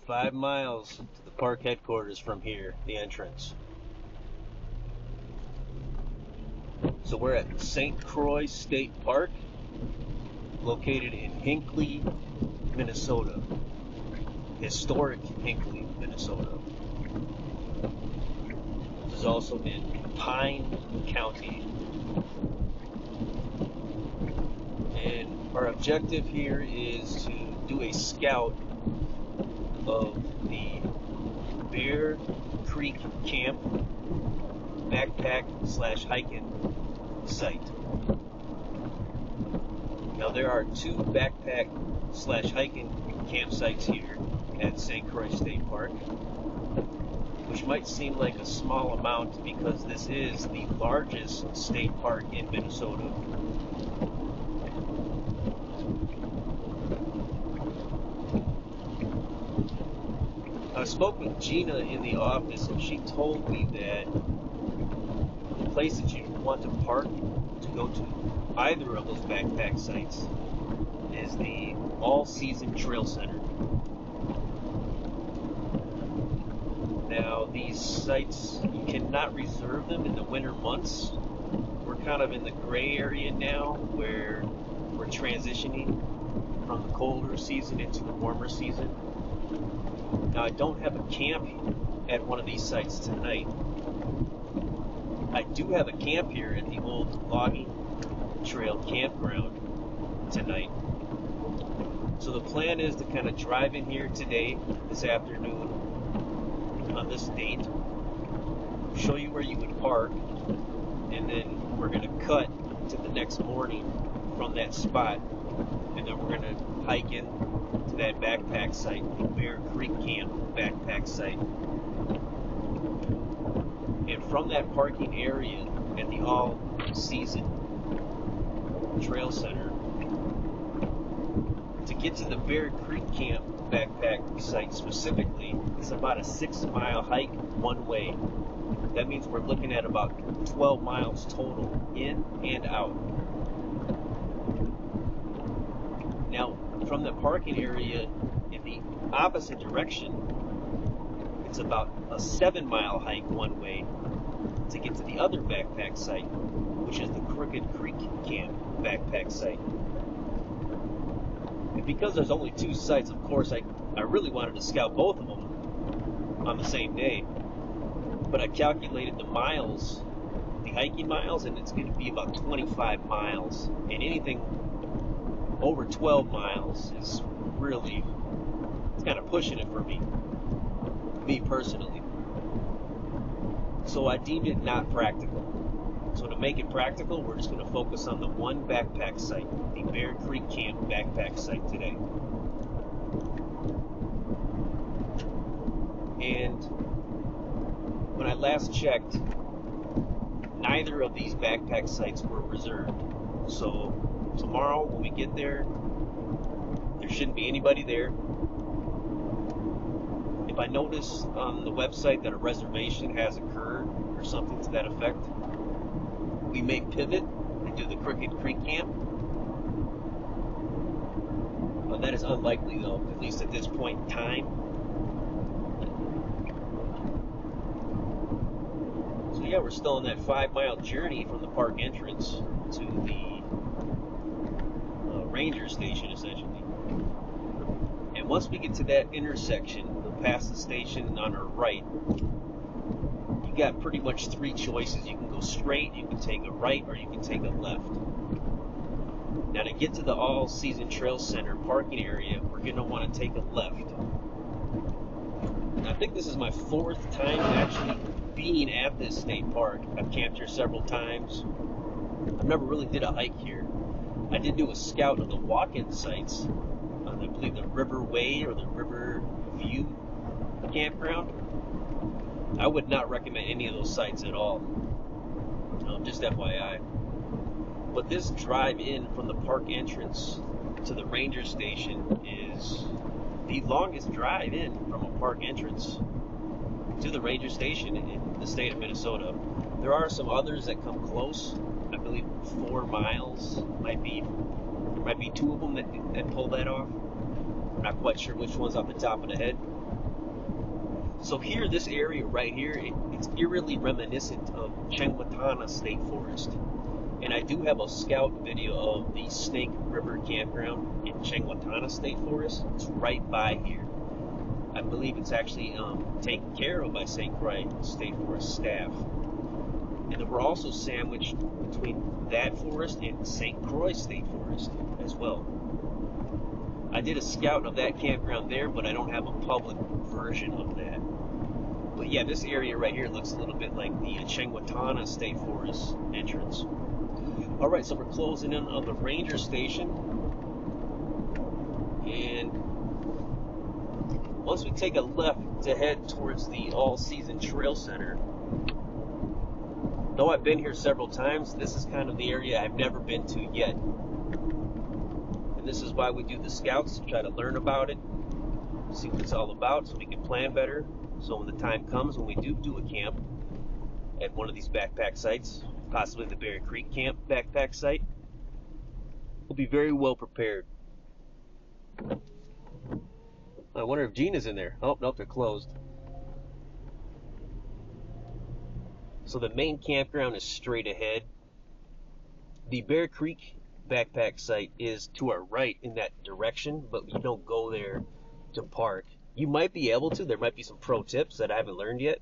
5 miles to the park headquarters from here, the entrance. So we're at St. Croix State Park, located in Hinckley, Minnesota. Historic Hinckley, Minnesota. This is also in Pine County. And our objective here is to do a scout of the Bear Creek Camp backpack/hiking site. Now there are 2 backpack/hiking campsites here at St. Croix State Park, which might seem like a small amount because this is the largest state park in Minnesota. I spoke with Gina in the office, and she told me that the place that you want to park to go to either of those backpack sites is the all-season trail center. Now, these sites, you cannot reserve them in the winter months. We're kind of in the gray area now where we're transitioning from the colder season into the warmer season. Now, I don't have a camp at one of these sites tonight. I do have a camp here at the old logging trail campground tonight. So the plan is to kind of drive in here today, this afternoon, on this date, show you where you would park, and then we're going to cut to the next morning from that spot, and then we're going to hike in to that backpack site, the Bear Creek Camp backpack site. And from that parking area at the all-season trail center, to get to the Bear Creek Camp backpack site specifically, it's about a 6-mile hike one way. That means we're looking at about 12 miles total, in and out. Now, from the parking area in the opposite direction, it's about a 7-mile hike one way to get to the other backpack site, which is the Crooked Creek Camp backpack site. And because there's only 2 sites, of course, I really wanted to scout both of them on the same day. But I calculated the miles, the hiking miles, and it's going to be about 25 miles. And anything over 12 miles is really, it's kind of pushing it for me personally. So I deemed it not practical. So to make it practical, we're just going to focus on the one backpack site, the Bear Creek Camp backpack site today. And when I last checked, neither of these backpack sites were reserved. So tomorrow when we get there, there shouldn't be anybody there. If I notice on the website that a reservation has occurred or something to that effect, we may pivot and do the Crooked Creek Camp. But that is unlikely, though, at least at this point in time. So yeah, we're still on that 5-mile journey from the park entrance to the ranger station, essentially. And once we get to that intersection, we'll pass the station on our right. You got pretty much 3 choices. You can go straight, you can take a right, or you can take a left. Now to get to the all-season trail center parking area, we're going to want to take a left. And I think this is my 4th time actually being at this state park. I've camped here several times. I never really did a hike here. I did do a scout of the walk-in sites on, I believe, the River Way or the River View campground. I would not recommend any of those sites at all. Just FYI. But this drive in from the park entrance to the ranger station is the longest drive in from a park entrance to the ranger station in the state of Minnesota. There are some others that come close. I believe 4 miles might be 2 of them that pull that off. I'm not quite sure which one's off the top of the head. So here, this area right here, it's eerily reminiscent of Chengwatana State Forest. And I do have a scout video of the Snake River Campground in Chengwatana State Forest. It's right by here. I believe it's actually taken care of by St. Croix State Forest staff. And then we're also sandwiched between that forest and St. Croix State Forest as well. I did a scout of that campground there, but I don't have a public version of that. But yeah, this area right here looks a little bit like the Chengwatana State Forest entrance. All right, so we're closing in on the ranger station. And once we take a left to head towards the all-season trail center, though I've been here several times, this is kind of the area I've never been to yet. And this is why we do the scouts, to try to learn about it, see what it's all about, so we can plan better. So when the time comes, when we do a camp at one of these backpack sites, possibly the Bear Creek Camp backpack site, we'll be very well prepared. I wonder if Gina's in there. Oh, nope, they're closed. So the main campground is straight ahead. The Bear Creek backpack site is to our right in that direction, but you don't go there to park. You might be able to. There might be some pro tips that I haven't learned yet.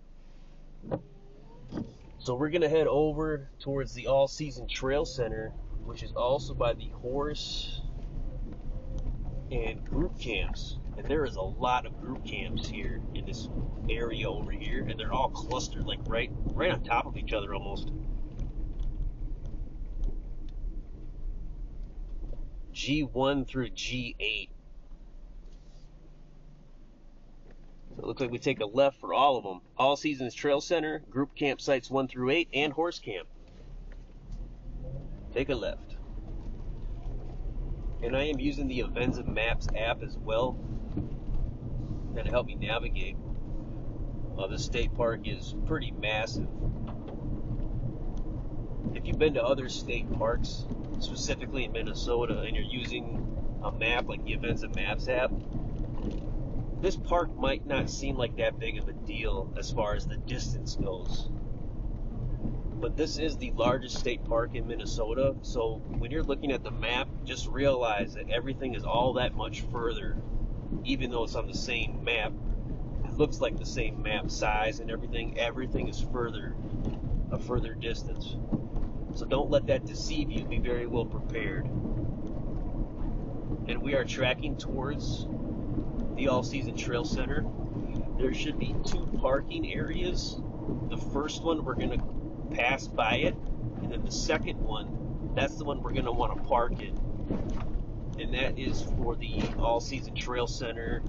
So we're going to head over towards the all-season trail center, which is also by the horse and group camps. And there is a lot of group camps here in this area over here, and they're all clustered, like right on top of each other almost. G1 through G8. So it looks like we take a left for all of them. All Seasons Trail Center, group campsites 1 through 8, and horse camp. Take a left. And I am using the Avenza Maps app as well. That'll help me navigate. The state park is pretty massive. If you've been to other state parks, specifically in Minnesota, and you're using a map like the Avenza Maps app, this park might not seem like that big of a deal as far as the distance goes. But this is the largest state park in Minnesota, so when you're looking at the map, just realize that everything is all that much further, even though it's on the same map. It looks like the same map size and everything. Everything is a further distance. So don't let that deceive you. Be very well prepared. And we are tracking towards the all-season trail center. There should be 2 parking areas. The first one, we're going to pass by it, and then the second one, that's the one we're going to want to park in, and that is for the all-season trail center,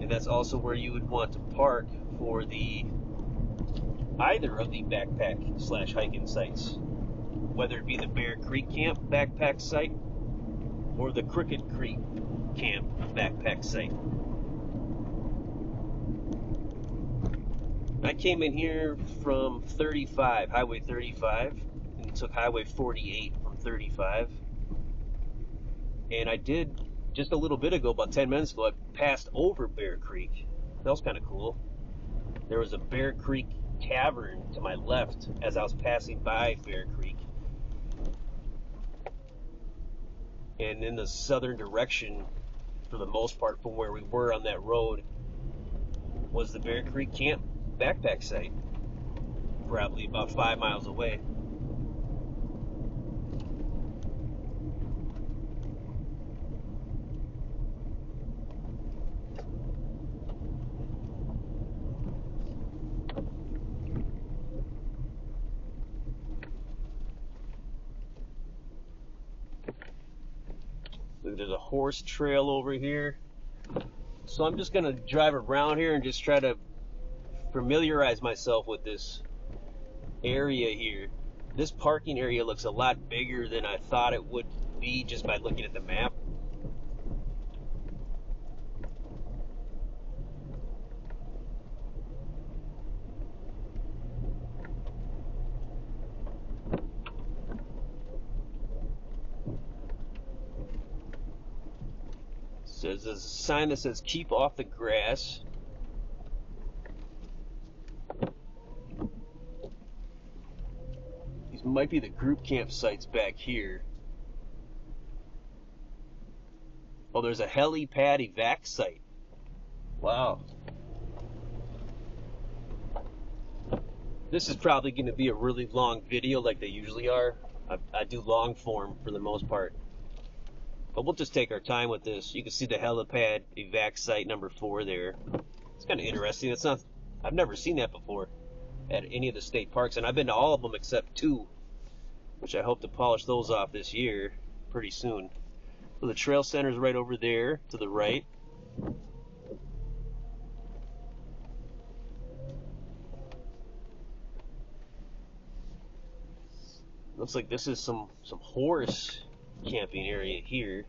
and that's also where you would want to park for either of the backpack / hiking sites, whether it be the Bear Creek Camp backpack site or the Crooked Creek Camp backpack site. I came in here from 35, Highway 35, and took Highway 48 from 35. And I did, just a little bit ago, about 10 minutes ago, I passed over Bear Creek. That was kind of cool. There was a Bear Creek Tavern to my left as I was passing by Bear Creek. And in the southern direction, for the most part, from where we were on that road, was the Bear Creek Camp backpack site, probably about 5 miles away. Look, there's a horse trail over here. So I'm just going to drive around here and just try to familiarize myself with this area here. This parking area looks a lot bigger than I thought it would be just by looking at the map. There's a sign that says keep off the grass. These might be the group campsites back here. Oh, there's a helipad evac site. Wow. This is probably going to be a really long video like they usually are. I do long form for the most part. But we'll just take our time with this. You can see the helipad evac site number 4 there. It's kind of interesting. It's not, I've never seen that before at any of the state parks, and I've been to all of them except 2, which I hope to polish those off this year pretty soon. So the trail center is right over there to the right. Looks like this is some horse camping area here.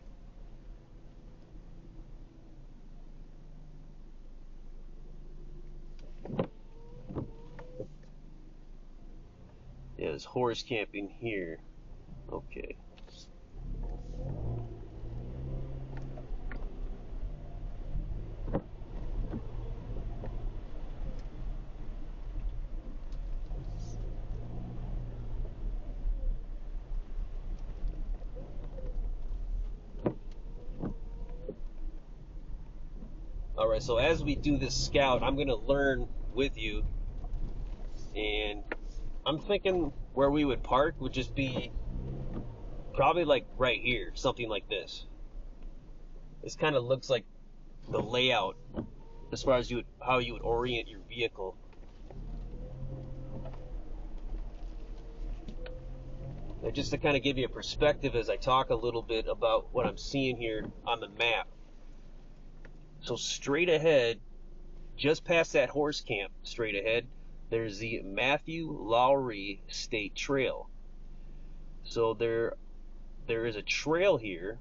Yeah, there's horse camping here. Okay. Alright, so as we do this scout, I'm going to learn with you, and I'm thinking where we would park would just be probably like right here, something like this. This kind of looks like the layout as far as how you would orient your vehicle. And just to kind of give you a perspective as I talk a little bit about what I'm seeing here on the map. So straight ahead, just past that horse camp, straight ahead, there's the Matthew Lowry State Trail. So there is a trail here.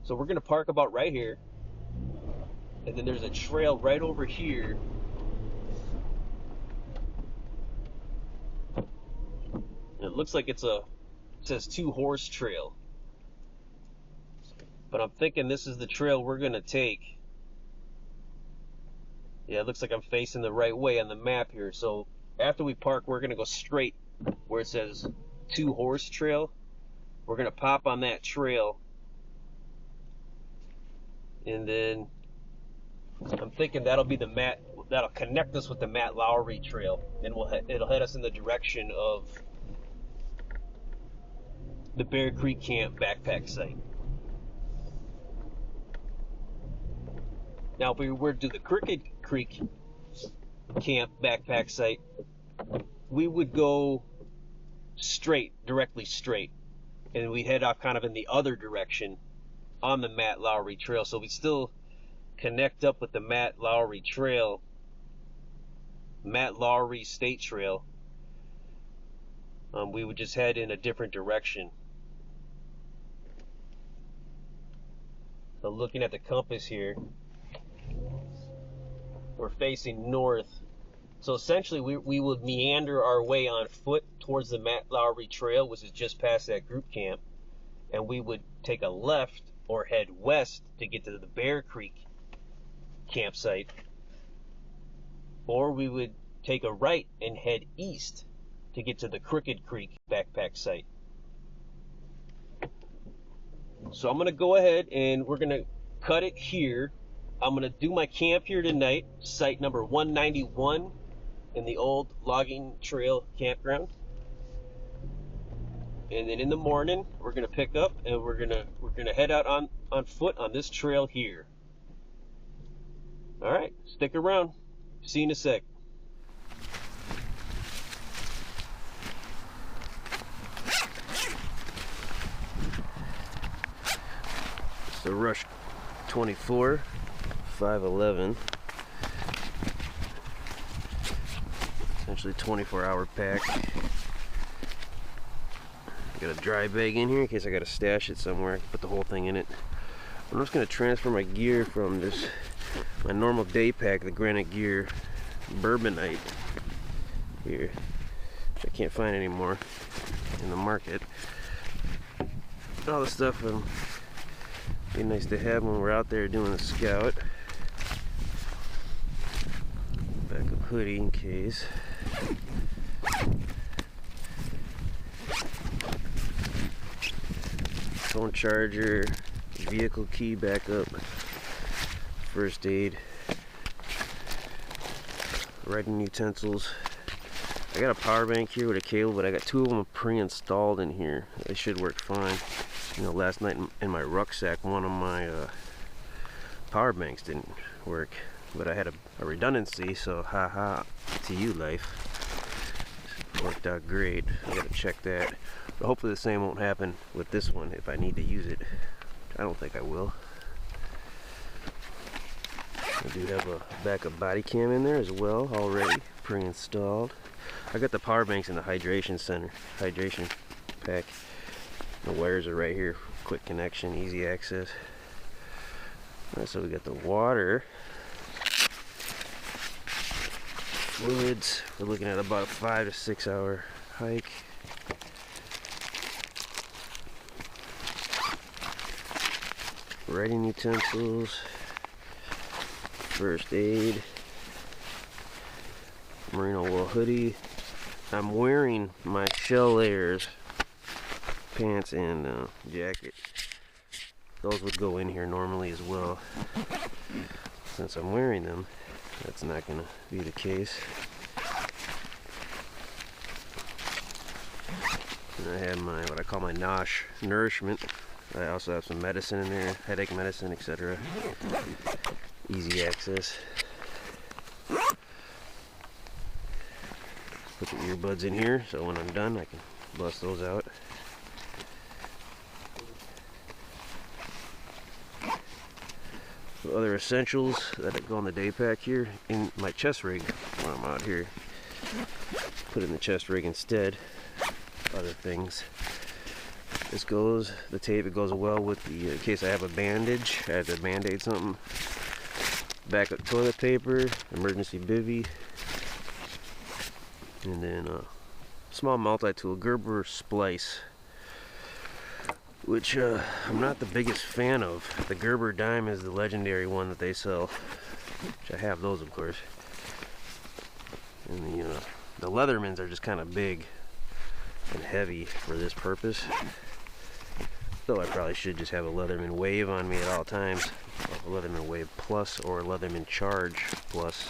So we're going to park about right here. And then there's a trail right over here. And it looks like it says 2 horse trail. But I'm thinking this is the trail we're going to take. Yeah, it looks like I'm facing the right way on the map here. So after we park, we're going to go straight where it says 2 horse trail. We're going to pop on that trail. And then I'm thinking that'll be that'll connect us with the Matt Lowry Trail. And it'll head us in the direction of the Bear Creek Camp backpack site. Now, if we were to do the Crooked Creek Camp backpack site, we would go straight, directly straight, and we'd head off kind of in the other direction on the Matt Lowry Trail. So we still connect up with the Matt Lowry Trail, Matt Lowry State Trail. We would just head in a different direction. So looking at the compass here, we're facing north. So essentially we would meander our way on foot towards the Matt Lowry Trail, which is just past that group camp, and we would take a left or head west to get to the Bear Creek campsite, or we would take a right and head east to get to the Crooked Creek backpack site. So I'm going to go ahead and we're going to cut it here. I'm going to do my camp here tonight, site number 191 in the old logging trail campground. And then in the morning, we're going to pick up and we're going to head out on foot on this trail here. All right, stick around. See you in a sec. So Rush 24, 511. Essentially 24-hour pack. Got a dry bag in here in case I gotta stash it somewhere. I can put the whole thing in it. I'm just gonna transfer my gear from my normal day pack, the Granite Gear Bourbonite here, which I can't find anymore in the market. all the stuff be nice to have when we're out there doing a scout. Backup hoodie in case. Phone charger, vehicle key backup, first aid, writing utensils. I got a power bank here with a cable, but I got two of them pre-installed in here. They should work fine. You know, last night in my rucksack, one of my power banks didn't work, but I had a redundancy, so haha to you, life. It worked out great. I gotta check that. But hopefully the same won't happen with this one if I need to use it. I don't think I will. I do have a backup body cam in there as well, already pre-installed. I got the power banks in the hydration pack. The wires are right here, quick connection, easy access. Alright, so we got the water, fluids. We're looking at about a 5 to 6 hour hike. Writing utensils, first aid, merino wool hoodie. I'm wearing my shell layers pants and jacket. Those would go in here normally as well. Since I'm wearing them, that's not gonna be the case. And I have my, what I call my nosh nourishment. I also have some medicine in there, headache medicine, etc. Easy access. Put the earbuds in here so when I'm done I can bust those out. So other essentials that go on the day pack here in my chest rig when I'm out here. Put in the chest rig instead. Other things. This goes, the tape, it goes well with the, in case I have a bandage, I have to band-aid something. Backup toilet paper, emergency bivvy, and then a small multi-tool, Gerber splice, which I'm not the biggest fan of. The Gerber dime is the legendary one that they sell, which I have those of course. And the Leathermans are just kind of big and heavy for this purpose. Though I probably should just have a Leatherman Wave on me at all times. A Leatherman Wave Plus or a Leatherman Charge Plus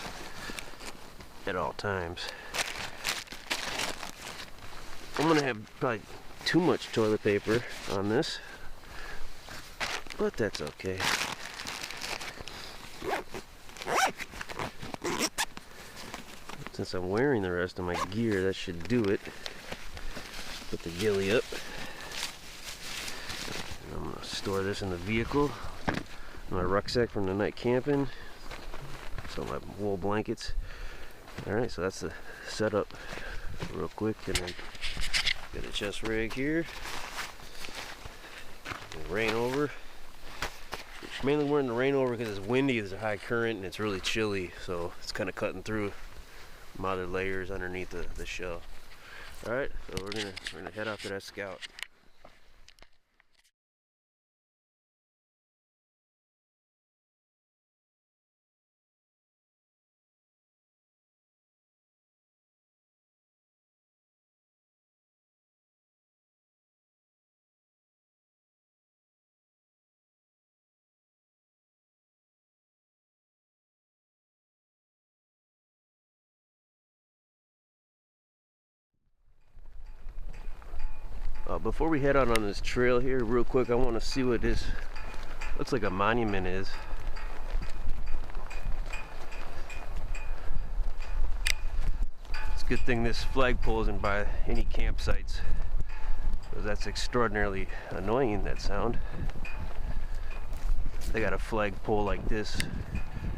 at all times. I'm gonna have probably too much toilet paper on this, but that's okay. Since I'm wearing the rest of my gear, that should do it. Put the ghillie up. And I'm gonna store this in the vehicle. My rucksack from the night camping. So my wool blankets. Alright, so that's the setup real quick. And then got a chest rig here. Rain over. Mainly wearing the rain over because it's windy, there's a high current, and it's really chilly. So it's kind of cutting through my other layers underneath the shell. Alright, so we're gonna head out to that scout. Before we head out on this trail here, real quick, I want to see what this looks like a monument is. It's a good thing this flagpole isn't by any campsites, because that's extraordinarily annoying, that sound. They got a flagpole like this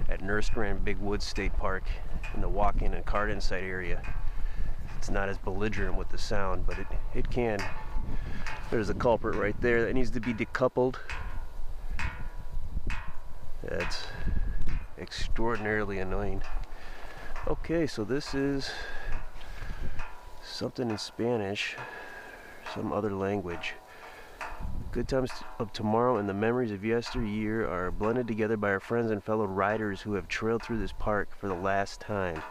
at Nursegrand Big Woods State Park in the walk-in and cart-in site area. It's not as belligerent with the sound, but it can. There's a culprit right there that needs to be decoupled. That's extraordinarily annoying. Okay, so this is something in Spanish, some other language. Good times of tomorrow and the memories of yesteryear are blended together by our friends and fellow riders who have trailed through this park for the last time.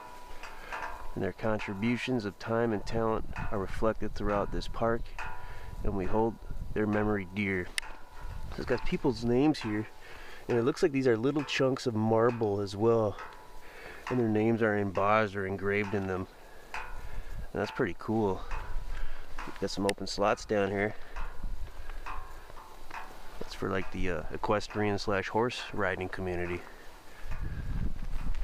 And their contributions of time and talent are reflected throughout this park, and we hold their memory dear. So it's got people's names here, and it looks like these are little chunks of marble as well, and their names are embossed or engraved in them. And that's pretty cool. Got some open slots down here. That's for like the equestrian / horse riding community.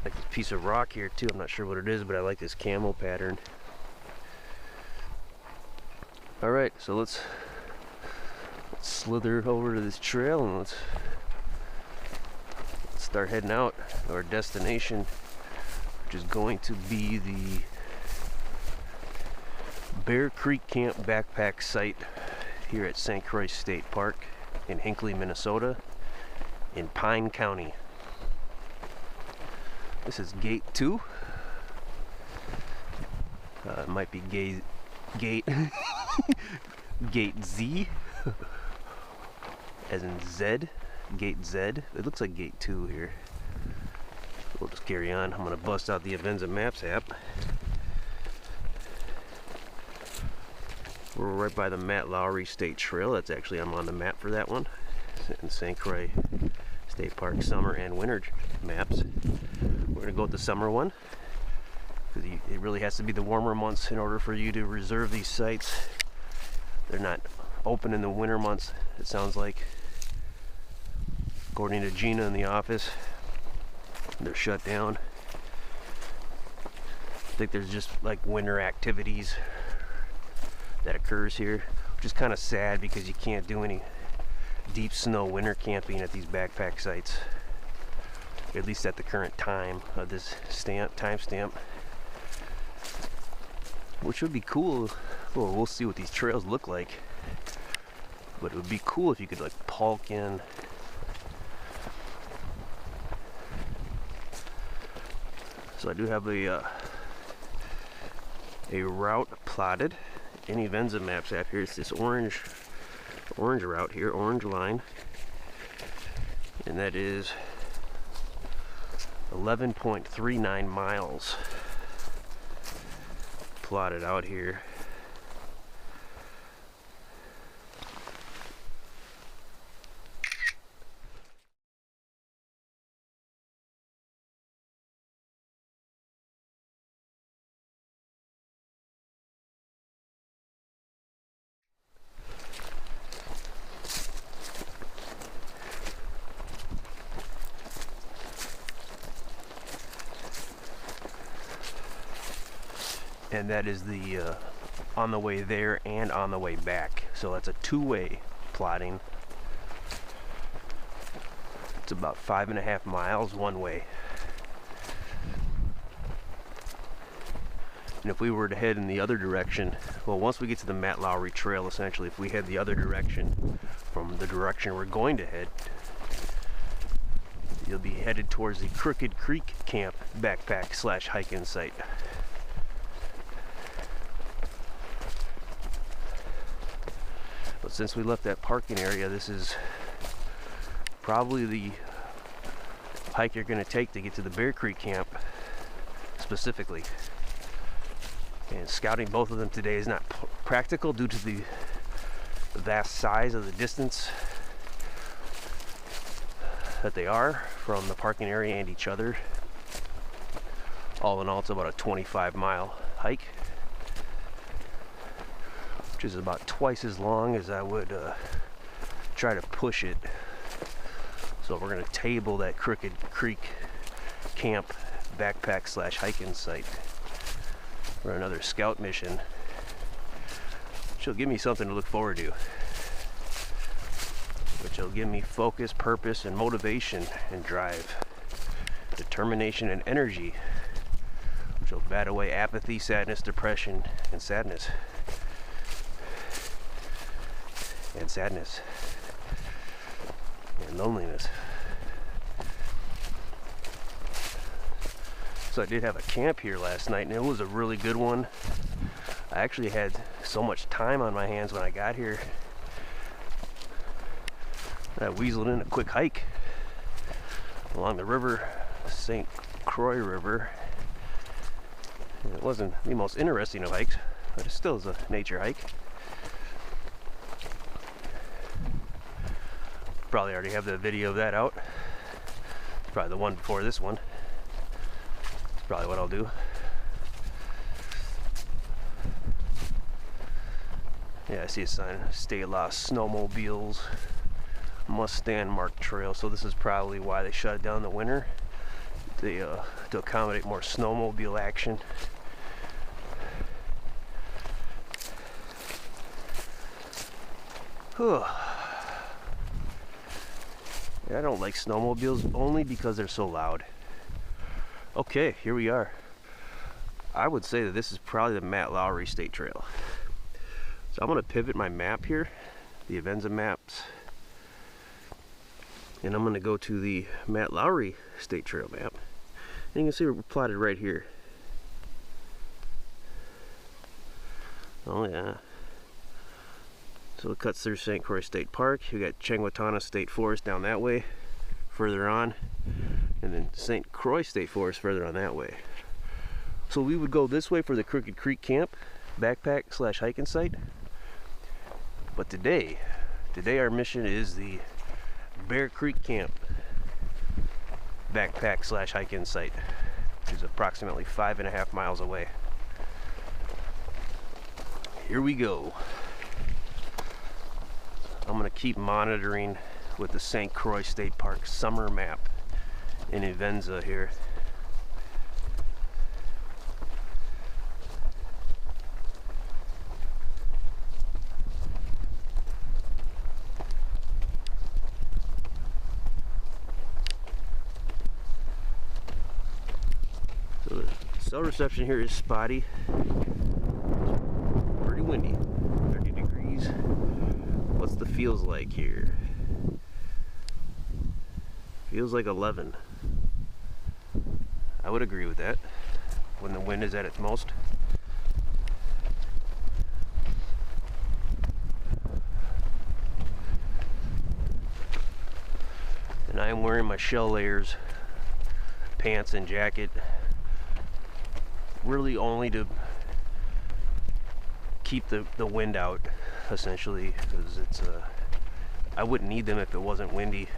Like this piece of rock here too. I'm not sure what it is, but I like this camel pattern. All right, so let's slither over to this trail and let's start heading out to our destination, which is going to be the Bear Creek Camp backpack site here at St. Croix State Park in Hinckley, Minnesota, in Pine County. This is Gate 2. It might be Gate Z, as in Z, Gate Z. It looks like Gate 2 here. We'll just carry on. I'm going to bust out the Avenza Maps app. We're right by the Matt Lowry State Trail. That's actually, I'm on the map for that one. And St. Croix State Park summer and winter maps. We're going to go with the summer one, because it really has to be the warmer months in order for you to reserve these sites. They're not open in the winter months, it sounds like. According to Gina in the office, they're shut down. I think there's just like winter activities that occurs here, which is kind of sad because you can't do any deep snow winter camping at these backpack sites, at least at the current time of this timestamp, which would be cool. Well, we'll see what these trails look like, but it would be cool if you could like pulk in. So I do have a route plotted in Avenza Maps app here. It's this orange route here, orange line, and that is 11.39 miles plotted out here. And that is the on the way there and on the way back. So that's a two-way plotting. It's about 5.5 miles one way. And if we were to head in the other direction, well, once we get to the Matt Lowry Trail, essentially, if we head the other direction from the direction we're going to head, you'll be headed towards the Crooked Creek Camp backpack / hiking site. But since we left that parking area, this is probably the hike you're going to take to get to the Bear Creek Camp specifically. And scouting both of them today is not practical due to the vast size of the distance that they are from the parking area and each other. All in all, it's about a 25-mile hike, which is about twice as long as I would try to push it. So we're going to table that Crooked Creek Camp backpack / hiking site for another scout mission, which will give me something to look forward to, which will give me focus, purpose, and motivation and drive, determination and energy, which will bat away apathy, sadness, depression, and sadness. And loneliness. So I did have a camp here last night, and it was a really good one. I actually had so much time on my hands when I got here I weaseled in a quick hike along the river, St. Croix River. And it wasn't the most interesting of hikes, but it still is a nature hike. Probably already have the video of that out. Probably the one before this one. That's probably what I'll do. Yeah, I see a sign, State Lost Snowmobiles Must Stand Marked Trail. So this is probably why they shut it down in the winter. To accommodate more snowmobile action. Whew. Yeah, I don't like snowmobiles only because they're so loud. Okay, here we are. I would say that this is probably the Matt Lowry State Trail. So I'm going to pivot my map here, the Avenza maps, and I'm going to go to the Matt Lowry State Trail map. And you can see we're plotted right here. Oh yeah. So it cuts through St. Croix State Park. You got Chengwatana State Forest down that way, further on, and then St. Croix State Forest further on that way. So we would go this way for the Crooked Creek Camp, backpack / hiking site. But today our mission is the Bear Creek Camp, backpack / hike-in site, which is approximately 5.5 miles away. Here we go. I'm going to keep monitoring with the St. Croix State Park summer map in Avenza here. So the cell reception here is spotty. Pretty windy. 30 degrees. What's the feels like here? Feels like 11. I would agree with that when the wind is at its most. And I am wearing my shell layers, pants and jacket, really only to keep the wind out, essentially, because it's I wouldn't need them if it wasn't windy.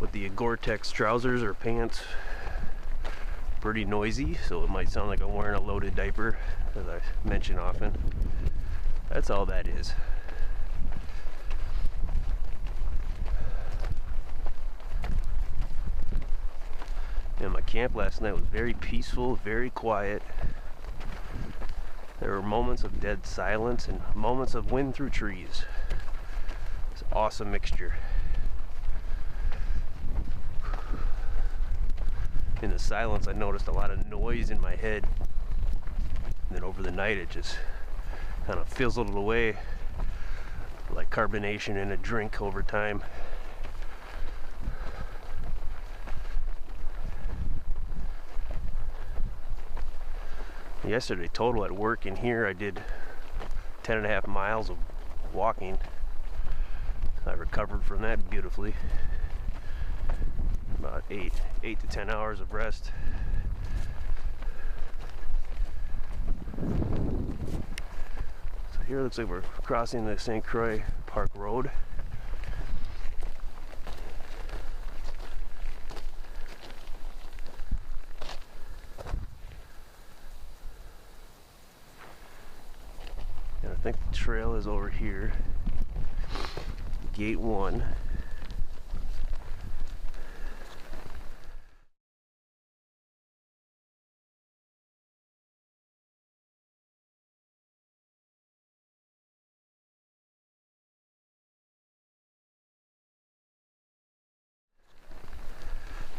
With the Gore-Tex trousers or pants, pretty noisy, so it might sound like I'm wearing a loaded diaper, as I mention often. That's all that is. And my camp last night was very peaceful, very quiet. There were moments of dead silence and moments of wind through trees. It's an awesome mixture. In the silence, I noticed a lot of noise in my head. And then over the night, it just kind of fizzled away like carbonation in a drink over time. Yesterday total at work in here I did 10.5 miles of walking. I recovered from that beautifully. About 8 to 10 hours of rest. So here it looks like we're crossing the St. Croix Park Road. I think the trail is over here, gate 1.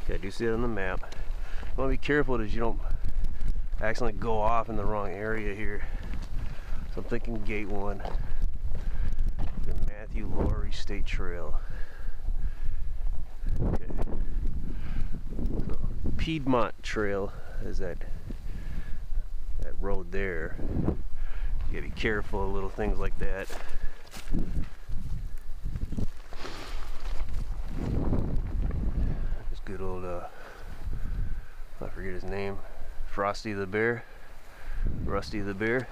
Okay, I do see it on the map. You want to be careful that you don't accidentally go off in the wrong area here. So I'm thinking gate 1, the Matthew Lowry State Trail. Okay. So Piedmont Trail is that road there. You gotta be careful of little things like that. This good old, I forget his name, Frosty the Bear, Rusty the Bear.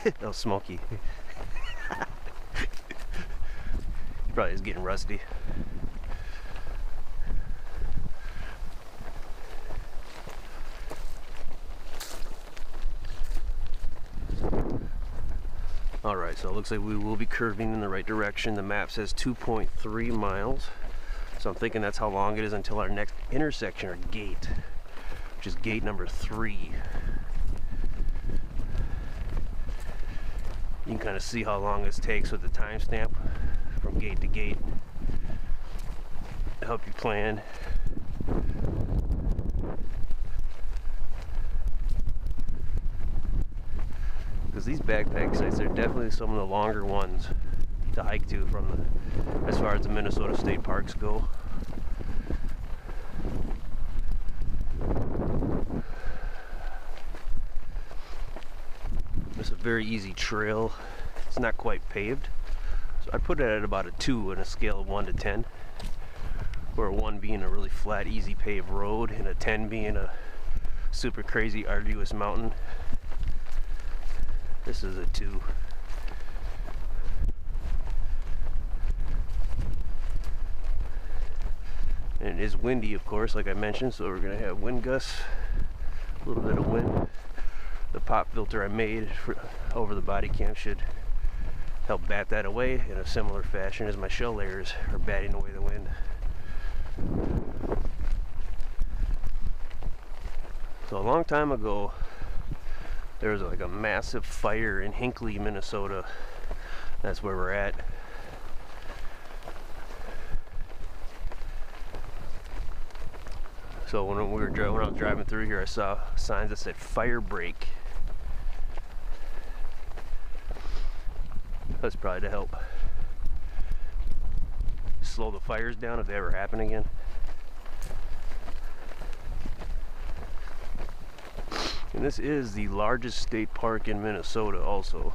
That was Smokey. He probably is getting rusty. Alright, so it looks like we will be curving in the right direction. The map says 2.3 miles. So I'm thinking that's how long it is until our next intersection or gate, which is gate number 3. You can kind of see how long this takes with the timestamp from gate to gate to help you plan. Because these backpack sites are definitely some of the longer ones to hike to from as far as the Minnesota state parks go. It's a very easy trail. It's not quite paved, so I put it at about a 2 on a scale of 1 to 10, where a 1 being a really flat, easy paved road, and a 10 being a super crazy, arduous mountain. This is a 2. And it is windy, of course, like I mentioned, so we're going to have wind gusts, a little bit of wind. The pop filter I made over the body cam should help bat that away in a similar fashion as my shell layers are batting away the wind. So a long time ago, there was like a massive fire in Hinckley, Minnesota. That's where we're at. So when I was driving through here, I saw signs that said fire break. That's probably to help slow the fires down if they ever happen again. And this is the largest state park in Minnesota also.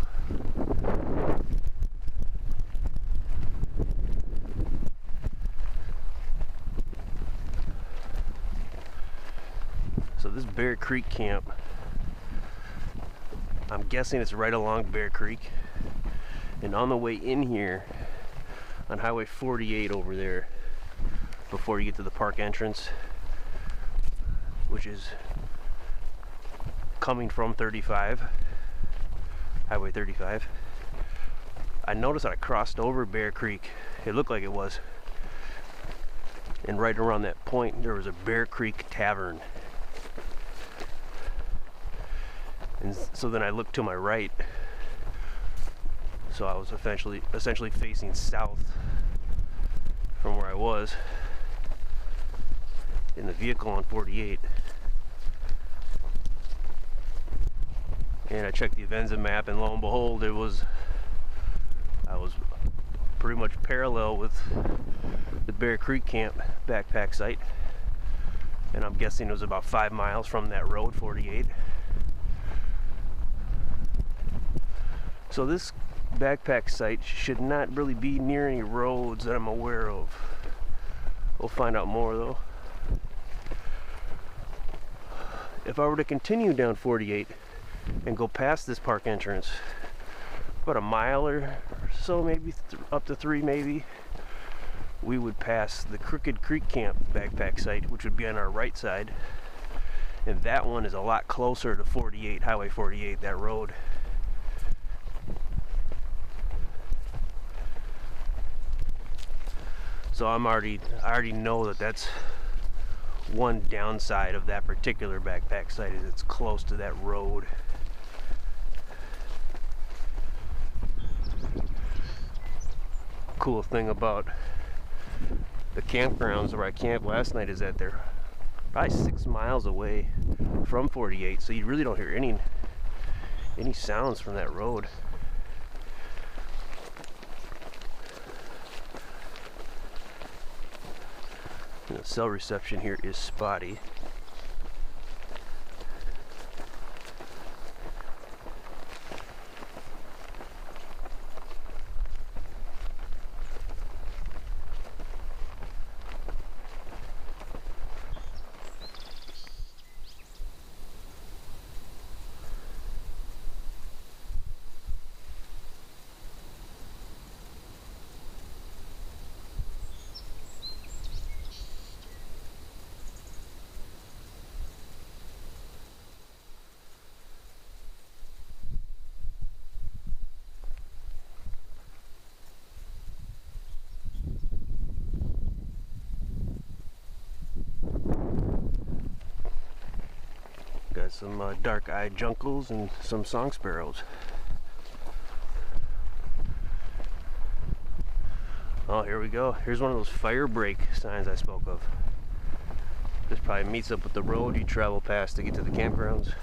So this Bear Creek camp, I'm guessing it's right along Bear Creek. And on the way in here, on Highway 48 over there, before you get to the park entrance, which is coming from 35, Highway 35, I noticed that I crossed over Bear Creek. It looked like it was. And right around that point, there was a Bear Creek Tavern. And so then I looked to my right. So I was essentially facing south from where I was in the vehicle on 48. And I checked the Avenza map, and lo and behold, I was pretty much parallel with the Bear Creek Camp backpack site. And I'm guessing it was about 5 miles from that road, 48. So this backpack site should not really be near any roads that I'm aware of. We'll find out more though. If I were to continue down 48 and go past this park entrance, about a mile or so, maybe up to 3 maybe, we would pass the Crooked Creek Camp backpack site, which would be on our right side. And that one is a lot closer to 48, Highway 48, that road. So I already know that that's one downside of that particular backpack site, is it's close to that road. Cool thing about the campgrounds where I camped last night is that they're probably 6 miles away from 48, so you really don't hear any sounds from that road. The cell reception here is spotty. some dark-eyed juncos and some song sparrows. Oh, here we go. Here's one of those fire break signs I spoke of. This probably meets up with the road you travel past to get to the campgrounds.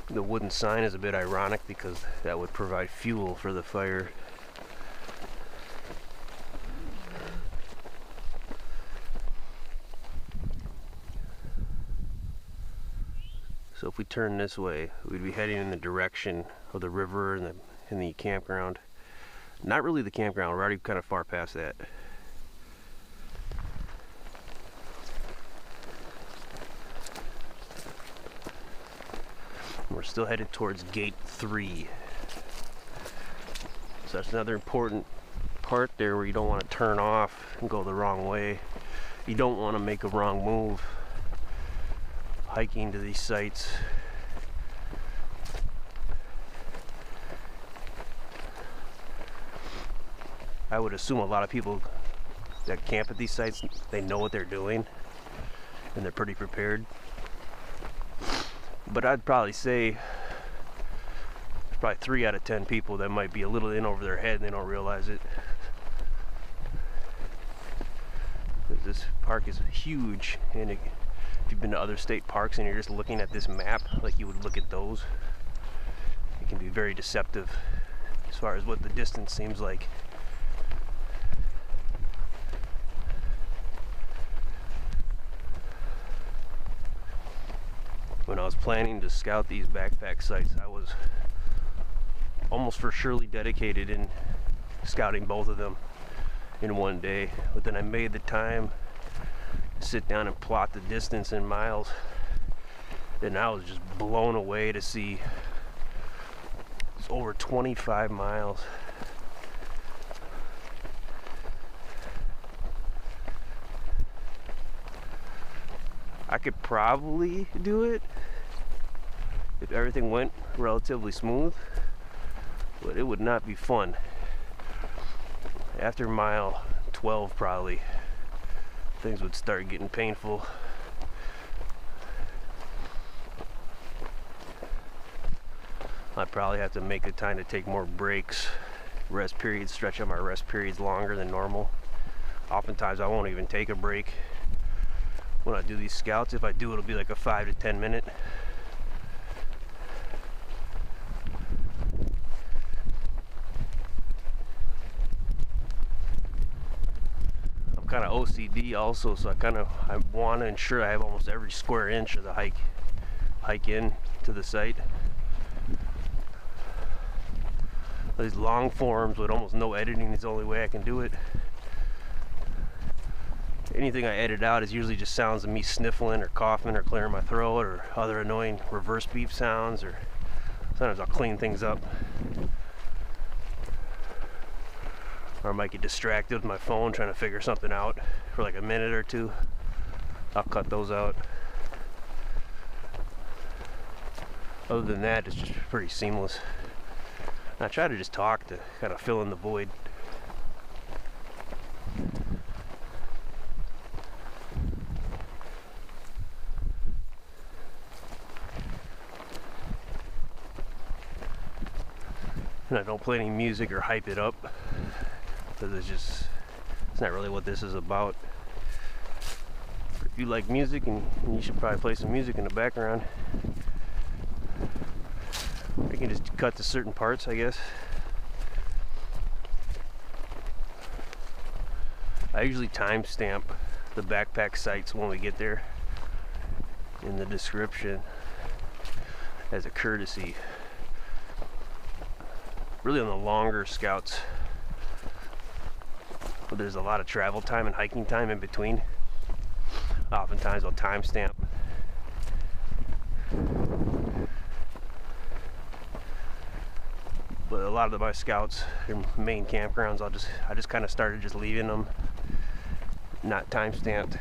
The wooden sign is a bit ironic because that would provide fuel for the fire. So if we turn this way, we'd be heading in the direction of the river and the campground. Not really the campground, we're already kind of far past that. We're still headed towards gate 3. So that's another important part there where you don't want to turn off and go the wrong way. You don't want to make a wrong move hiking to these sites. I would assume a lot of people that camp at these sites, they know what they're doing and they're pretty prepared. But I'd probably say there's probably 3 out of 10 people that might be a little in over their head and they don't realize it. This park is huge, and if you've been to other state parks and you're just looking at this map like you would look at those, it can be very deceptive as far as what the distance seems like. When I was planning to scout these backpack sites, I was almost for surely dedicated in scouting both of them in one day. But then I made the time to sit down and plot the distance in miles, and I was just blown away to see it's over 25 miles. I could probably do it if everything went relatively smooth, but it would not be fun. After mile 12 probably, things would start getting painful. I'd probably have to make the time to take more breaks, rest periods, stretch out my rest periods longer than normal. Oftentimes I won't even take a break when I do these scouts. If I do, it'll be like a 5 to 10 minute. I'm kind of OCD also, so I want to ensure I have almost every square inch of the hike in to the site. These long forms with almost no editing is the only way I can do it. Anything I edit out is usually just sounds of me sniffling or coughing or clearing my throat or other annoying reverse beep sounds, or sometimes I'll clean things up. Or I might get distracted with my phone trying to figure something out for like a minute or two. I'll cut those out. Other than that, it's just pretty seamless. I try to just talk to kind of fill in the void. And I don't play any music or hype it up, because it's not really what this is about. But if you like music, and you should probably play some music in the background. You can just cut to certain parts, I guess. I usually timestamp the backpack sites when we get there in the description as a courtesy. Really on the longer scouts, but there's a lot of travel time and hiking time in between. oftentimes I'll timestamp. But a lot of my scouts, their main campgrounds, I just kind of started just leaving them not time-stamped,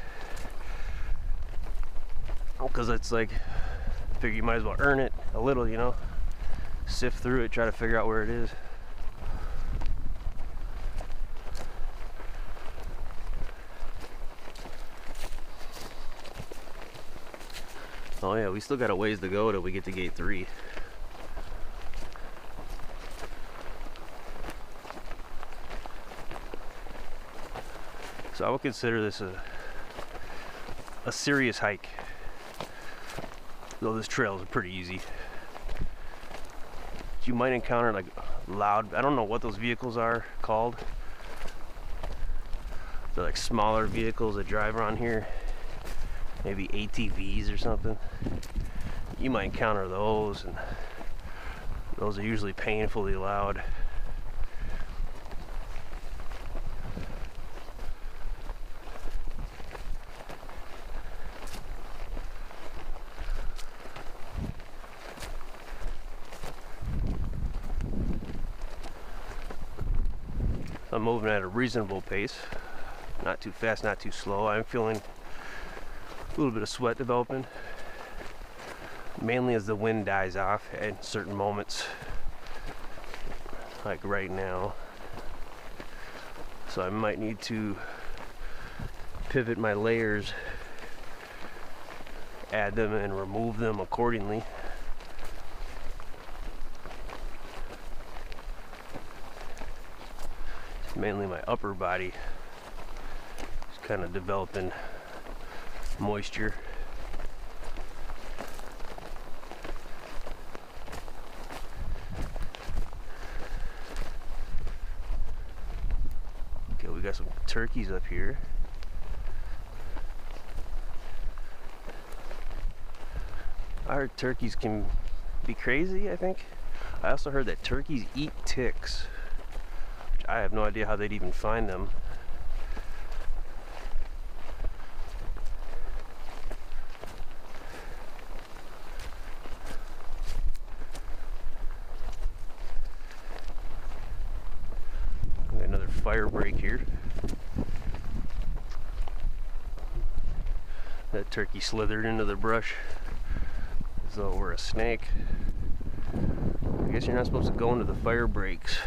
because it's like, I figure you might as well earn it a little, you know, sift through it, try to figure out where it is. Oh yeah, we still got a ways to go till we get to gate 3. So I would consider this a serious hike, though this trail is pretty easy. You might encounter like loud, I don't know what those vehicles are called. They're like smaller vehicles that drive around here, maybe ATVs or something. You might encounter those, and those are usually painfully loud. I'm moving at a reasonable pace, not too fast, not too slow. I'm feeling a little bit of sweat developing, mainly as the wind dies off at certain moments, like right now. So I might need to pivot my layers, add them and remove them accordingly. Mainly my upper body is kind of developing moisture. Okay, we got some turkeys up here. I heard turkeys can be crazy, I think. I also heard that turkeys eat ticks. I have no idea how they'd even find them. Got another fire break here. That turkey slithered into the brush as though it were a snake. I guess you're not supposed to go into the fire breaks.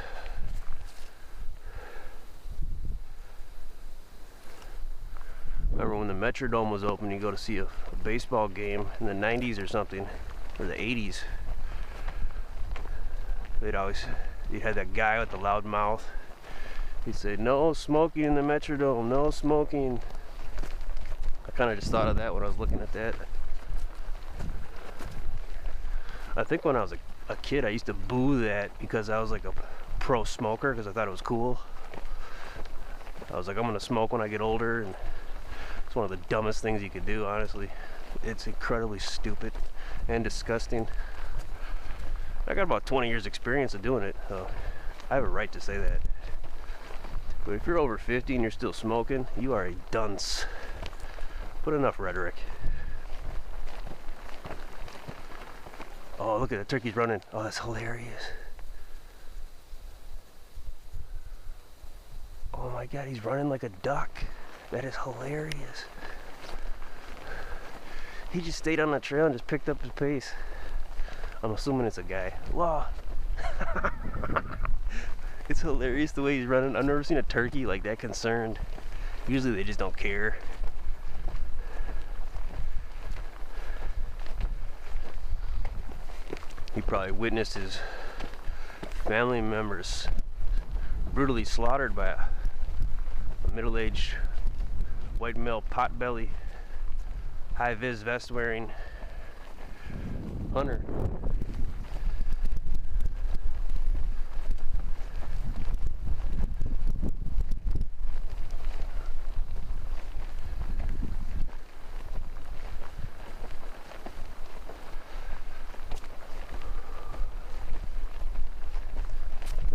Remember when the Metrodome was open, you go to see a baseball game in the 90s or something, or the 80s. You'd have that guy with the loud mouth. He'd say, "No smoking in the Metrodome, no smoking." I kind of just thought of that when I was looking at that. I think when I was a kid, I used to boo that because I was like a pro smoker, because I thought it was cool. I was like, I'm gonna smoke when I get older, and it's one of the dumbest things you could do, honestly. It's incredibly stupid and disgusting. I got about 20 years experience of doing it, so I have a right to say that. But if you're over 50 and you're still smoking, you are a dunce. Put enough rhetoric. Oh, look at the turkey's running. Oh, that's hilarious. Oh my God, he's running like a duck. That is hilarious. He just stayed on the trail and just picked up his pace. I'm assuming it's a guy. Wow. It's hilarious the way he's running. I've never seen a turkey like that concerned. Usually they just don't care. He probably witnessed his family members brutally slaughtered by a middle-aged white male pot-belly, high-vis vest wearing hunter.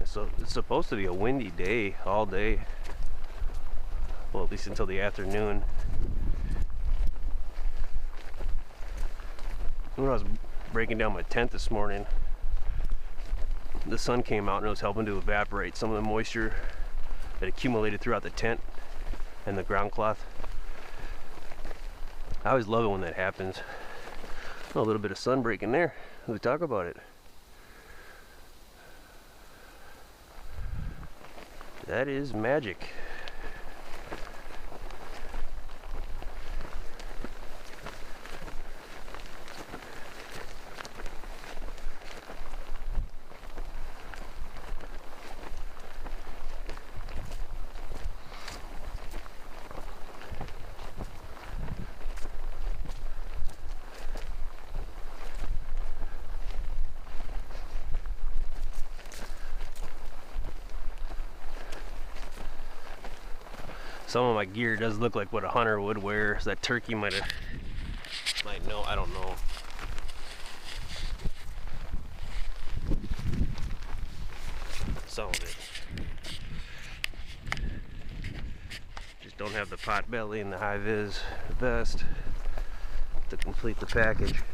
So it's supposed to be a windy day all day. Well, at least until the afternoon. when I was breaking down my tent this morning, the sun came out and it was helping to evaporate some of the moisture that accumulated throughout the tent and the ground cloth. I always love it when that happens. Oh, a little bit of sun breaking there. Let's talk about it. That is magic. Some of my gear does look like what a hunter would wear. So that turkey might know, I don't know. Some of it. Just don't have the pot belly and the high vis vest to complete the package.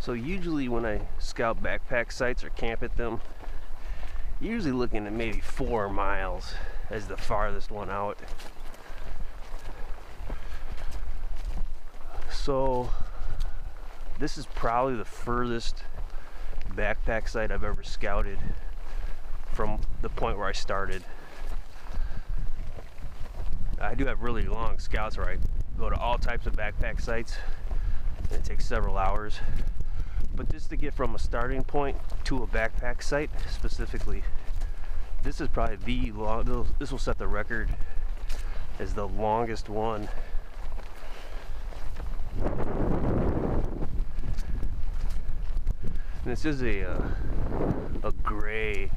So usually when I scout backpack sites or camp at them, usually looking at maybe 4 miles as the farthest one out. So this is probably the furthest backpack site I've ever scouted from the point where I started. I do have really long scouts where I go to all types of backpack sites and it takes several hours. But just to get from a starting point to a backpack site specifically, this is probably this will set the record as the longest one. And this is a gray,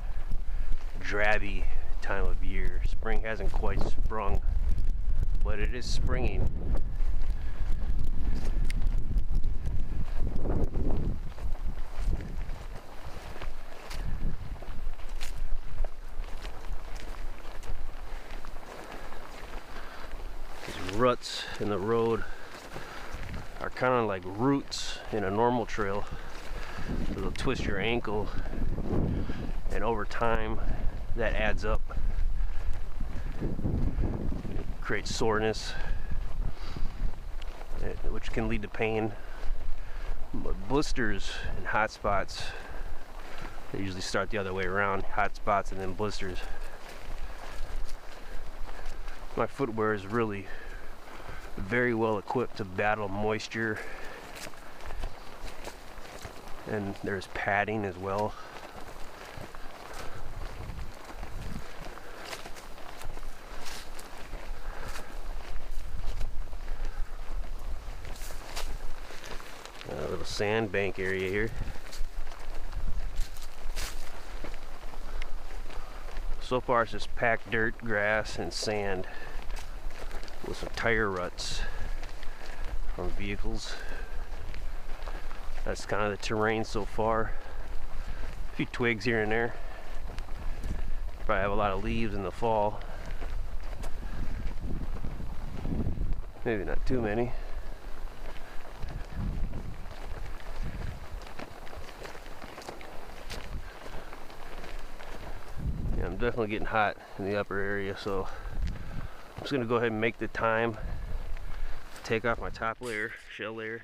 drabby time of year. Spring hasn't quite sprung, but it is springing. Ruts in the road are kind of like roots in a normal trail. It'll twist your ankle, and over time that adds up. It creates soreness, which can lead to pain. But blisters and hot spots, they usually start the other way around: hot spots and then blisters. My footwear is really very well equipped to battle moisture, and there's padding as well. A little sandbank area here. So far it's just packed dirt, grass, and sand with some tire ruts from vehicles. That's kind of the terrain so far. A few twigs here and there. Probably have a lot of leaves in the fall. Maybe not too many. Yeah, I'm definitely getting hot in the upper area, so I'm just gonna go ahead and make the time, take off my top layer, shell layer.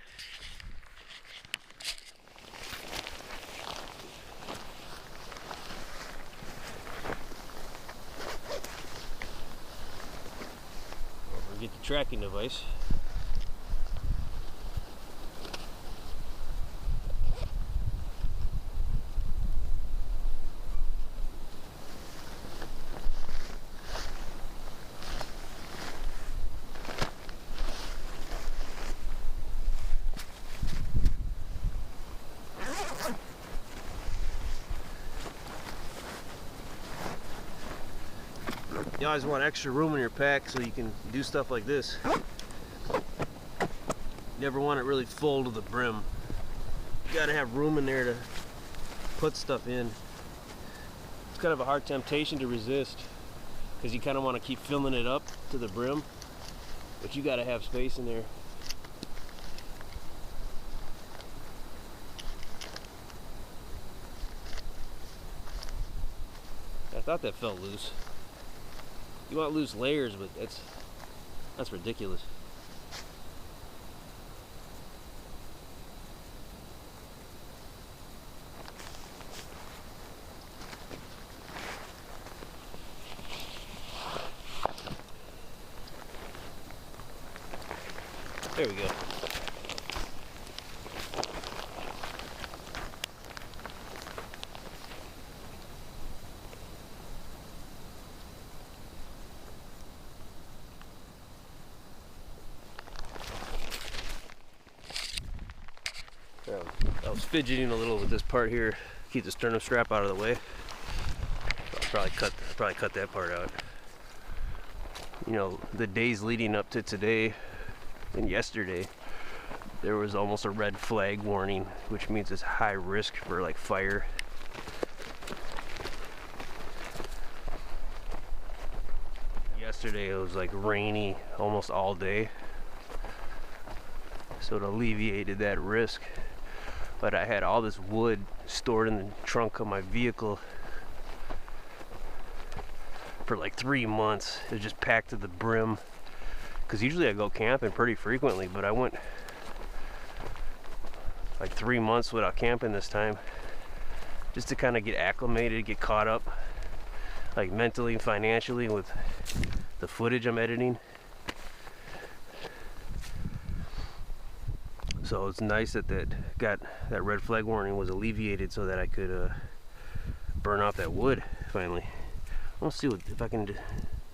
Don't forget the tracking device. You always want extra room in your pack so you can do stuff like this. You never want it really full to the brim. You gotta have room in there to put stuff in. It's kind of a hard temptation to resist because you kind of want to keep filling it up to the brim, but you gotta have space in there. I thought that felt loose. You want loose layers, but that's ridiculous. There we go. I was fidgeting a little with this part here, keep the sternum strap out of the way. I'll probably cut that part out. You know, the days leading up to today and yesterday, there was almost a red flag warning, which means it's high risk for like fire. Yesterday it was like rainy almost all day, so it alleviated that risk. But I had all this wood stored in the trunk of my vehicle for like 3 months. It was just packed to the brim. Because usually I go camping pretty frequently, but I went like 3 months without camping this time, just to kind of get acclimated, get caught up, like mentally and financially with the footage I'm editing. So it's nice that that red flag warning was alleviated so that I could burn off that wood finally. Let's see if I can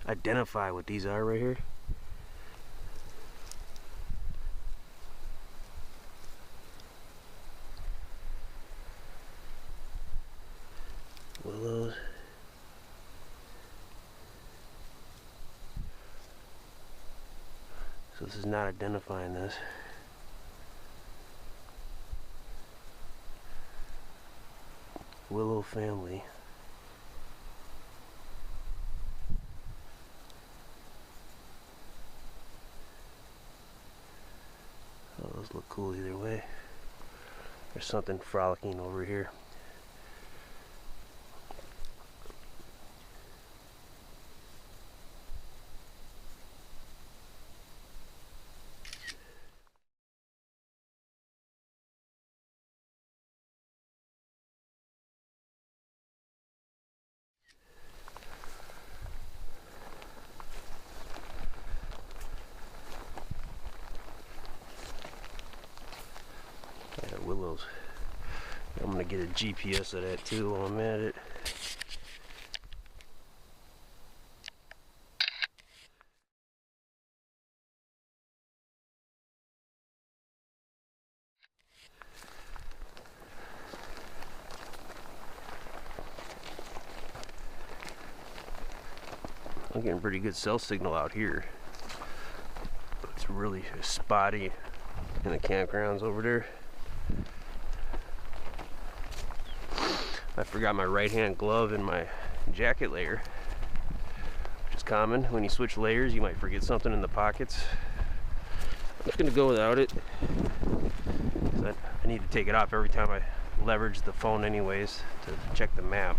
identify what these are right here. Willows. So this is not identifying this. Willow family. Oh, those look cool either way. There's something frolicking over here. Willows. I'm gonna get a GPS of that too while I'm at it. I'm getting pretty good cell signal out here. It's really spotty in the campgrounds over there. I forgot my right hand glove in my jacket layer, which is common. When you switch layers, you might forget something in the pockets. I'm just gonna go without it. I need to take it off every time I leverage the phone anyways to check the map.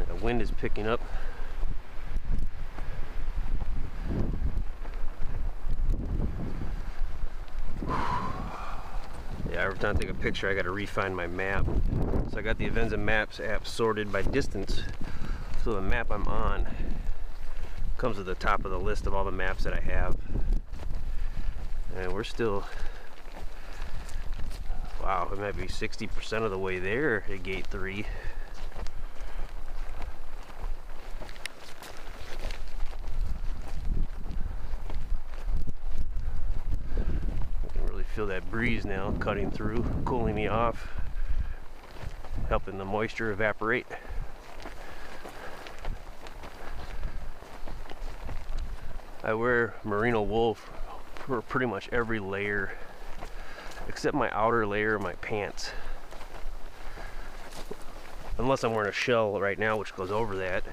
The wind is picking up. Yeah, every time I take a picture I gotta refine my map. So I got the Avenza Maps app sorted by distance. So the map I'm on comes at the top of the list of all the maps that I have. And we're still, wow, it might be 60% of the way there at gate 3. I can really feel that breeze now cutting through, cooling me off. helping the moisture evaporate. I wear merino wool for pretty much every layer except my outer layer of my pants. Unless I'm wearing a shell right now, which goes over that.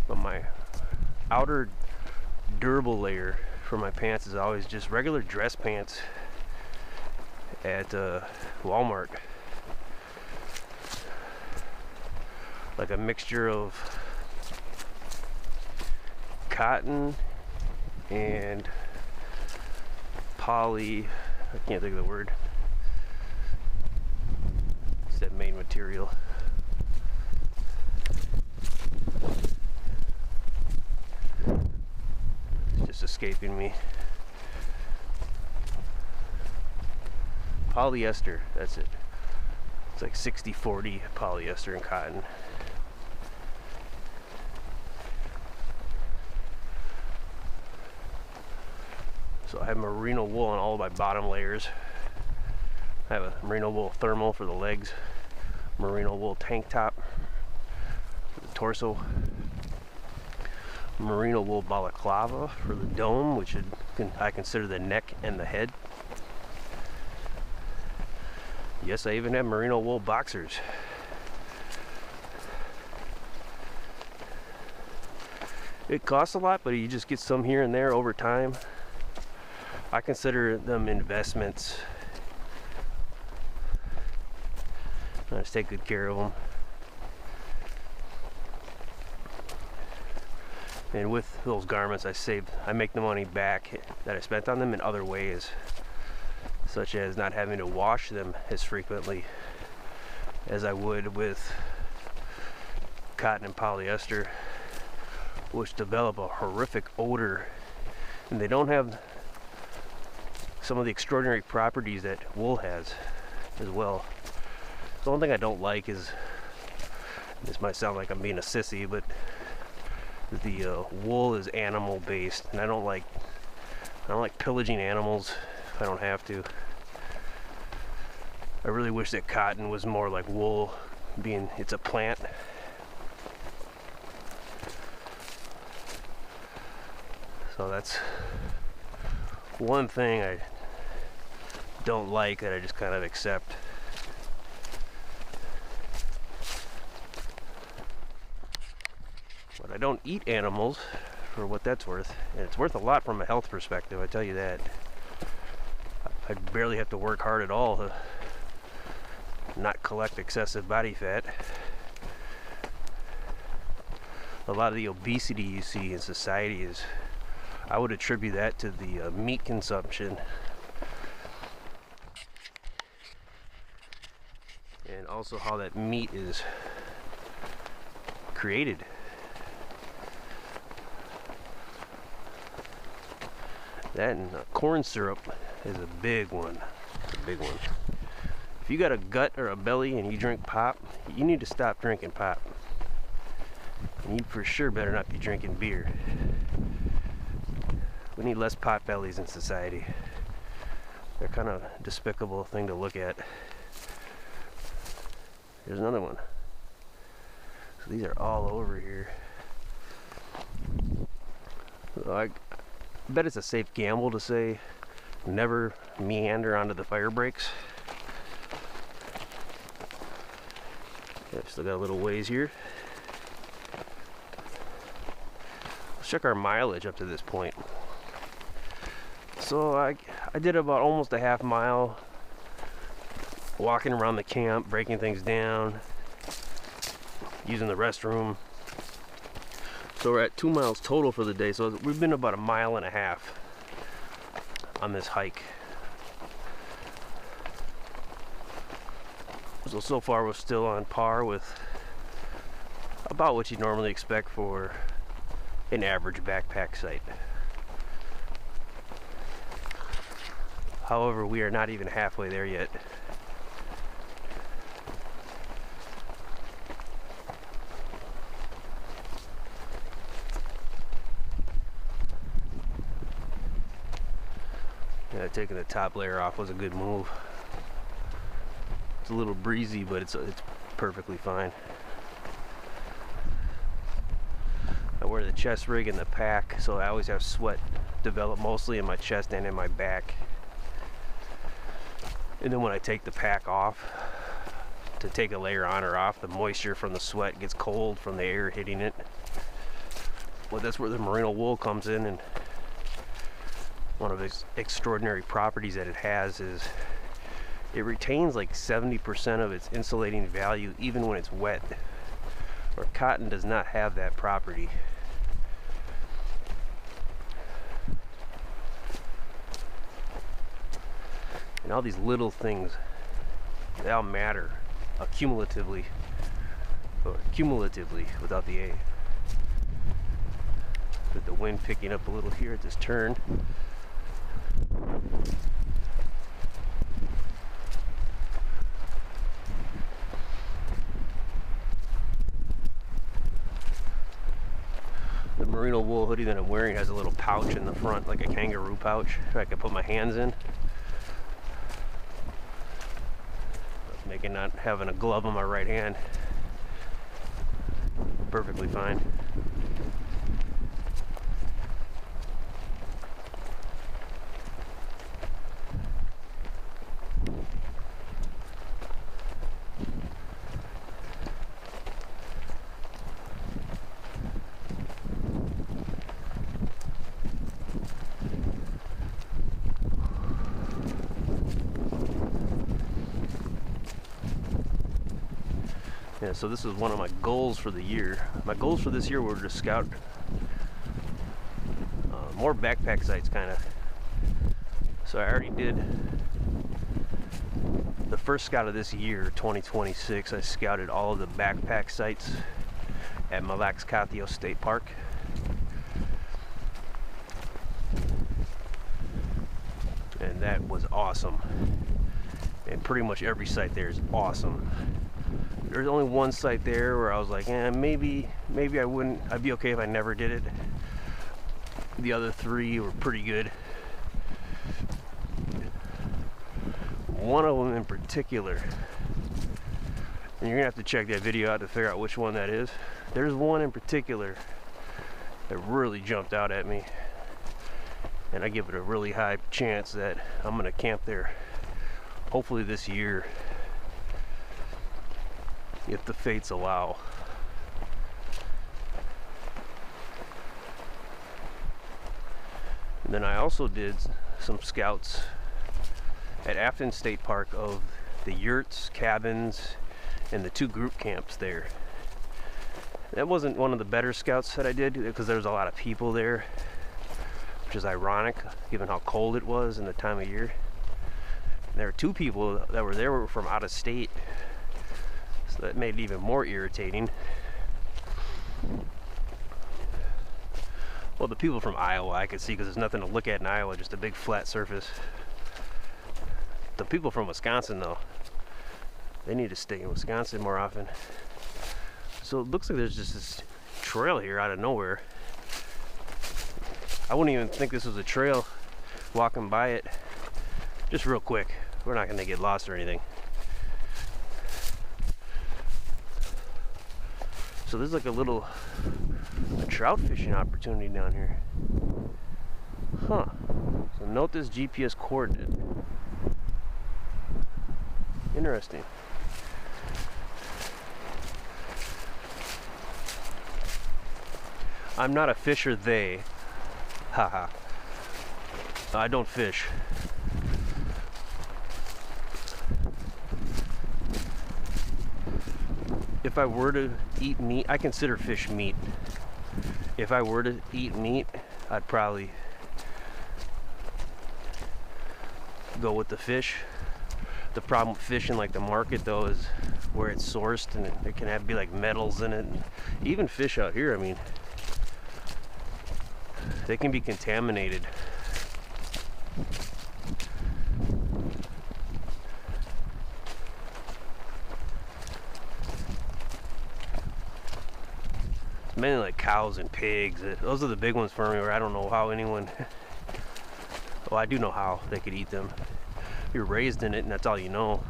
But my outer durable layer for my pants is always just regular dress pants at Walmart. Like a mixture of cotton and poly, I can't think of the word. It's that main material. It's just escaping me. Polyester, that's it. It's like 60-40 polyester and cotton. So I have merino wool on all of my bottom layers. I have a merino wool thermal for the legs, merino wool tank top for the torso, merino wool balaclava for the dome, which I consider the neck and the head. Yes, I even have merino wool boxers. It costs a lot, but you just get some here and there over time. I consider them investments. I just take good care of them. And with those garments, I make the money back that I spent on them in other ways, such as not having to wash them as frequently as I would with cotton and polyester, which develop a horrific odor, and they don't have some of the extraordinary properties that wool has as well. The one thing I don't like is, this might sound like I'm being a sissy, but the wool is animal based, and I don't like pillaging animals if I don't have to. I really wish that cotton was more like wool, being it's a plant. So that's one thing I don't like that I just kind of accept. But I don't eat animals for what that's worth, and it's worth a lot from a health perspective, I tell you that. I barely have to work hard at all to not collect excessive body fat. A lot of the obesity you see in society is, I would attribute that to the meat consumption, and also how that meat is created. That and corn syrup is a big one. A big one. If you got a gut or a belly and you drink pop, you need to stop drinking pop. And you for sure better not be drinking beer. We need less pot bellies in society. They're kind of a despicable thing to look at. Here's another one. So these are all over here. So I bet it's a safe gamble to say never meander onto the fire breaks. Yeah, still got a little ways here. Let's check our mileage up to this point. So I did about almost a half mile walking around the camp, breaking things down, using the restroom. So we're at 2 miles total for the day, so we've been about a mile and a half on this hike. So far we're still on par with about what you'd normally expect for an average backpack site. However, we are not even halfway there yet. Yeah, taking the top layer off was a good move. It's a little breezy, but it's perfectly fine. I wear the chest rig in the pack, so I always have sweat develop mostly in my chest and in my back. And then when I take the pack off to take a layer on or off, the moisture from the sweat gets cold from the air hitting it. Well, that's where the merino wool comes in, and one of its extraordinary properties that it has is it retains like 70% of its insulating value even when it's wet. Or cotton does not have that property. And all these little things, they all matter accumulatively, or cumulatively without the A. With the wind picking up a little here at this turn. The merino wool hoodie that I'm wearing has a little pouch in the front, like a kangaroo pouch, I can put my hands in. Making not having a glove on my right hand perfectly fine. Yeah, so this is one of my goals for the year. My goals for this year were to scout more backpack sites, kind of. So I already did the first scout of this year, 2026. I scouted all of the backpack sites at Croix State Park. And that was awesome. And pretty much every site there is awesome. There's only one site there where I was like, maybe I wouldn't, I'd be okay if I never did it. The other three were pretty good. One of them in particular, and you're gonna have to check that video out to figure out which one that is. There's one in particular that really jumped out at me, and I give it a really high chance that I'm gonna camp there hopefully this year, if the fates allow. And then I also did some scouts at Afton State Park of the yurts, cabins, and the 2 group camps there. That wasn't one of the better scouts that I did because there was a lot of people there, which is ironic given how cold it was and the time of year. There were 2 people that were there were from out of state, so that made it even more irritating. Well, the people from Iowa I could see because there's nothing to look at in Iowa, just a big flat surface. The people from Wisconsin, though, they need to stay in Wisconsin more often. So it looks like there's just this trail here out of nowhere. I wouldn't even think this was a trail walking by it. Just real quick, we're not gonna get lost or anything. So there's like a trout fishing opportunity down here. Huh. So note this GPS coordinate. Interesting. I'm not a fisher, they. Haha. I don't fish. If I were to eat meat, I consider fish meat. If I were to eat meat, I'd probably go with the fish. The problem with fish in like the market though is where it's sourced, and it can be like metals in it. Even fish out here, I mean, they can be contaminated. Mainly like cows and pigs. Those are the big ones for me, where I don't know how anyone, well, I do know how they could eat them. You're raised in it and that's all you know,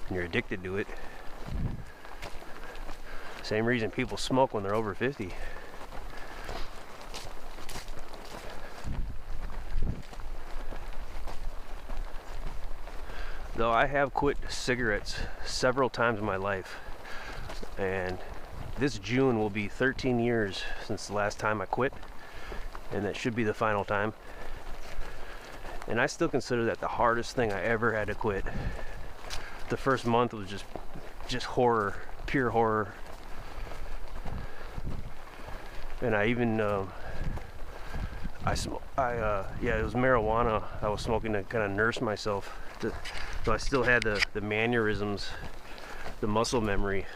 and you're addicted to it. Same reason people smoke when they're over 50. Though I have quit cigarettes several times in my life, and this June will be 13 years since the last time I quit, and that should be the final time. And I still consider that the hardest thing I ever had to quit. The first month was just horror, pure horror. And I even yeah, it was marijuana I was smoking to kind of nurse myself. So I still had the mannerisms, the muscle memory.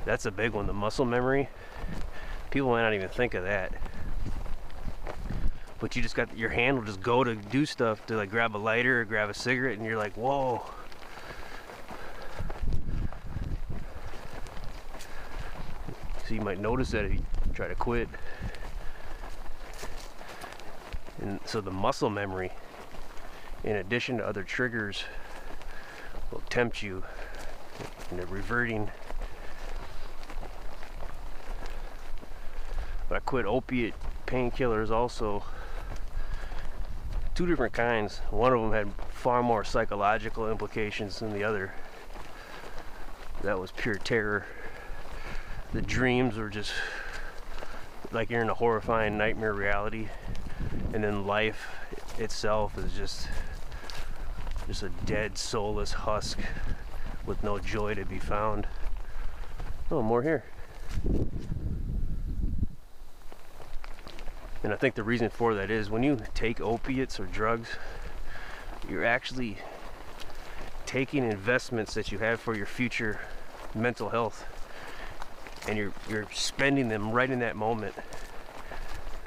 That's a big one, the muscle memory. People might not even think of that. But you just got, your hand will just go to do stuff, to like grab a lighter or grab a cigarette, and you're like, whoa. So you might notice that if you try to quit. And so the muscle memory, in addition to other triggers, will tempt you into reverting. But I quit opiate painkillers also. 2 different kinds. One of them had far more psychological implications than the other. That was pure terror. The dreams were just like you're in a horrifying nightmare reality, and then life itself is just a dead, soulless husk with no joy to be found. Oh, more here. And I think the reason for that is when you take opiates or drugs, you're actually taking investments that you have for your future mental health, and you're spending them right in that moment.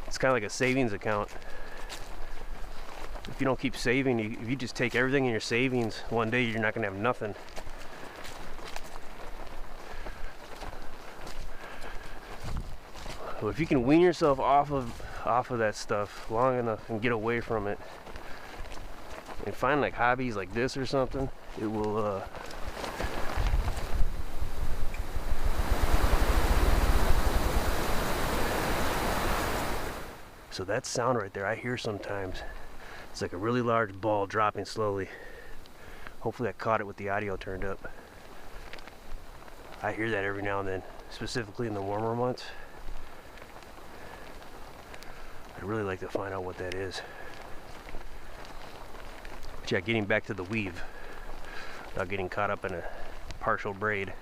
It's kind of like a savings account. If you don't keep saving, if you just take everything in your savings, one day you're not going to have nothing. So if you can wean yourself off of that stuff long enough and get away from it, and find like hobbies like this or something, it will so that sound right there I hear sometimes, it's like a really large ball dropping slowly. Hopefully I caught it with the audio turned up. I hear that every now and then, specifically in the warmer months. I'd really like to find out what that is. But yeah, getting back to the weave, without getting caught up in a partial braid.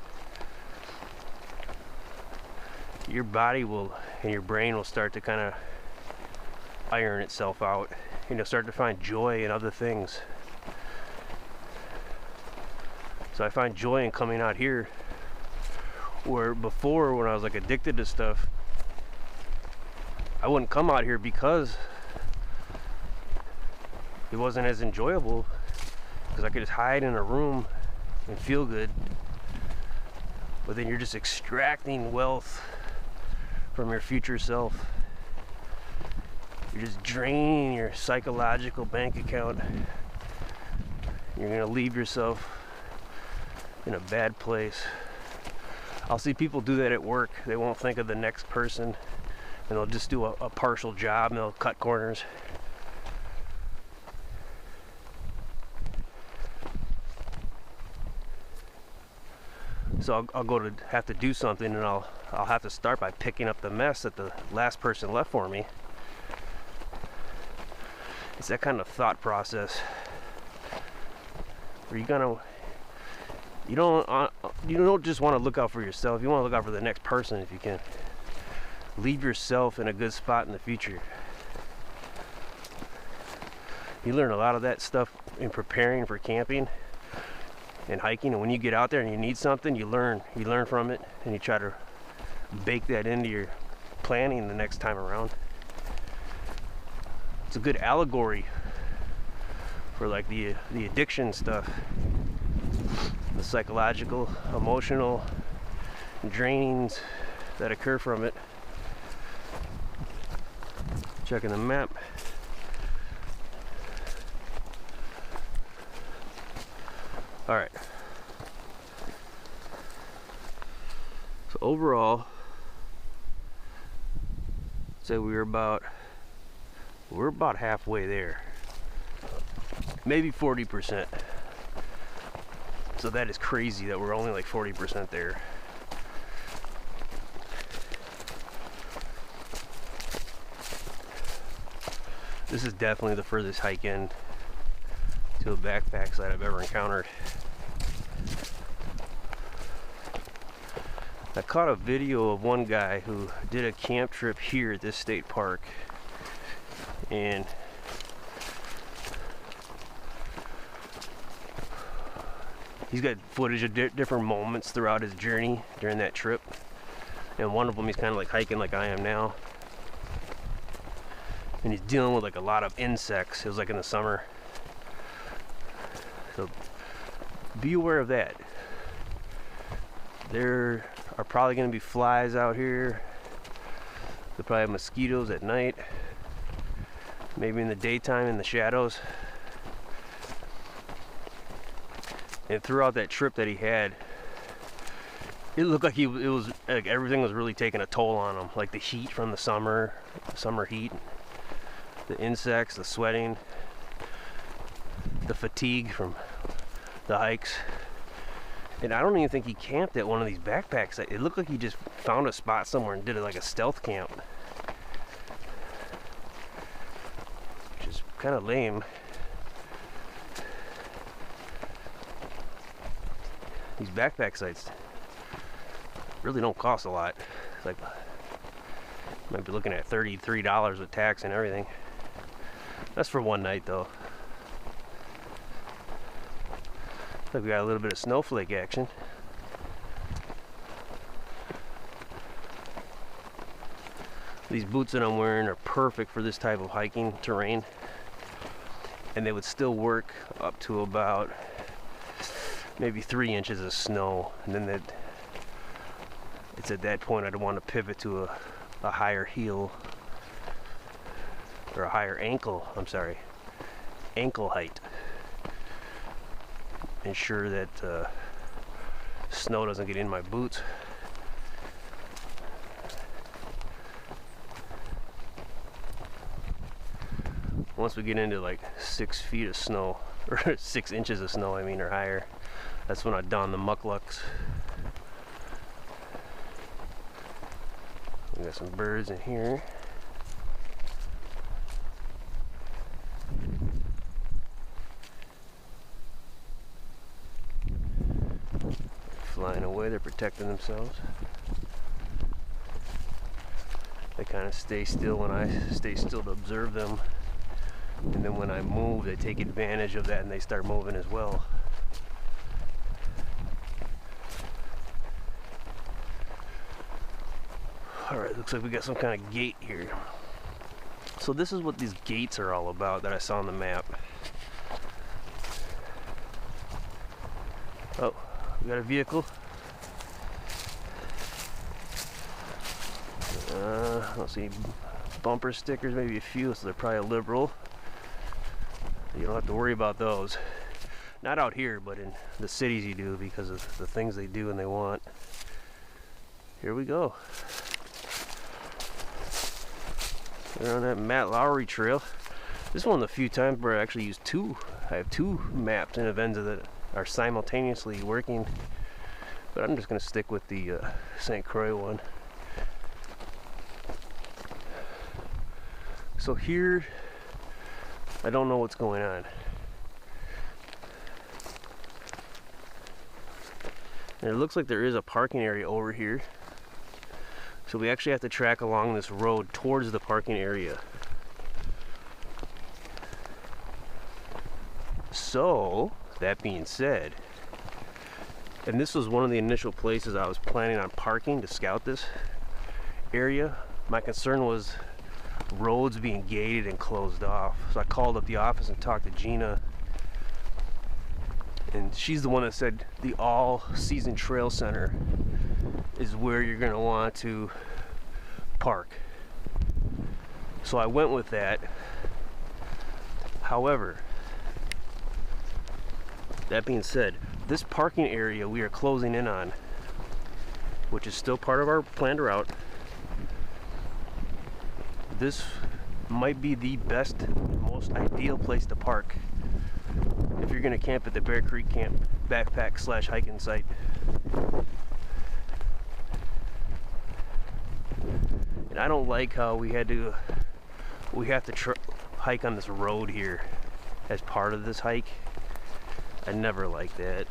Your body will, and your brain will start to kind of iron itself out. You know, start to find joy in other things. So I find joy in coming out here, where before, when I was like addicted to stuff, I wouldn't come out here because it wasn't as enjoyable, because I could just hide in a room and feel good. But then you're just extracting wealth from your future self. You're just draining your psychological bank account. You're gonna leave yourself in a bad place. I'll see people do that at work. They won't think of the next person, and they'll just do a partial job, and they'll cut corners. So I'll go to have to do something, and I'll have to start by picking up the mess that the last person left for me. It's that kind of thought process where you don't just want to look out for yourself. You want to look out for the next person if you can. Leave yourself in a good spot in the future. You learn a lot of that stuff in preparing for camping and hiking, and when you get out there and you need something, you learn from it, and you try to bake that into your planning the next time around. It's a good allegory for like the addiction stuff, the psychological, emotional drainings that occur from it. Checking the map. All right. So overall, say we're about halfway there, maybe 40%. So that is crazy that we're only like 40% there. This is definitely the furthest hike in to a backpack site I've ever encountered. I caught a video of one guy who did a camp trip here at this state park, and he's got footage of different moments throughout his journey during that trip, and one of them he's kind of like hiking like I am now, and he's dealing with like a lot of insects. It was like in the summer, so be aware of that. There are probably going to be flies out here. They'll probably have mosquitoes at night, maybe in the daytime in the shadows. And throughout that trip that he had, it looked like everything was really taking a toll on him, like the heat from the summer heat, the insects, the sweating, the fatigue from the hikes. And I don't even think he camped at one of these backpacks. It looked like he just found a spot somewhere and did it like a stealth camp, which is kind of lame. These backpack sites really don't cost a lot. It's like, might be looking at $33 with tax and everything. That's for one night though. Look, we got a little bit of snowflake action. These boots that I'm wearing are perfect for this type of hiking terrain, and they would still work up to about maybe 3 inches of snow, and then it's at that point I'd want to pivot to a higher heel, or a higher ankle, ankle height. Ensure that snow doesn't get in my boots. Once we get into like 6 feet of snow, or 6 inches of snow, I mean, or higher, that's when I don the mucklucks. We got some birds in here. Flying away, they're protecting themselves. They kind of stay still when I stay still to observe them, and then when I move they take advantage of that and they start moving as well. Alright, looks like we got some kind of gate here. So this is what these gates are all about that I saw on the map. Oh, we got a vehicle. I don't see any bumper stickers, maybe a few, so they're probably a liberal. You don't have to worry about those. Not out here, but in the cities you do, because of the things they do and they want. Here we go. We're on that Matt Lowry trail. This is one of the few times where I actually use I have two maps in Avenza that are simultaneously working, but I'm just going to stick with the St. Croix one. So here, I don't know what's going on. And it looks like there is a parking area over here. So we actually have to track along this road towards the parking area. So, that being said, and this was one of the initial places I was planning on parking to scout this area. My concern was roads being gated and closed off. So I called up the office and talked to Gina, and she's the one that said the all-season trail center is where you're going to want to park. So I went with that. However, that being said, this parking area we are closing in on which is still part of our planned route. This might be the best, most ideal place to park if you're gonna camp at the Bear Creek Camp backpack / hiking site. And I don't like how we have to hike on this road here as part of this hike. I never like that.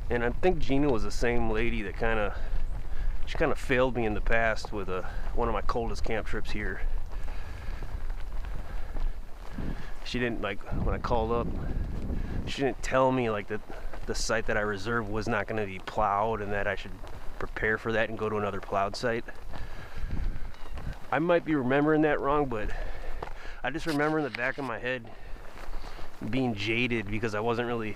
And I think Gina was the same lady that she kind of failed me in the past with one of my coldest camp trips here. She didn't, like, when I called up, she didn't tell me like that the site that I reserved was not going to be plowed and that I should prepare for that and go to another plowed site. I might be remembering that wrong, but I just remember in the back of my head being jaded because I wasn't really,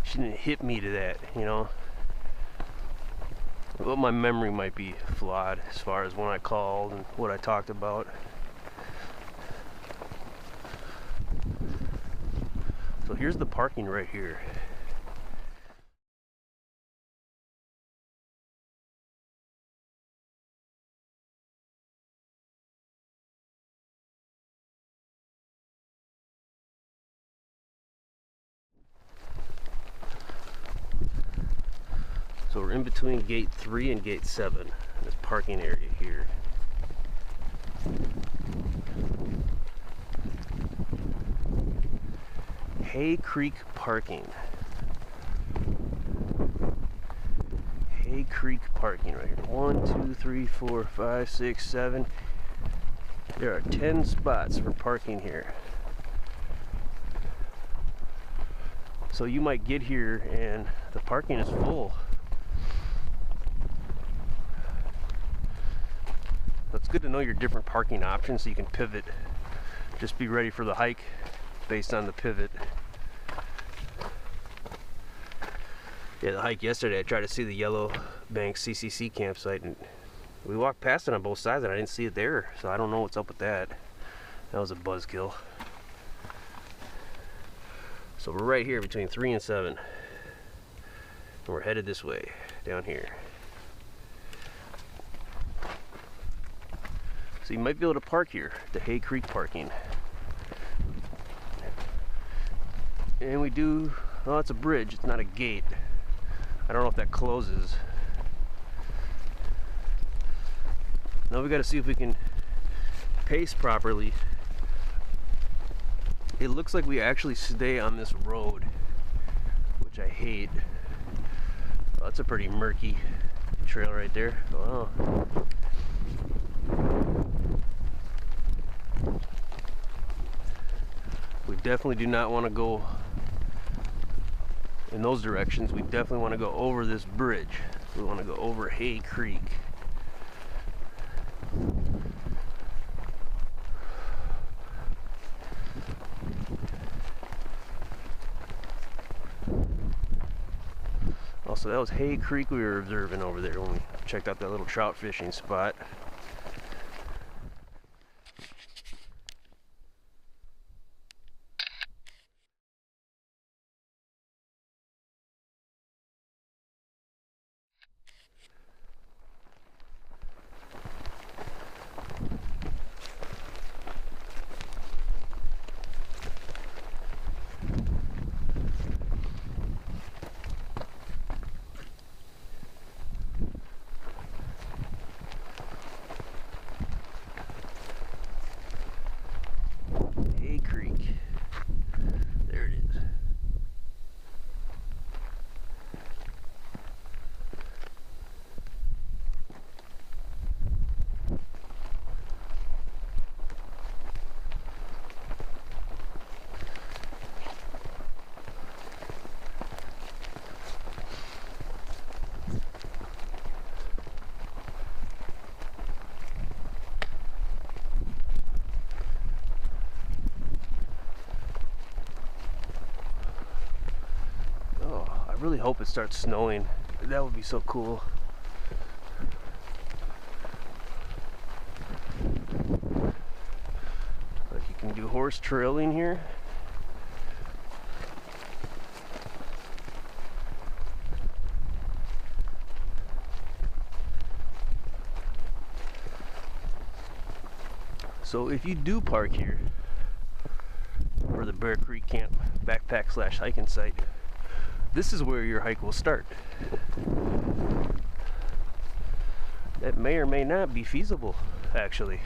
she didn't hit me to that, you know. Well, my memory might be flawed as far as when I called and what I talked about. So here's the parking right here. So we're in between gate 3 and gate 7, this parking area here. Hay Creek parking. Hay Creek parking right here. 1, 2, 3, 4, 5, 6, 7. There are 10 spots for parking here. So you might get here and the parking is full. It's good to know your different parking options so you can pivot. Just be ready for the hike based on the pivot. Yeah, the hike yesterday, I tried to see the Yellow Bank CCC campsite and we walked past it on both sides and I didn't see it there, so I don't know what's up with that. That was a buzzkill. So we're right here between 3 and 7 and we're headed this way down here. So you might be able to park here, the Hay Creek parking. And we do, well, it's a bridge, it's not a gate. I don't know if that closes. Now we got to see if we can pace properly. It looks like we actually stay on this road, which I hate. Oh, that's a pretty murky trail right there. Wow. We definitely do not want to go in those directions. We definitely want to go over this bridge. We want to go over Hay Creek. Also, that was Hay Creek we were observing over there when we checked out that little trout fishing spot. I really hope it starts snowing. That would be so cool. Like you can do horse trailing here. So if you do park here for the Bear Creek Camp backpack / hiking site, this is where your hike will start. That may or may not be feasible, actually.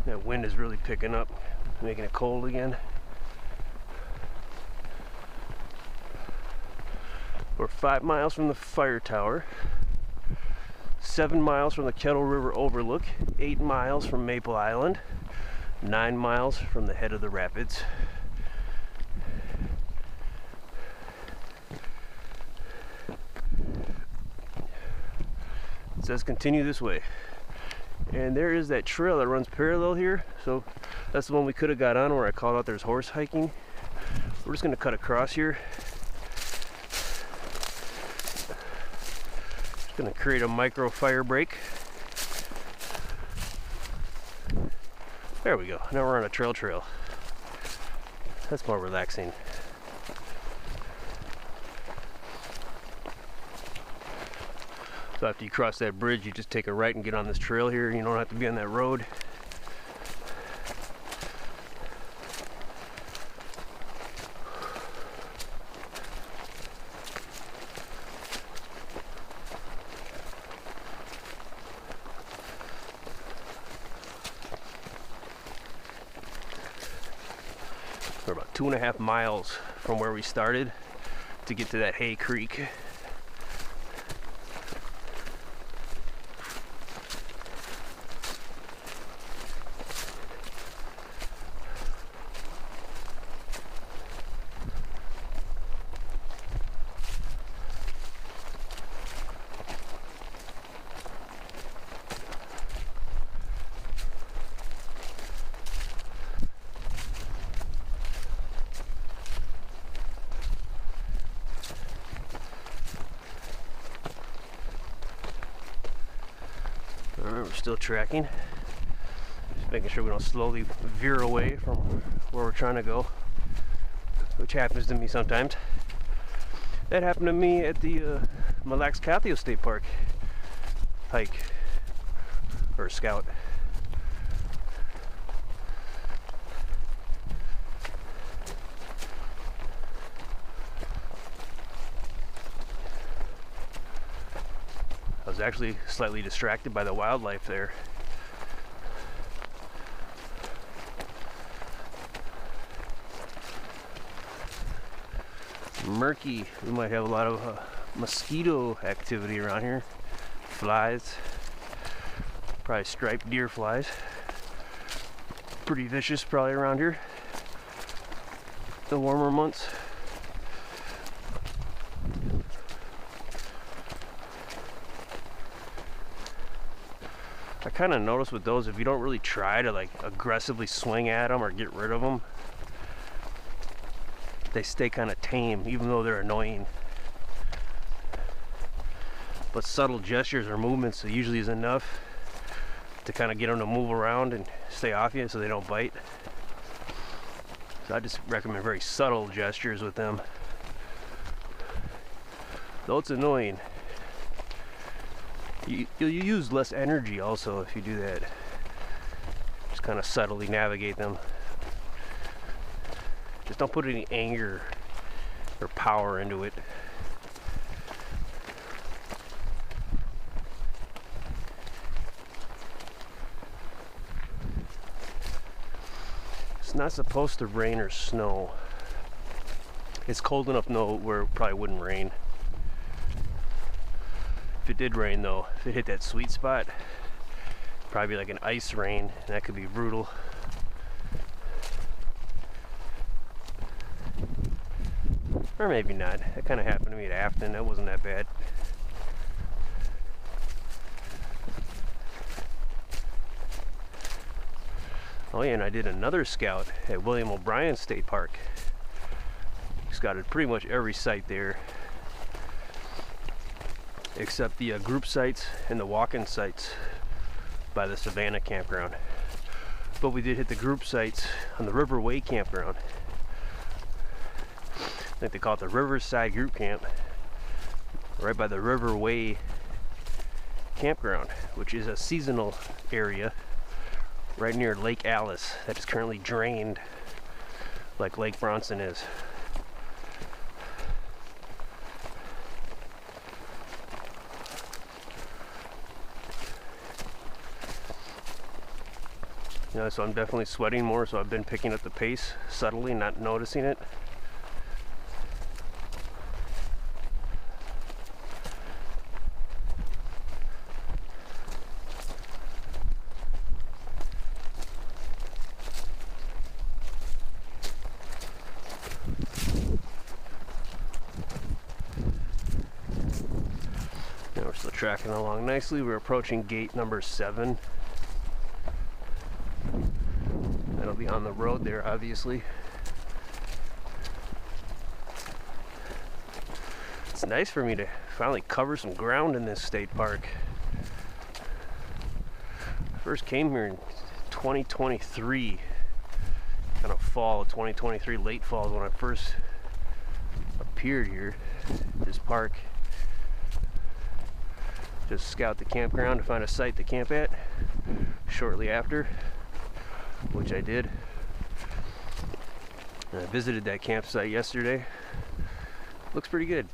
That wind is really picking up, making it cold again. We're 5 miles from the fire tower, 7 miles from the Kettle River overlook, 8 miles from Maple Island, 9 miles from the head of the rapids. It says continue this way. And there is that trail that runs parallel here, so that's the one we could have got on where I called out there's horse hiking. We're just going to cut across here. Just going to create a micro fire break. There we go. Now we're on a trail. That's more relaxing. So after you cross that bridge, you just take a right and get on this trail here. You don't have to be on that road. We're about 2.5 miles from where we started to get to that Hay Creek. We're still tracking, just making sure we don't slowly veer away from where we're trying to go, which happens to me sometimes. That happened to me at the Mille Lacs State Park hike, or scout. I was actually slightly distracted by the wildlife there. Murky. We might have a lot of mosquito activity around here. Flies. Probably striped deer flies. Pretty vicious probably around here. The warmer months. I kind of notice with those, if you don't really try to like aggressively swing at them or get rid of them, they stay kind of tame even though they're annoying. But subtle gestures or movements usually is enough to kind of get them to move around and stay off you so they don't bite. So I just recommend very subtle gestures with them. Though it's annoying, you'll use less energy also if you do that. Just kind of subtly navigate them. Just don't put any anger or power into it. It's not supposed to rain or snow. It's cold enough though where it probably wouldn't rain. If it did rain though, if it hit that sweet spot, probably be like an ice rain, and that could be brutal. Or maybe not. That kind of happened to me at Afton. That wasn't that bad. Oh yeah, and I did another scout at William O'Brien State Park. Scouted pretty much every site there. except the group sites and the walk-in sites by the Savannah campground. But we did hit the group sites on the Riverway campground. I think they call it the Riverside Group Camp, right by the Riverway campground, which is a seasonal area right near Lake Alice that is currently drained like Lake Bronson is. You know, so I'm definitely sweating more, so I've been picking up the pace subtly, not noticing it. Now we're still tracking along nicely. We're approaching gate number 7. That'll be on the road there, obviously. It's nice for me to finally cover some ground in this state park. I first came here in 2023, kind of fall of 2023, late fall is when I first appeared here, this park. Just scout the campground to find a site to camp at shortly after, which I did. And I visited that campsite yesterday. Looks pretty good.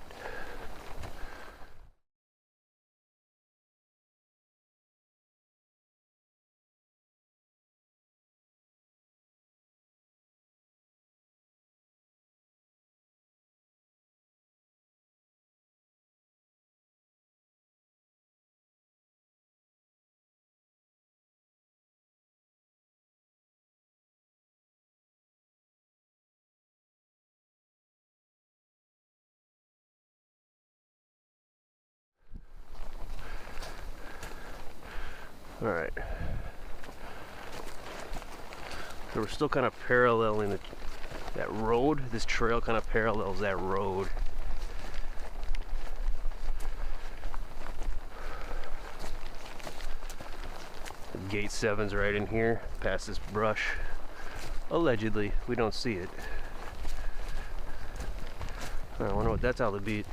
All right. So we're still kind of paralleling that road. This trail kind of parallels that road. Gate 7's right in here, past this brush. Allegedly, we don't see it. I wonder what that's all about.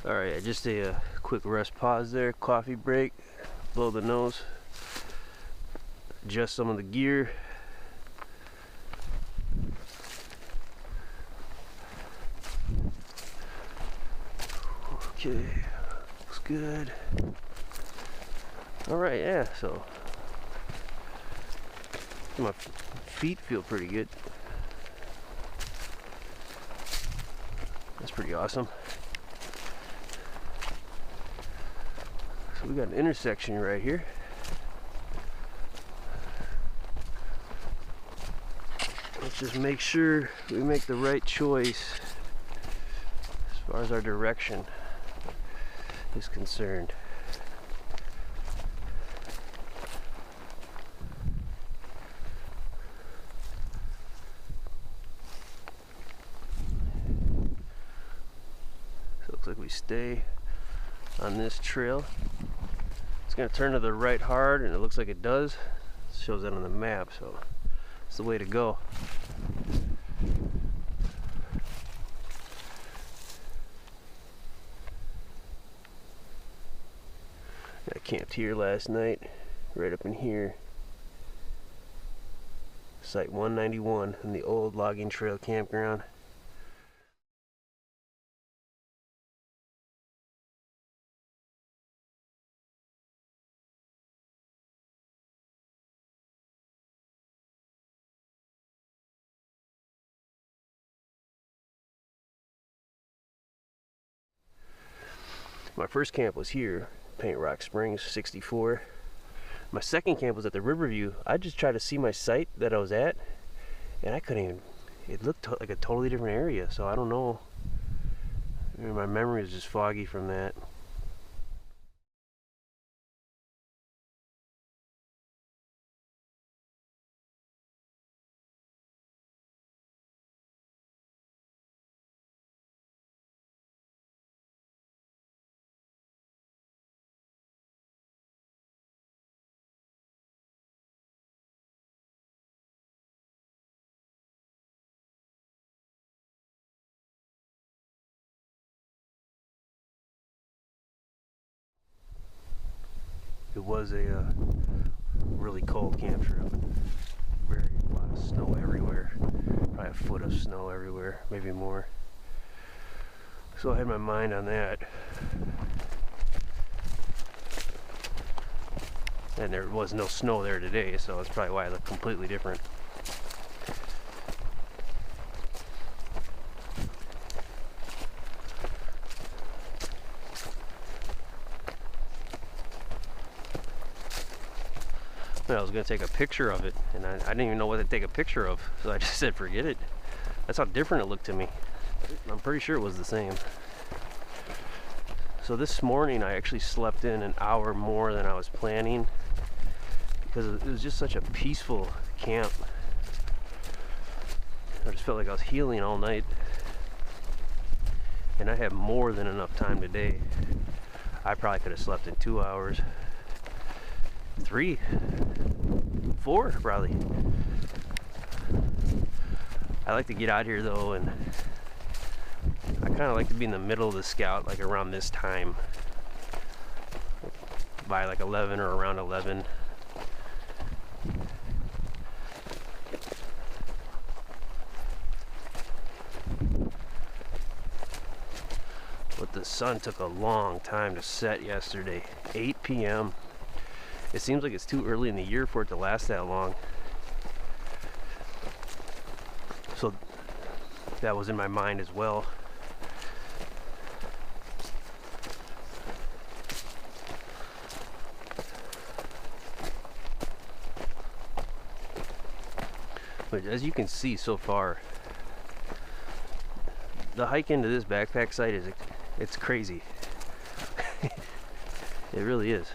Alright, just a quick rest pause there, coffee break, blow the nose, adjust some of the gear. Okay, looks good. Alright, yeah, so my feet feel pretty good. That's pretty awesome. So we got an intersection right here. Let's just make sure we make the right choice as far as our direction is concerned. So it looks like we stay on this trail. It's going to turn to the right hard, and it looks like it does. It shows that on the map, so it's the way to go. I camped here last night, right up in here. Site 191 in the old logging trail campground. My first camp was here, Paint Rock Springs, 64. My second camp was at the Riverview. I just tried to see my site that I was at, and I couldn't even, it looked like a totally different area, so I don't know. My memory is just foggy from that. It was a really cold camp trip. A lot of snow everywhere. Probably a foot of snow everywhere, maybe more. So I had my mind on that. And there was no snow there today, so that's probably why it looked completely different. I was going to take a picture of it, and I didn't even know what to take a picture of, so I just said forget it. That's how different it looked to me. I'm pretty sure it was the same. So this morning I actually slept in an hour more than I was planning because it was just such a peaceful camp. I just felt like I was healing all night, and I had more than enough time today. I probably could have slept in 2 hours. 3, 4 probably. I like to get out here though, and I kind of like to be in the middle of the scout, like around this time, by like 11 or around 11. But the sun took a long time to set yesterday, 8 p.m. It seems like it's too early in the year for it to last that long. So that was in my mind as well. But as you can see so far, the hike into this backpack site it's crazy. It really is.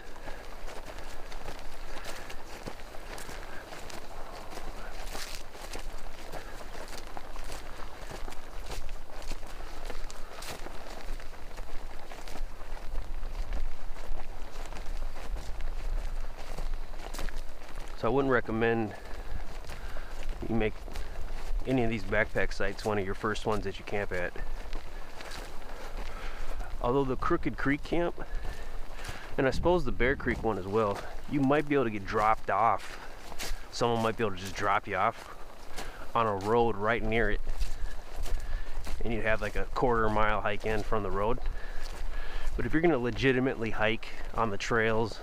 So I wouldn't recommend you make any of these backpack sites one of your first ones that you camp at. Although the Crooked Creek camp, and I suppose the Bear Creek one as well, you might be able to get dropped off. Someone might be able to just drop you off on a road right near it, and you'd have like a quarter-mile hike in from the road. But if you're going to legitimately hike on the trails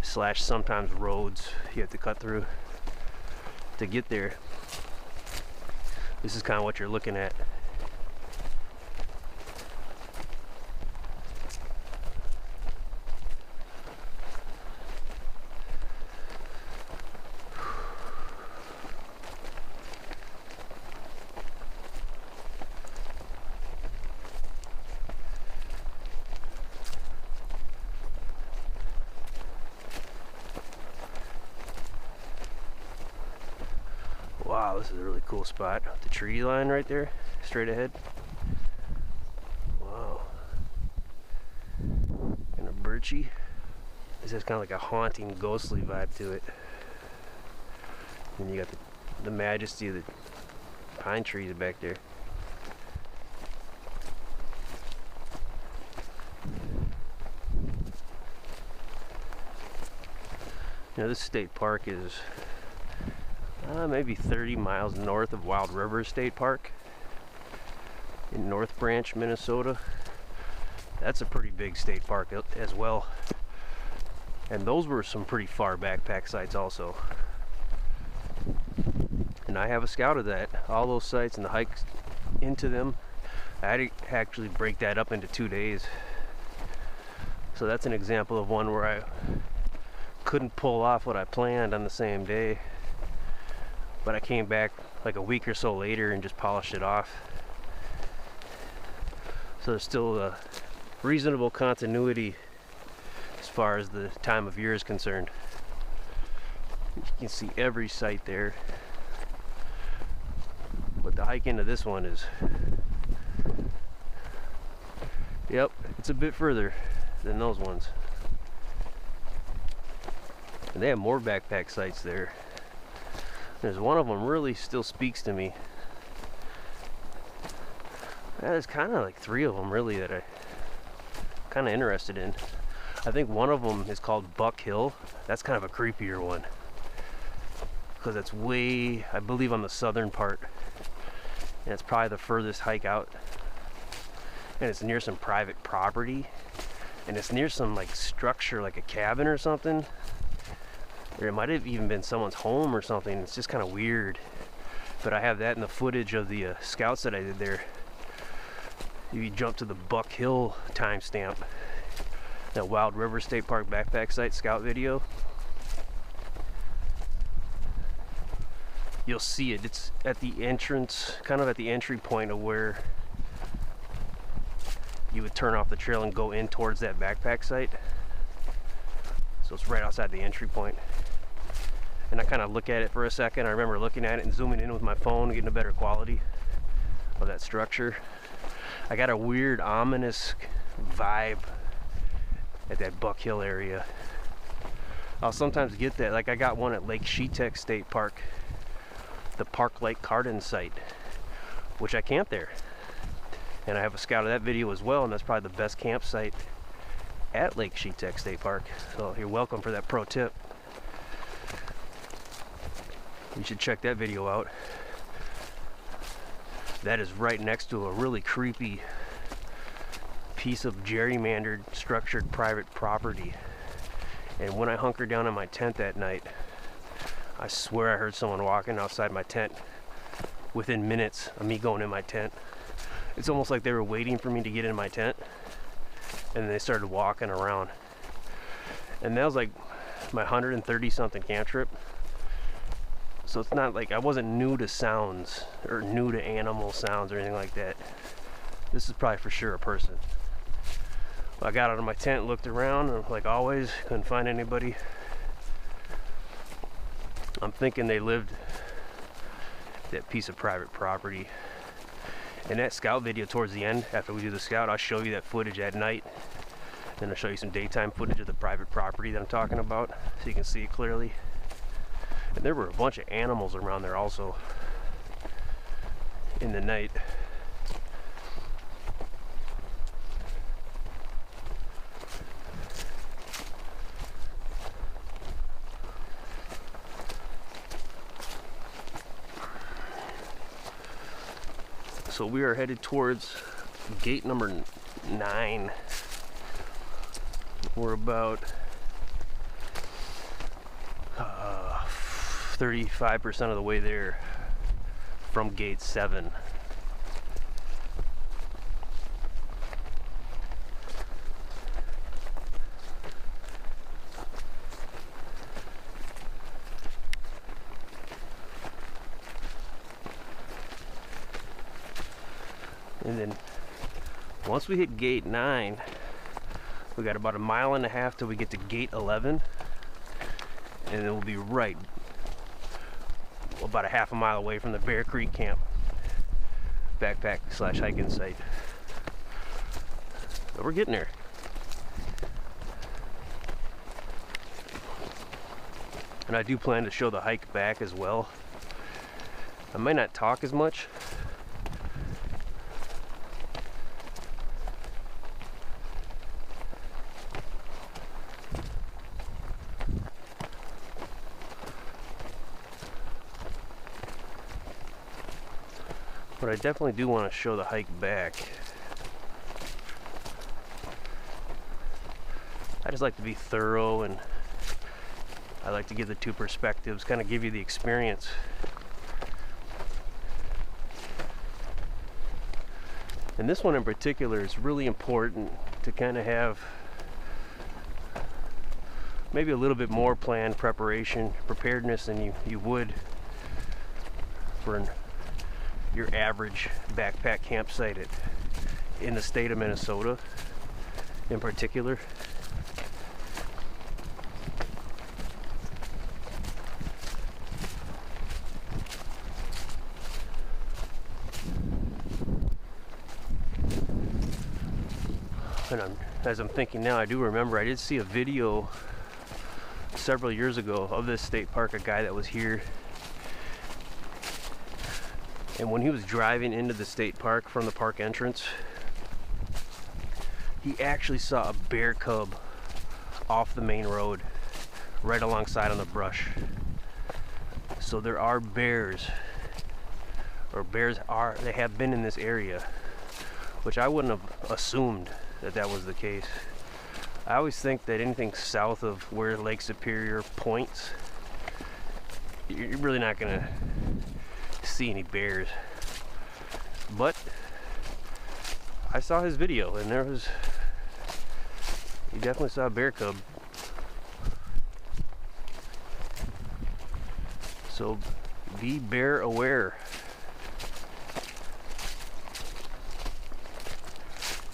/ sometimes roads you have to cut through to get there, this is kind of what you're looking at. Wow, this is a really cool spot. The tree line right there, straight ahead. Wow. Kind of birchy. This has kind of like a haunting, ghostly vibe to it. And you got the majesty of the pine trees back there. You know, this state park is maybe 30 miles north of Wild River State Park in North Branch, Minnesota. That's a pretty big state park as well. And those were some pretty far backpack sites also. And I have a scout of that. All those sites and the hikes into them, I had to actually break that up into 2 days So that's an example of one where I couldn't pull off what I planned on the same day, but I came back like a week or so later and just polished it off. So there's still a reasonable continuity as far as the time of year is concerned. You can see every site there, but the hike into this one is, yep, it's a bit further than those ones. And they have more backpack sites there. There's one of them really still speaks to me. There's kind of like 3 of them really that I'm kind of interested in. I think one of them is called Buck Hill. That's kind of a creepier one, because it's way, I believe, on the southern part, and it's probably the furthest hike out, and it's near some private property, and it's near some like structure, like a cabin or something, or it might have even been someone's home or something. It's just kind of weird, but I have that in the footage of the scouts that I did there. If you jump to the Buck Hill timestamp, that Wild River State Park backpack site scout video, you'll see it. It's at the entrance, kind of at the entry point of where you would turn off the trail and go in towards that backpack site. So it's right outside the entry point. And I kind of look at it for a second. I remember looking at it and zooming in with my phone, getting a better quality of that structure. I got a weird, ominous vibe at that Buck Hill area. I'll sometimes get that. Like I got one at Lake Shetek State Park, the Park Lake Cardin site, which I camped there. And I have a scout of that video as well, and that's probably the best campsite at Lake Shetek State Park. So you're welcome for that pro tip. You should check that video out. That is right next to a really creepy piece of gerrymandered, structured private property. And when I hunkered down in my tent that night, I swear I heard someone walking outside my tent within minutes of me going in my tent. It's almost like they were waiting for me to get in my tent, and then they started walking around. And that was like my 130 something camp trip. So it's not like I wasn't new to sounds or new to animal sounds or anything like that. This is probably for sure a person. I got out of my tent, looked around, and like always, couldn't find anybody. I'm thinking they lived that piece of private property. In that scout video towards the end, after we do the scout, I'll show you that footage at night. Then I'll show you some daytime footage of the private property that I'm talking about, so you can see it clearly. And there were a bunch of animals around there also in the night. So we are headed towards gate number 9. We're about 35% of the way there from gate 7. And then once we hit gate 9, we got about 1.5 miles till we get to gate 11, and then we'll be right about 1/2 mile away from the Bear Creek Camp backpack / hiking site. But we're getting there. And I do plan to show the hike back as well. I might not talk as much. But I definitely do want to show the hike back. I just like to be thorough, and I like to give the two perspectives, kind of give you the experience. And this one in particular is really important to kind of have maybe a little bit more planned preparedness than you would for your average backpack campsite in the state of Minnesota in particular. And as I'm thinking now, I do remember I did see a video several years ago of this state park, a guy that was here, and when he was driving into the state park from the park entrance, he actually saw a bear cub off the main road right alongside on the brush. So there are bears, or they have been in this area, which I wouldn't have assumed that was the case. I always think that anything south of where Lake Superior points, you're really not gonna see any bears. But I saw his video, and he definitely saw a bear cub. So be bear aware.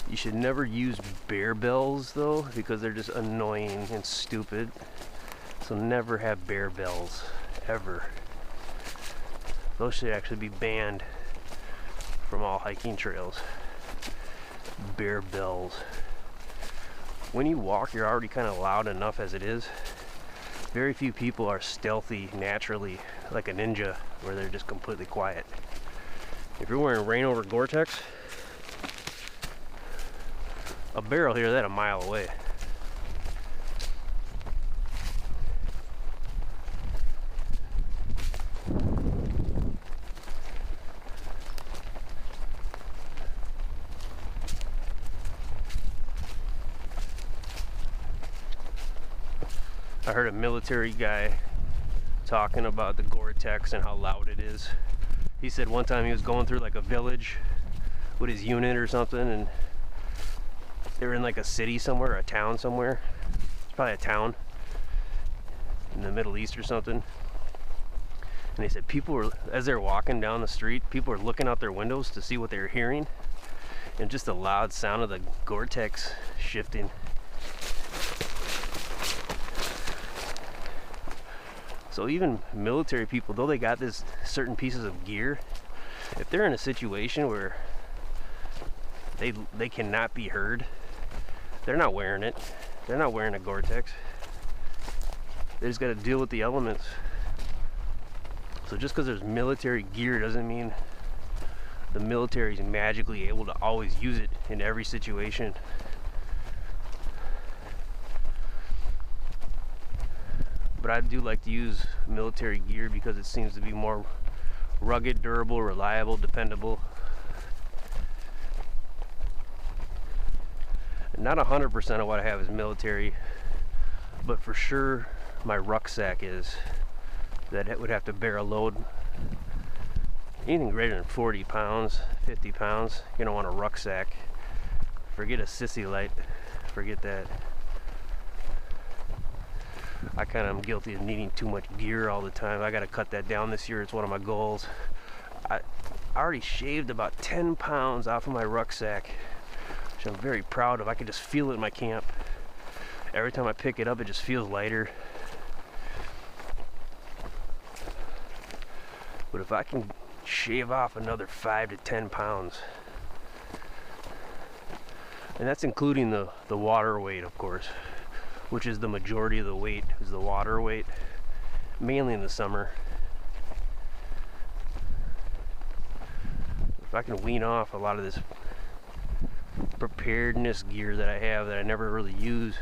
You should never use bear bells though, because they're just annoying and stupid. So never have bear bells, ever. Those should actually be banned from all hiking trails. Bear bells. When you walk, you're already kind of loud enough as it is. Very few people are stealthy naturally, like a ninja, where they're just completely quiet. If you're wearing rain over Gore-Tex, a bear will hear that a mile away. I heard a military guy talking about the Gore-Tex and how loud it is. He said one time he was going through like a village with his unit or something, and they were in like a city somewhere, a town somewhere. It's probably a town in the Middle East or something. And they said people were, as they're walking down the street, people were looking out their windows to see what they were hearing, and just the loud sound of the Gore-Tex shifting. So even military people, though they got this certain pieces of gear, if they're in a situation where they cannot be heard, they're not wearing it. They're not wearing a Gore-Tex. They just got to deal with the elements. So just because there's military gear doesn't mean the military is magically able to always use it in every situation. But I do like to use military gear because it seems to be more rugged, durable, reliable, dependable. And not 100% of what I have is military, but for sure my rucksack is. That it would have to bear a load. Anything greater than 40 pounds, 50 pounds, you don't want a rucksack. Forget a sissy light, forget that. I kind of am guilty of needing too much gear all the time. I got to cut that down this year. It's one of my goals. I already shaved about 10 pounds off of my rucksack, which I'm very proud of. I can just feel it in my camp. Every time I pick it up, it just feels lighter. But if I can shave off another 5 to 10 pounds, and that's including the water weight, of course, which is the majority of the weight, is the water weight, mainly in the summer. If I can wean off a lot of this preparedness gear that I have that I never really use,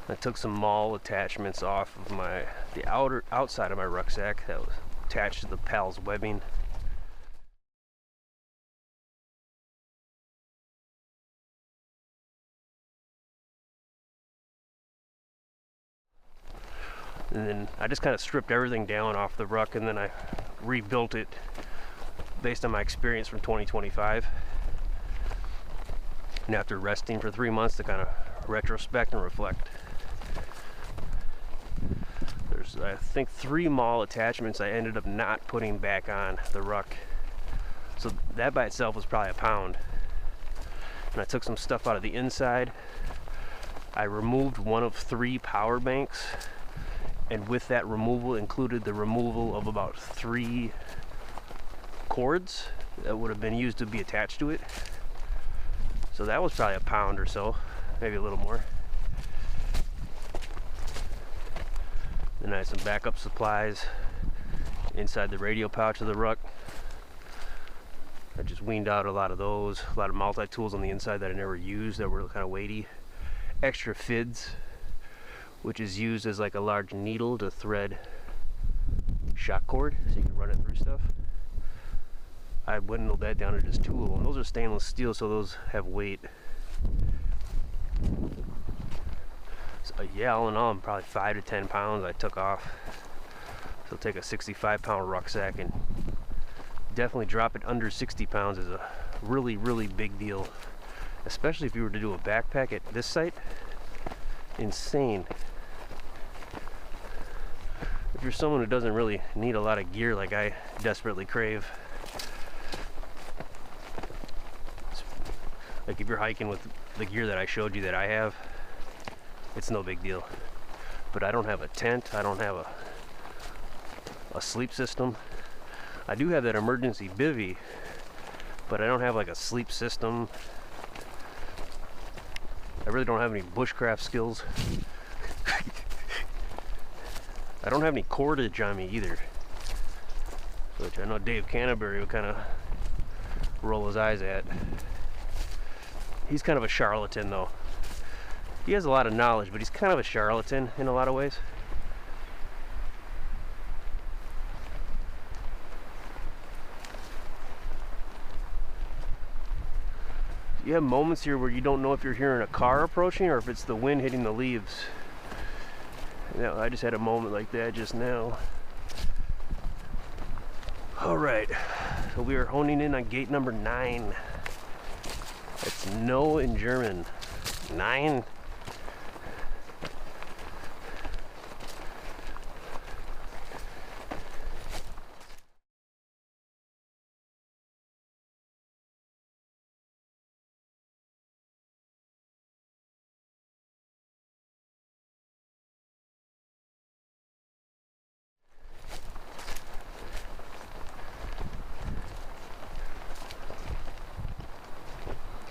I took some maul attachments off of the outside of my rucksack that was attached to the PALS webbing. And then I just kind of stripped everything down off the ruck, and then I rebuilt it based on my experience from 2025. And after resting for 3 months to kind of retrospect and reflect. There's, I think, 3 maul attachments I ended up not putting back on the ruck. So that by itself was probably a pound. And I took some stuff out of the inside. I removed one of 3 power banks, and with that removal included the removal of about 3 cords that would have been used to be attached to it. So that was probably a pound or so, maybe a little more. Then I had some backup supplies inside the radio pouch of the ruck. I just weaned out a lot of those, a lot of multi-tools on the inside that I never used that were kind of weighty. Extra fids, which is used as like a large needle to thread shock cord so you can run it through stuff. I dwindled that down to just 2 of them. Those are stainless steel, so those have weight. So yeah, all in all, I'm probably 5 to 10 pounds I took off. So take a 65-pound rucksack and definitely drop it under 60 pounds is a really, really big deal. Especially if you were to do a backpack at this site. Insane. If you're someone who doesn't really need a lot of gear like I desperately crave. Like if you're hiking with the gear that I showed you that I have, it's no big deal. But I don't have a tent, I don't have a sleep system. I do have that emergency bivvy, but I don't have like a sleep system. I really don't have any bushcraft skills. I don't have any cordage on me either, which I know Dave Canterbury would kind of roll his eyes at. He's kind of a charlatan though. He has a lot of knowledge, but he's kind of a charlatan in a lot of ways. You have moments here where you don't know if you're hearing a car approaching or if it's the wind hitting the leaves. Now, I just had a moment like that just now. Alright, so we are honing in on gate number 9. That's no in German. 9.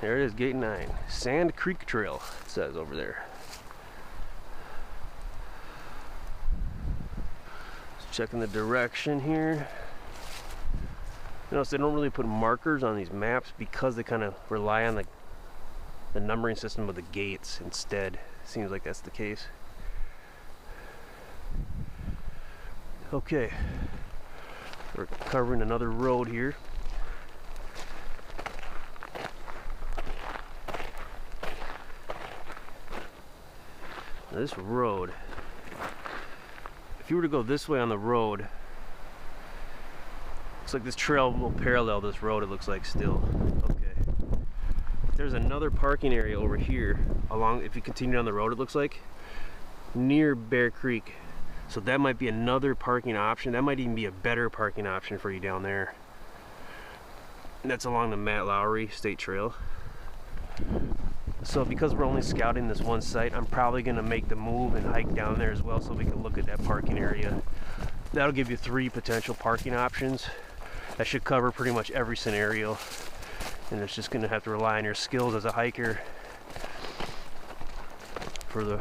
There it is, gate 9. Sand Creek Trail, it says over there. Just checking the direction here. Notice they don't really put markers on these maps because they kind of rely on the numbering system of the gates instead. Seems like that's the case. Okay, we're covering another road here. Now this road, if you were to go this way on the road, looks like this trail will parallel this road, it looks like still. Okay. There's another parking area over here along, if you continue down the road, it looks like, near Bear Creek. So that might be another parking option. That might even be a better parking option for you down there. And that's along the Matt Lowry State Trail. So because we're only scouting this one site, I'm probably going to make the move and hike down there as well so we can look at that parking area. That'll give you 3 potential parking options. That should cover pretty much every scenario. And it's just going to have to rely on your skills as a hiker for the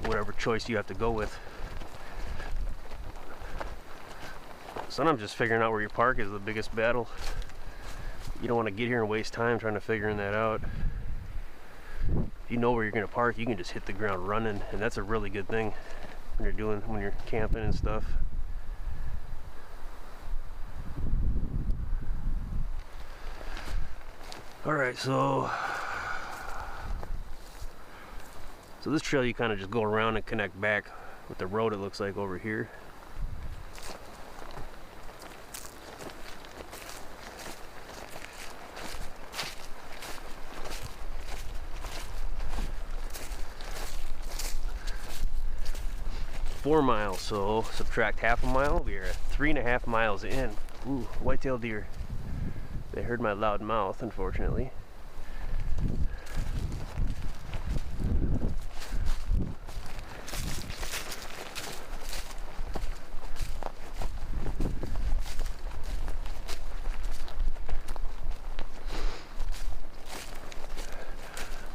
whatever choice you have to go with. Sometimes just figuring out where you park is the biggest battle. You don't want to get here and waste time trying to figure that out. If you know where you're going to park, you can just hit the ground running, and that's a really good thing when you're camping and stuff. Alright, so this trail you kind of just go around and connect back what the road it looks like over here. Four miles, so subtract half a mile. We are at 3.5 miles in. Ooh, white-tailed deer. They heard my loud mouth, unfortunately.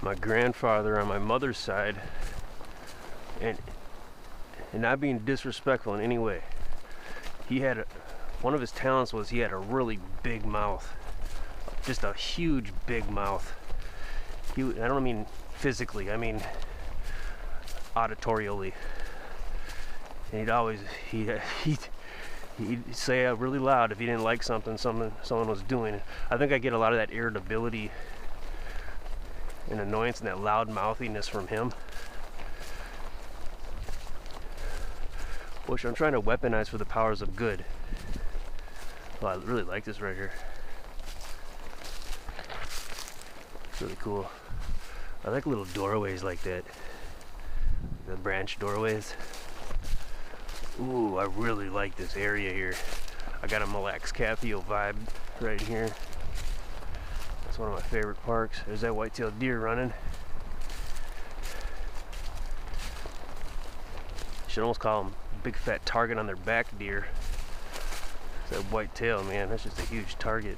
My grandfather on my mother's side, and not being disrespectful in any way, he had one of his talents was he had a really big mouth, just a huge big mouth. I don't mean physically, I mean auditorially. And he'd say really loud if he didn't like something someone was doing. I think I get a lot of that irritability and annoyance and that loud mouthiness from him, which I'm trying to weaponize for the powers of good. Well, I really like this right here. It's really cool. I like little doorways like that, the branch doorways. Ooh, I really like this area here. I got a Mille Lacs Cathio vibe right here. That's one of my favorite parks. There's that white-tailed deer running. Should almost call them big fat target on their back deer. That white tail, man, that's just a huge target.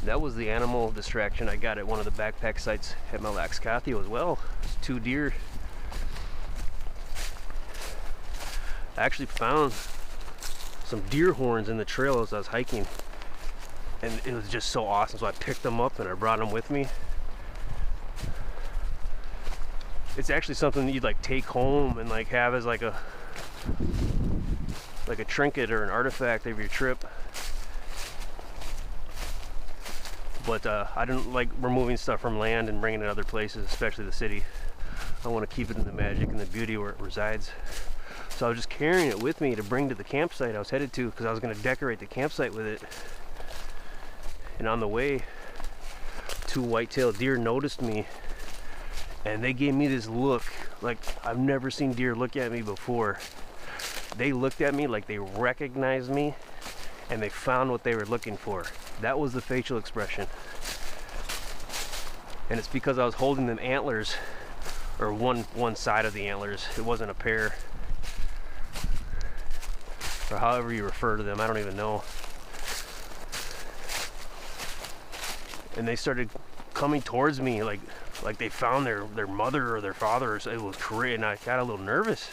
That was the animal distraction I got at one of the backpack sites at Mille Lacs Cathio as well. It's 2 deer. I actually found some deer horns in the trail as I was hiking, and it was just so awesome, so I picked them up and I brought them with me. It's actually something that you'd like take home and like have as like a trinket or an artifact of your trip. But I didn't like removing stuff from land and bringing it to other places, especially the city. I want to keep it in the magic and the beauty where it resides. So I was just carrying it with me to bring to the campsite I was headed to, because I was going to decorate the campsite with it. And on the way, 2 white-tailed deer noticed me, and they gave me this look like I've never seen deer look at me before. They looked at me like they recognized me, and they found what they were looking for. That was the facial expression. And it's because I was holding them antlers, or one side of the antlers. It wasn't a pair, or however you refer to them, I don't even know. And they started coming towards me like they found their mother or their father, or it was great, and I got a little nervous.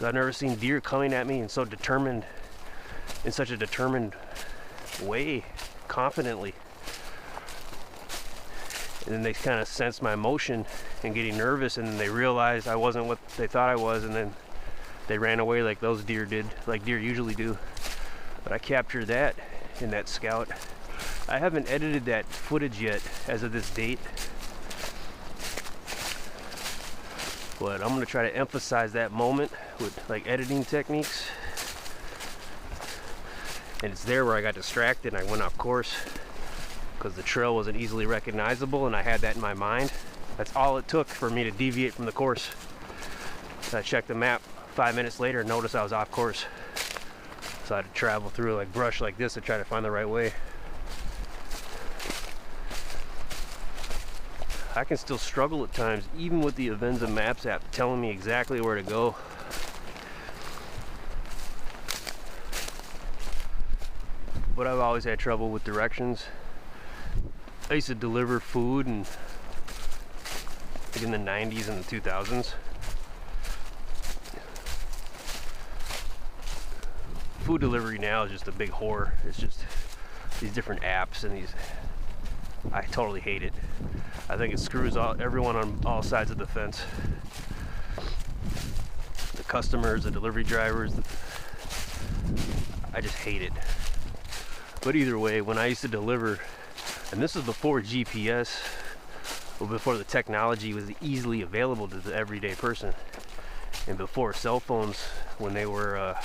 I've never seen deer coming at me and so determined, in such a determined way, confidently. And then they kind of sensed my emotion and getting nervous, and then they realized I wasn't what they thought I was, and then they ran away like those deer did, like deer usually do. But I captured that in that scout. I haven't edited that footage yet as of this date, but I'm going to try to emphasize that moment with like editing techniques. And it's there where I got distracted and I went off course because the trail wasn't easily recognizable, and I had that in my mind. That's all it took for me to deviate from the course. So I checked the map 5 minutes later and noticed I was off course. So I had to travel through like brush like this to try to find the right way. I can still struggle at times, even with the Avenza Maps app telling me exactly where to go. But I've always had trouble with directions. I used to deliver food in the 90s and the 2000s. Food delivery now is just a big whore. It's just these different apps and these. I totally hate it. I think it screws everyone on all sides of the fence. The customers, the delivery drivers. I just hate it. But either way, when I used to deliver, And this is before GPS, or before the technology was easily available to the everyday person, and before cell phones, when they were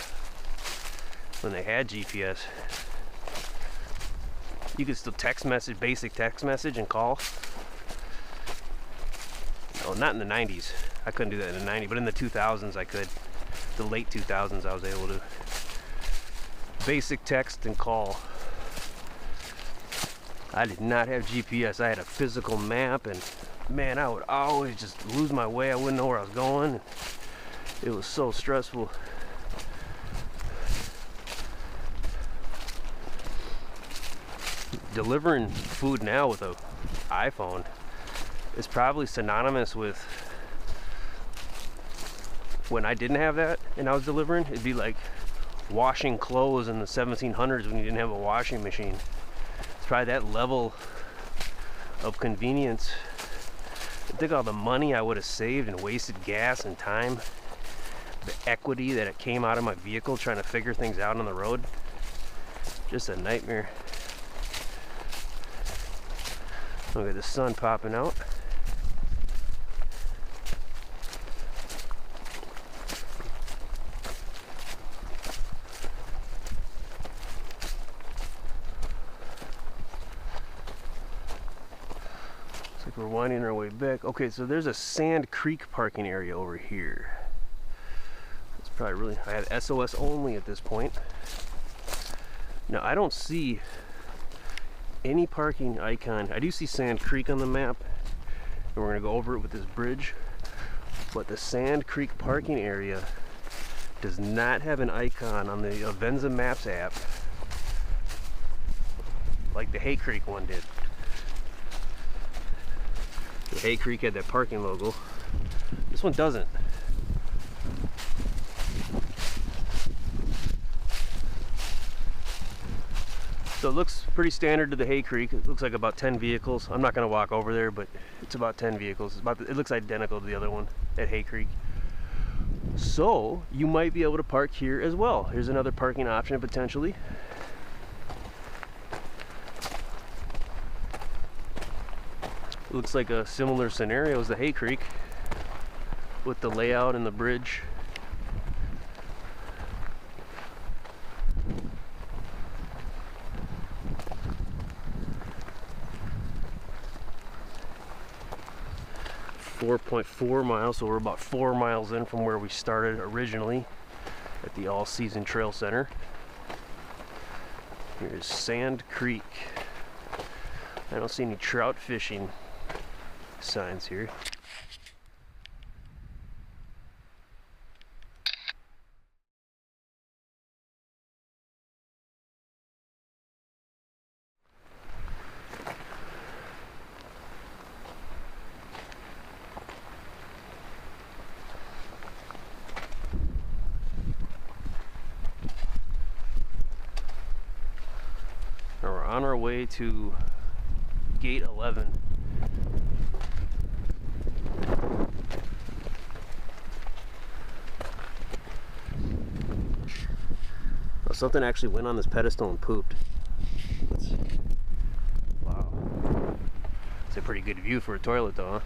when they had GPS. You could still text message, basic text message, and call. No, not in the 90s. I couldn't do that in the 90s, but in the 2000s I could. The late 2000s I was able to. Basic text and call. I did not have GPS. I had a physical map, and man, I would always just lose my way. I wouldn't know where I was going. It was so stressful. Delivering food now with an iPhone is probably synonymous with when I didn't have that and I was delivering. It'd be like washing clothes in the 1700s when you didn't have a washing machine. It's probably that level of convenience. Think all the money I would have saved and wasted gas and time, the equity that it came out of my vehicle trying to figure things out on the road. Just a nightmare. Look at the sun popping out. Looks like we're winding our way back. Okay, so there's a Sand Creek parking area over here. It's probably really, I have SOS only at this point. Now I don't see any parking icon. I do see Sand Creek on the map, and we're gonna go over it with this bridge, but the Sand Creek parking area does not have an icon on the Avenza Maps app like the Hay Creek one did. The Hay Creek had that parking logo. This one doesn't. So it looks pretty standard to the Hay Creek. It looks like about 10 vehicles. I'm not going to walk over there, but it's about 10 vehicles. It looks identical to the other one at Hay Creek. So you might be able to park here as well. Here's another parking option potentially. Looks like a similar scenario as the Hay Creek with the layout and the bridge. .4 miles, so we're about 4 miles in from where we started originally at the All-Season Trail Center. Here's Sand Creek. I don't see any trout fishing signs here. On our way to gate 11. Oh, something actually went on this pedestal and pooped. Wow. It's a pretty good view for a toilet though, huh?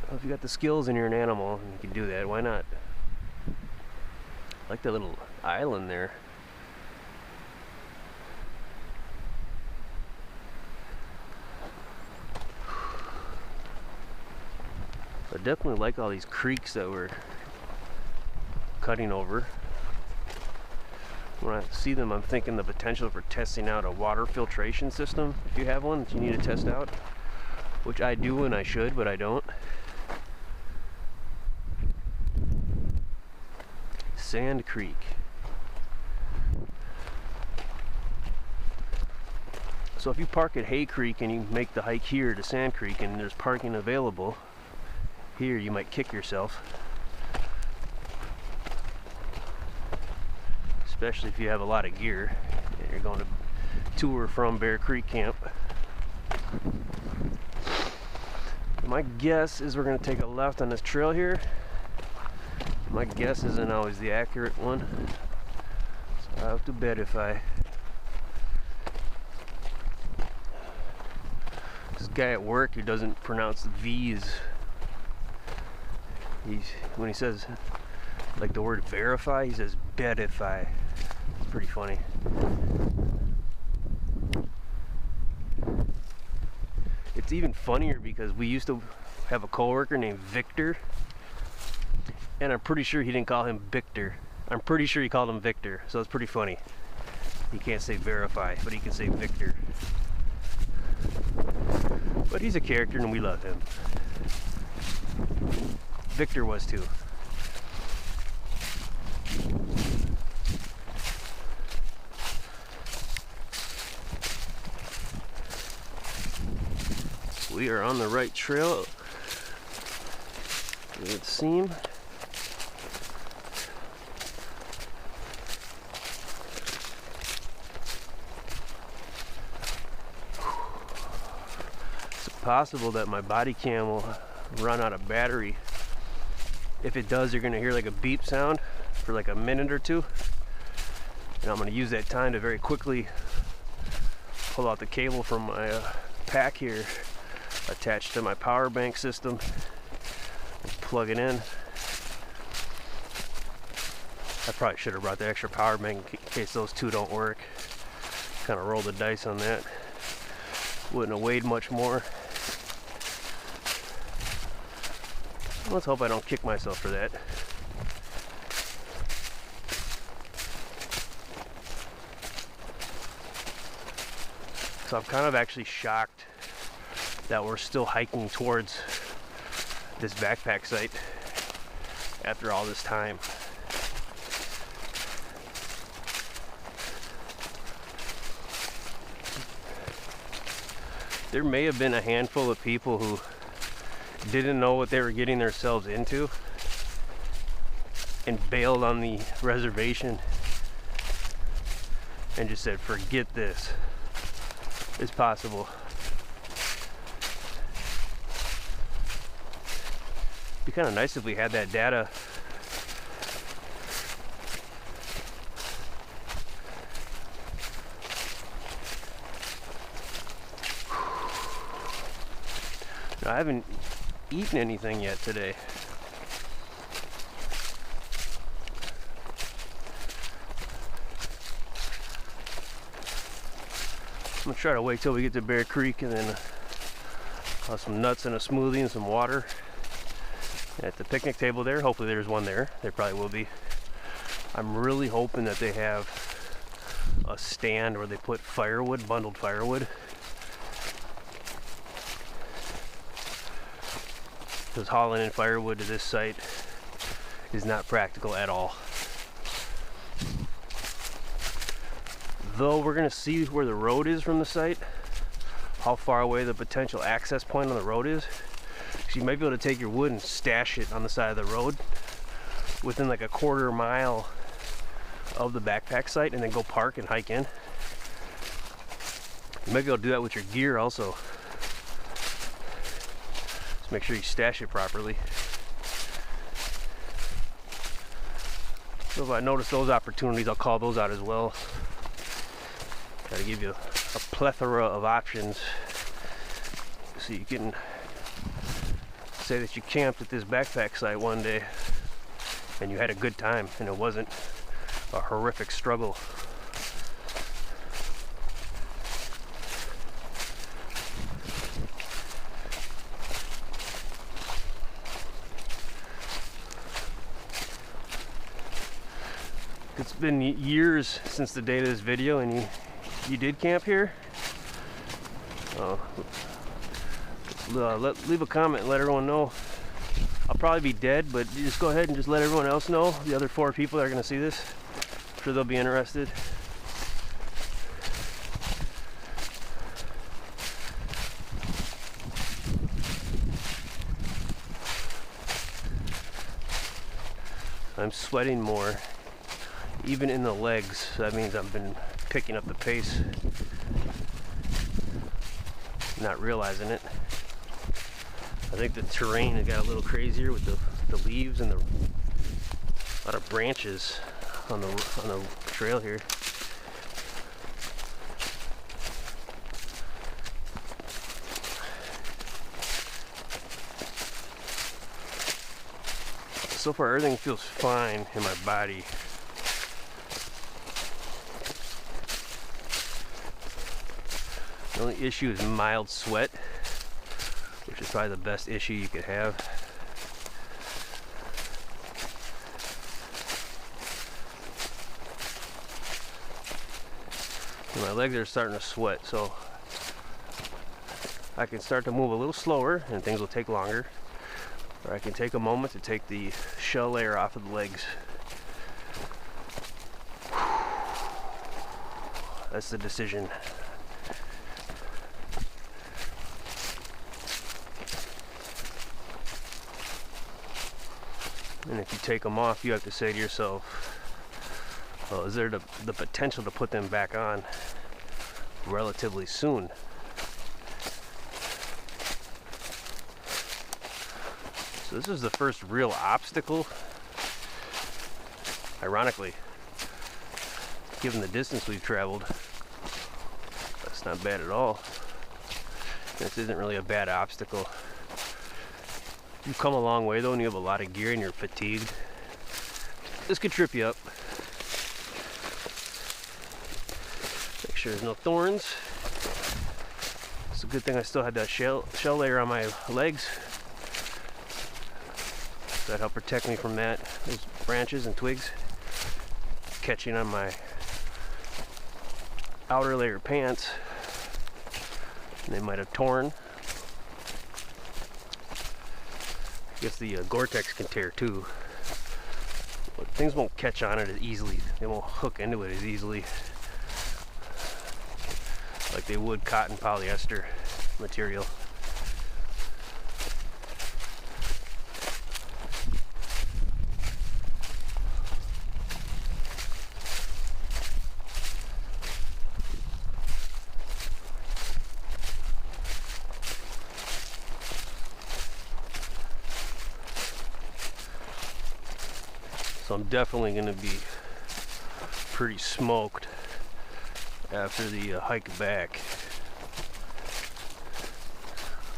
Well, if you got the skills and you're an animal and you can do that, why not? I like that little island there. I definitely like all these creeks that we're cutting over. When I see them, I'm thinking the potential for testing out a water filtration system, if you have one that you need to test out, which I do and I should, but I don't. Sand Creek. So if you park at Hay Creek and you make the hike here to Sand Creek and there's parking available here, you might kick yourself. Especially if you have a lot of gear and you're going to or from Bear Creek Camp. My guess is we're going to take a left on this trail here. My guess isn't always the accurate one. So How to bedify. This guy at work who doesn't pronounce the V's. When he says like the word verify, he says bedify. It's pretty funny. It's even funnier because we used to have a coworker named Victor, and I'm pretty sure he didn't call him Victor. I'm pretty sure he called him Victor, so it's pretty funny. He can't say verify, but he can say Victor. But he's a character and we love him. Victor was too. We are on the right trail. It would seem. It's possible that my body cam will run out of battery. If it does, you're gonna hear like a beep sound for like a minute or two. And I'm gonna use that time to very quickly pull out the cable from my pack here, attached to my power bank system, and plug it in. I probably should have brought the extra power bank in case those two don't work. Kind of roll the dice on that. Wouldn't have weighed much more. Let's hope I don't kick myself for that. So I'm kind of actually shocked that we're still hiking towards this backpack site after all this time. There may have been a handful of people who didn't know what they were getting themselves into and bailed on the reservation and just said, forget this. It's possible. It'd be kind of nice if we had that data. I haven't eaten anything yet today. I'm gonna try to wait till we get to Bear Creek and then have some nuts and a smoothie and some water at the picnic table there. Hopefully there's one there. There probably will be. I'm really hoping that they have a stand where they put firewood, bundled firewood. Because hauling in firewood to this site is not practical at all. Though we're going to see where the road is from the site, how far away the potential access point on the road is. So you might be able to take your wood and stash it on the side of the road within like a quarter mile of the backpack site and then go park and hike in. You might be able to do that with your gear also. Just make sure you stash it properly. So if I notice those opportunities, I'll call those out as well. Try to give you a plethora of options so you can say that you camped at this backpack site one day and you had a good time and it wasn't a horrific struggle. It's been years since the date of this video and you did camp here. Leave a comment and let everyone know. I'll probably be dead, but just go ahead and just let everyone else know. The other 4 people that are going to see this, I'm sure they'll be interested. I'm sweating more, even in the legs. So that means I've been picking up the pace, not realizing it. I think the terrain has got a little crazier with the leaves and a lot of branches on the trail here. So far everything feels fine in my body. The only issue is mild sweat, which is probably the best issue you could have. And my legs are starting to sweat, so I can start to move a little slower and things will take longer. Or I can take a moment to take the shell layer off of the legs. That's the decision. And if you take them off, you have to say to yourself, well, is there the potential to put them back on relatively soon? So this is the first real obstacle. Ironically, given the distance we've traveled, that's not bad at all. This isn't really a bad obstacle. You've come a long way though, and you have a lot of gear and you're fatigued. This could trip you up. Make sure there's no thorns. It's a good thing I still had that shell layer on my legs. That helped protect me from that, those branches and twigs catching on my outer layer pants. And they might have torn. I guess the Gore-Tex can tear too. But things won't catch on it as easily. They won't hook into it as easily like they would cotton polyester material. So I'm definitely going to be pretty smoked after the hike back.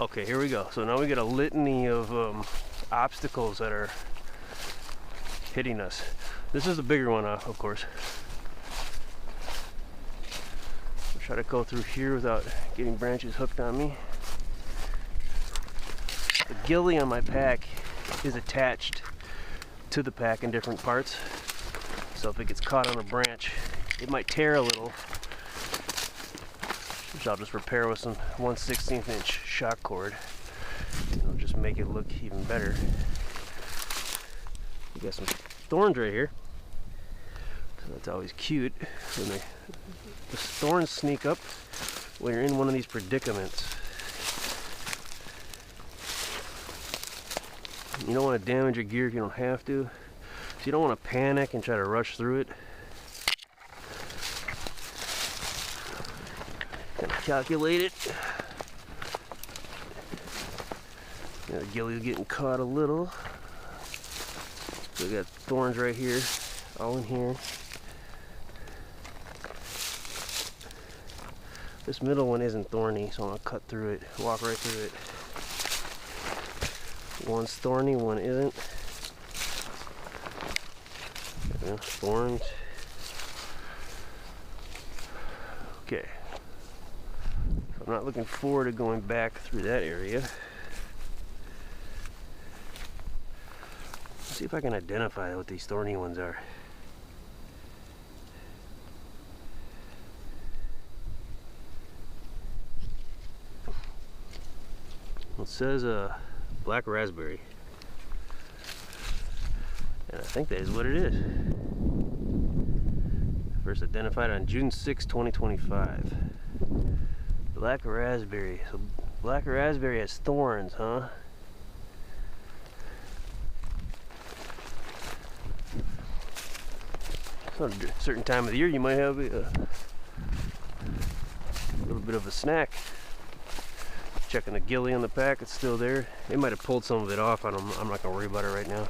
Okay, here we go. So now we get a litany of obstacles that are hitting us. This is the bigger one, of course. I'll try to go through here without getting branches hooked on me. The ghillie on my pack is attached to the pack in different parts, so if it gets caught on a branch it might tear a little, which I'll just repair with some 1/16 inch shock cord. It'll just make it look even better. We got some thorns right here, so that's always cute when the thorns sneak up when you're in one of these predicaments. You don't want to damage your gear if you don't have to. So you don't want to panic and try to rush through it. Kind of calculate it. Yeah, the ghillie's getting caught a little. So we got thorns right here, all in here. This middle one isn't thorny, so I'm gonna cut through it, walk right through it. One's thorny, one isn't. Yeah, thorns. Okay. So I'm not looking forward to going back through that area. Let's see if I can identify what these thorny ones are. It says black raspberry, and I think that is what it is. First identified on June 6, 2025. Black raspberry. So black raspberry has thorns, huh? So at a certain time of the year you might have a little bit of a snack. Checking the ghillie on the pack, it's still there. They might have pulled some of it off. I'm not gonna worry about it right now.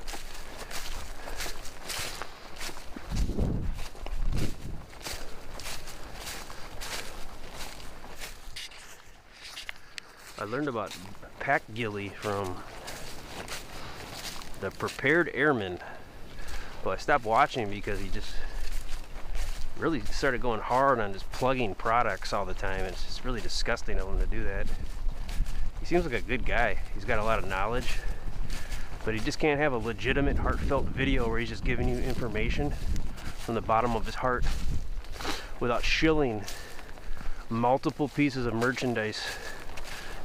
I learned about pack ghillie from the Prepared Airman. Well, I stopped watching him because he just really started going hard on just plugging products all the time. It's just really disgusting of him to do that. He seems like a good guy. He's got a lot of knowledge, but he just can't have a legitimate, heartfelt video where he's just giving you information from the bottom of his heart without shilling multiple pieces of merchandise.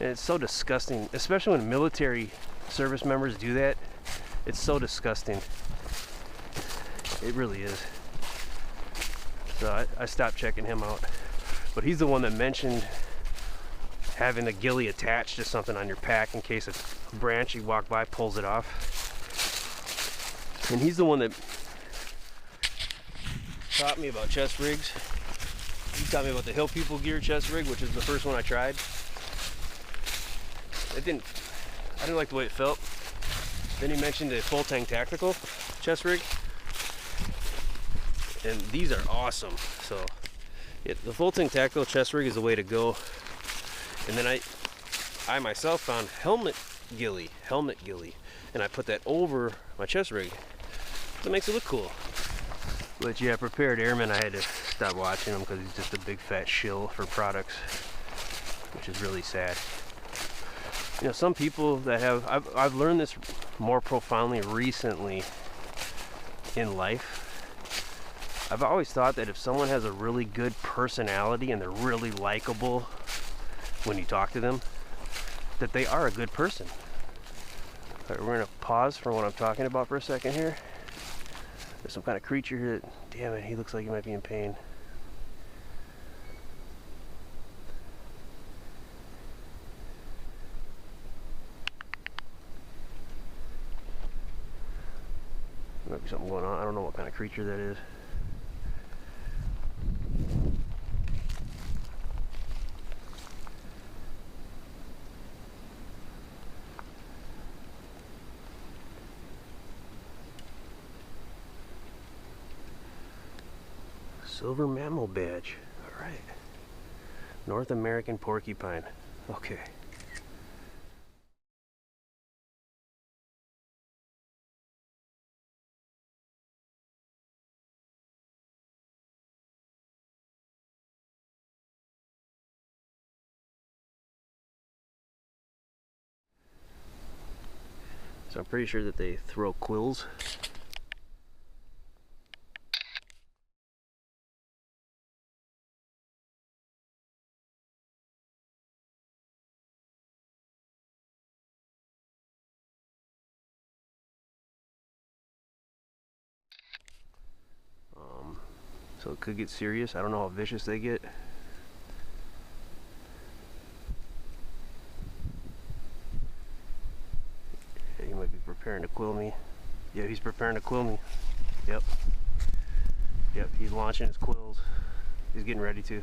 And it's so disgusting, especially when military service members do that. It's so disgusting. It really is. So I stopped checking him out. But he's the one that mentioned having the ghillie attached to something on your pack in case a branch you walk by pulls it off. And he's the one that taught me about chest rigs. He taught me about the Hill People Gear chest rig, which is the first one I tried. I didn't like the way it felt. Then he mentioned the Full Tank Tactical chest rig, and these are awesome. So yeah, the Full Tank Tactical chest rig is the way to go. And then I myself found helmet ghillie, and I put that over my chest rig. So it makes it look cool. But yeah, Prepared Airman, I had to stop watching him because he's just a big fat shill for products, which is really sad. You know, some people that have, I've learned this more profoundly recently in life. I've always thought that if someone has a really good personality and they're really likable when you talk to them, that they are a good person. All right, we're gonna pause from what I'm talking about for a second here. There's some kind of creature here that, damn it, he looks like he might be in pain. There might be something going on. I don't know what kind of creature that is. Silver mammal badge. All right. North American porcupine. Okay. So I'm pretty sure that they throw quills. So it could get serious. I don't know how vicious they get. Yeah, he might be preparing to quill me. Yeah, he's preparing to quill me. Yep. Yep, he's launching his quills. He's getting ready to.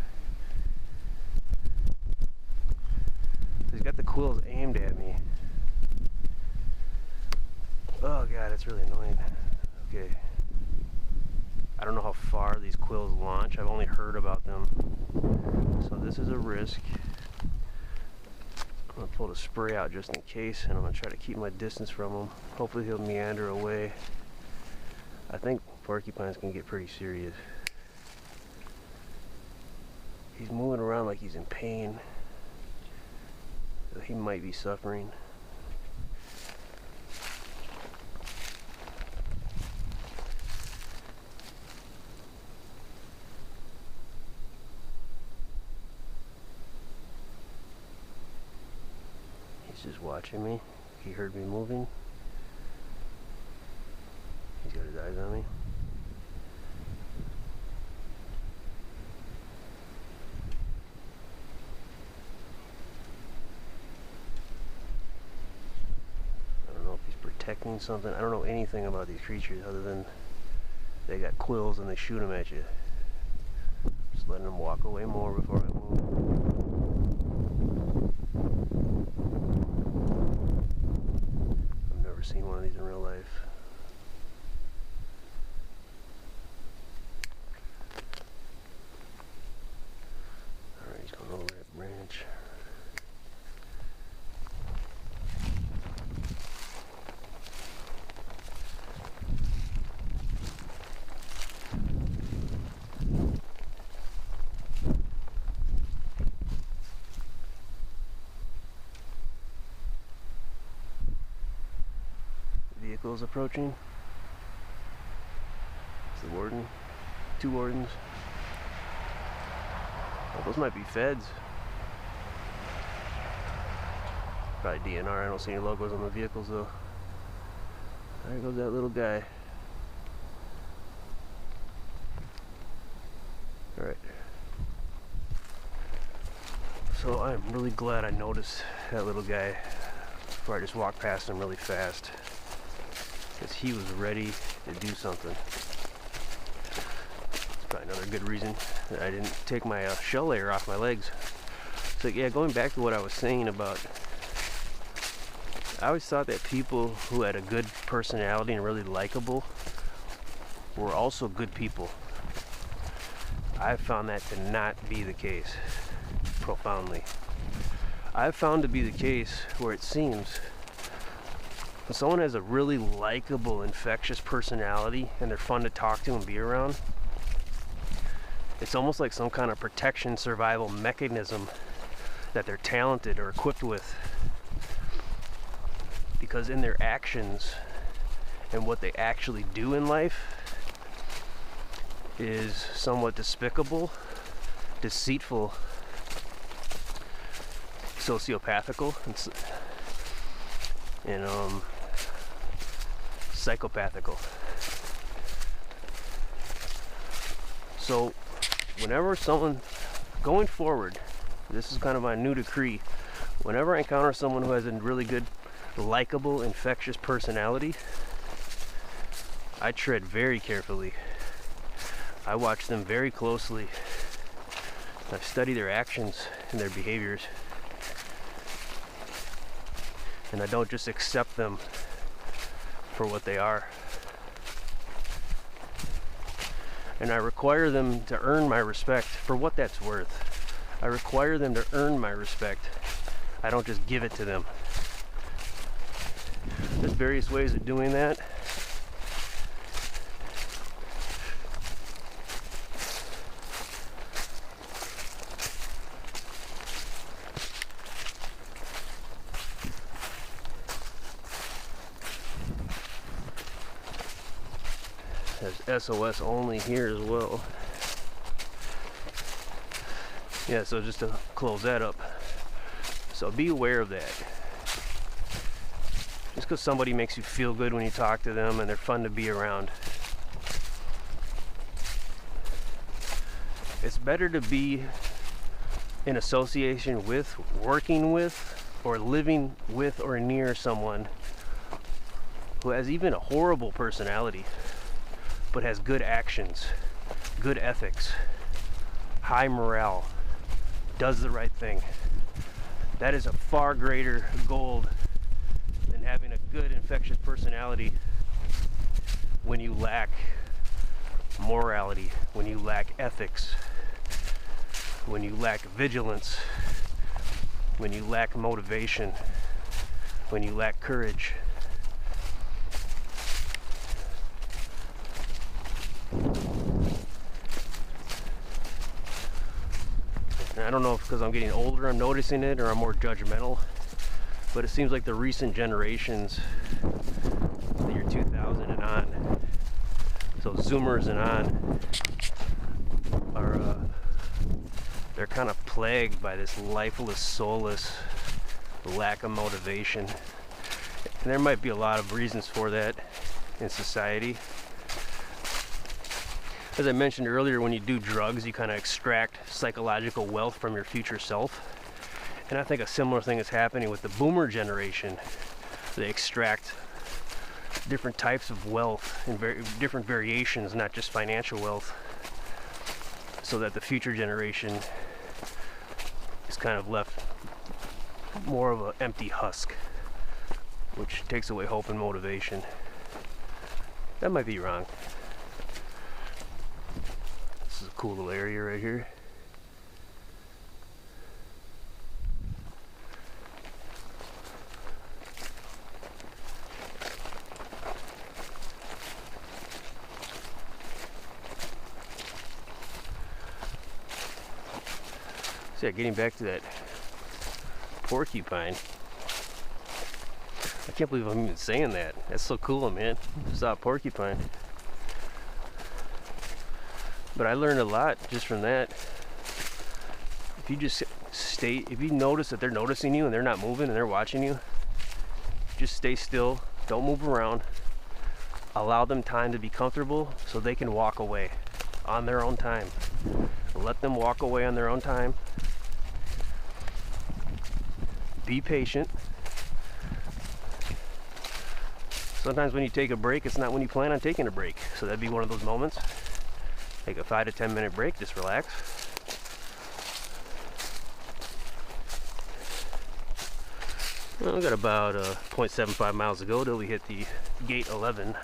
He's got the quills aimed at me. Oh god, that's really annoying. Okay. I don't know how far these quills launch. I've only heard about them. So this is a risk. I'm going to pull the spray out just in case, and I'm going to try to keep my distance from him. Hopefully he'll meander away. I think porcupines can get pretty serious. He's moving around like he's in pain. So he might be suffering. Just watching me. He heard me moving. He's got his eyes on me. I don't know if he's protecting something. I don't know anything about these creatures other than they got quills and they shoot them at you. Just letting them walk away more before I move. Seen one of these in real life. Alright, he's going over that branch. vehicles approaching. It's the warden. 2 wardens. Oh, those might be feds. Probably DNR. I don't see any logos on the vehicles though. There goes that little guy. Alright. So I'm really glad I noticed that little guy before I just walked past him really fast, because he was ready to do something. That's probably another good reason that I didn't take my shell layer off my legs. So yeah, going back to what I was saying about, I always thought that people who had a good personality and really likable were also good people. I've found that to not be the case, profoundly. I've found to be the case where it seems when someone has a really likable, infectious personality and they're fun to talk to and be around, it's almost like some kind of protection survival mechanism that they're talented or equipped with. Because in their actions and what they actually do in life is somewhat despicable, deceitful, sociopathical, and psychopathical. So whenever someone, going forward, this is kind of my new decree, whenever I encounter someone who has a really good, likable, infectious personality, I tread very carefully. I watch them very closely. I study their actions and their behaviors. And I don't just accept them for what they are. And I require them to earn my respect for what that's worth. I require them to earn my respect. I don't just give it to them. There's various ways of doing that. There's SOS only here as well. Yeah, so just to close that up. So be aware of that. Just because somebody makes you feel good when you talk to them and they're fun to be around, it's better to be in association with, working with, or living with or near someone who has even a horrible personality but has good actions, good ethics, high morale, does the right thing. That is a far greater gold than having a good infectious personality when you lack morality, when you lack ethics, when you lack vigilance, when you lack motivation, when you lack courage. And I don't know if because I'm getting older I'm noticing it or I'm more judgmental, but it seems like the recent generations, the year 2000 and on, so Zoomers and on, are they're kind of plagued by this lifeless, soulless lack of motivation. And there might be a lot of reasons for that in society. As I mentioned earlier, when you do drugs, you kind of extract psychological wealth from your future self. And I think a similar thing is happening with the boomer generation. They extract different types of wealth and different variations, not just financial wealth, so that the future generation is kind of left more of an empty husk, which takes away hope and motivation. That might be wrong. This is a cool little area right here. So yeah, getting back to that porcupine, I can't believe I'm even saying that. That's so cool, man. Saw a porcupine. But I learned a lot just from that. If you just stay, if you notice that they're noticing you and they're not moving and they're watching you, just stay still, don't move around. Allow them time to be comfortable so they can walk away on their own time. Let them walk away on their own time. Be patient. Sometimes when you take a break, it's not when you plan on taking a break. So that'd be one of those moments. Take a 5 to 10 minute break, just relax. Well, we've got about 0.75 miles to go till we hit the gate 11.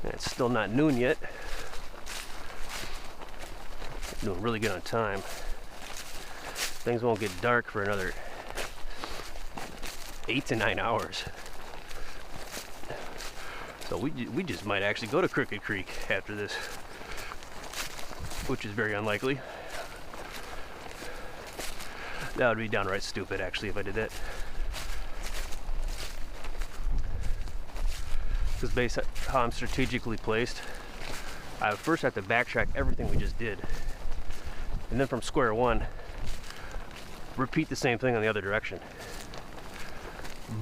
And it's still not noon yet. Doing really good on time. Things won't get dark for another 8 to 9 hours. So we just might actually go to Crooked Creek after this, which is very unlikely. That would be downright stupid, actually, if I did that. Because based on how I'm strategically placed, I would first have to backtrack everything we just did. And then from square one, repeat the same thing on the other direction.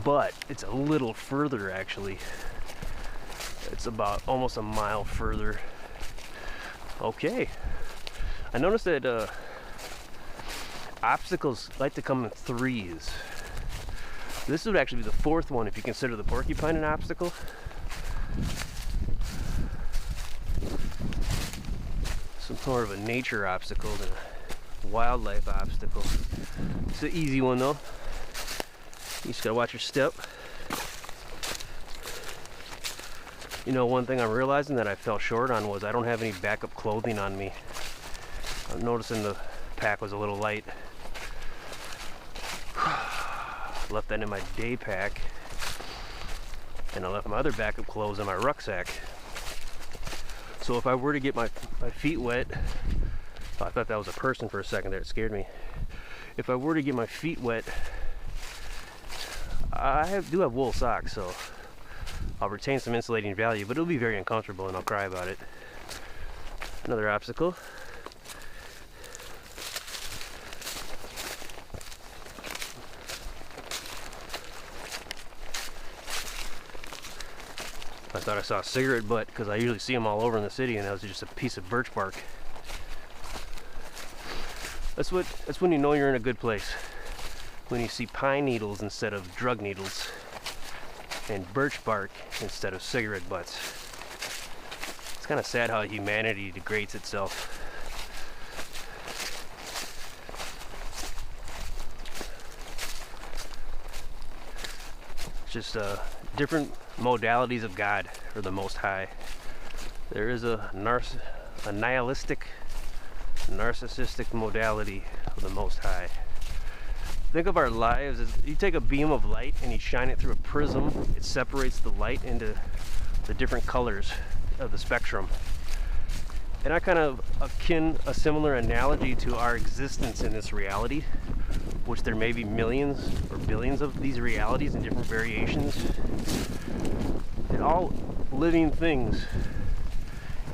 But it's a little further, actually. It's about almost a mile further. Okay. I noticed that obstacles like to come in threes. This would actually be the fourth one if you consider the porcupine an obstacle. Some sort of a nature obstacle than a wildlife obstacle. It's an easy one though. You just gotta watch your step. You know, one thing I'm realizing that I fell short on was I don't have any backup clothing on me. I'm noticing the pack was a little light. Left that in my day pack. And I left my other backup clothes in my rucksack. So if I were to get my feet wet, I thought that was a person for a second there, it scared me. If I were to get my feet wet, I do have wool socks, so I'll retain some insulating value, but it'll be very uncomfortable and I'll cry about it. Another obstacle. I thought I saw a cigarette butt because I usually see them all over in the city, and that was just a piece of birch bark. That's when you know you're in a good place. When you see pine needles instead of drug needles, and birch bark instead of cigarette butts. It's kind of sad how humanity degrades itself. It's just different modalities of God or the Most High. There is a nihilistic, narcissistic modality of the Most High. Think of our lives as you take a beam of light and you shine it through a prism. It separates the light into the different colors of the spectrum. And I kind of akin a similar analogy to our existence in this reality, which there may be millions or billions of these realities in different variations. And all living things,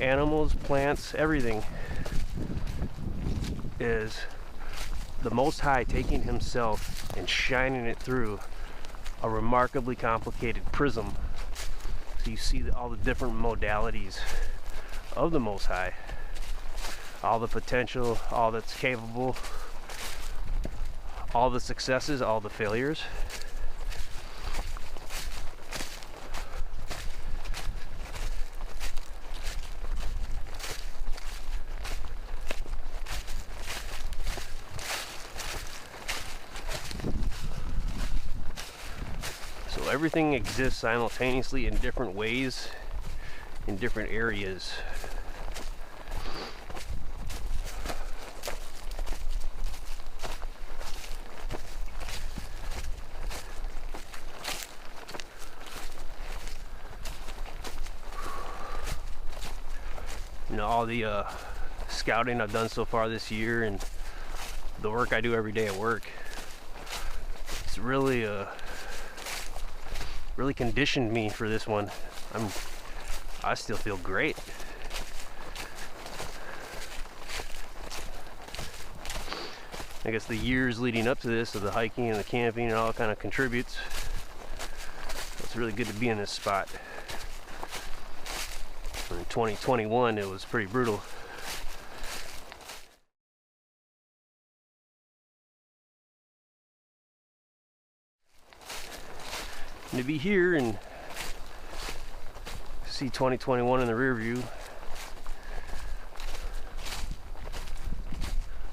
animals, plants, everything, is the Most High taking himself and shining it through a remarkably complicated prism. So you see all the different modalities of the Most High, all the potential, all that's capable, all the successes, all the failures. So everything exists simultaneously in different ways, in different areas. You know, all the scouting I've done so far this year and the work I do every day at work, It's really really conditioned me for this one. I still feel great. I guess the years leading up to this, of the hiking and the camping and all, kind of contributes. It's really good to be in this spot. In 2021 it was pretty brutal. And to be here and see 2021 in the rear view,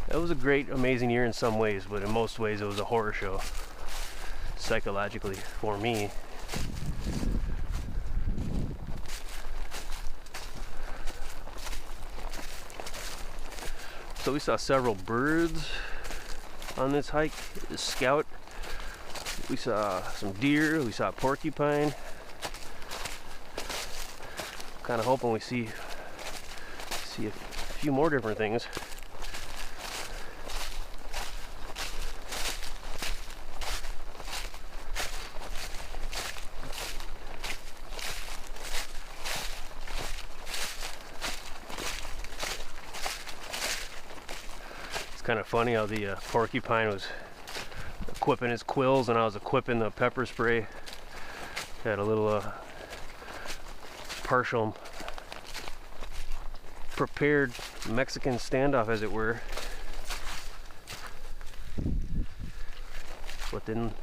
it was a great, amazing year in some ways, but in most ways it was a horror show, psychologically, for me. So we saw several birds on this hike, this scout. We saw some deer, we saw porcupine. Kind of hoping we see a few more different things. It's kind of funny how the porcupine was equipping his quills and I was equipping the pepper spray. Had a little partial prepared Mexican standoff, as it were. But then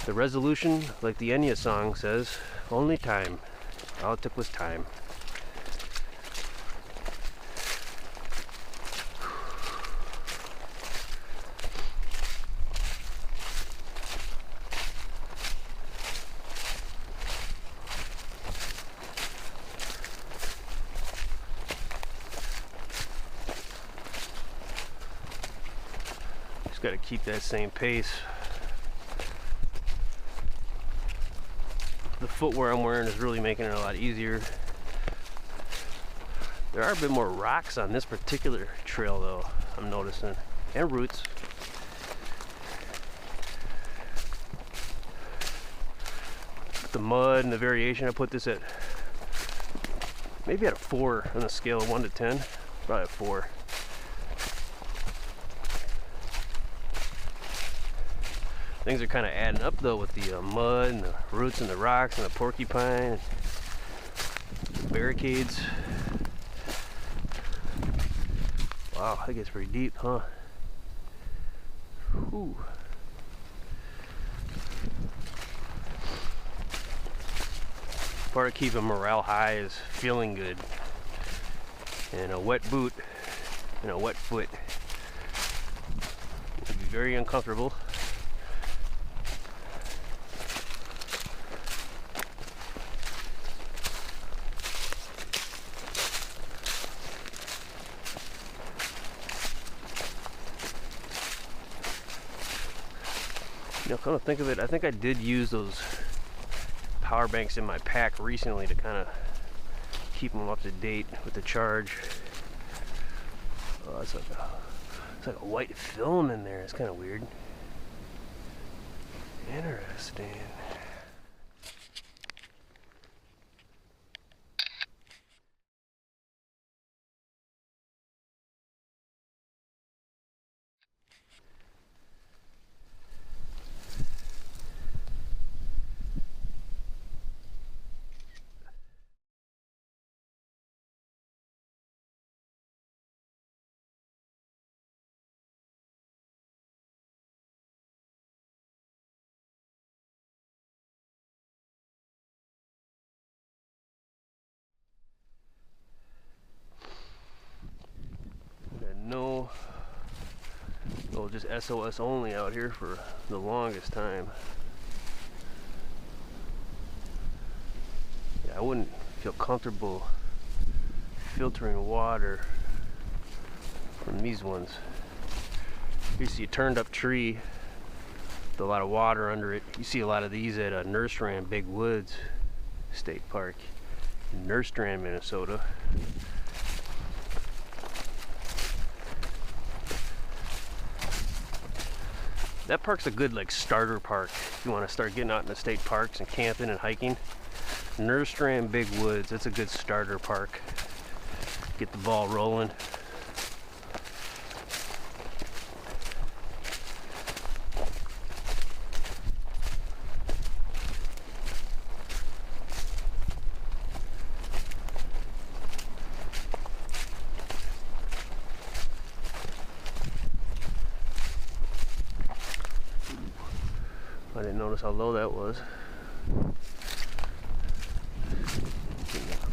the resolution, like the Enya song says, only time. All it took was time. Just got to keep that same pace. The footwear I'm wearing is really making it a lot easier. There are a bit more rocks on this particular trail though, I'm noticing, and roots. The mud and the variation, I put this at maybe at a 4 on the scale of 1 to 10, probably a 4. Things are kind of adding up though with the mud and the roots and the rocks and the porcupine and the barricades. Wow, that gets pretty deep, huh? Whew. Part of keeping morale high is feeling good. And a wet boot and a wet foot would be very uncomfortable. You know, come to think of it, I think I did use those power banks in my pack recently to kind of keep them up to date with the charge. Oh, it's like a white film in there. It's kind of weird. Interesting. No, just SOS only out here for the longest time. Yeah, I wouldn't feel comfortable filtering water from these ones. You see a turned up tree with a lot of water under it. You see a lot of these at Nerstrand Big Woods State Park in Nerstrand, Minnesota. That park's a good like starter park if you want to start getting out in the state parks and camping and hiking. Nerstrand Big Woods, that's a good starter park. Get the ball rolling. I didn't notice how low that was.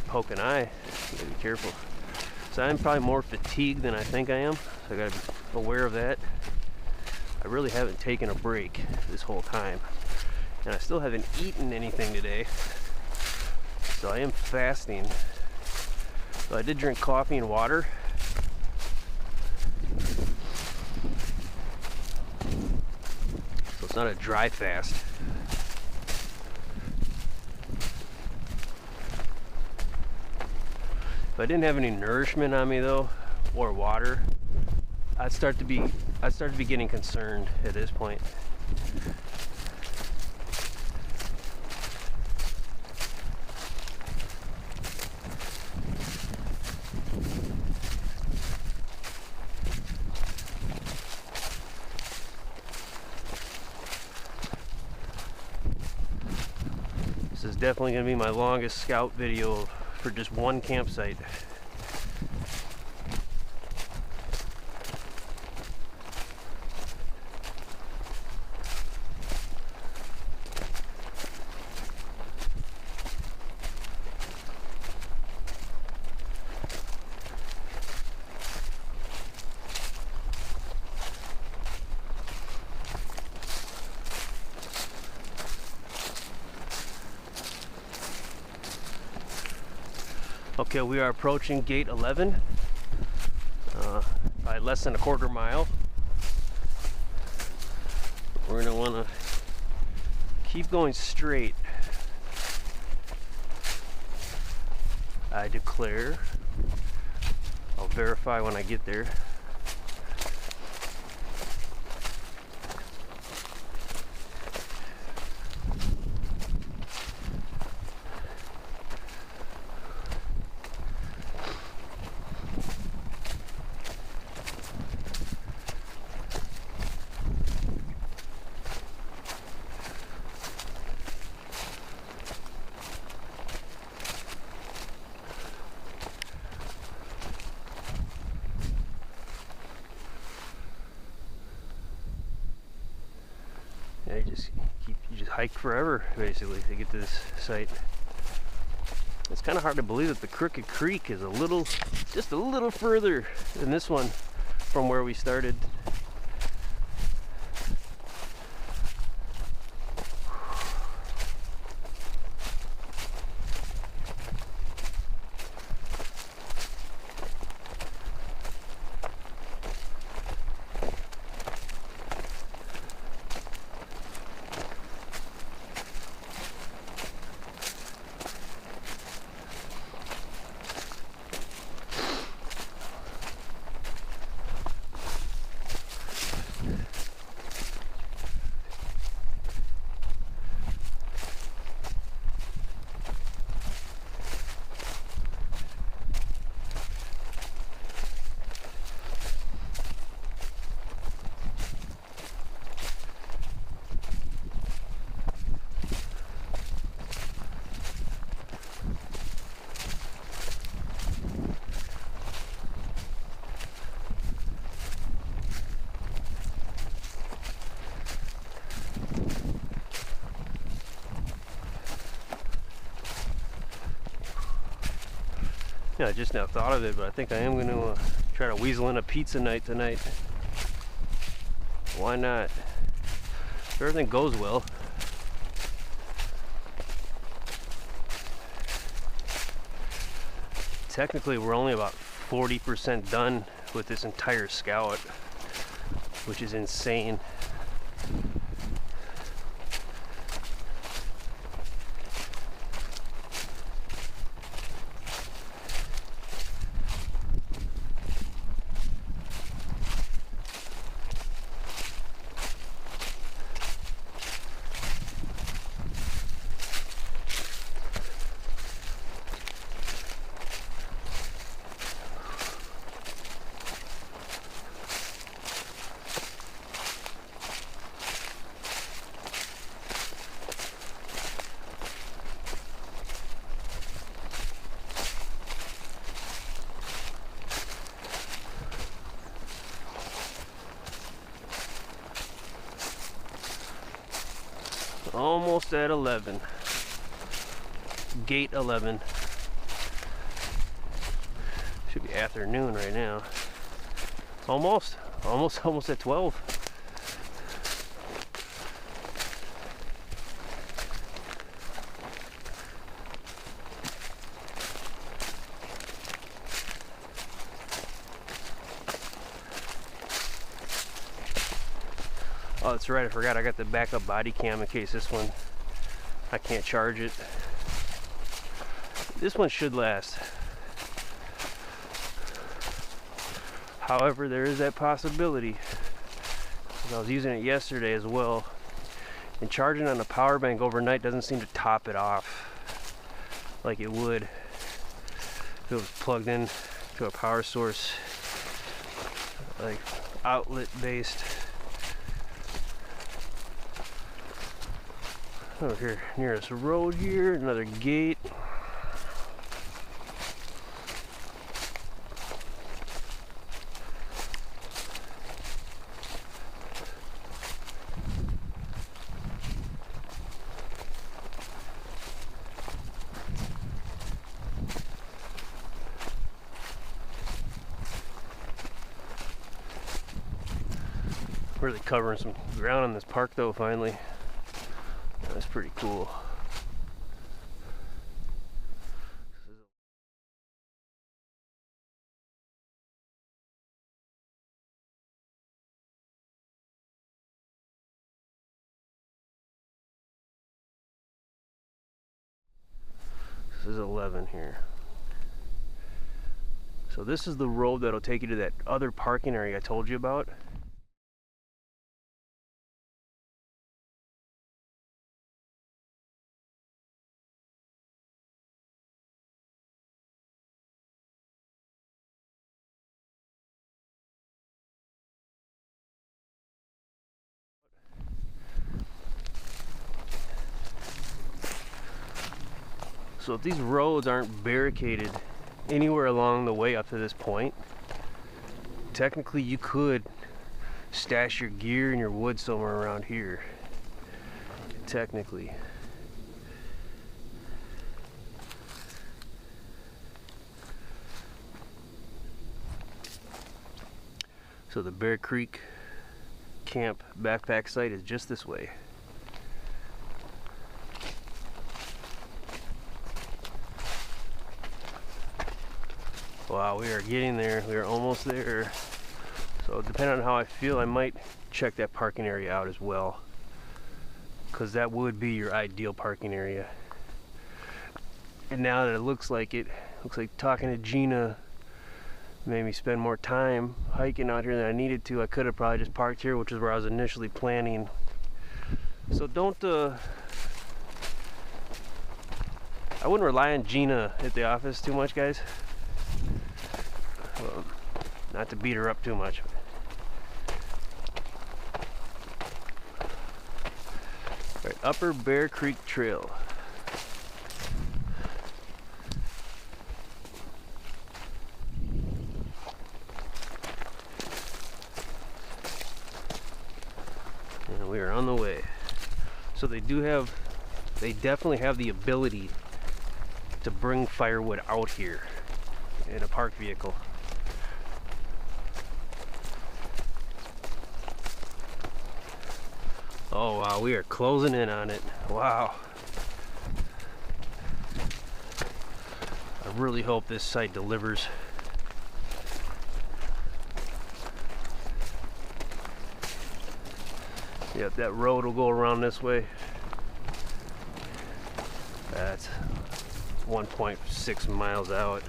Poke an eye, gotta be careful. So I'm probably more fatigued than I think I am, so I gotta be aware of that. I really haven't taken a break this whole time, and I still haven't eaten anything today, so I am fasting. So I did drink coffee and water. So it's not a dry fast. If I didn't have any nourishment on me though, or water, I'd start to be getting concerned at this point. This is definitely going to be my longest scout video for just one campsite. Okay, we are approaching gate 11 by less than a quarter mile. We're going to want to keep going straight. I declare. I'll verify when I get there. Yeah, you just hike forever basically to get to this site. It's kind of hard to believe that the Crooked Creek is just a little further than this one from where we started. Yeah, I just now thought of it, but I think I am going to try to weasel in a pizza night tonight. Why not? If everything goes well. Technically, we're only about 40% done with this entire scout, which is insane. Almost at 11. Gate 11. Should be afternoon right now. Almost at 12. Oh, that's right, I forgot I got the backup body cam in case this one, I can't charge it. This one should last. However, there is that possibility. I was using it yesterday as well, and charging on a power bank overnight doesn't seem to top it off like it would if it was plugged in to a power source, like outlet based. Over here near this road here, another gate. Really covering some ground in this park though, finally. That's pretty cool. This is 11 here. So this is the road that'll take you to that other parking area I told you about. So if these roads aren't barricaded anywhere along the way up to this point, technically you could stash your gear and your wood somewhere around here. Technically. So the Bear Creek Camp backpack site is just this way. Wow, we are getting there. We are almost there. So depending on how I feel, I might check that parking area out as well, because that would be your ideal parking area. And now that it looks like talking to Gina made me spend more time hiking out here than I needed to. I could have probably just parked here, which is where I was initially planning. So don't I wouldn't rely on Gina at the office too much, guys. Well, not to beat her up too much. All right, Upper Bear Creek Trail. And we are on the way. So they definitely have the ability to bring firewood out here in a parked vehicle. Oh wow, we are closing in on it. Wow. I really hope this site delivers. Yep, that road will go around this way. That's 1.6 miles out.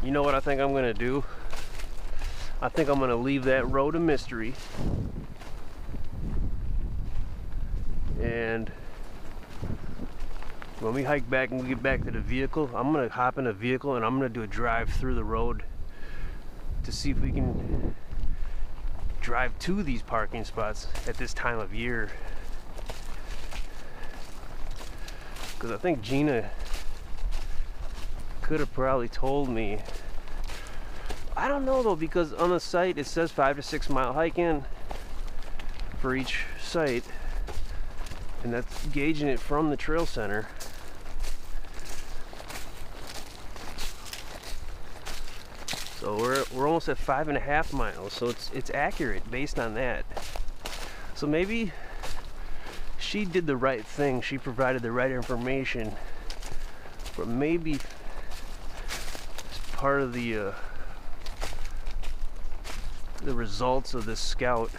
You know what I think I'm gonna do? I think I'm gonna leave that road a mystery, and when we hike back and we get back to the vehicle, I'm gonna hop in a vehicle and I'm gonna do a drive through the road to see if we can drive to these parking spots at this time of year, because I think Gina could have probably told me. I don't know though, because on the site it says 5 to 6 mile hike in for each site, and that's gauging it from the trail center. So we're almost at 5.5 miles, so it's accurate based on that. So maybe she did the right thing, she provided the right information, but maybe as part of the results of this scout,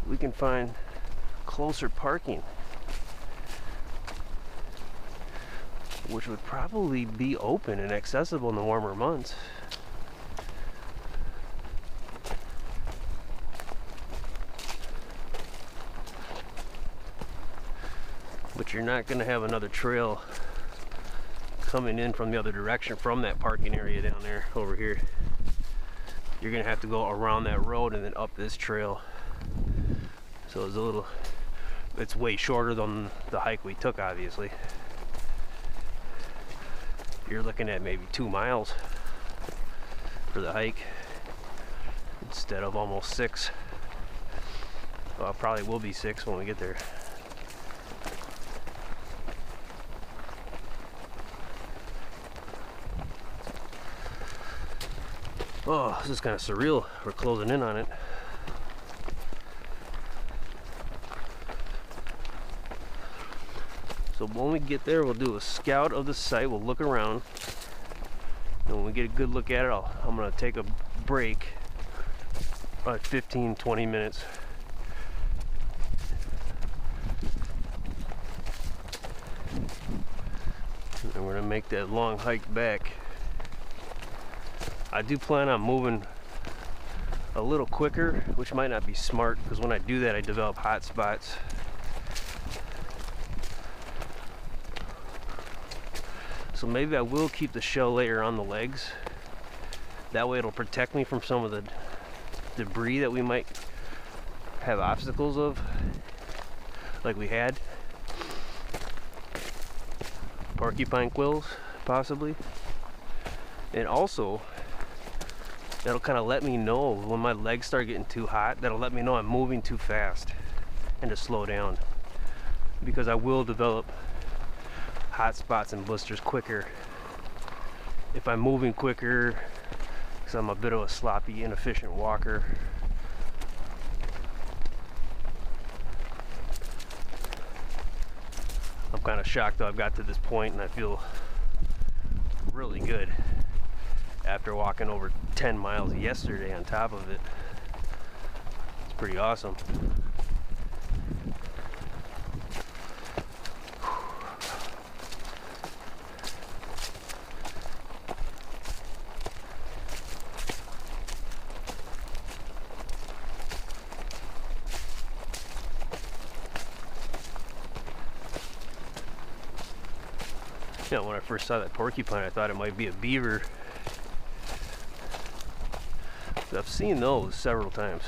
we can find closer parking, which would probably be open and accessible in the warmer months. But you're not going to have another trail coming in from the other direction from that parking area down there over here. You're going to have to go around that road and then up this trail. So it's way shorter than the hike we took, obviously. You're looking at maybe 2 miles for the hike instead of almost 6. Well, probably will be 6 when we get there. Oh, this is kind of surreal. We're closing in on it. So when we get there, we'll do a scout of the site. We'll look around. And when we get a good look at it, I'm going to take a break, probably 15-20 minutes. And we're going to make that long hike back. I do plan on moving a little quicker, which might not be smart, because when I do that I develop hot spots. So maybe I will keep the shell layer on the legs. That way it'll protect me from some of the debris that we might have obstacles of, like we had. Porcupine quills, possibly. And also, that'll kind of let me know when my legs start getting too hot. That'll let me know I'm moving too fast and to slow down, because I will develop hot spots and blisters quicker if I'm moving quicker, because I'm a bit of a sloppy, inefficient walker. I'm kind of shocked though I've got to this point, and I feel really good after walking over 10 miles yesterday on top of it. It's pretty awesome. You know, when I first saw that porcupine, I thought it might be a beaver. I've seen those several times.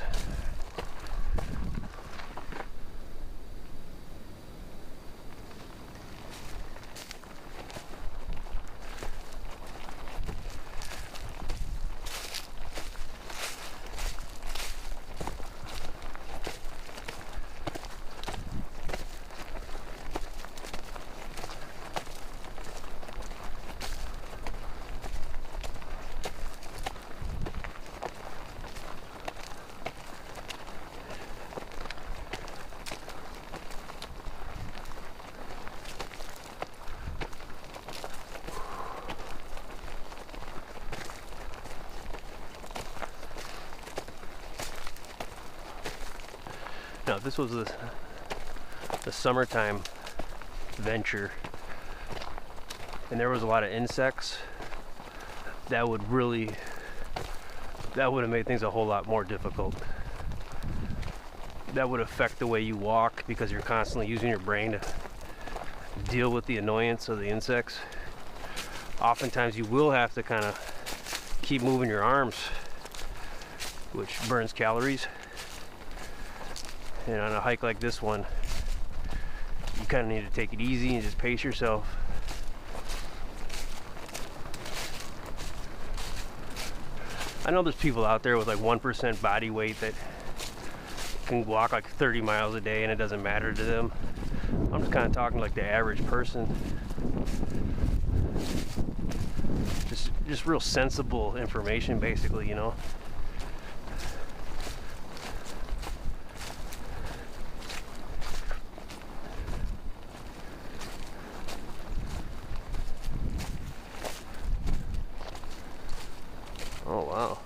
Now, if this was the summertime venture and there was a lot of insects, that would have made things a whole lot more difficult. That would affect the way you walk, because you're constantly using your brain to deal with the annoyance of the insects. Oftentimes you will have to kind of keep moving your arms, which burns calories. And on a hike like this one, you kind of need to take it easy and just pace yourself. I know there's people out there with like 1% body weight that can walk like 30 miles a day and it doesn't matter to them. I'm just kind of talking like the average person. Just real sensible information, basically, you know. Oh wow.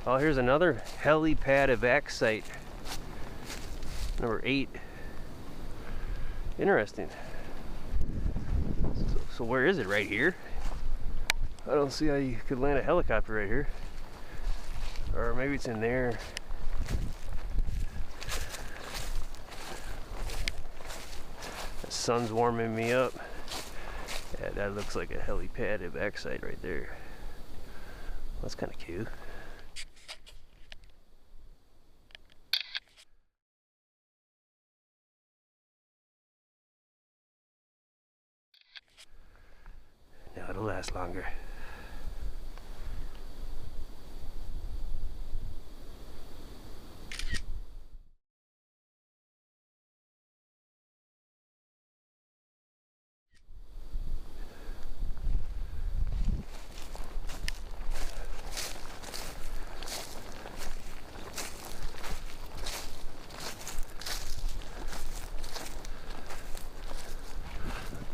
Oh, here's another helipad evac site. Number 8. Interesting. So where is it? Right here? I don't see how you could land a helicopter right here. Or maybe it's in there. The sun's warming me up. Yeah, that looks like a helipad evac site right there. That's kind of cute. Now it'll last longer.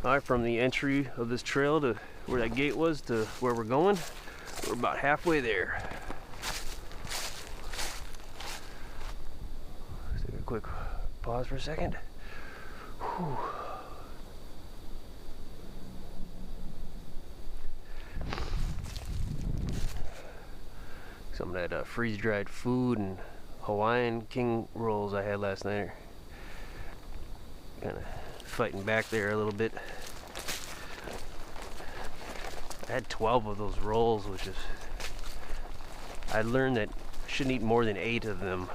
Alright, from the entry of this trail to where that gate was to where we're going, we're about halfway there. Let's take a quick pause for a second. Whew. Some of that freeze-dried food and Hawaiian king rolls I had last night. Kind of fighting back there a little bit. I had 12 of those rolls, which is, I learned that I shouldn't eat more than 8 of them.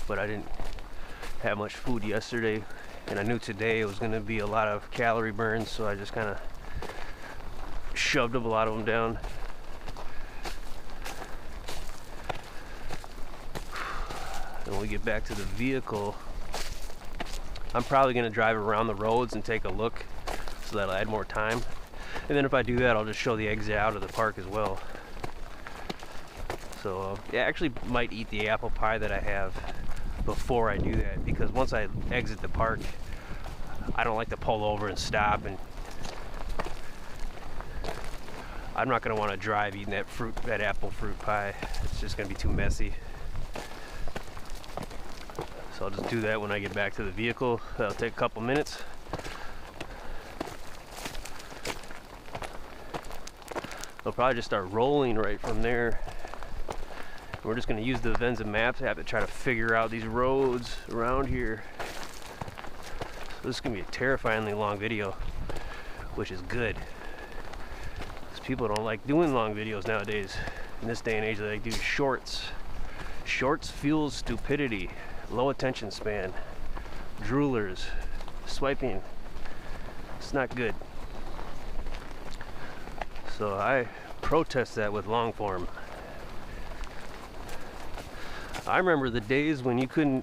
But I didn't have much food yesterday, and I knew today it was going to be a lot of calorie burns, so I just kind of shoved a lot of them down. When we get back to the vehicle, I'm probably going to drive around the roads and take a look, so that'll add more time. And then if I do that, I'll just show the exit out of the park as well. So yeah, I actually might eat the apple pie that I have before I do that, because once I exit the park, I don't like to pull over and stop, and I'm not going to want to drive eating that apple fruit pie. It's just going to be too messy. So I'll just do that when I get back to the vehicle. That'll take a couple minutes. I'll probably just start rolling right from there. We're just going to use the Venza Maps app to try to figure out these roads around here. So this is going to be a terrifyingly long video, which is good. Because people don't like doing long videos nowadays. In this day and age, they like do shorts. Shorts fuels stupidity. Low attention span, droolers, swiping. It's not good. So I protest that with long form. I remember the days when your YouTube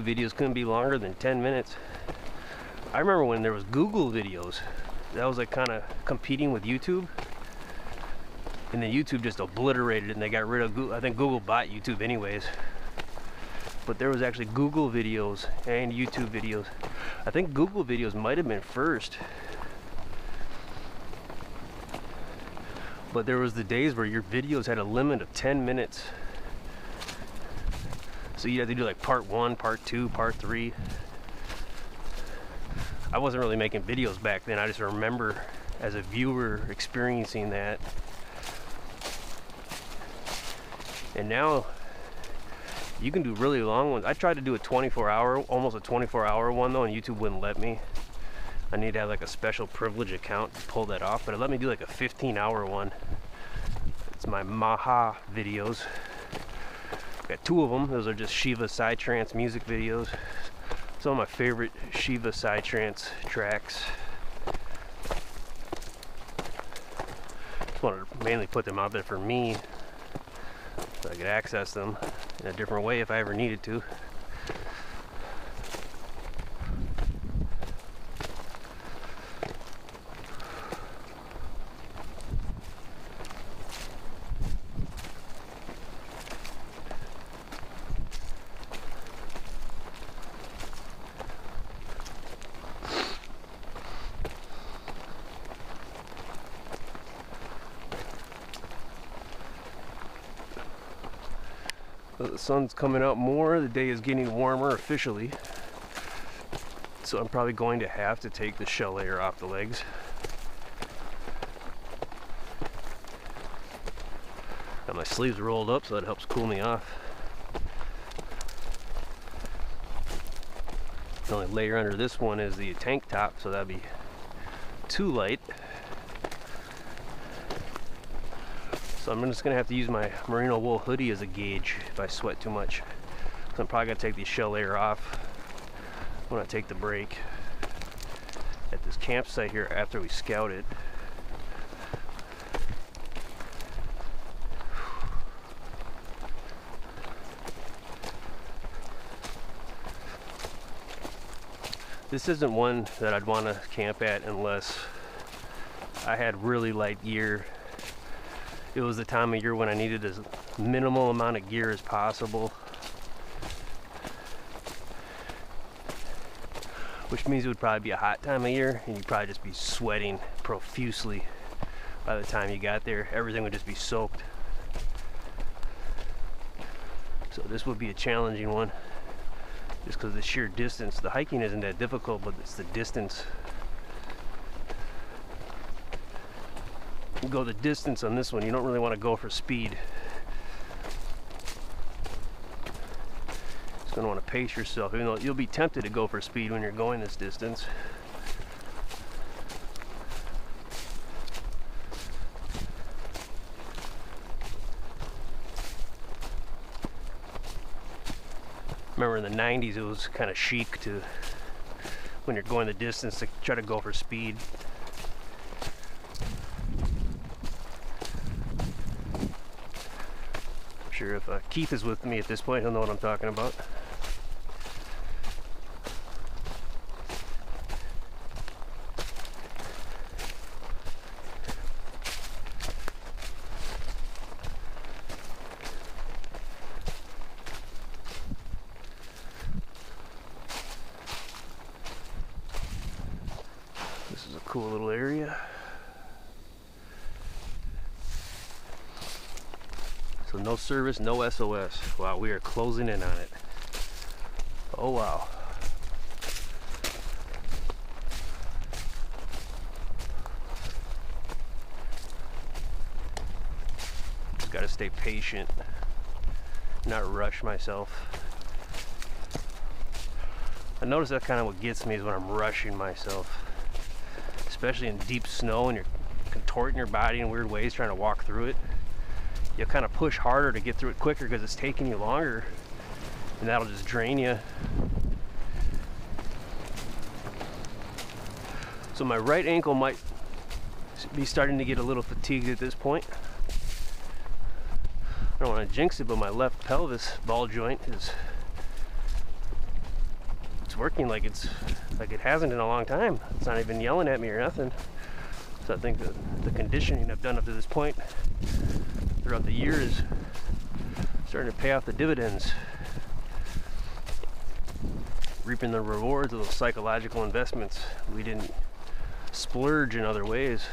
videos couldn't be longer than 10 minutes. I remember when there was Google videos. That was like kind of competing with YouTube. And then YouTube just obliterated it and they got rid of Google. I think Google bought YouTube anyways. But there was actually Google videos and YouTube videos. I think Google videos might have been first. But there was the days where your videos had a limit of 10 minutes. So you had to do like part 1, part 2, part 3. I wasn't really making videos back then. I just remember as a viewer experiencing that. And now you can do really long ones. I tried to do a 24-hour, almost a 24-hour one though, and YouTube wouldn't let me. I need to have like a special privilege account to pull that off, but it let me do like a 15-hour one. It's my Maha videos. Got 2 of them. Those are just Shiva Psytrance music videos. Some of my favorite Shiva side trance tracks. Just wanted to mainly put them out there for me, so I could access them in a different way if I ever needed to. The sun's coming out more, the day is getting warmer officially, so I'm probably going to have to take the shell layer off the legs. Got my sleeves rolled up so that helps cool me off. The only layer under this one is the tank top, so that'd be too light. So I'm just gonna have to use my merino wool hoodie as a gauge if I sweat too much. So I'm probably gonna take the shell layer off when I take the break at this campsite here after we scout it. This isn't one that I'd want to camp at unless I had really light gear. It was the time of year when I needed as minimal amount of gear as possible, which means it would probably be a hot time of year and you'd probably just be sweating profusely by the time you got there. Everything would just be soaked. So this would be a challenging one just because of the sheer distance. The hiking isn't that difficult, but it's the distance. You go the distance on this one, you don't really want to go for speed. Just gonna want to pace yourself, even though you'll be tempted to go for speed when you're going this distance. Remember in the 90s it was kind of chic to, when you're going the distance, to try to go for speed. Sure, if Keith is with me at this point, he'll know what I'm talking about. This is a cool little area. So no service, no SOS. Wow, we are closing in on it. Oh wow. Just gotta stay patient, not rush myself. I notice that kind of what gets me is when I'm rushing myself. Especially in deep snow and you're contorting your body in weird ways trying to walk through it. You'll kind of push harder to get through it quicker because it's taking you longer, and that'll just drain you. So my right ankle might be starting to get a little fatigued at this point. I don't want to jinx it, but my left pelvis ball joint it's working like it hasn't in a long time. It's not even yelling at me or nothing. So I think the conditioning I've done up to this point throughout the year is starting to pay off the dividends, reaping the rewards of those psychological investments. We didn't splurge in other ways.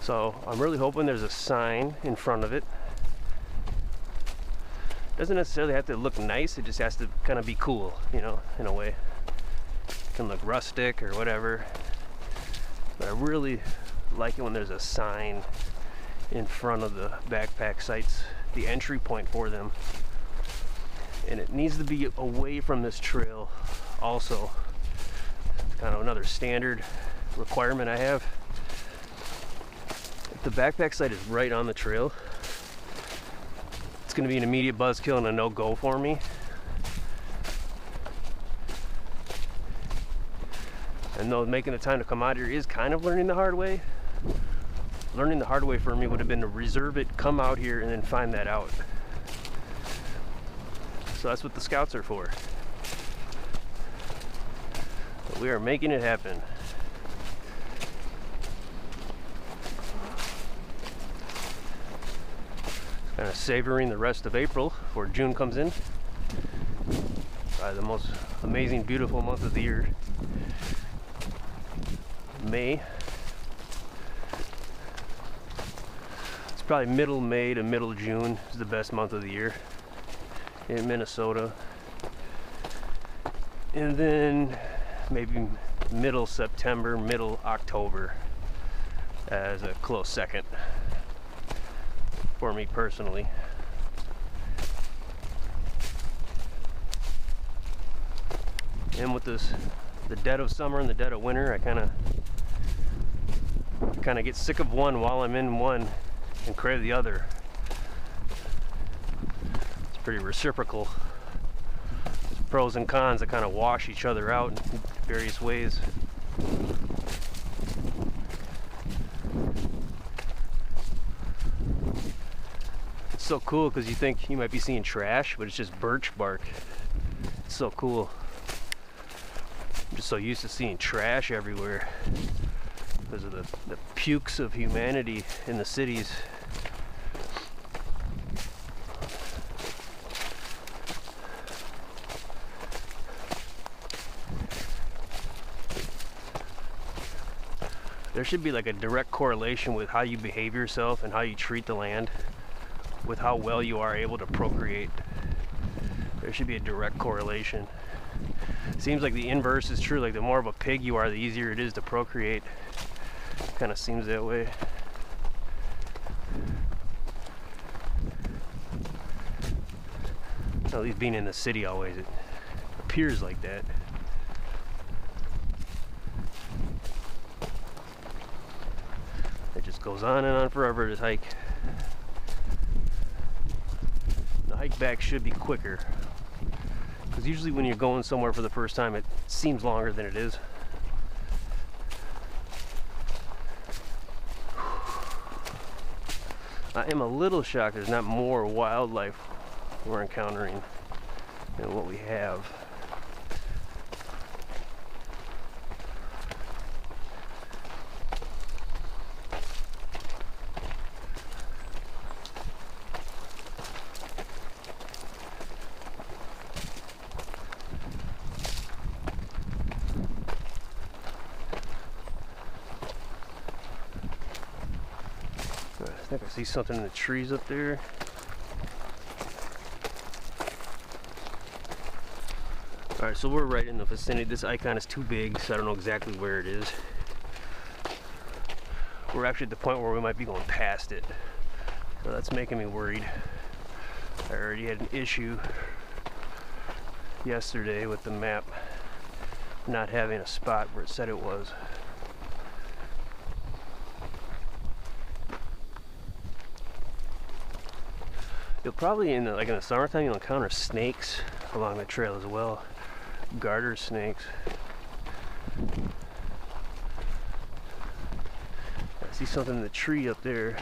So I'm really hoping there's a sign in front of it. Doesn't necessarily have to look nice, it just has to kind of be cool, you know, in a way. It can look rustic or whatever. But I really like it when there's a sign in front of the backpack sites, the entry point for them. And it needs to be away from this trail also. It's kind of another standard requirement I have. The backpack site is right on the trail. It's going to be an immediate buzzkill and a no-go for me. And though making the time to come out here is kind of learning the hard way, learning the hard way for me would have been to reserve it, come out here, and then find that out. So that's what the scouts are for. But we are making it happen. Kind of savoring the rest of April before June comes in. Probably the most amazing, beautiful month of the year. May. It's probably middle May to middle June is the best month of the year in Minnesota. And then maybe middle September, middle October as a close second for me personally. And with this, the dead of summer and the dead of winter, I kind of get sick of one while I'm in one and crave the other. It's pretty reciprocal. There's pros and cons that kind of wash each other out in various ways. It's so cool because you think you might be seeing trash, but it's just birch bark. It's so cool. I'm just so used to seeing trash everywhere because of the pukes of humanity in the cities. There should be like a direct correlation with how you behave yourself and how you treat the land with how well you are able to procreate. There should be a direct correlation. Seems like the inverse is true. Like the more of a pig you are, the easier it is to procreate. Kind of seems that way. At least being in the city always, it appears like that. It just goes on and on forever, this hike. The hike back should be quicker. Because usually when you're going somewhere for the first time, it seems longer than it is. I am a little shocked there's not more wildlife we're encountering than what we have. I think I see something in the trees up there. Alright, so we're right in the vicinity. This icon is too big, so I don't know exactly where it is. We're actually at the point where we might be going past it. So that's making me worried. I already had an issue yesterday with the map not having a spot where it said it was. You'll probably, in the summertime, you'll encounter snakes along the trail as well. Garter snakes. I see something in the tree up there.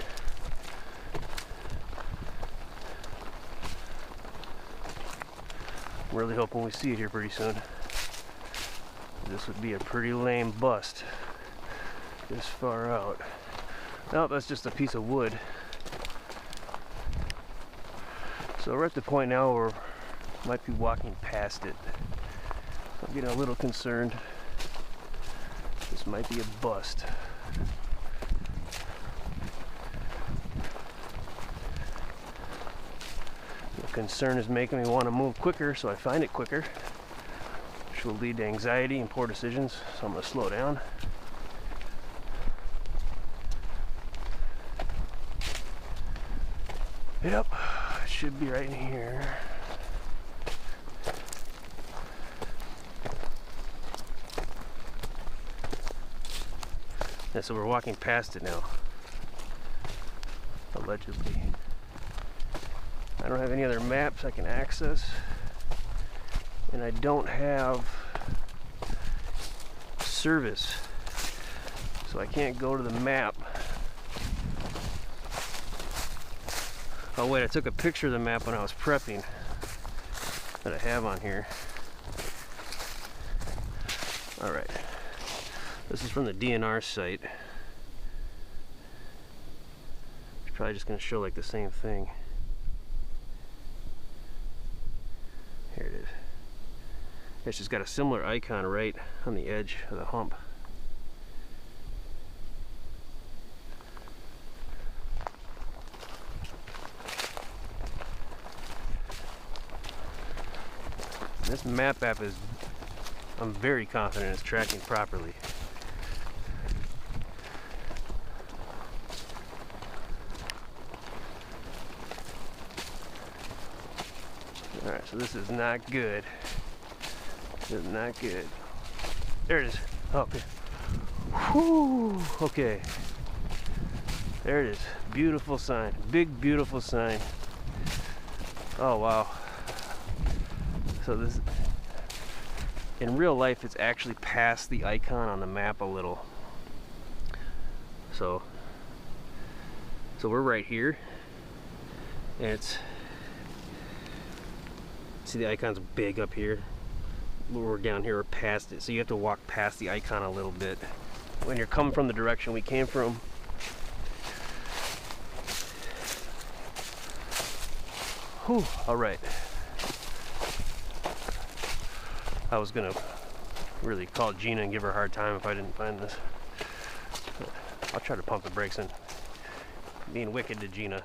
I'm really hoping we see it here pretty soon. This would be a pretty lame bust this far out. No, that's just a piece of wood. So we're at the point now where we might be walking past it. I'm getting a little concerned. This might be a bust. The concern is making me want to move quicker, so I find it quicker, which will lead to anxiety and poor decisions, so I'm going to slow down. Yep. Should be right in here. Yeah, so we're walking past it now. allegedly. I don't have any other maps I can access, and I don't have service, so I can't go to the map. Oh wait, I took a picture of the map when I was prepping that I have on here. Alright, this is from the DNR site. It's probably just going to show like the same thing. Here it is. It's just got a similar icon right on the edge of the hump. This map app is, I'm very confident it's tracking properly. Alright, so this is not good. This is not good. There it is. Okay. Whew. Okay. There it is. Beautiful sign. Big, beautiful sign. Oh, wow. So this, in real life, it's actually past the icon on the map a little. So we're right here, and it's, see the icon's big up here. We're down here, we're past it, so you have to walk past the icon a little bit when you're coming from the direction we came from. Whew, all right. I was gonna really call Gina and give her a hard time if I didn't find this. I'll try to pump the brakes in. Being wicked to Gina.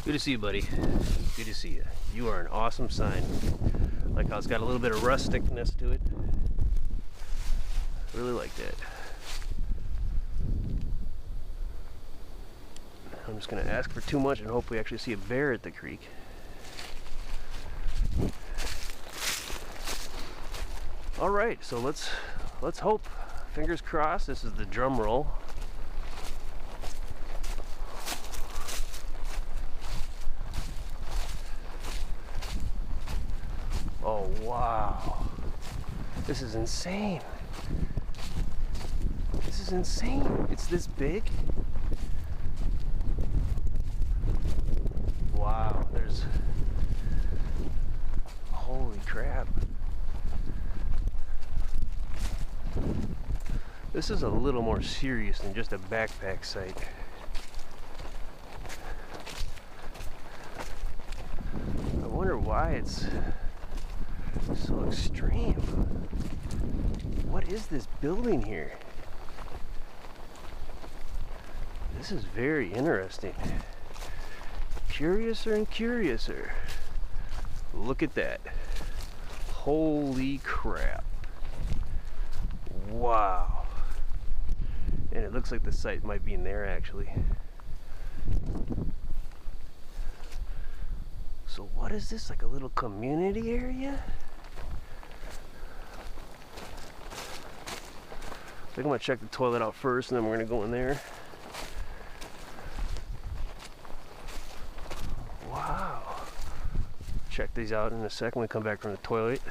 Good to see you, buddy. Good to see you. You are an awesome sign. Like how it's got a little bit of rusticness to it. Really like that. I'm just gonna ask for too much and hope we actually see a bear at the creek. All right, so let's hope. Fingers crossed. This is the drum roll. Oh, wow. This is insane. This is insane. It's this big? Wow, there's... Holy crap. This is a little more serious than just a backpack site. I wonder why it's so extreme. What is this building here? This is very interesting. Curiouser and curiouser. Look at that. Holy crap. Wow. And it looks like the site might be in there actually. So what is this, like a little community area? I think I'm gonna check the toilet out first and then we're gonna go in there. Wow. Check these out in a second when we come back from the toilet.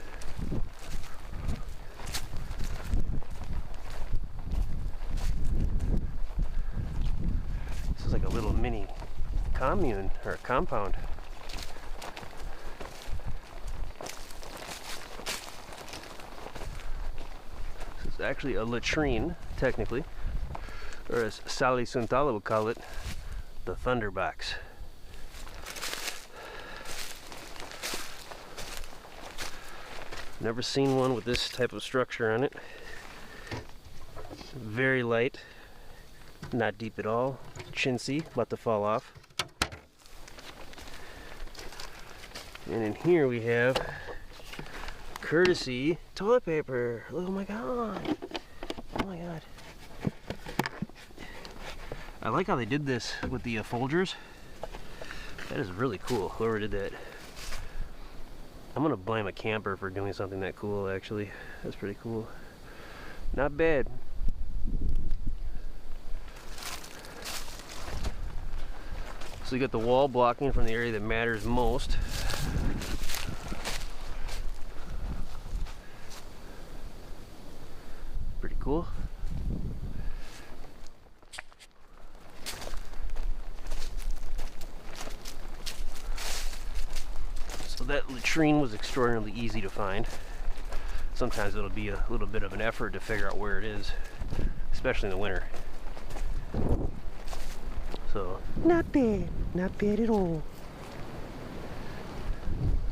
This is like a little mini commune or a compound. actually a latrine, technically, or as Sally Suntala would call it, the Thunderbox. Never seen one with this type of structure on it. Very light, not deep at all, chintzy, about to fall off. And in here we have courtesy toilet paper. Oh my god. Oh my god. I like how they did this with the Folgers. That is really cool, whoever did that. I'm gonna blame a camper for doing something that cool, actually. That's pretty cool. Not bad. So you got the wall blocking from the area that matters most. Pretty cool. So that latrine was extraordinarily easy to find. Sometimes it'll be a little bit of an effort to figure out where it is, especially in the winter. So, not bad at all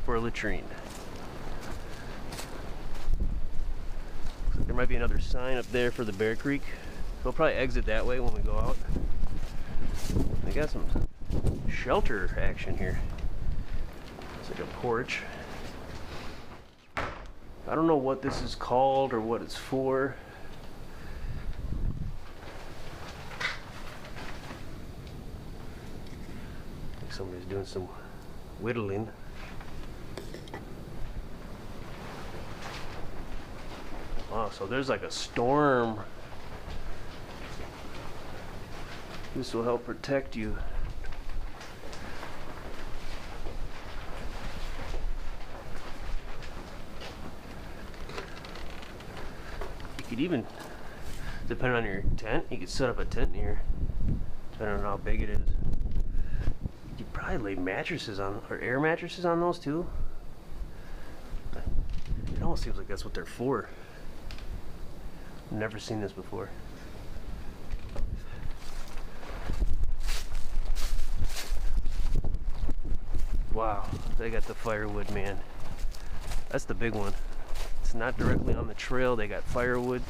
for a latrine. There might be another sign up there for the Bear Creek. We'll probably exit that way when we go out. They got some shelter action here. It's like a porch. I don't know what this is called or what it's for. I think somebody's doing some whittling. Wow, so there's like a storm. This will help protect you. You could even, depending on your tent, you could set up a tent here, depending on how big it is. You could probably lay mattresses on, or air mattresses on those too. It almost seems like that's what they're for. Never seen this before. Wow, they got the firewood, man. That's the big one. It's not directly on the trail. They got firewood.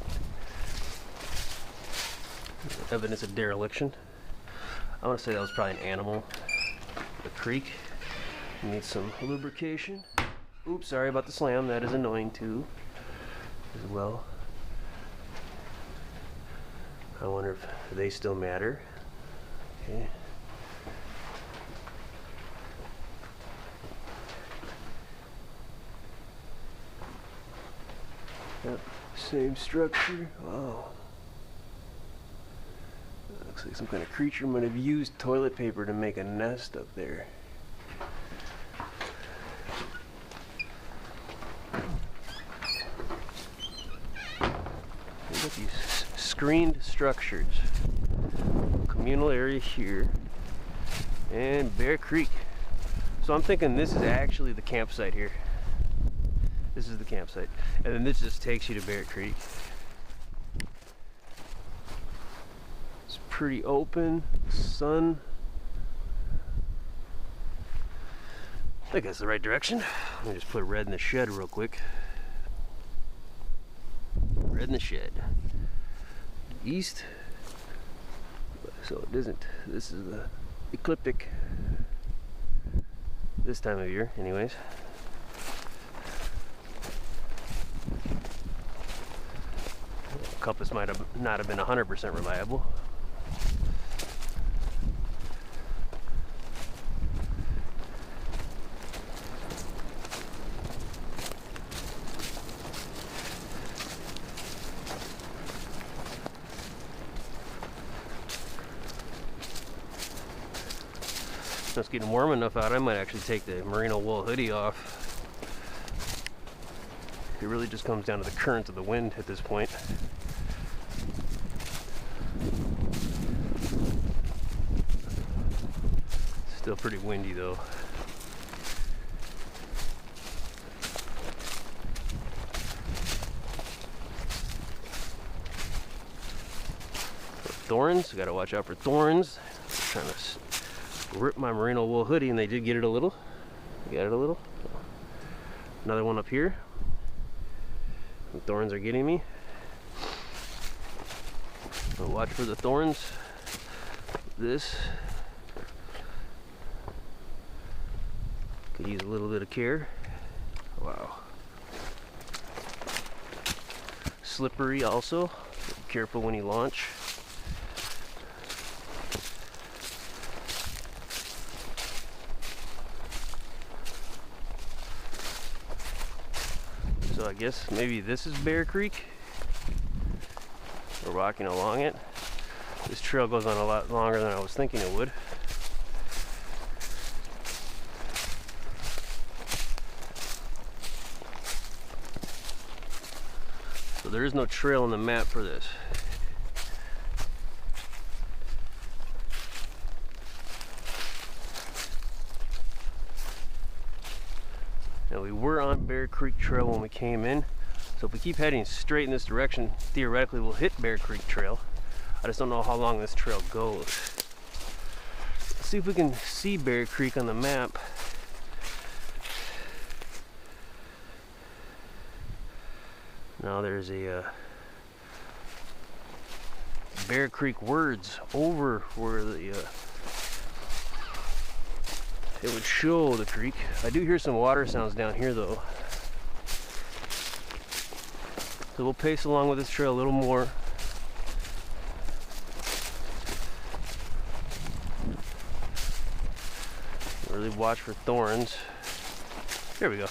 Evidence of dereliction. I want to say that was probably an animal. The creek needs some lubrication. Oops, sorry about the slam. That is annoying too, as well. I wonder if they still matter. Okay. Yep, same structure. Wow. That looks like some kind of creature might have used toilet paper to make a nest up there. Look at these screened structures. Communal area here. And Bear Creek. So I'm thinking this is actually the campsite here. This is the campsite. And then this just takes you to Bear Creek. It's pretty open. Sun. I think that's the right direction. Let me just put red in the shed real quick. Red in the shed. East. So it isn't. This is the ecliptic. This time of year, anyways. Compass might have not have been 100% reliable. It's getting warm enough out, I might actually take the merino wool hoodie off. It really just comes down to the current of the wind at this point. Still pretty windy though. thorns. Gotta watch out for thorns. I'm trying to rip my merino wool hoodie, and they did get it a little. Got it a little. Another one up here. The thorns are getting me. So watch for the thorns. This could use a little bit of care. Wow. Slippery also. Be careful when you launch. So I guess maybe this is Bear Creek. We're walking along it. This trail goes on a lot longer than I was thinking it would. So there is no trail on the map for this. Now we were on Bear Creek Trail when we came in, so if we keep heading straight in this direction, theoretically we'll hit Bear Creek Trail. I just don't know how long this trail goes. Let's see if we can see Bear Creek on the map. Now there's a Bear Creek words over where the it would show the creek. I do hear some water sounds down here though. So we'll pace along with this trail a little more. Really watch for thorns. There we go.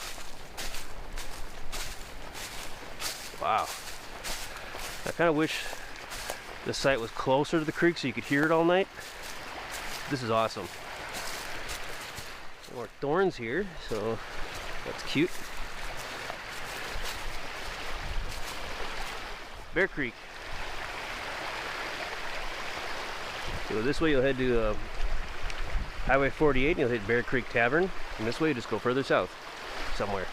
Wow. I kind of wish the site was closer to the creek so you could hear it all night. This is awesome. More thorns here, so that's cute. Bear Creek. So this way you'll head to Highway 48 and you'll hit Bear Creek Tavern. And this way you just go further south somewhere.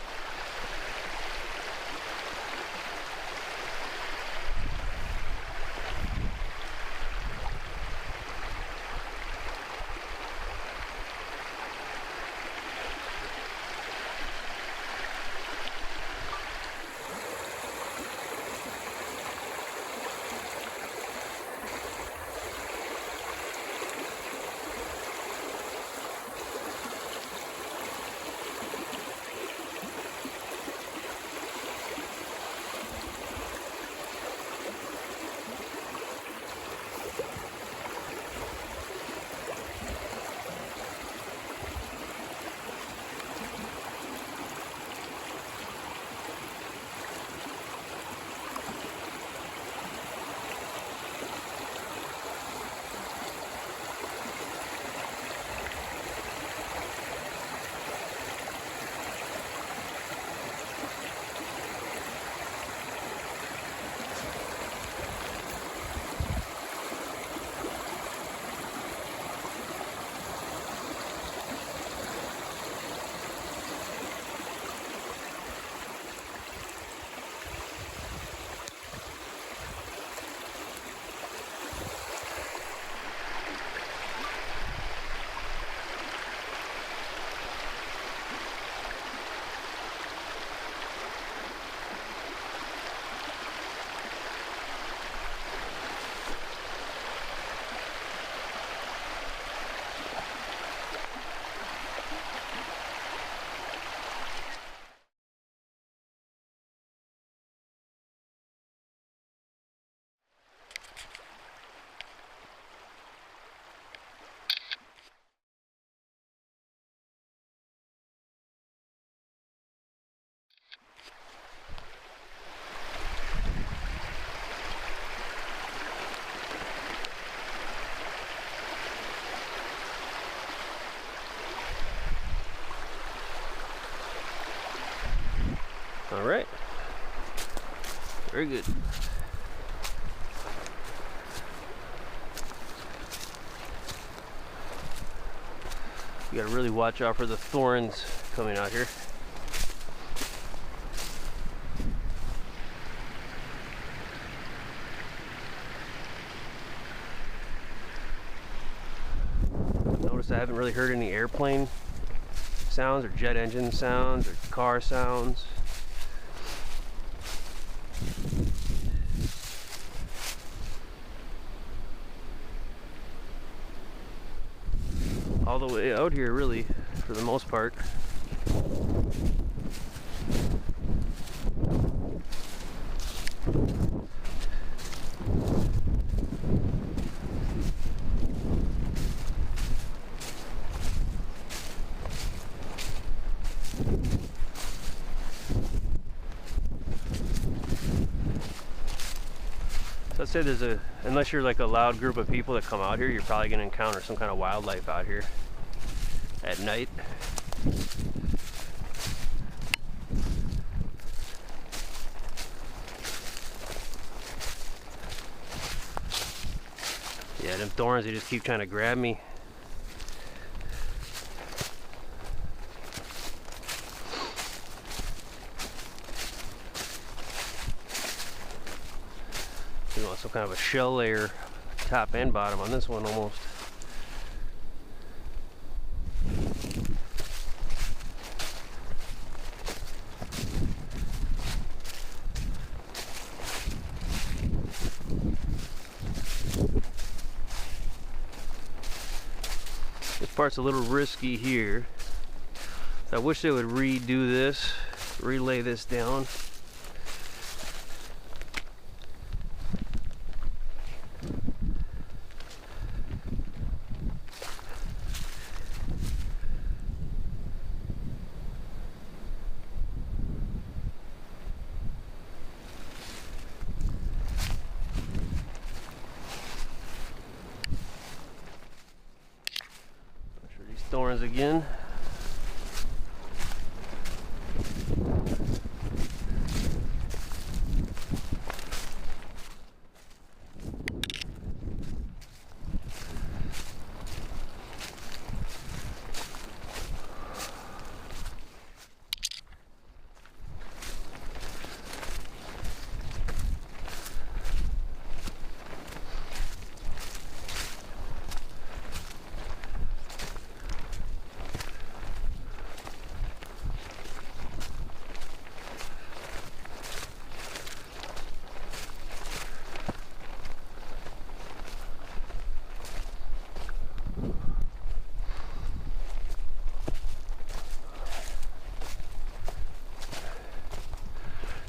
All right, very good. You gotta really watch out for the thorns coming out here. honest, I haven't really heard any airplane sounds or jet engine sounds or car sounds. All the way out here, really, for the most part. So I'd say unless you're like a loud group of people that come out here, you're probably going to encounter some kind of wildlife out here at night. Yeah, them thorns, they just keep trying to grab me. You know, some kind of a shell layer, top and bottom on this one almost. This part's a little risky here. So I wish they would redo this, relay this down. Thorns again.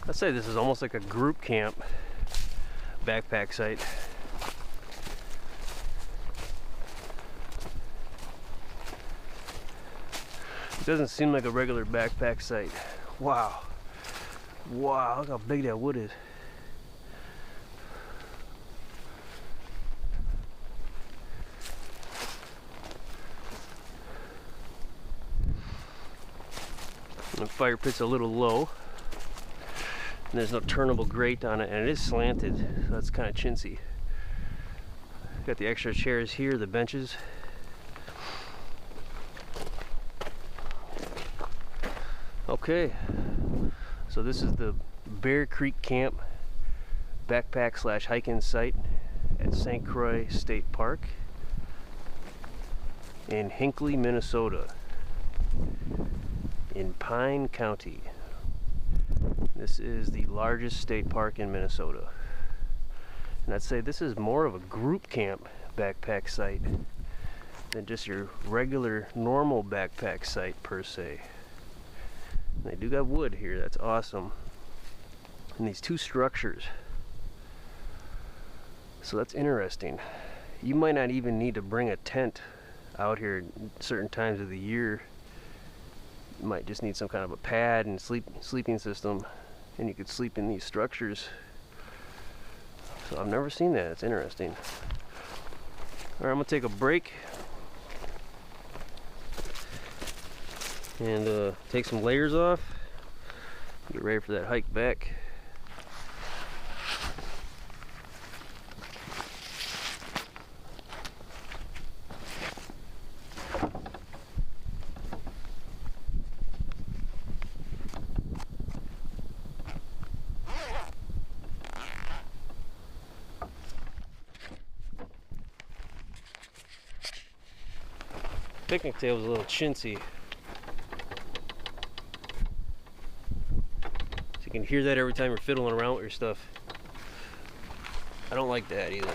I'd say this is almost like a group camp backpack site. It doesn't seem like a regular backpack site. Wow. Wow, look how big that wood is. The fire pit's a little low. And there's no turnable grate on it, and it is slanted, so that's kind of chintzy. Got the extra chairs here, the benches. Okay, so this is the Bear Creek Camp backpack / hiking site at St. Croix State Park in Hinckley, Minnesota, in Pine County. This is the largest state park in Minnesota. And I'd say this is more of a group camp backpack site than just your regular normal backpack site per se. And they do got wood here, that's awesome. And these two structures. So that's interesting. You might not even need to bring a tent out here at certain times of the year. You might just need some kind of a pad and sleeping system, and you could sleep in these structures. So I've never seen that. It's interesting. All right, I'm gonna take a break and take some layers off. Get ready for that hike back. picnic table's a little chintzy. So you can hear that every time you're fiddling around with your stuff. I don't like that either.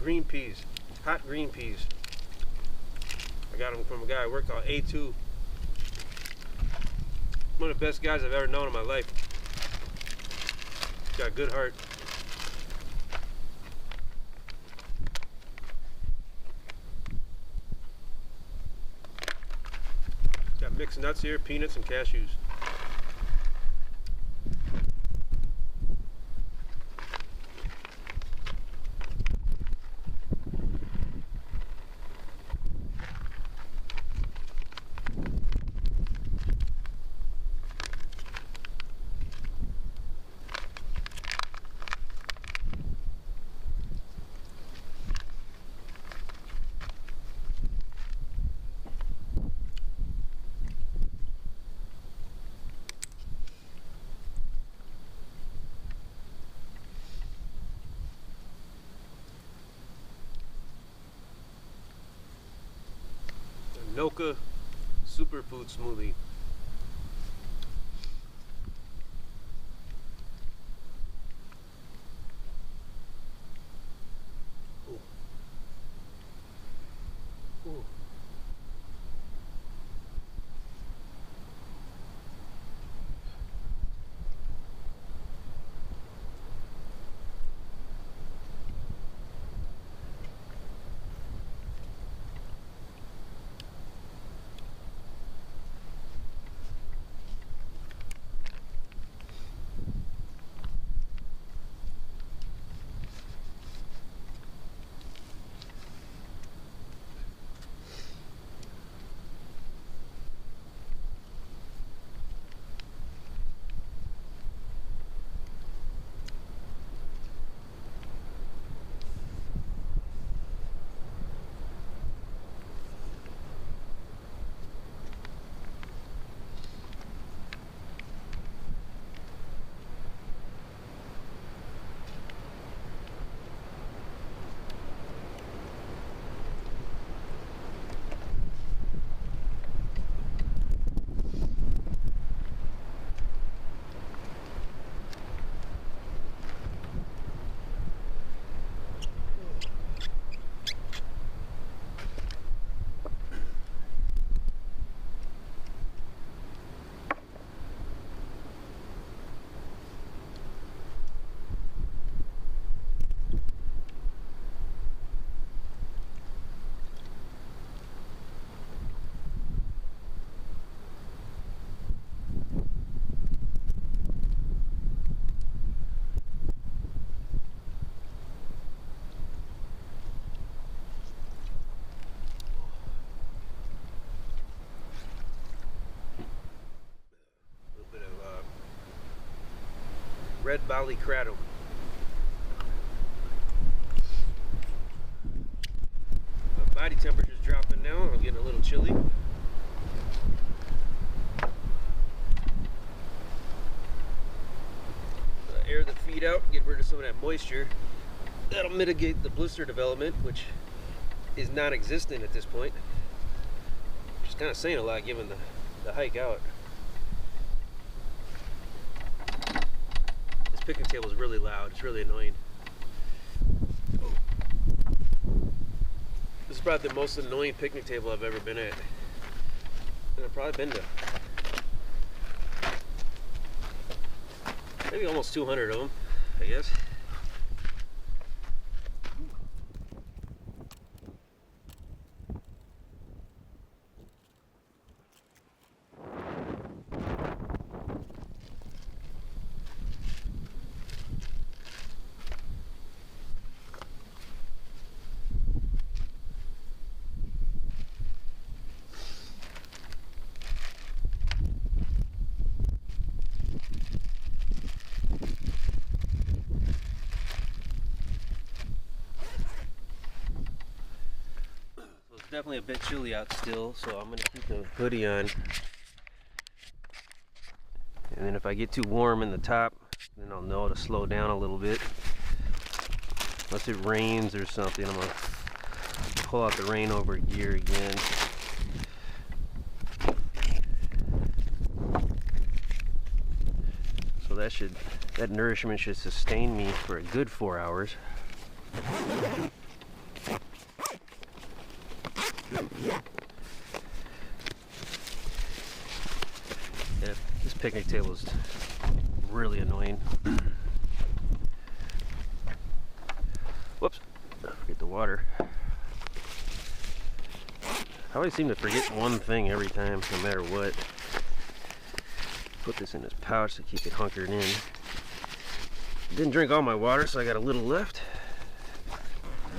green peas, hot green peas. I got them from a guy I work called A2. One of the best guys I've ever known in my life. Got a good heart. Got mixed nuts here, peanuts and cashews. Noka superfood smoothie. Ooh. Ooh. Red Valley Kratom. My body temperature's dropping now. I'm getting a little chilly. Air the feet out, get rid of some of that moisture. That'll mitigate the blister development, which is non-existent at this point. Which is kind of saying a lot given the hike out. Picnic table is really loud. It's really annoying. Oh. This is probably the most annoying picnic table I've ever been at. And I've probably been to maybe almost 200 of them, I guess. Definitely a bit chilly out still, so I'm going to keep the hoodie on. And then if I get too warm in the top, then I'll know to slow down a little bit. Unless it rains or something, I'm going to pull out the rain over gear again. So that nourishment should sustain me for a good 4 hours. Yeah, this picnic table is really annoying. Whoops, forget the water. I always seem to forget one thing every time, no matter what. Put this in this pouch to keep it hunkered in. Didn't drink all my water, so I got a little left.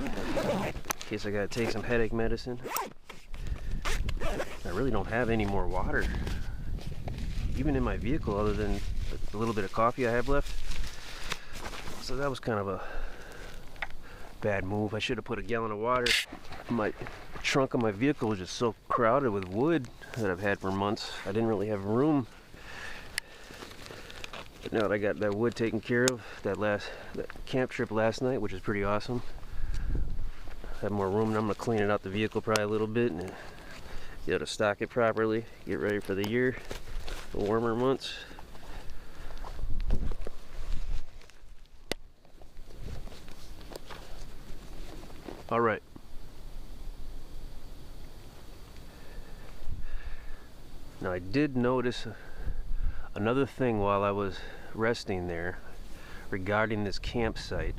In case I gotta take some headache medicine. I really don't have any more water, even in my vehicle, other than a little bit of coffee I have left. So that was kind of a bad move. I should have put a gallon of water. My trunk of my vehicle was just so crowded with wood that I've had for months. I didn't really have room. But now that I got that wood taken care of, that camp trip last night, which was pretty awesome, I have more room, and I'm gonna clean it out the vehicle probably a little bit and be able to stock it properly, get ready for the year, the warmer months. All right. Now I did notice another thing while I was resting there regarding this campsite,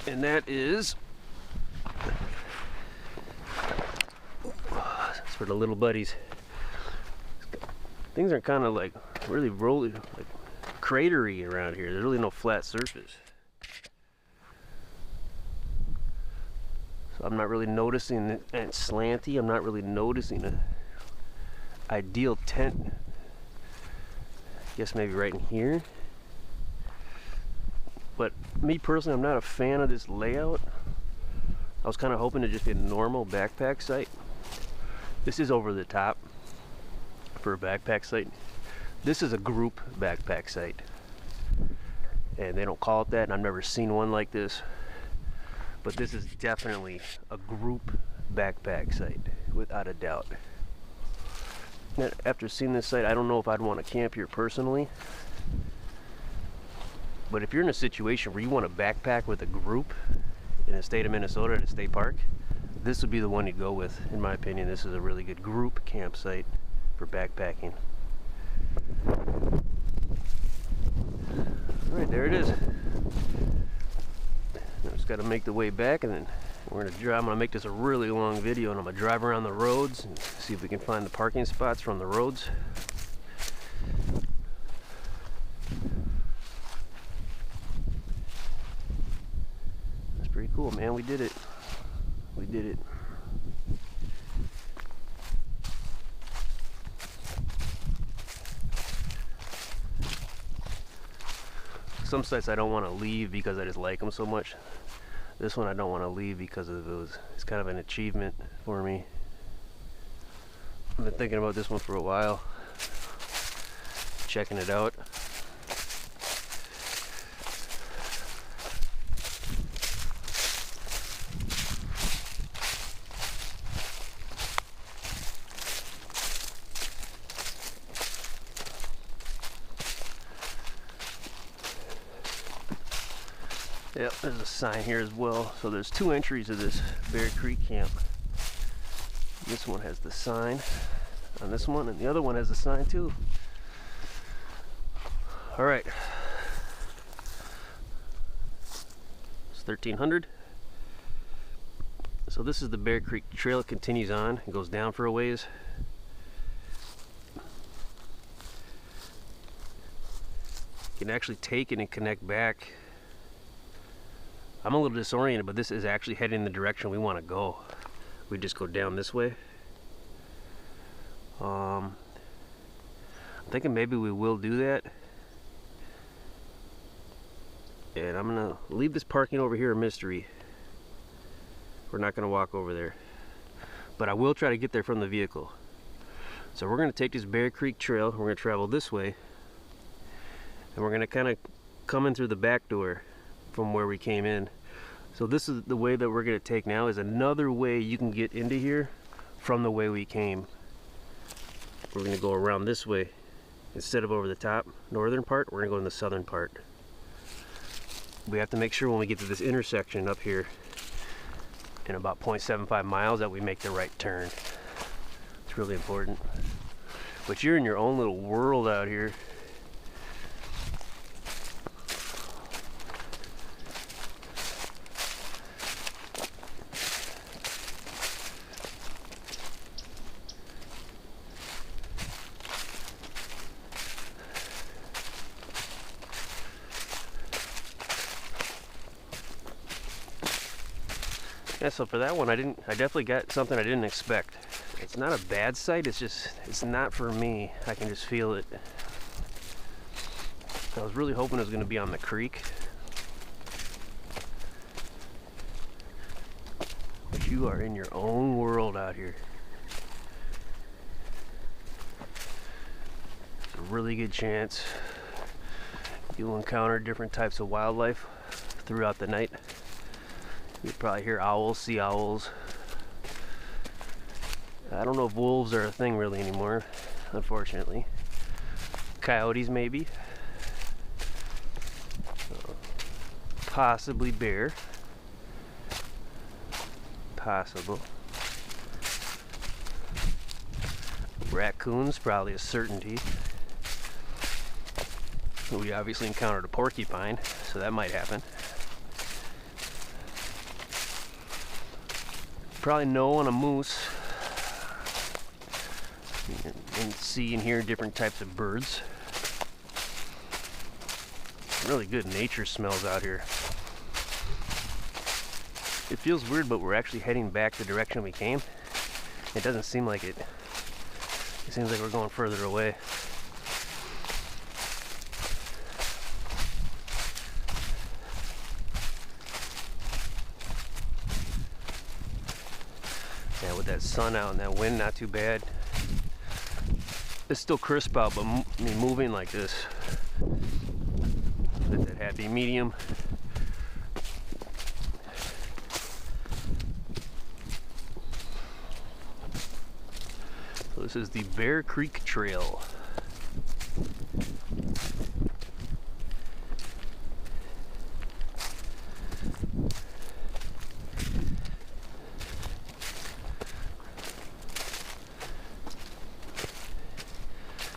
and that is, it's for the little buddies. Things are kind of like really rolly, like cratery around here. There's really no flat surface. So I'm not really noticing it, and it's slanty. I'm not really noticing an ideal tent. I guess maybe right in here. But me personally, I'm not a fan of this layout. I was kind of hoping to just be a normal backpack site. This is over the top for a backpack site. This is a group backpack site, and they don't call it that, and I've never seen one like this. But this is definitely a group backpack site, without a doubt. Now, after seeing this site, I don't know if I'd want to camp here personally. But if you're in a situation where you want to backpack with a group in the state of Minnesota at a state park, this would be the one you go with, in my opinion. This is a really good group campsite for backpacking. Alright, there it is. I just got to make the way back, and then we're going to drive. I'm going to make this a really long video, and I'm going to drive around the roads and see if we can find the parking spots from the roads. That's pretty cool, man. We did it. We did it. Some sites I don't want to leave because I just like them so much. This one I don't want to leave because it's kind of an achievement for me. I've been thinking about this one for a while, checking it out. Yep, there's a sign here as well. So there's two entries to this Bear Creek camp. This one has the sign on this one, and the other one has the sign too. All right, it's 1300. So this is the Bear Creek Trail. It continues on and goes down for a ways. You can actually take it and connect back. I'm a little disoriented, but this is actually heading in the direction we want to go. We just go down this way. I'm thinking maybe we will do that. And I'm gonna leave this parking over here a mystery. We're not gonna walk over there, but I will try to get there from the vehicle. So we're gonna take this Bear Creek Trail. We're gonna travel this way, and we're gonna kind of come in through the back door from where we came in. So this is the way that we're going to take now, is another way you can get into here from the way we came. We're going to go around this way. Instead of over the top northern part, we're going to go in the southern part. We have to make sure when we get to this intersection up here in about 0.75 miles that we make the right turn. It's really important. But you're in your own little world out here. Yeah, so for that one, I definitely got something I didn't expect. It's not a bad sight, it's not for me. I can just feel it. I was really hoping it was going to be on the creek. But you are in your own world out here. There's a really good chance you'll encounter different types of wildlife throughout the night. You'll probably hear owls, sea owls. I don't know if wolves are a thing really anymore, unfortunately. Coyotes maybe. Possibly bear. Possible. Raccoons, probably a certainty. We obviously encountered a porcupine, so that might happen. Probably no on a moose. And see and hear different types of birds. Really good nature smells out here. It feels weird, but we're actually heading back the direction we came. It doesn't seem like it. It seems like we're going further away. Yeah, with that sun out and that wind, not too bad. It's still crisp out, but moving like this, that happy medium. So this is the Bear Creek Trail.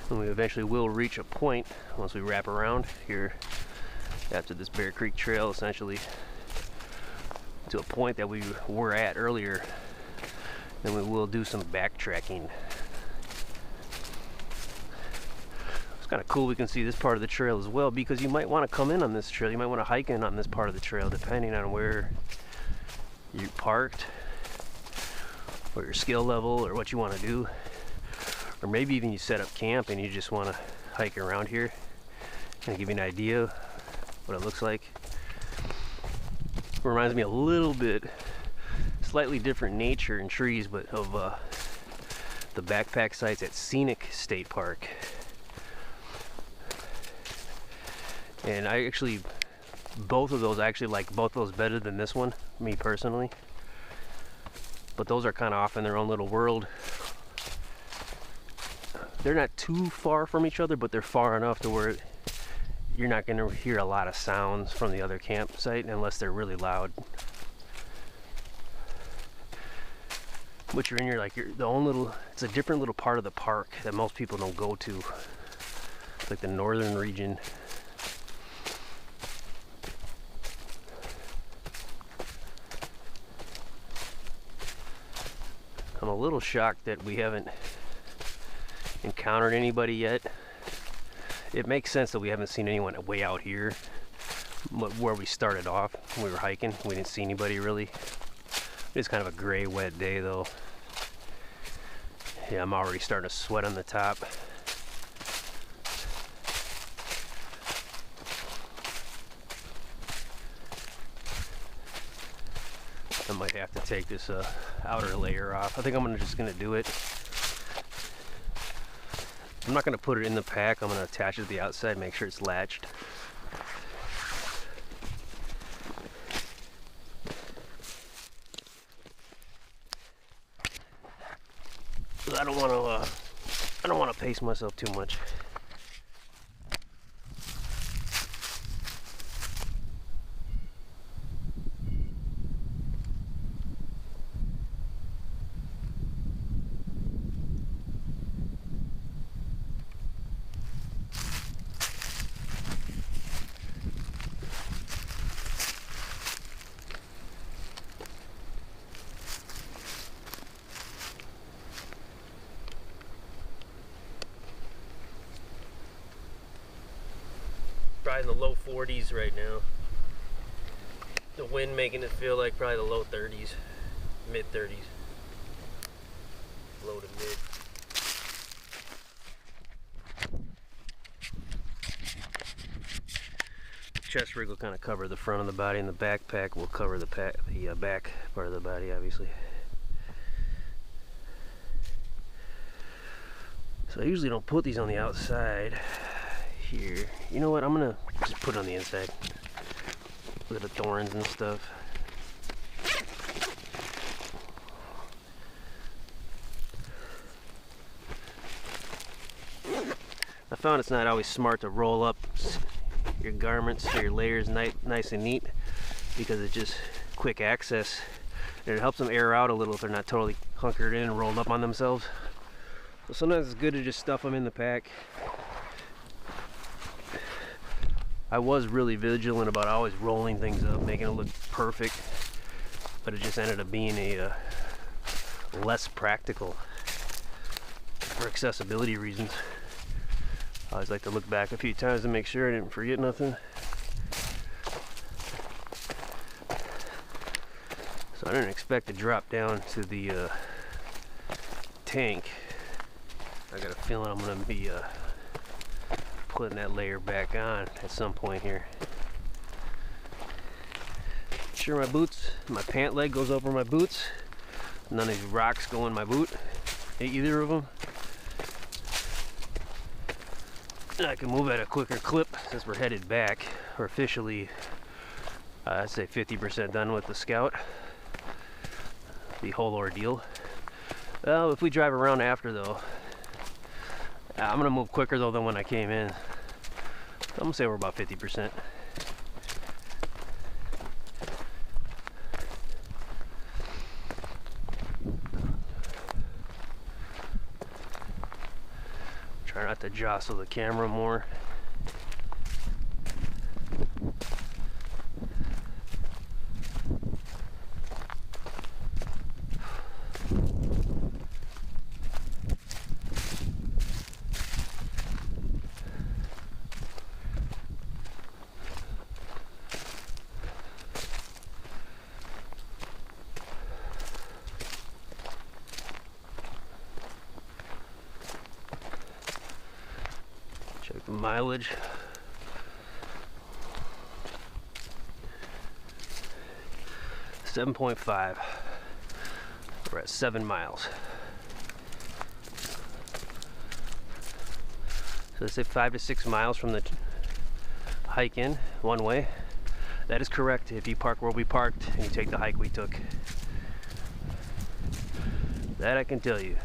And we eventually will reach a point once we wrap around here after this Bear Creek Trail, essentially to a point that we were at earlier. Then we will do some backtracking. It's kind of cool we can see this part of the trail as well, because you might want to come in on this trail. You might want to hike in on this part of the trail depending on where you parked or your skill level or what you want to do. Or maybe even you set up camp and you just want to hike around here and give you an idea what it looks like. It reminds me a little bit, slightly different nature and trees, but of the backpack sites at Scenic State Park. And I actually, both of those, I actually like both of those better than this one, me personally. But those are kind of off in their own little world. They're not too far from each other, but they're far enough to where you're not going to hear a lot of sounds from the other campsite unless they're really loud. But you're in your, like, the own little, it's a different little part of the park that most people don't go to. It's like the northern region. I'm a little shocked that we haven't encountered anybody yet. It makes sense that we haven't seen anyone way out here, but where we started off when we were hiking, we didn't see anybody really. It's kind of a gray, wet day though. Yeah, I'm already starting to sweat on the top. I might have to take this outer layer off. I think I'm just gonna do it. I'm not going to put it in the pack. I'm going to attach it to the outside, make sure it's latched. I don't want to pace myself too much. probably in the low 40s right now. The wind making it feel like probably the low 30s, mid 30s, low to mid. Chest rig will kind of cover the front of the body, and the backpack will cover the back part of the body, obviously. So I usually don't put these on the outside here. You know what? I'm gonna just put it on the inside. Look at the thorns and stuff. I found it's not always smart to roll up your garments or your layers nice and neat, because it's just quick access, and it helps them air out a little if they're not totally hunkered in and rolled up on themselves. So sometimes it's good to just stuff them in the pack. I was really vigilant about always rolling things up, making it look perfect, but it just ended up being a less practical for accessibility reasons. I always like to look back a few times to make sure I didn't forget nothing. So I didn't expect to drop down to the tank. I got a feeling I'm going to be putting that layer back on at some point here. Sure, my boots, my pant leg goes over my boots. None of these rocks go in my boot, either of them. I can move at a quicker clip since we're headed back. We're officially, I'd say 50% done with the Scout, the whole ordeal. Well, if we drive around after though, I'm gonna move quicker though than when I came in. I'm gonna say we're about 50%. Try not to jostle the camera more. Check the mileage. .5. We're at 7 miles. So let's say 5 to 6 miles from the hike in, one way. That is correct if you park where we parked and you take the hike we took. That I can tell you.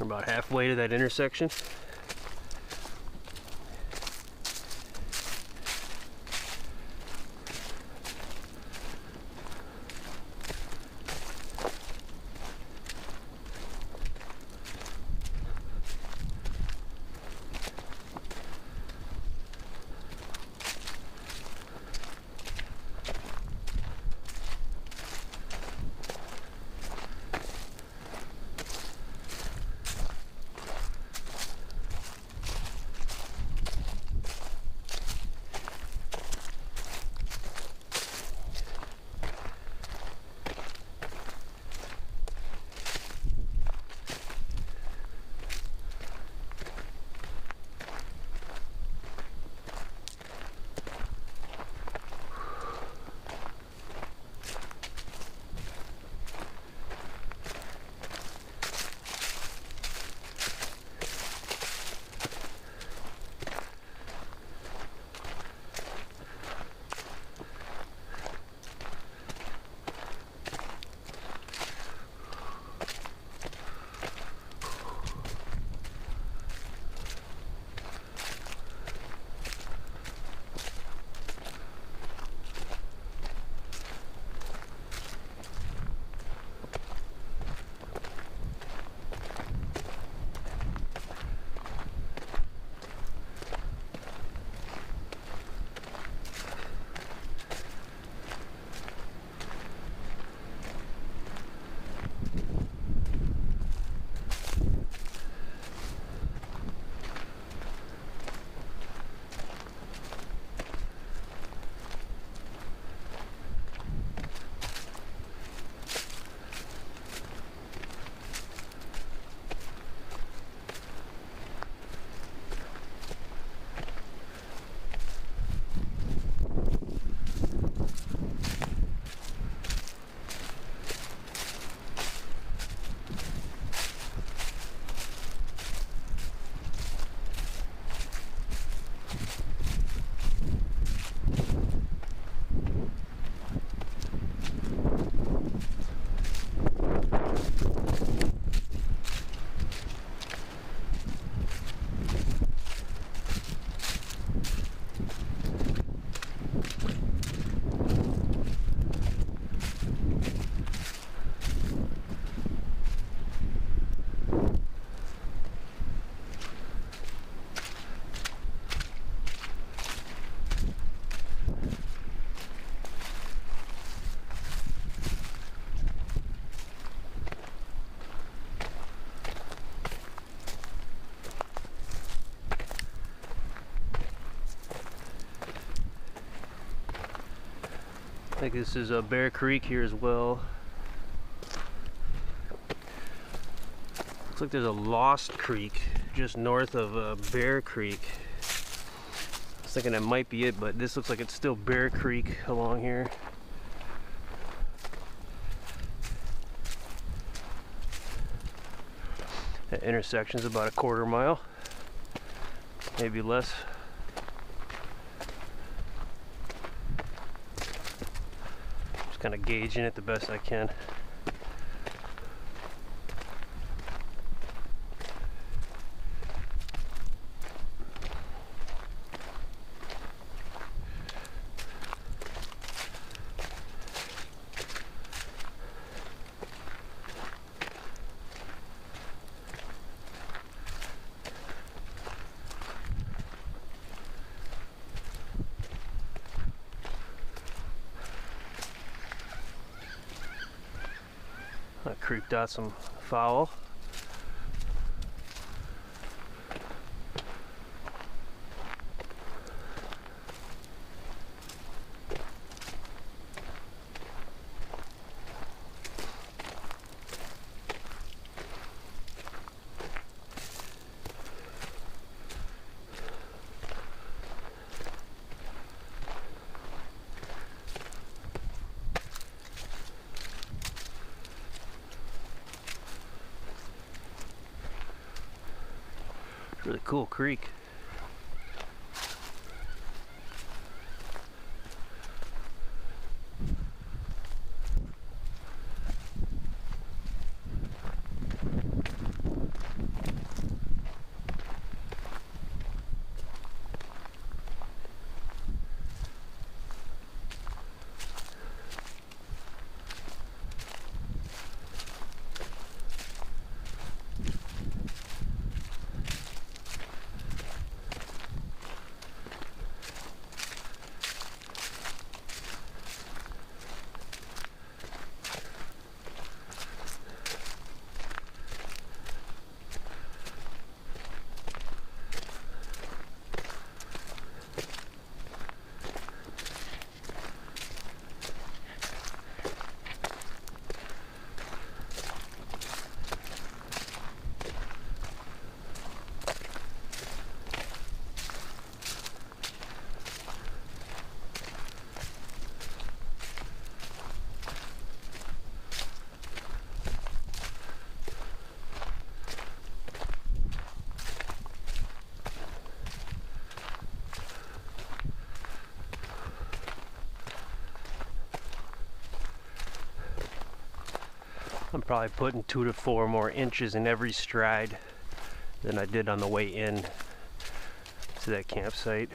about halfway to that intersection. I think this is a Bear Creek here as well. Looks like there's a Lost Creek just north of Bear Creek. I was thinking that might be it, but this looks like it's still Bear Creek along here. That intersection's about a quarter mile, maybe less. Just kind of gauging it the best I can. I creeped out some fowl. Really cool creek. Probably putting 2 to 4 more inches in every stride than I did on the way in to that campsite.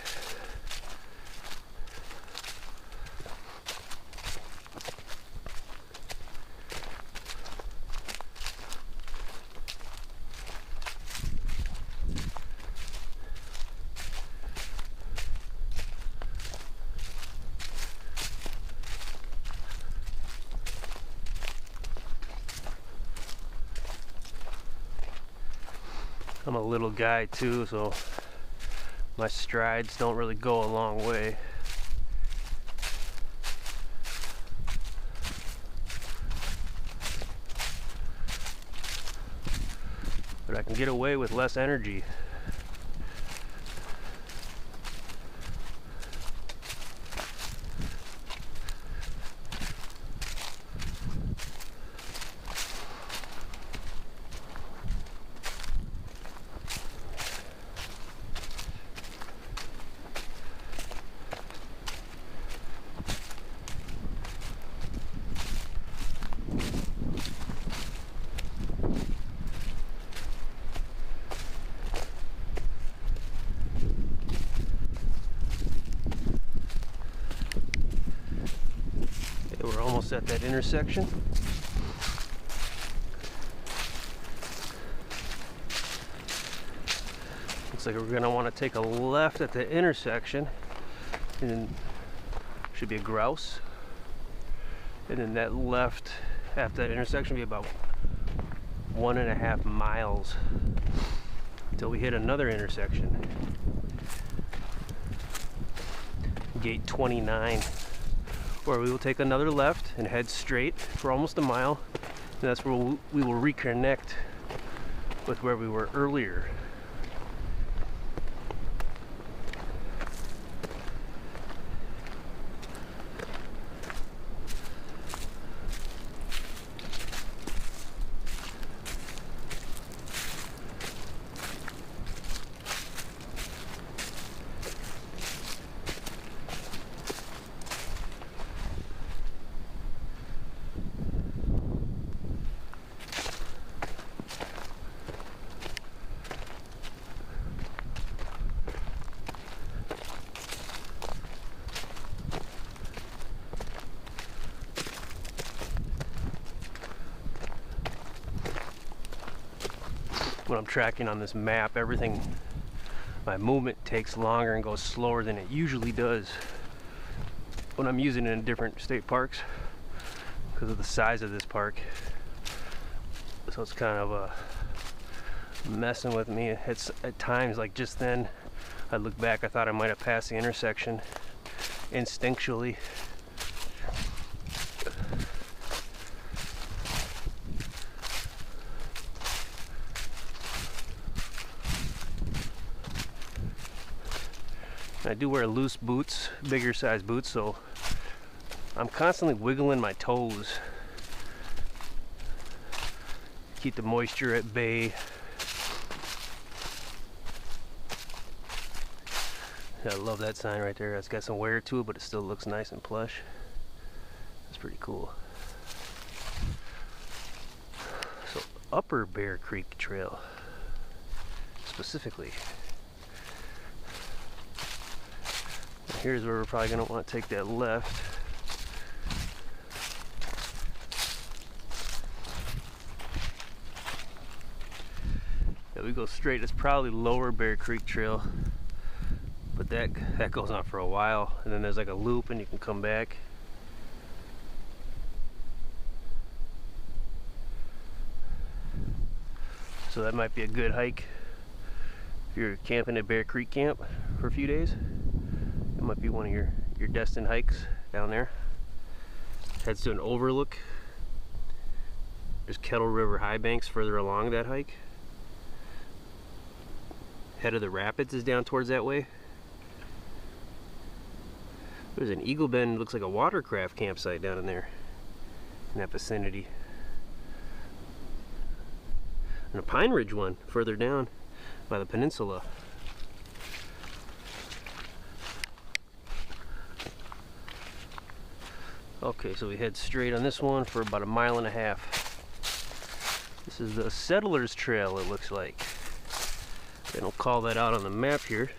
I'm a little guy too, so my strides don't really go a long way. But I can get away with less energy. We're almost at that intersection. Looks like we're going to want to take a left at the intersection, and then should be a grouse, and then that left after that intersection will be about 1.5 miles until we hit another intersection, gate 29. Where we will take another left and head straight for almost a mile, and that's where we will reconnect with where we were earlier. When I'm tracking on this map, everything, my movement takes longer and goes slower than it usually does when I'm using it in different state parks because of the size of this park. So it's kind of messing with me. It's at times, like just then, I look back, I thought I might have passed the intersection instinctually. I do wear loose boots, bigger size boots, so I'm constantly wiggling my toes. Keep the moisture at bay. I love that sign right there. It's got some wear to it, but it still looks nice and plush. That's pretty cool. So Upper Bear Creek Trail, specifically. Here's where we're probably going to want to take that left. Yeah, we go straight. It's probably Lower Bear Creek Trail, but that goes on for a while, and then there's like a loop and you can come back. So that might be a good hike if you're camping at Bear Creek Camp for a few days. It might be one of your destined hikes down there. Heads to an overlook. There's Kettle River High Banks further along that hike. Head of the rapids is down towards that way. There's an Eagle Bend, looks like a watercraft campsite down in there, in that vicinity. And a Pine Ridge one further down by the peninsula. Okay, so we head straight on this one for about 1.5 miles. This is the Settlers Trail, it looks like. They don't call that out on the map here.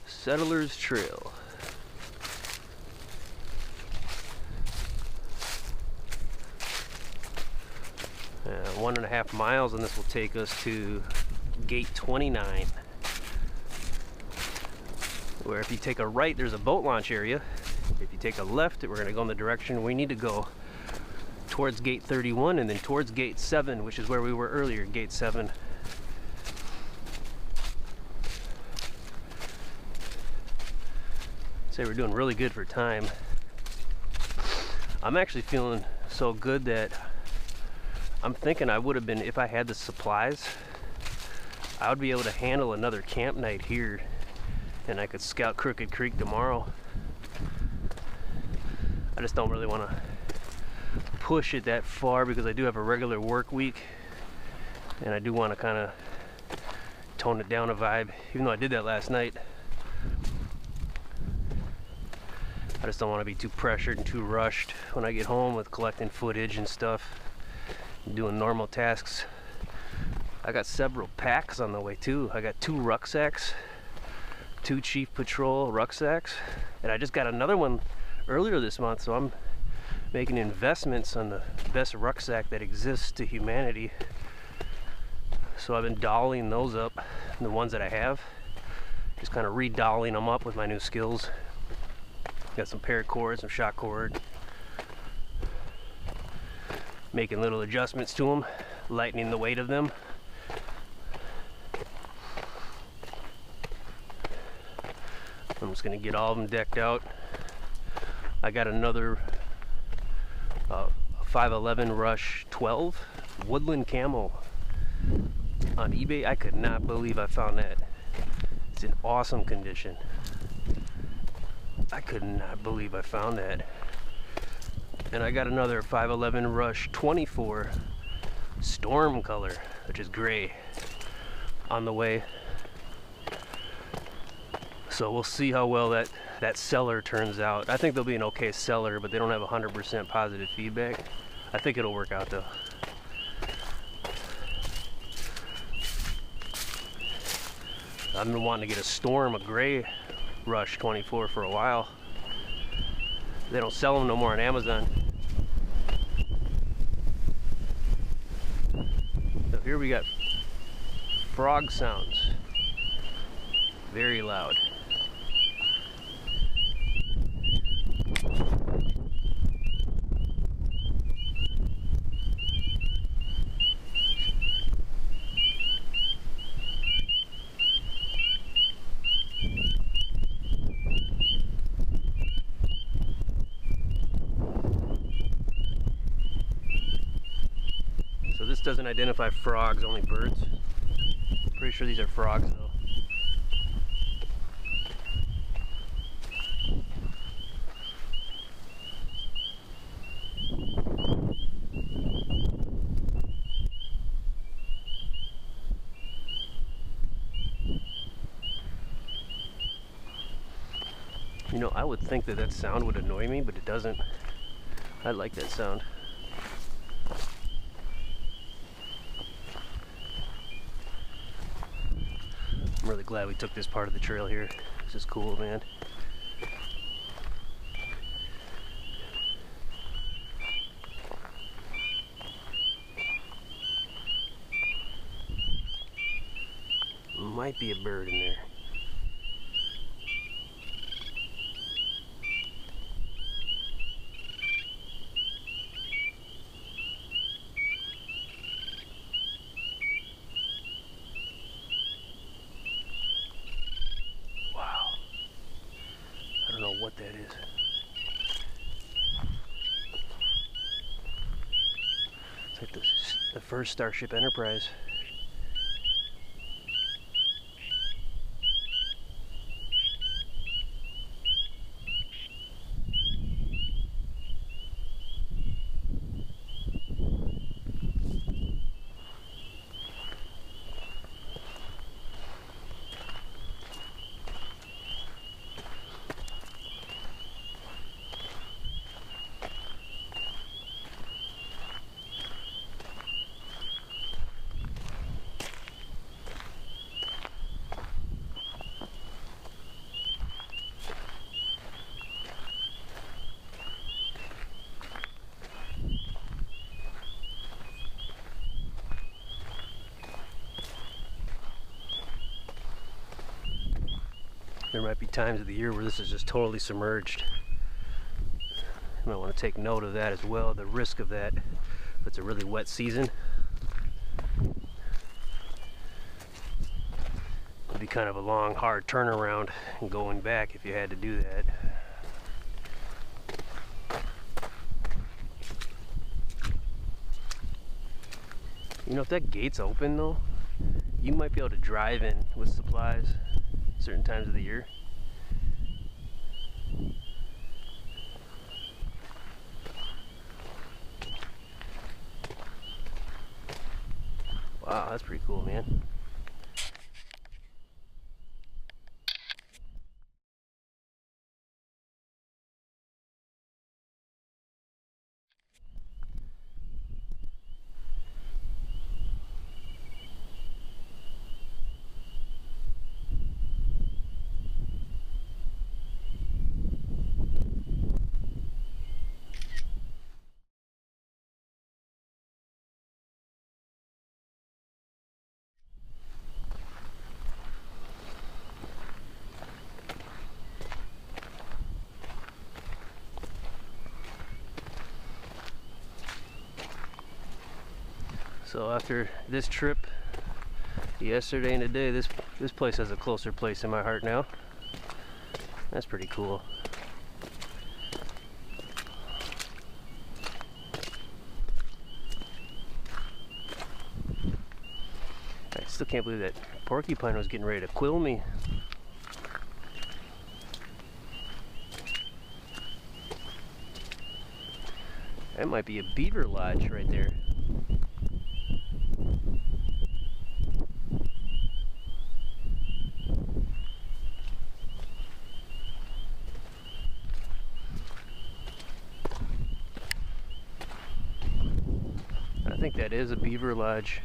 Settlers Trail. 1.5 miles, and this will take us to gate 29, where if you take a right there's a boat launch area. If you take a left, we're going to go in the direction we need to go, towards gate 31 and then towards gate 7, which is where we were earlier, gate 7. Say we're doing really good for time. I'm actually feeling so good that I'm thinking I would have been, if I had the supplies, I would be able to handle another camp night here, and I could scout Crooked Creek tomorrow. I just don't really want to push it that far because I do have a regular work week, and I do want to kind of tone it down a vibe, even though I did that last night. I just don't want to be too pressured and too rushed when I get home with collecting footage and stuff, doing normal tasks. I got several packs on the way too. I got 2 rucksacks, 2 Chief Patrol rucksacks, and I just got another one earlier this month, so I'm making investments on the best rucksack that exists to humanity. So I've been dolling those up, the ones that I have, just kind of re-dolling them up with my new skills. Got some paracord, some shock cord, making little adjustments to them, lightening the weight of them. I'm just going to get all of them decked out. I got another 511 Rush 12 Woodland Camo on eBay. I could not believe I found that. It's in awesome condition. I could not believe I found that. And I got another 511 Rush 24 Storm color, which is gray, on the way. So we'll see how well that seller turns out. I think they'll be an okay seller, but they don't have 100% positive feedback. I think it'll work out though. I've been wanting to get a Storm, a gray Rush 24 for a while. They don't sell them no more on Amazon. So here we got frog sounds. Very loud. So this doesn't identify frogs, only birds. Pretty sure these are frogs though. You know, I would think that sound would annoy me, but it doesn't. I like that sound. I'm really glad we took this part of the trail here. This is cool, man. Might be a bird in there. What that is. It's like the first Starship Enterprise. there might be times of the year where this is just totally submerged. You might want to take note of that as well, the risk of that if it's a really wet season. It'd be kind of a long, hard turnaround and going back if you had to do that. You know, if that gate's open though, you might be able to drive in with supplies certain times of the year. Wow, that's pretty cool, man. So after this trip, yesterday and today, this place has a closer place in my heart now. That's pretty cool. I still can't believe that porcupine was getting ready to quill me. That might be a beaver lodge right there. I think that is a beaver lodge.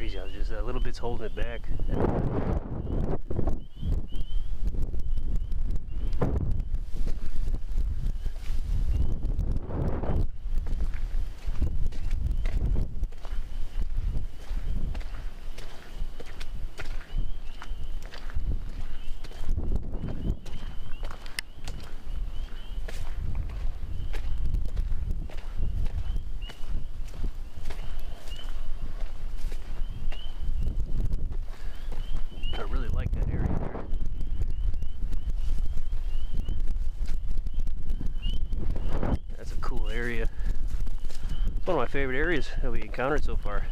I was just a little bit's holding it back. Area. It's one of my favorite areas that we encountered so far.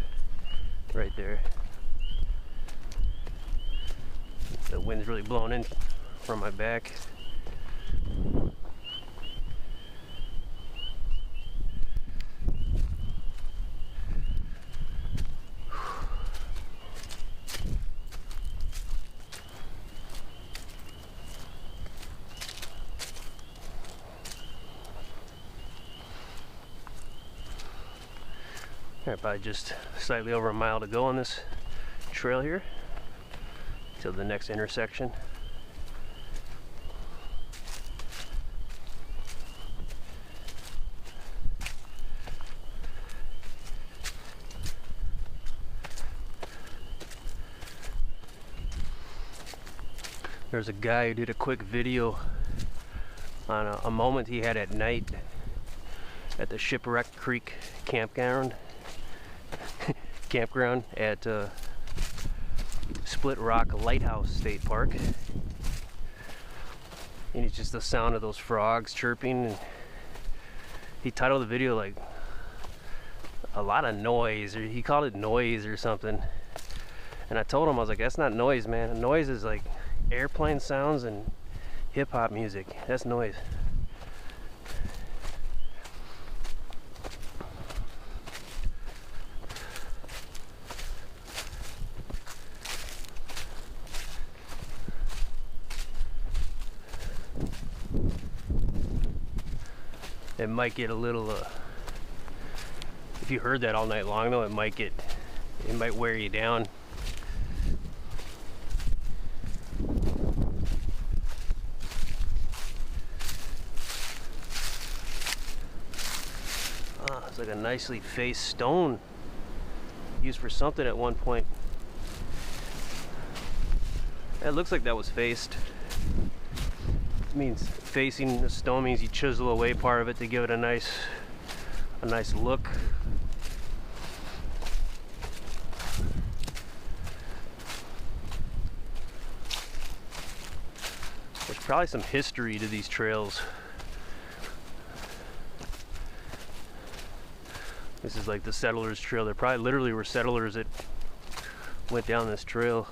Right there. The wind's really blowing in from my back. Probably just slightly over a mile to go on this trail here till the next intersection. There's a guy who did a quick video on a moment he had at night at the Shipwreck Creek campground at Split Rock Lighthouse State Park, and it's just the sound of those frogs chirping. And he titled the video like a lot of noise, or he called it noise or something. And I told him, I was like, that's not noise, man. Noise is like airplane sounds and hip-hop music. That's noise. it might get a little, if you heard that all night long though, it might wear you down. It's like a nicely faced stone used for something at one point. It looks like that was faced. It means facing the stone means you chisel away part of it to give it a nice look. There's probably some history to these trails. This is like the settlers' trail. There probably literally were settlers that went down this trail.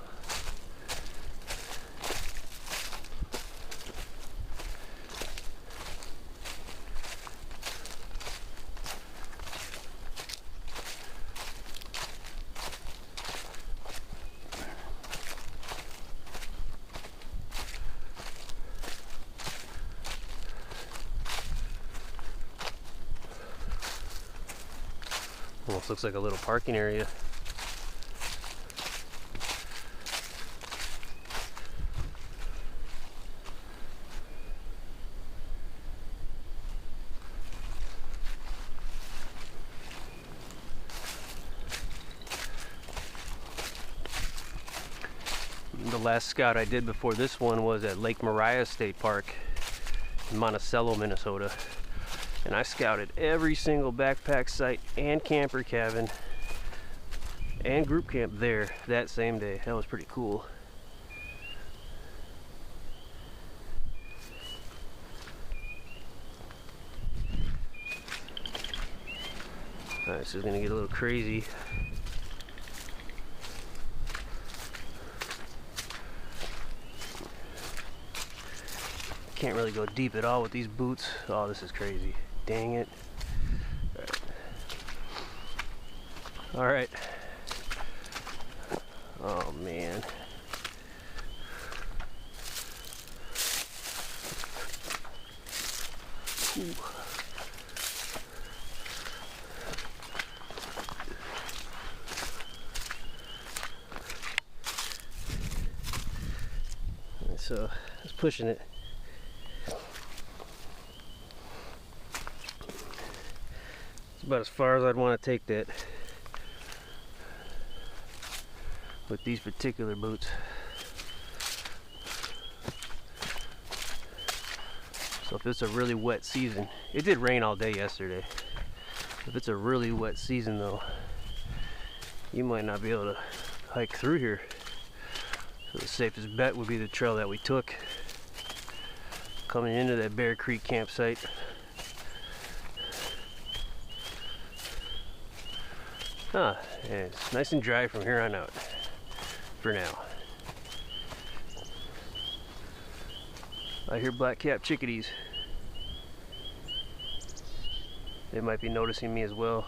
Almost looks like a little parking area. The last scout I did before this one was at Lake Croix State Park in Monticello, Minnesota. And I scouted every single backpack site and camper cabin and group camp there that same day. That was pretty cool. Alright, this is gonna get a little crazy. Can't really go deep at all with these boots. Oh, this is crazy. Dang it. All right. Oh man. Ooh. So, I was pushing it. About as far as I'd want to take that with these particular boots. So if it's a really wet season, it did rain all day yesterday. If it's a really wet season though, you might not be able to hike through here. So the safest bet would be the trail that we took coming into that Bear Creek campsite. Yeah, it's nice and dry from here on out, for now. I hear black-capped chickadees. They might be noticing me as well.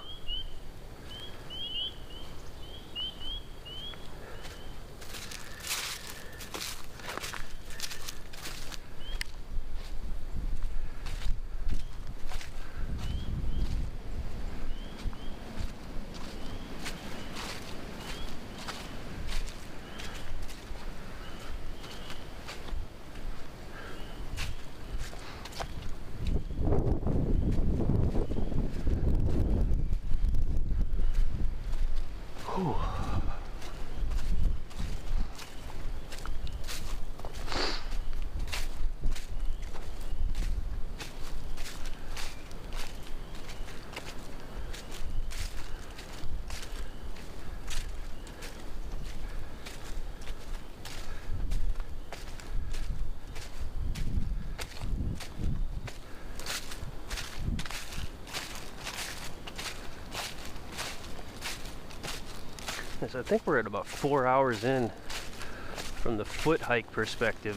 So I think we're at about 4 hours in from the foot hike perspective.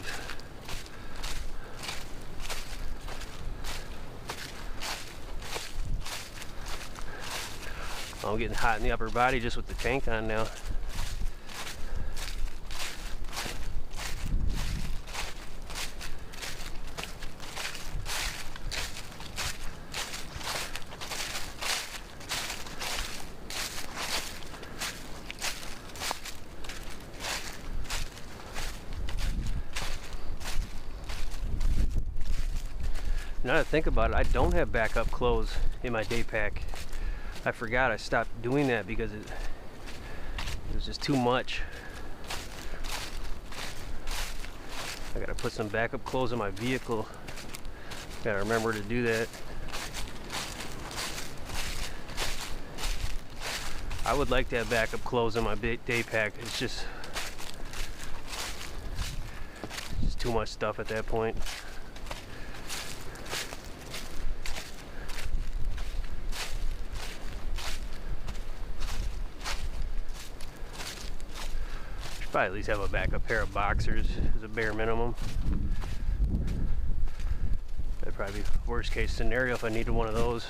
I'm getting hot in the upper body just with the tank on now. Now that I think about it, I don't have backup clothes in my day pack. I forgot I stopped doing that because it was just too much. I gotta put some backup clothes in my vehicle. Gotta remember to do that. I would like to have backup clothes in my day pack. It's just too much stuff at that point. Should probably at least have a backup pair of boxers as a bare minimum. That'd probably be worst case scenario if I needed one of those.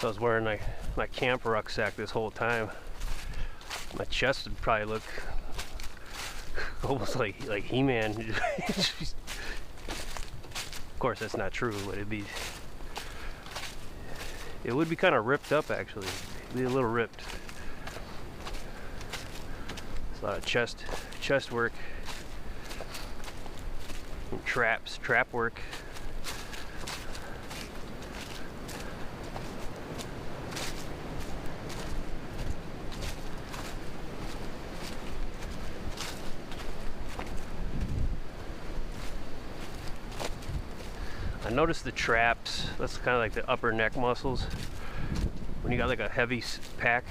I was wearing my camp rucksack this whole time. My chest would probably look almost like He-Man. Of course, that's not true, but it would be kind of ripped up actually. It'd be a little ripped. It's a lot of chest work, and trap work. I noticed the traps, that's kind of like the upper neck muscles. When you got like a heavy pack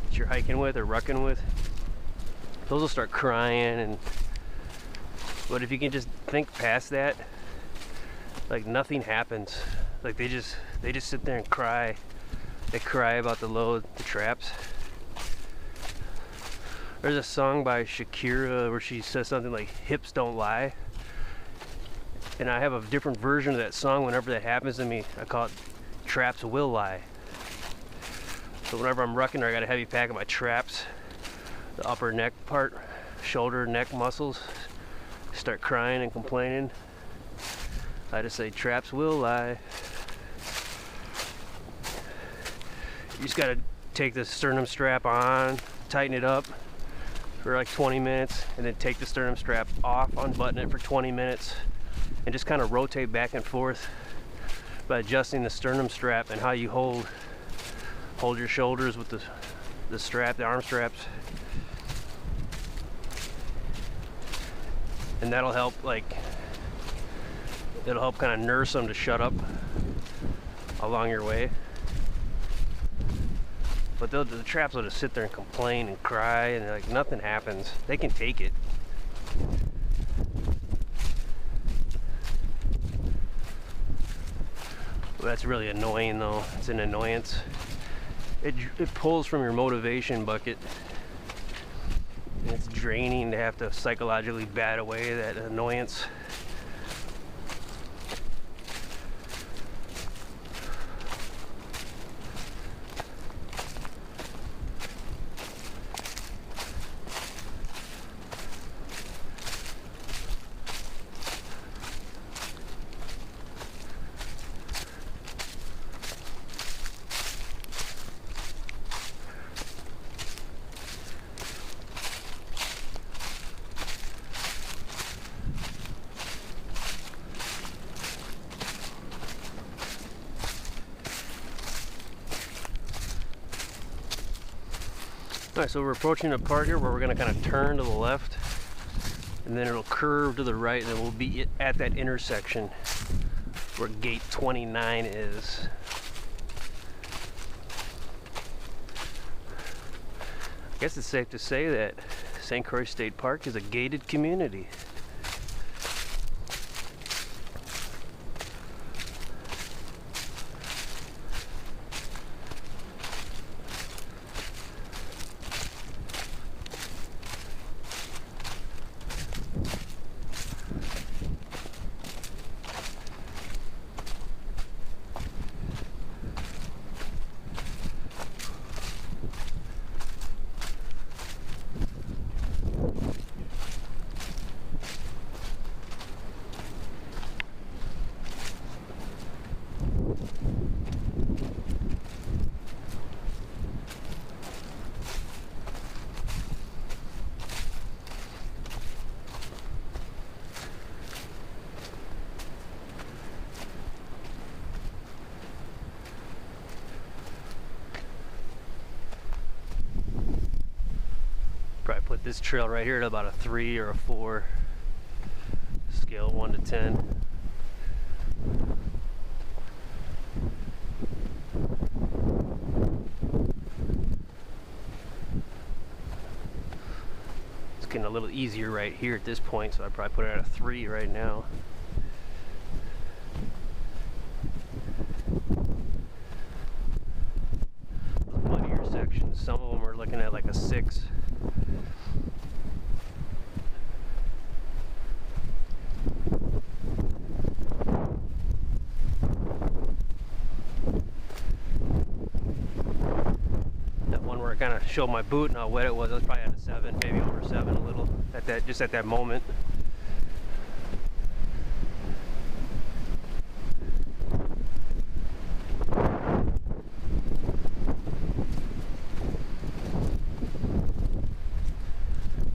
that you're hiking with or rucking with, those will start crying. But if you can just think past that, like nothing happens. Like they just sit there and cry. They cry about the load, the traps. There's a song by Shakira where she says something like "hips don't lie." And I have a different version of that song whenever that happens to me. I call it "Traps Will Lie." So whenever I'm rucking or I got a heavy pack of my traps, the upper neck part, shoulder, neck muscles start crying and complaining. I just say, "Traps will lie." You just gotta take the sternum strap on, tighten it up for like 20 minutes, and then take the sternum strap off, unbutton it for 20 minutes. And just kind of rotate back and forth by adjusting the sternum strap and how you hold your shoulders with the strap, the arm straps. And that'll help, it'll help kind of nurse them to shut up along your way. But the traps will just sit there and complain and cry, and like nothing happens. They can take it. Well, that's really annoying though. It's an annoyance. It pulls from your motivation bucket. And it's draining to have to psychologically bat away that annoyance. Alright, so we're approaching a part here where we're going to kind of turn to the left, and then it'll curve to the right, and then we'll be at that intersection where gate 29 is. I guess it's safe to say that St. Croix State Park is a gated community. Probably put this trail right here at about a 3 or a 4 scale, 1 to 10. It's getting a little easier right here at this point, so I'd probably put it at a 3 right now. The muddier sections, some of them are looking at like a 6. Kind of show my boot and how wet it was. I was probably at a 7, maybe over 7 a little at that, just at that moment.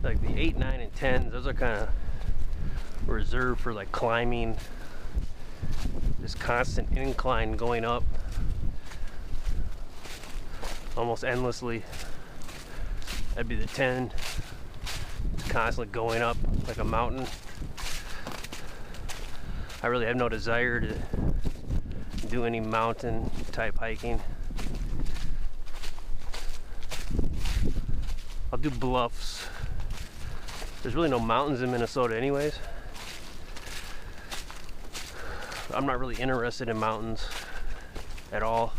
Like the 8, 9, and 10s, those are kind of reserved for like climbing, this constant incline going up almost endlessly. That'd be the 10. It's constantly going up like a mountain. I really have no desire to do any mountain type hiking. I'll do bluffs. There's really no mountains in Minnesota anyways. I'm not really interested in mountains at all.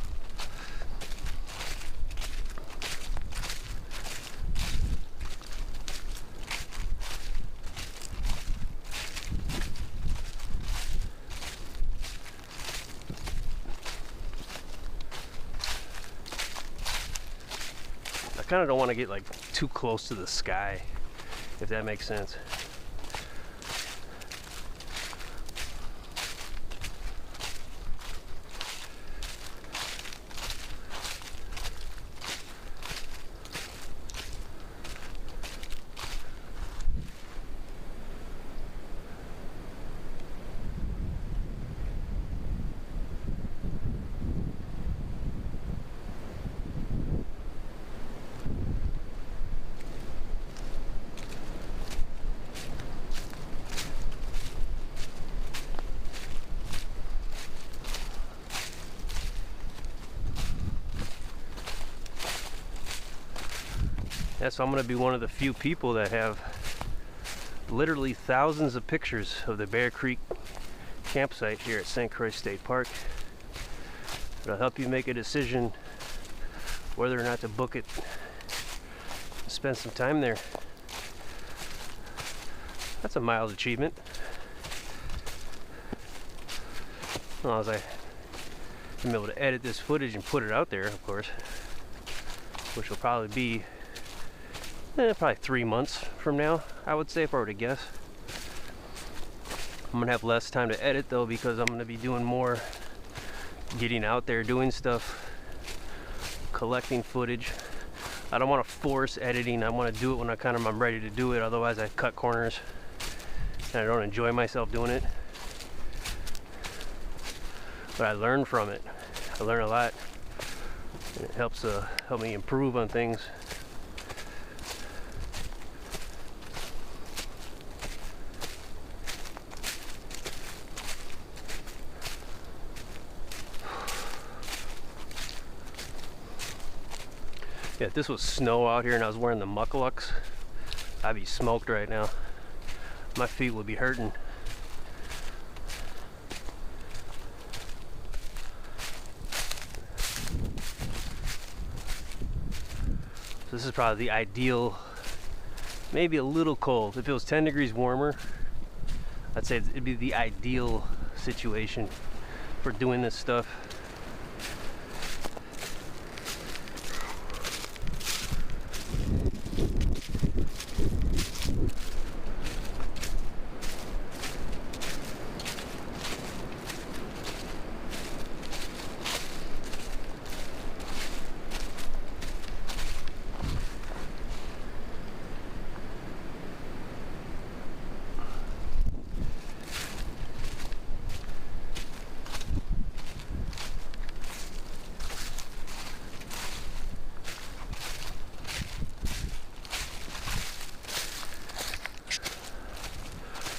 I kind of don't want to get like too close to the sky, if that makes sense. Yeah, so I'm going to be one of the few people that have literally thousands of pictures of the Bear Creek campsite here at St. Croix State Park. It'll help you make a decision whether or not to book it and spend some time there. That's a mild achievement. As long as I am able to edit this footage and put it out there, of course, which will probably be probably 3 months from now, I would say, if I were to guess. I'm gonna have less time to edit though, because I'm gonna be doing more getting out there, doing stuff, collecting footage. I don't want to force editing. I want to do it when I'm ready to do it. Otherwise I cut corners and I don't enjoy myself doing it. But I learn from it. I learn a lot. It helps help me improve on things. Yeah, if this was snow out here and I was wearing the mucklucks, I'd be smoked right now. My feet would be hurting. So this is probably the ideal, maybe a little cold. If it was 10 degrees warmer, I'd say it'd be the ideal situation for doing this stuff.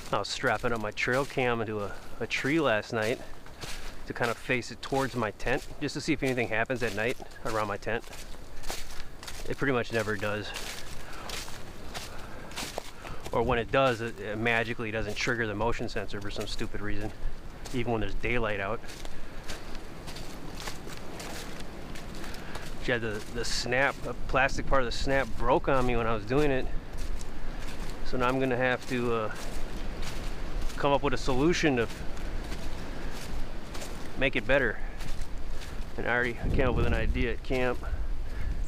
I was strapping up my trail cam into a tree last night to kind of face it towards my tent, just to see if anything happens at night around my tent. It pretty much never does. Or when it does, it magically doesn't trigger the motion sensor for some stupid reason, even when there's daylight out. She had the snap, a plastic part of the snap broke on me when I was doing it. So now I'm gonna have to come up with a solution to make it better. And I came up with an idea at camp.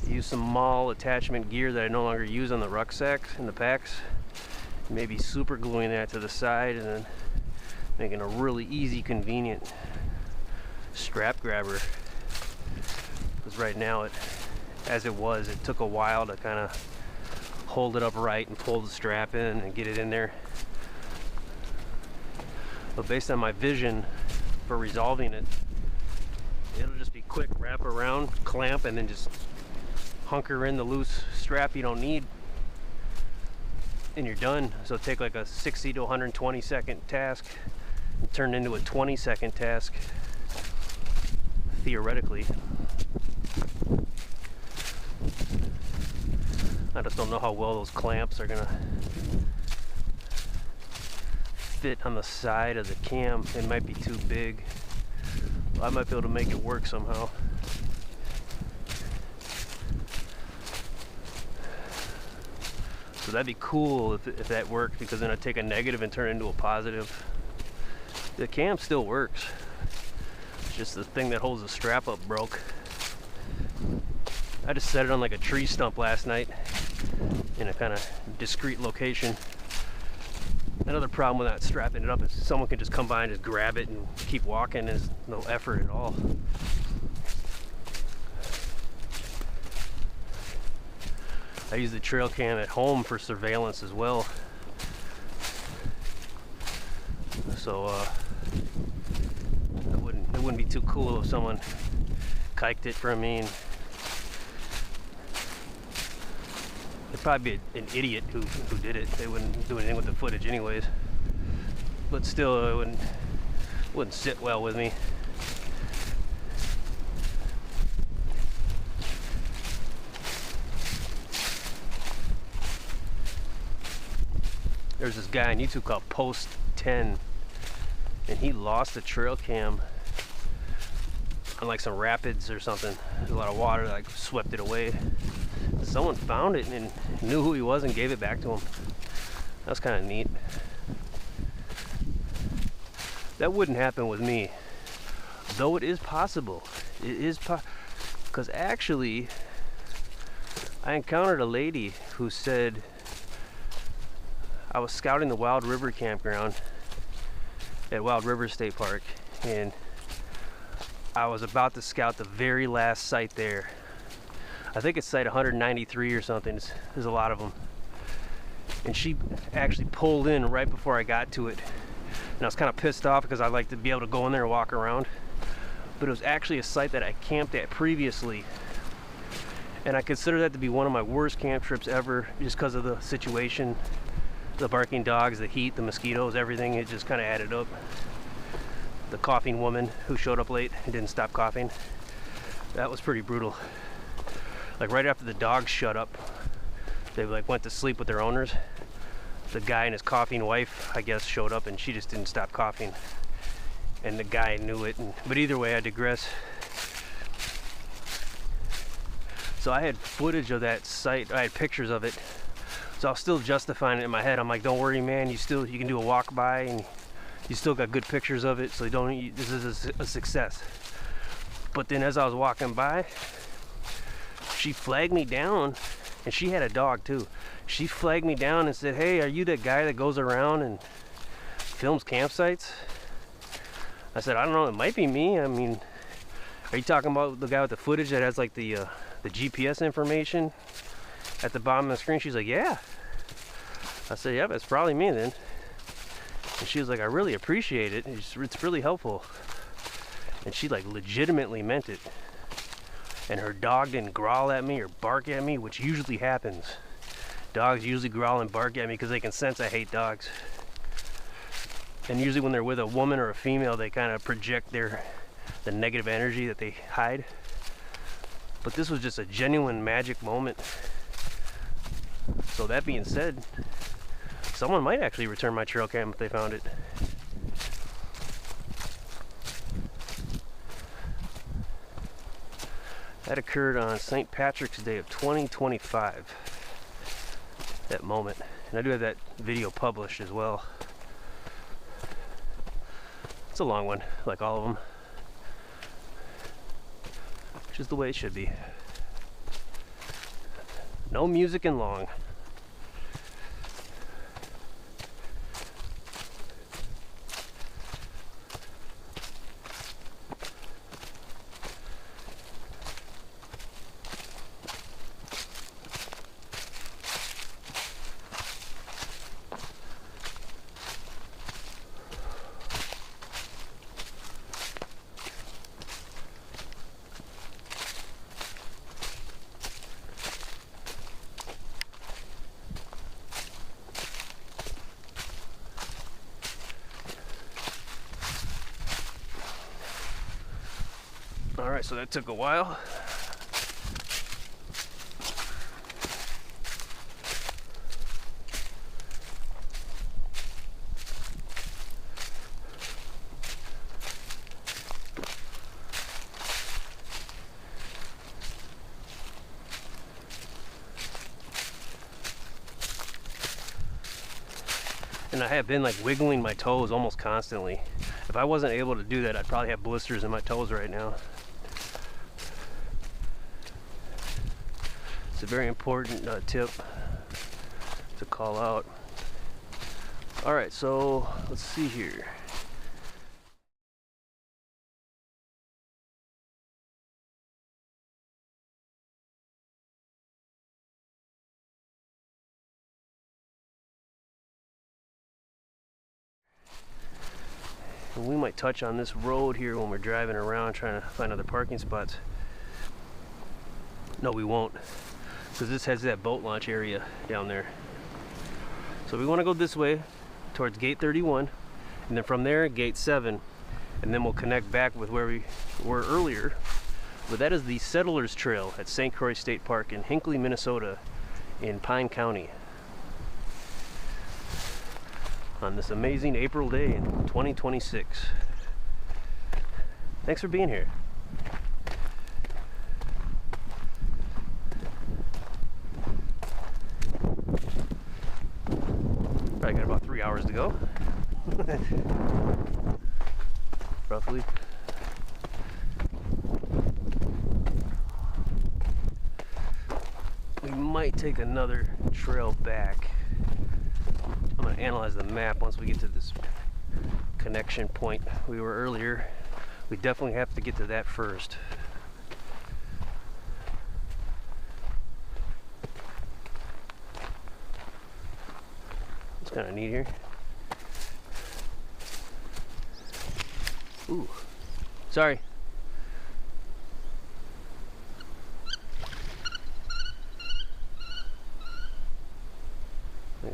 Use some mall attachment gear that I no longer use on the rucksacks and the packs. Maybe super gluing that to the side and then making a really easy, convenient strap grabber. Because right now, as it was, it took a while to kind of hold it upright and pull the strap in and get it in there. But based on my vision for resolving it, it'll just be quick, wrap around, clamp, and then just hunker in the loose strap you don't need, and you're done. So take like a 60 to 120 second task and turn it into a 20-second task, theoretically. I just don't know how well those clamps are gonna fit on the side of the cam. It might be too big. I might be able to make it work somehow. So that'd be cool if that worked, because then I'd take a negative and turn it into a positive. The cam still works. It's just the thing that holds the strap up broke. I just set it on like a tree stump last night in a kind of discreet location. Another problem with not strapping it up is someone can just come by and just grab it and keep walking. There's no effort at all. I use the trail cam at home for surveillance as well. So it wouldn't be too cool if someone kiked it from me. And it'd probably be an idiot who did it. They wouldn't do anything with the footage anyways. But still, it wouldn't sit well with me. There's this guy on YouTube called Post 10, and he lost a trail cam on like some rapids or something. There's a lot of water that like swept it away. Someone found it and knew who he was and gave it back to him. That was kind of neat. That wouldn't happen with me, though it is possible. It is because actually I encountered a lady who said, I was scouting the Wild River campground at Wild River State Park, and I was about to scout the very last site there. I think it's site 193 or something. There's a lot of them. And she actually pulled in right before I got to it. And I was kind of pissed off because I like to be able to go in there and walk around. But it was actually a site that I camped at previously. And I consider that to be one of my worst camp trips ever, just because of the situation. The barking dogs, the heat, the mosquitoes, everything. It just kind of added up. The coughing woman who showed up late and didn't stop coughing. That was pretty brutal. like right after the dogs shut up, they like went to sleep with their owners. The guy and his coughing wife, I guess, showed up, and she just didn't stop coughing, and the guy knew it. But either way, I digress. So I had footage of that site. I had pictures of it. So I was still justifying it in my head. I'm like, don't worry, man. You can do a walk by, and you still got good pictures of it. So this is a success. But then as I was walking by, she flagged me down, and she had a dog too. She flagged me down and said, hey, are you that guy that goes around and films campsites? I said, I don't know, it might be me. I mean, are you talking about the guy with the footage that has like the GPS information at the bottom of the screen? She's like, yeah. I said, yeah, that's probably me then. And she was like, I really appreciate it. It's really helpful. And she like legitimately meant it. And her dog didn't growl at me or bark at me, which usually happens. Dogs usually growl and bark at me because they can sense I hate dogs. And usually when they're with a woman or a female, they kind of project the negative energy that they hide. But this was just a genuine magic moment. So that being said, someone might actually return my trail cam if they found it. That occurred on St. Patrick's Day of 2025. That moment. And I do have that video published as well. It's a long one, like all of them. Which is the way it should be. No music and long. Alright, so that took a while. And I have been like wiggling my toes almost constantly. If I wasn't able to do that, I'd probably have blisters in my toes right now. It's a very important tip to call out. All right, so let's see here. And we might touch on this road here when we're driving around trying to find other parking spots. No, we won't, because this has that boat launch area down there. So we want to go this way towards gate 31, and then from there gate 7, and then we'll connect back with where we were earlier. But that is the Settlers Trail at St. Croix State Park in Hinckley, Minnesota in Pine County on this amazing April day in 2026. Thanks for being here. I got about 3 hours to go. Roughly. We might take another trail back. I'm going to analyze the map once we get to this connection point we were earlier. We definitely have to get to that first. It's kind of neat here. Ooh, sorry.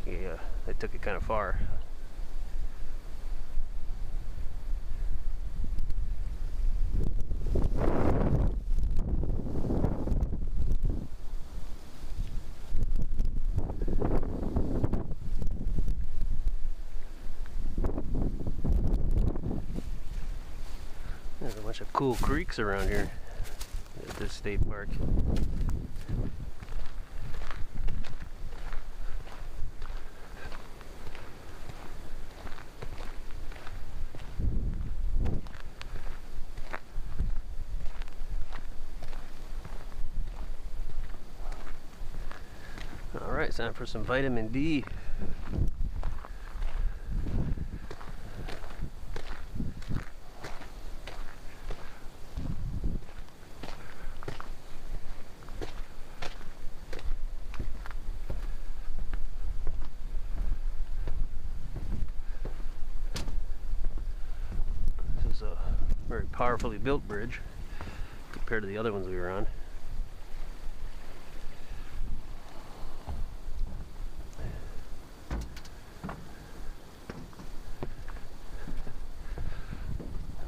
Yeah, they took it kind of far. Bunch of cool creeks around here at this state park. Alright, it's time for some vitamin D. This is a very powerfully built bridge compared to the other ones we were on.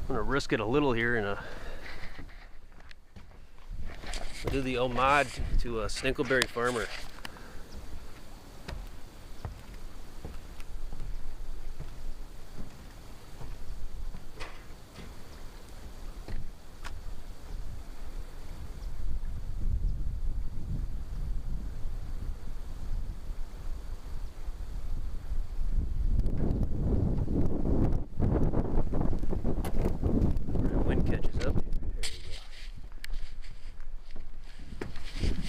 I'm gonna risk it a little here and do the homage to a Stinkleberry farmer.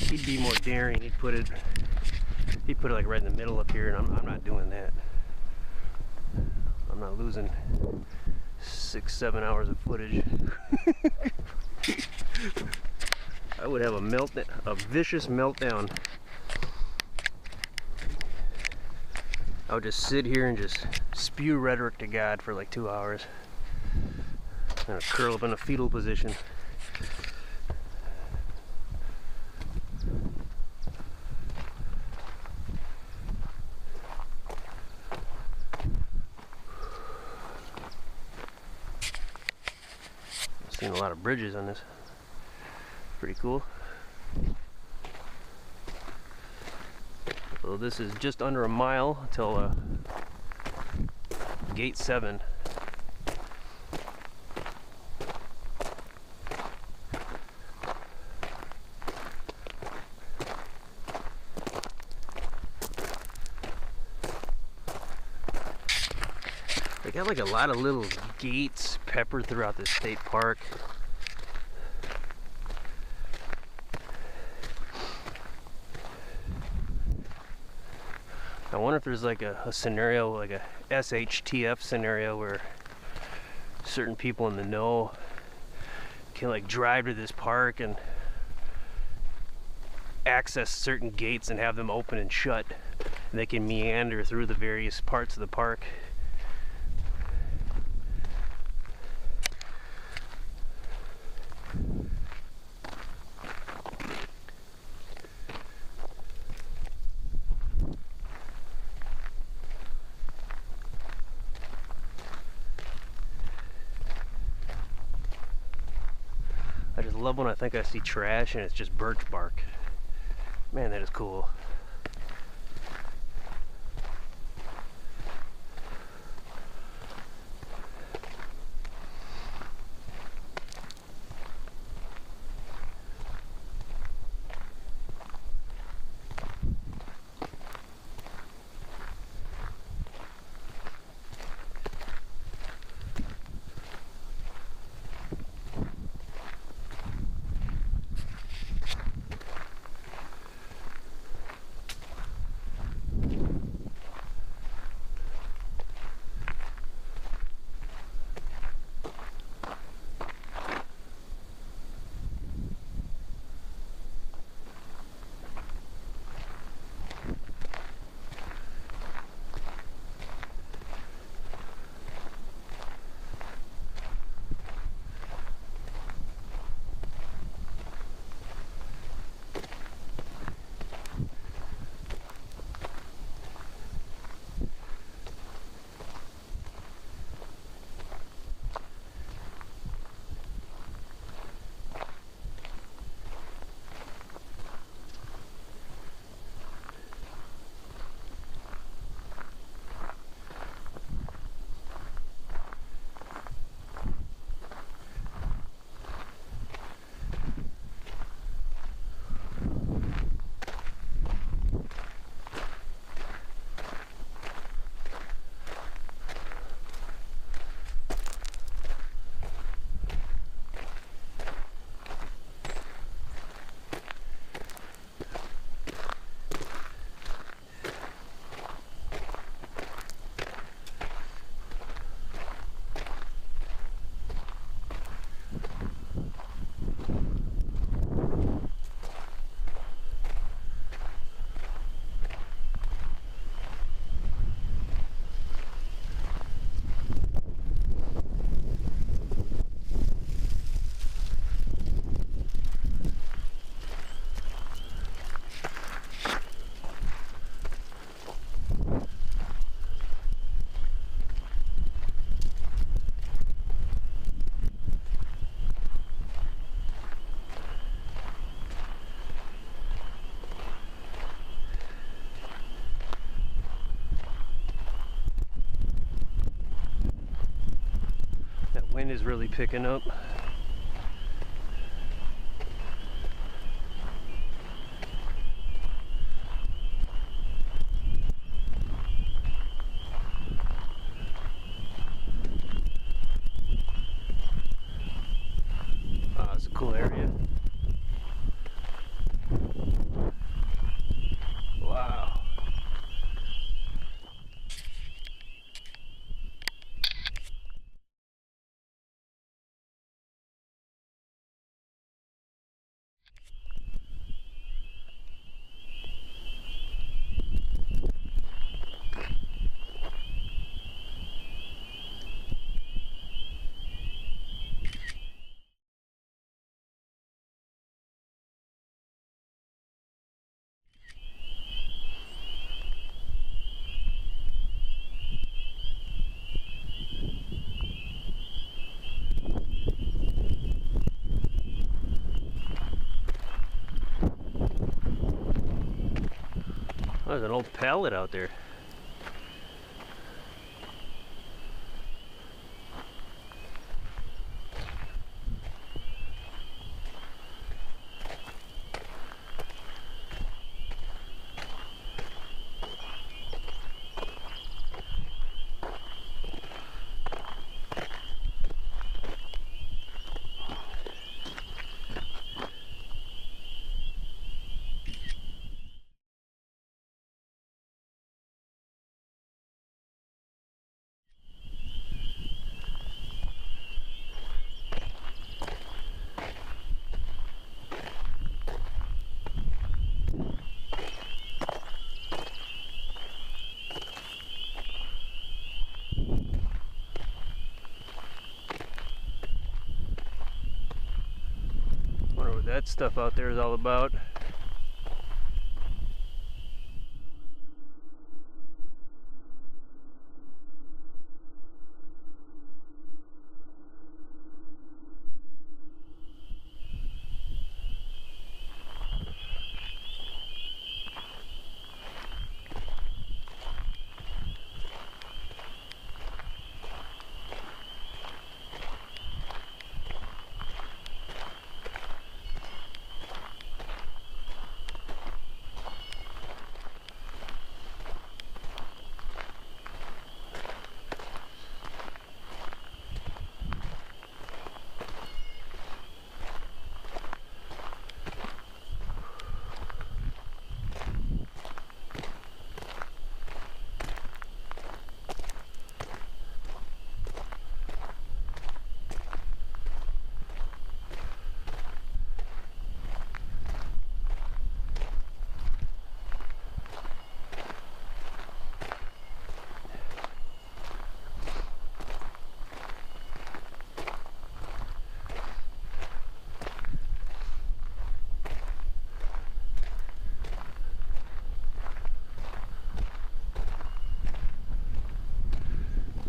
He'd be more daring. He'd put it like right in the middle up here, and I'm not doing that. I'm not losing 6-7 hours of footage. I would have a vicious meltdown. I would just sit here and just spew rhetoric to God for like 2 hours. And curl up in a fetal position. Seen a lot of bridges on this. Pretty cool. So this is just under a mile till gate 7. They got like a lot of little gates peppered throughout the state park. I wonder if there's like a scenario, like a SHTF scenario, where certain people in the know can like drive to this park and access certain gates and have them open and shut, and they can meander through the various parts of the park. I just love when I think I see trash and it's just birch bark. Man, that is cool. wind is really picking up. Oh, it's a cool area. Wow. Oh, there's an old pallet out there. Wonder what that stuff out there is all about.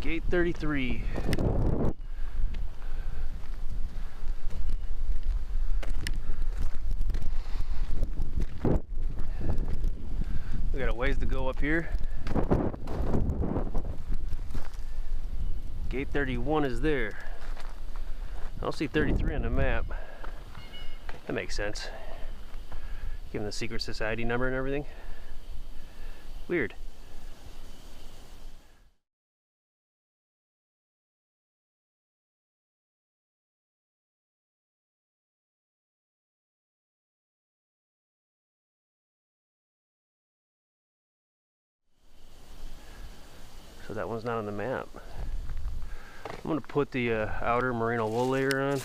Gate 33. We got a ways to go up here. Gate 31 is there. I don't see 33 on the map. That makes sense. Given the secret society number and everything. Weird. So that one's not on the map. I'm going to put the outer merino wool layer on.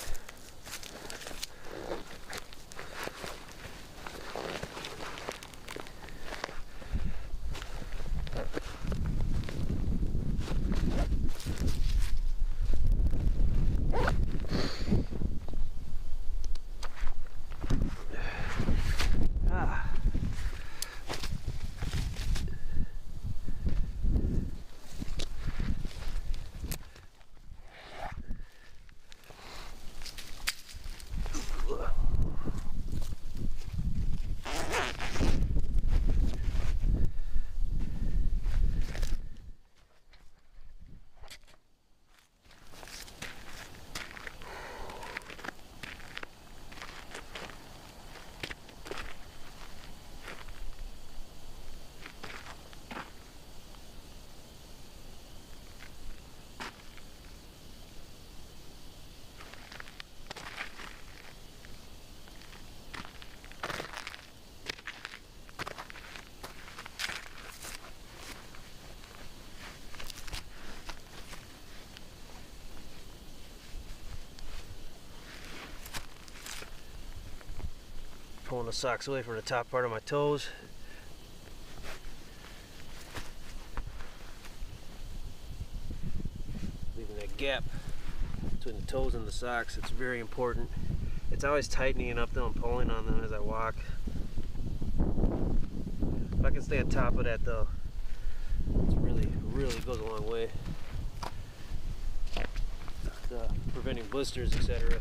pulling the socks away from the top part of my toes. Leaving that gap between the toes and the socks. It's very important. It's always tightening up though and pulling on them as I walk. If I can stay on top of that though, it's really goes a long way. Preventing blisters, etc.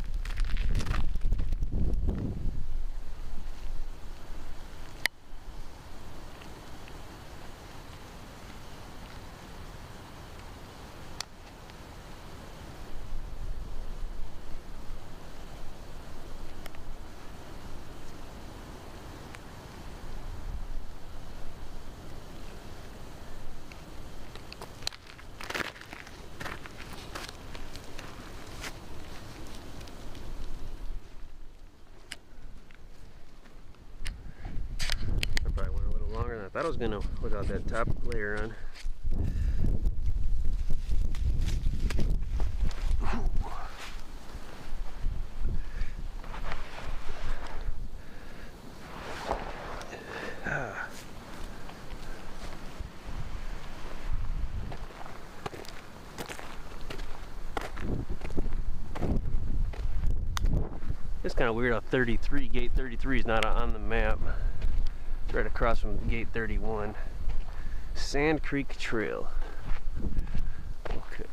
I thought I was gonna without that top layer on. It's kind of weird how gate 33 is not on the map. Right across from gate 31. Sand Creek Trail. Okay.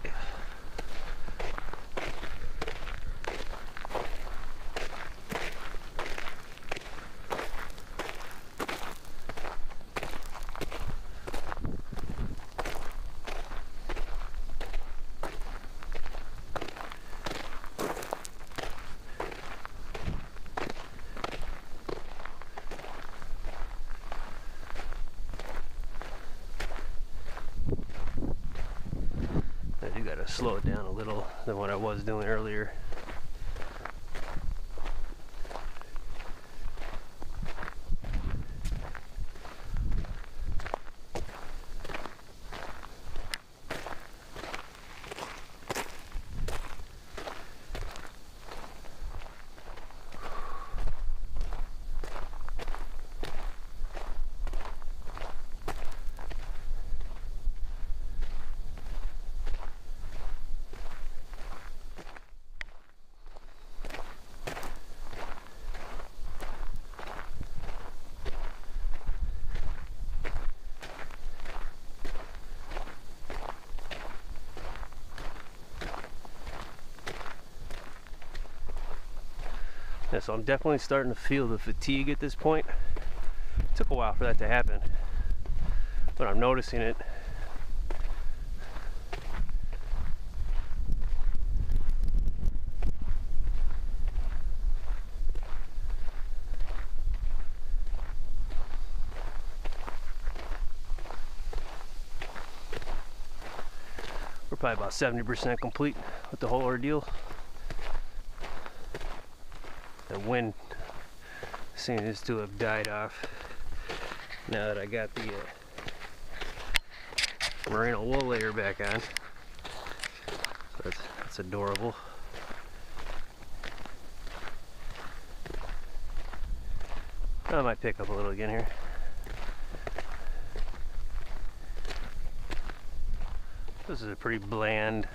Slow it down a little than what I was doing earlier. Yeah, so I'm definitely starting to feel the fatigue at this point. It took a while for that to happen, but I'm noticing it. We're probably about 70% complete with the whole ordeal. The wind seems to have died off now that I got the merino wool layer back on. So that's adorable. I might pick up a little again here. This is a pretty bland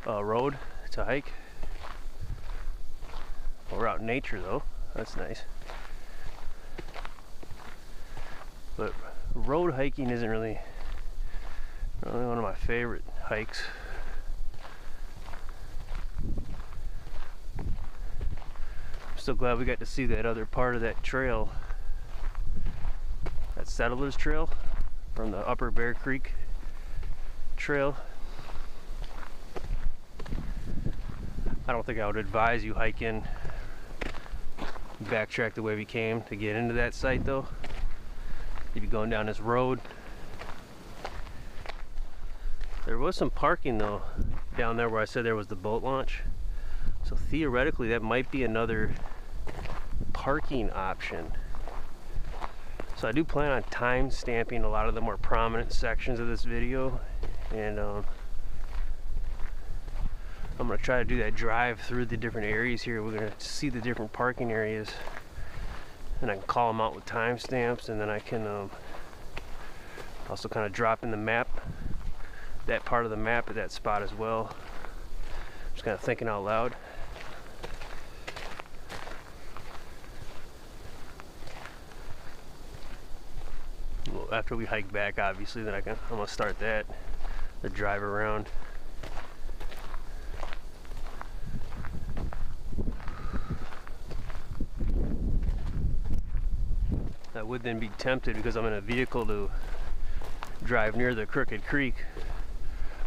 road to hike. We're out in nature though, that's nice. But road hiking isn't really one of my favorite hikes. I'm still glad we got to see that other part of that trail, that Settlers Trail from the Upper Bear Creek Trail. I don't think I would advise you hike in, backtrack the way we came to get into that site though. You'd be going down this road. There was some parking though down there where I said there was the boat launch, so theoretically that might be another parking option. So I do plan on time stamping a lot of the more prominent sections of this video, and I'm gonna try to do that drive through the different areas here. We're gonna see the different parking areas and I can call them out with timestamps, and then I can also kind of drop in the map, that part of the map at that spot as well. Just kind of thinking out loud. Well, after we hike back, obviously, then I'm gonna start the drive around. I would then be tempted, because I'm in a vehicle, to drive near the Crooked Creek,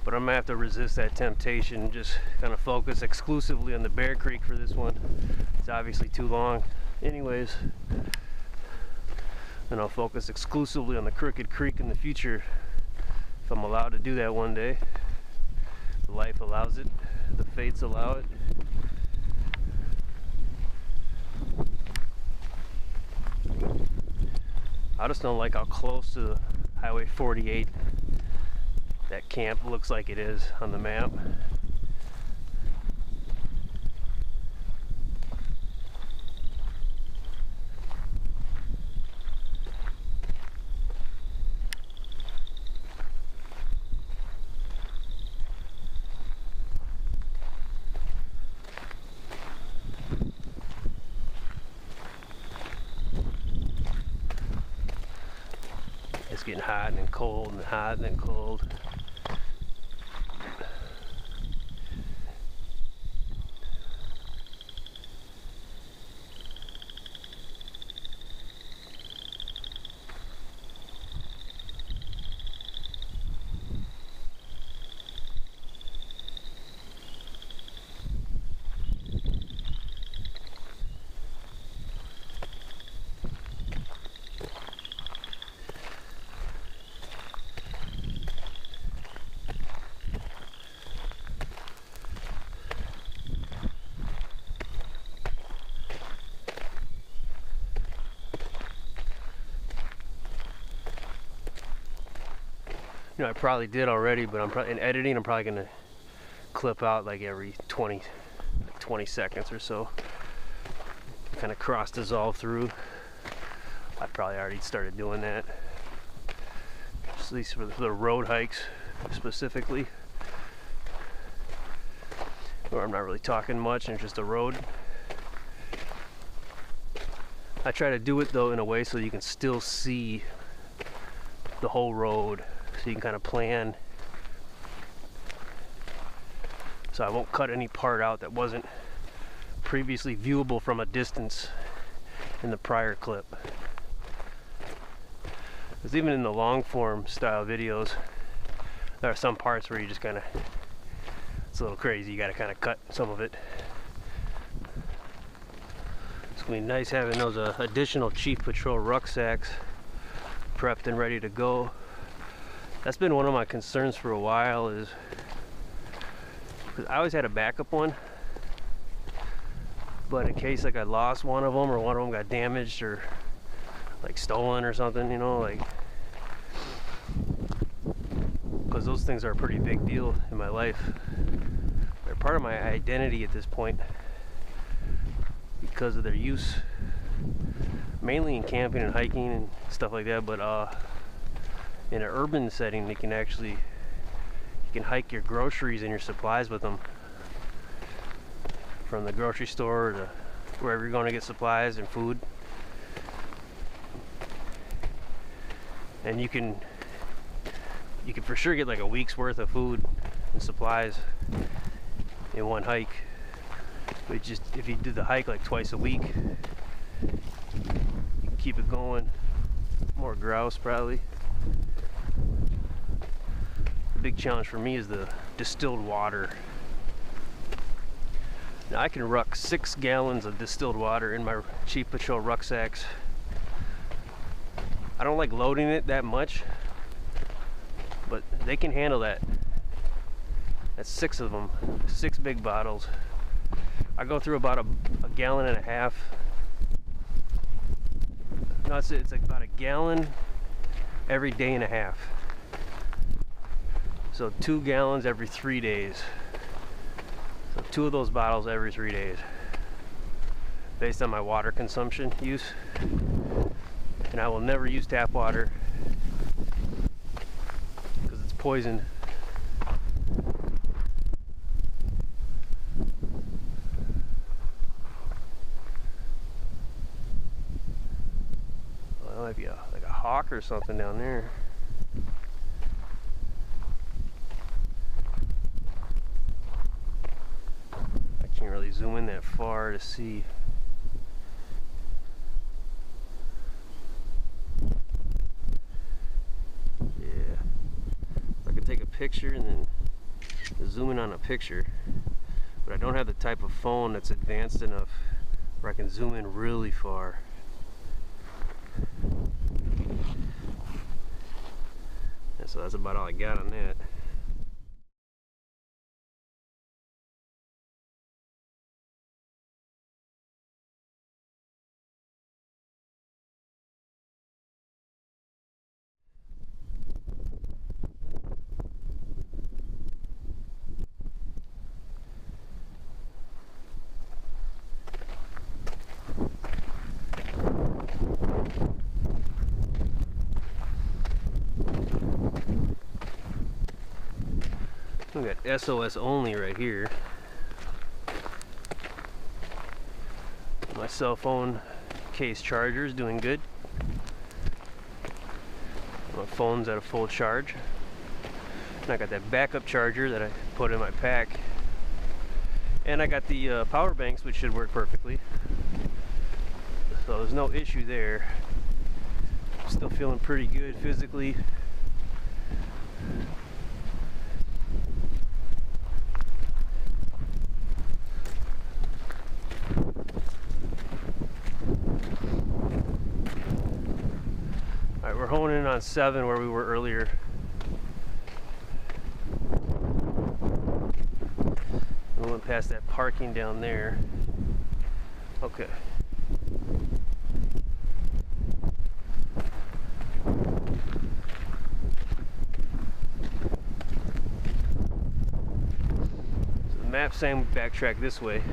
but I'm gonna have to resist that temptation, just kind of focus exclusively on the Bear Creek for this one. It's obviously too long anyways, and I'll focus exclusively on the Crooked Creek in the future, if I'm allowed to do that one day. The life allows it, the fates allow it. I just don't like how close to Highway 48 that camp looks like it is on the map. It's getting hot and then cold and hot and then cold. You know, I probably did already, but in editing, I'm probably gonna clip out like every 20 seconds or so. Kind of cross dissolve through. I probably already started doing that. At least for the road hikes specifically, where I'm not really talking much and it's just a road. I try to do it though in a way so you can still see the whole road. So you can kind of plan. So I won't cut any part out that wasn't previously viewable from a distance in the prior clip. Because even in the long form style videos, there are some parts where you just kind of, it's a little crazy, you got to kind of cut some of it. It's going to be nice having those additional Chief Patrol rucksacks prepped and ready to go. That's been one of my concerns for a while, is because I always had a backup one, but in case like I lost one of them or one of them got damaged or like stolen or something, you know, like, because those things are a pretty big deal in my life. They're part of my identity at this point because of their use, mainly in camping and hiking and stuff like that, but in an urban setting, you can hike your groceries and your supplies with them, from the grocery store to wherever you're going to get supplies and food. And you can for sure get like a week's worth of food and supplies in one hike. But just if you do the hike like twice a week, you can keep it going. More grouse probably. Big challenge for me is the distilled water. Now I can ruck 6 gallons of distilled water in my Chief Patrol rucksacks. I don't like loading it that much, but they can handle that. That's 6 of them, 6 big bottles. I go through about a gallon and a half. No, it's like about a gallon every day and a half. So 2 gallons every 3 days. So 2 of those bottles every 3 days. based on my water consumption use. And I will never use tap water because it's poisoned. Well, that might be like a hawk or something down there. I can't really zoom in that far to see. Take a picture and then zoom in on a picture, but I don't have the type of phone that's advanced enough where I can zoom in really far. And so that's about all I got on that. We got SOS only right here. My cell phone case charger is doing good. My phone's at a full charge. And I got that backup charger that I put in my pack. And I got the power banks, which should work perfectly. So there's no issue there. I'm still feeling pretty good physically. We're honing in on 7 where we were earlier. We went past that parking down there. Okay. So the map's saying we backtrack this way.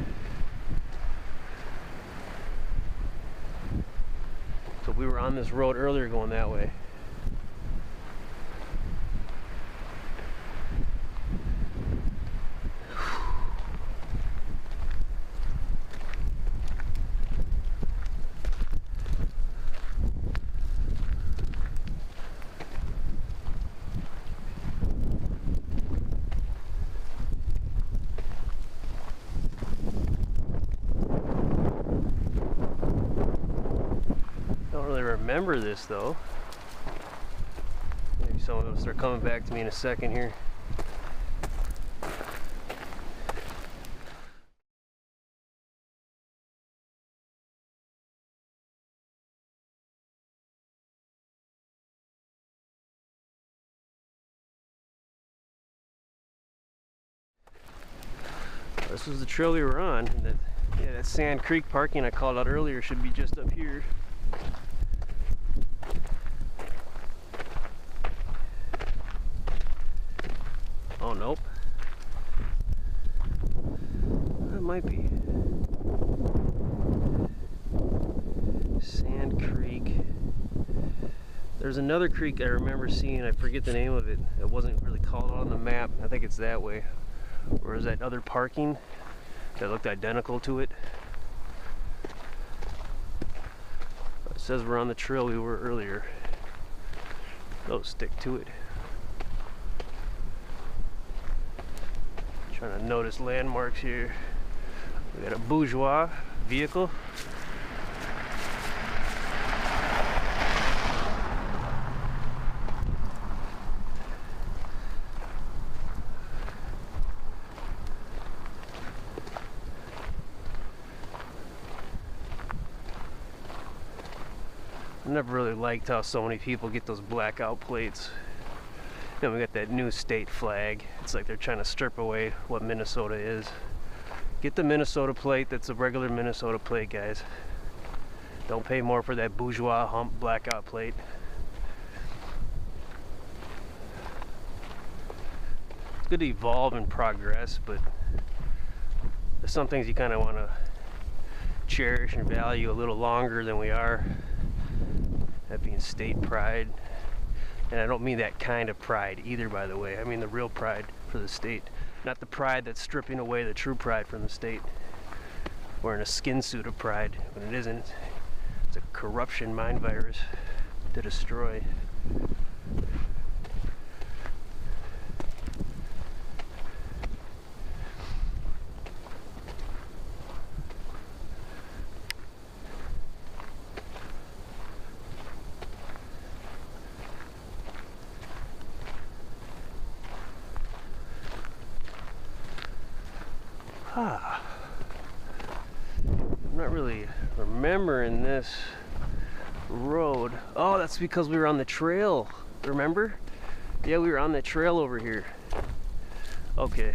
So we were on this road earlier going that way. Remember this though. Maybe someone will start coming back to me in a second here. This was the trail we were on, and that Sand Creek parking I called out earlier should be just up here. Oh, nope. That might be Sand Creek. There's another creek I remember seeing, I forget the name of it. It wasn't really called on the map. I think it's that way. Or is that other parking that looked identical to it? It says we're on the trail we were earlier. Those stick to it. Trying to notice landmarks here. We got a bourgeois vehicle. I never really liked how so many people get those blackout plates. Then we got that new state flag. It's like they're trying to strip away what Minnesota is. Get the Minnesota plate that's a regular Minnesota plate, guys. Don't pay more for that bourgeois hump blackout plate. It's good to evolve and progress, but there's some things you kind of want to cherish and value a little longer than we are. That being state pride. And I don't mean that kind of pride either, by the way. I mean the real pride for the state. Not the pride that's stripping away the true pride from the state. Wearing a skin suit of pride, when it isn't. It's a corruption mind virus to destroy. I'm not really remembering this road. Oh, that's because we were on the trail. Remember? Yeah, we were on the trail over here. Okay.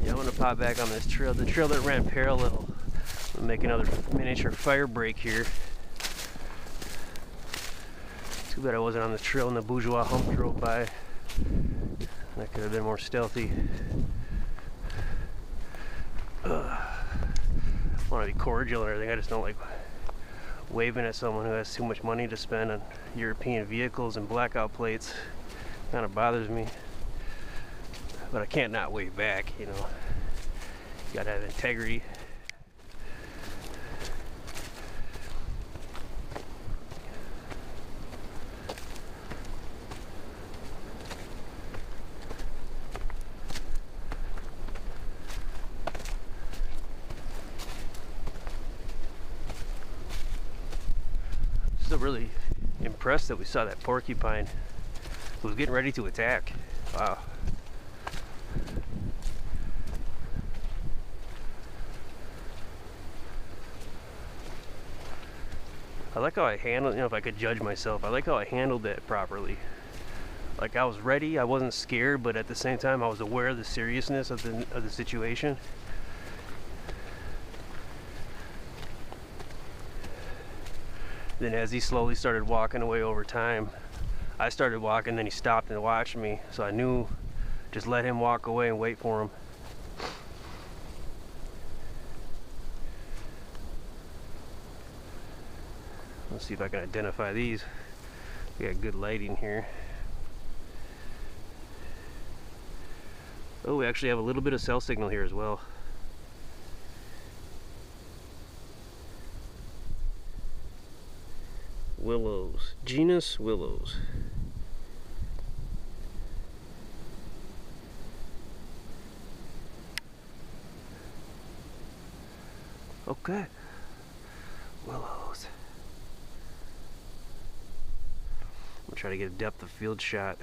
Yeah, I'm gonna pop back on this trail. The trail that ran parallel. I'm gonna make another miniature fire break here. Too bad I wasn't on the trail and the bourgeois hump drove by. That could have been more stealthy. I want to be cordial or anything. I just don't like waving at someone who has too much money to spend on European vehicles and blackout plates. Kind of bothers me. But I can't not wave back, you know. You gotta have integrity. Still really impressed that we saw that porcupine. It was getting ready to attack. Wow. I like how I handled, you know, if I could judge myself, I like how I handled that properly. Like I was ready, I wasn't scared, but at the same time I was aware of the seriousness of the situation. Then as he slowly started walking away over time, I started walking, then he stopped and watched me. So I knew, just let him walk away and wait for him. Let's see if I can identify these. We got good lighting here. Oh, we actually have a little bit of cell signal here as well. Willows, genus willows. Okay, willows. I'm gonna try to get a depth of field shot.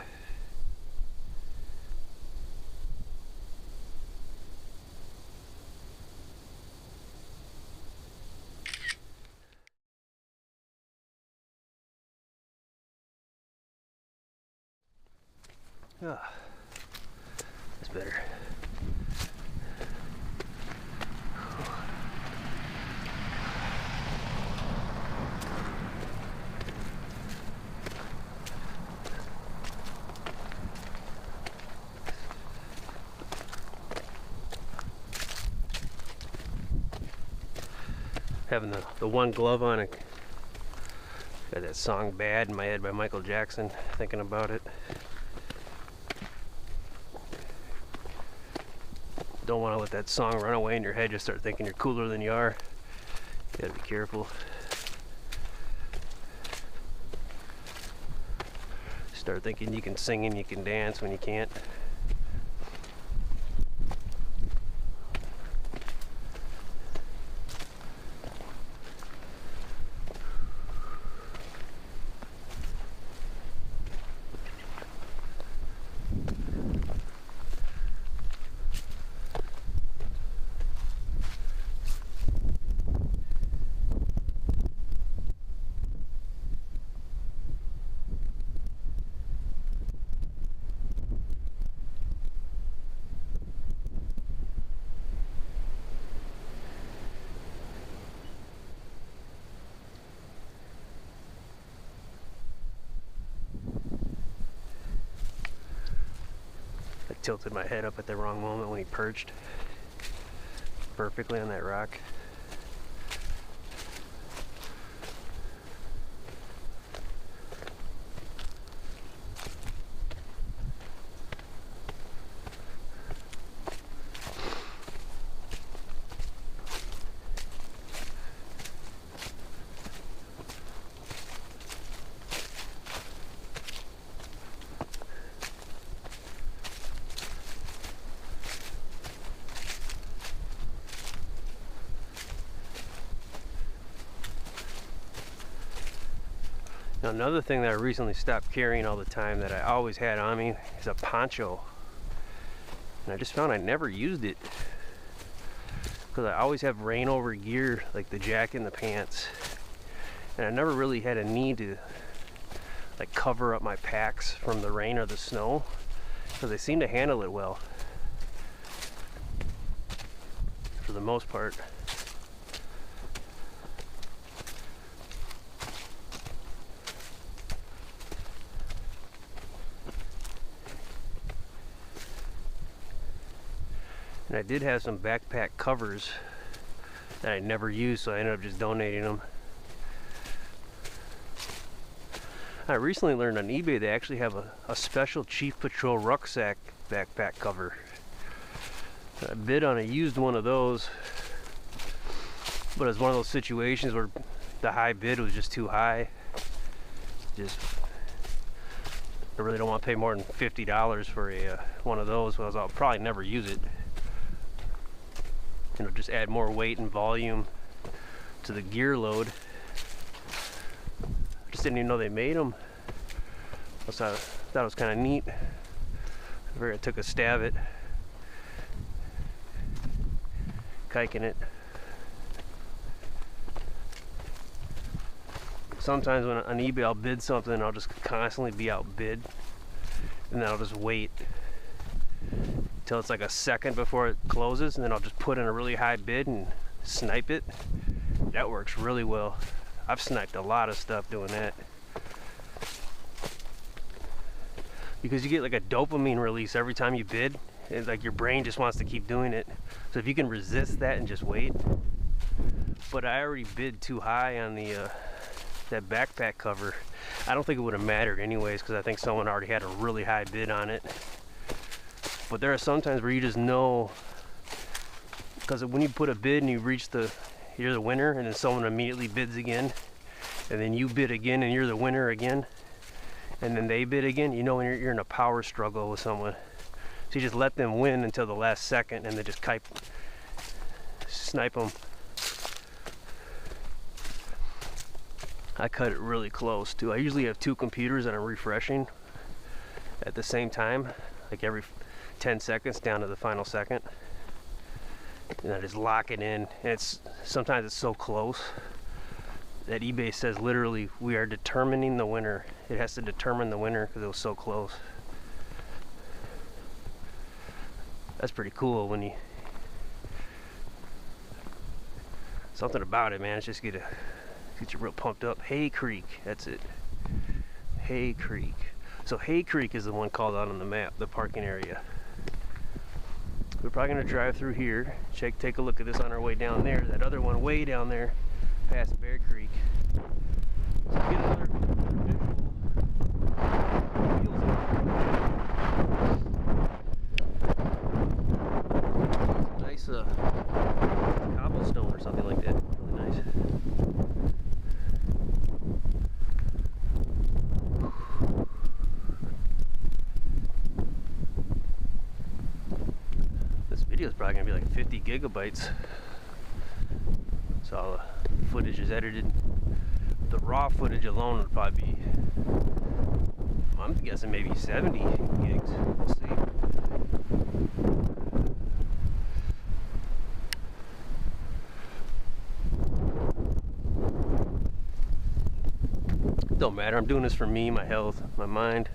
Ah, that's better. Having the one glove on it. Got that song Bad in my head by Michael Jackson, thinking about it. Don't want to let that song run away in your head. Just start thinking you're cooler than you are. You gotta be careful. Start thinking you can sing and you can dance when you can't. Tilted my head up at the wrong moment when he perched perfectly on that rock. Now, another thing that I recently stopped carrying all the time that I always had on me is a poncho. And I just found I never used it because I always have rain over gear, like the jacket and the pants. And I never really had a need to like cover up my packs from the rain or the snow because they seem to handle it well for the most part. And I did have some backpack covers that I never used, so I ended up just donating them. I recently learned on eBay they actually have a special Chief Patrol rucksack backpack cover. I bid on a used one of those, but it's one of those situations where the high bid was just too high. I really don't want to pay more than $50 for a one of those, because I'll probably never use it. You know, just add more weight and volume to the gear load. Just didn't even know they made them. I thought it was kind of neat. I took a stab at kiking it. Sometimes when on eBay I'll bid something, I'll just constantly be outbid, and then I'll just wait until it's like a second before it closes, and then I'll just put in a really high bid and snipe it. That works really well. I've sniped a lot of stuff doing that. Because you get like a dopamine release every time you bid. It's like your brain just wants to keep doing it. So if you can resist that and just wait. But I already bid too high on the that backpack cover. I don't think it would have mattered anyways, because I think someone already had a really high bid on it. But there are some times where you just know, because when you put a bid and you reach you're the winner, and then someone immediately bids again, and then you bid again and you're the winner again, and then they bid again, you know when you're in a power struggle with someone. So you just let them win until the last second, and then just snipe them. I cut it really close too. I usually have two computers that I'm refreshing at the same time, like every 10 seconds down to the final second. And I just lock it in, and sometimes it's so close that eBay says literally we are determining the winner. It has to determine the winner because it was so close. That's pretty cool when something about it, man. It's just get you real pumped up. Hay Creek, that's it. Hay Creek. So Hay Creek is the one called out on the map, the parking area. We're probably gonna drive through here, take a look at this on our way down there. That other one way down there, past Bear Creek. So get another visual. Nice cobblestone or something like that. Really nice. Video is probably gonna be like 50 gigabytes. So all the footage is edited. The raw footage alone would probably be, I'm guessing maybe 70 gigs. We'll see. Don't matter. I'm doing this for me, my health, my mind.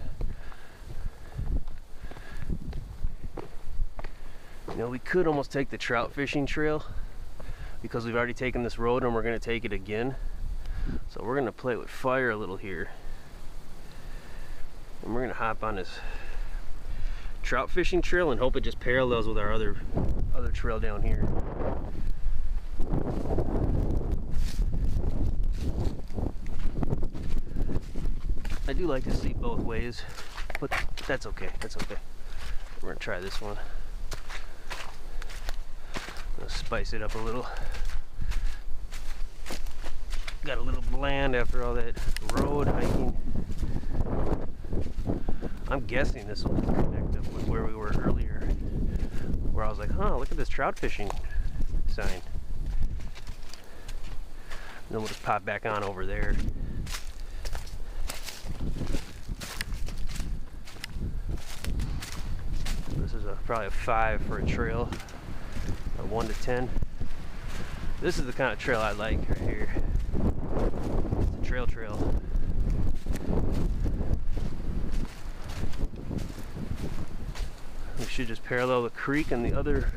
You know, we could almost take the trout fishing trail because we've already taken this road and we're going to take it again. So we're going to play with fire a little here. And we're going to hop on this trout fishing trail and hope it just parallels with our other trail down here. I do like to see both ways, but that's okay. That's okay. We're going to try this one. Spice it up a little. Got a little bland after all that road hiking. I'm guessing this will connect up with where we were earlier, where I was like, huh, look at this trout fishing sign. And then we'll just pop back on over there. probably a 5 for a trail, a 1 to 10. This is the kind of trail I like right here. It's a trail. We should just parallel the creek and the other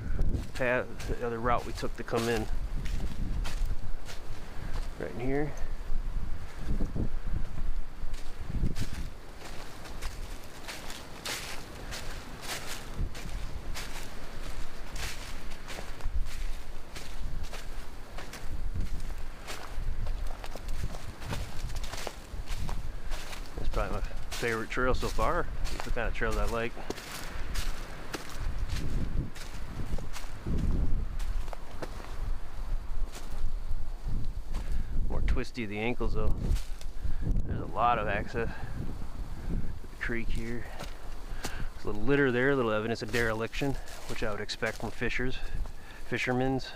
path, the other route we took to come in. Right in here. That's probably my favorite trail so far. It's the kind of trails I like. Twisty of the ankles though. There's a lot of access to the creek here. There's a little litter there, a little evidence of dereliction, which I would expect from fishermen's.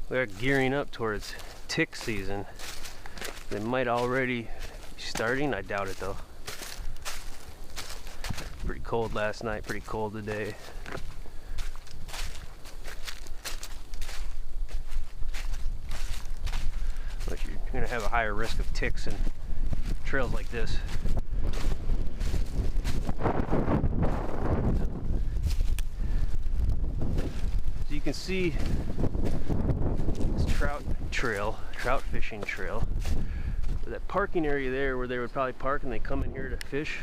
We're gearing up towards tick season. They might already be starting. I doubt it though. Pretty cold last night, pretty cold today. But you're gonna have a higher risk of ticks in trails like this. So you can see trout fishing trail. That parking area there where they would probably park and they come in here to fish.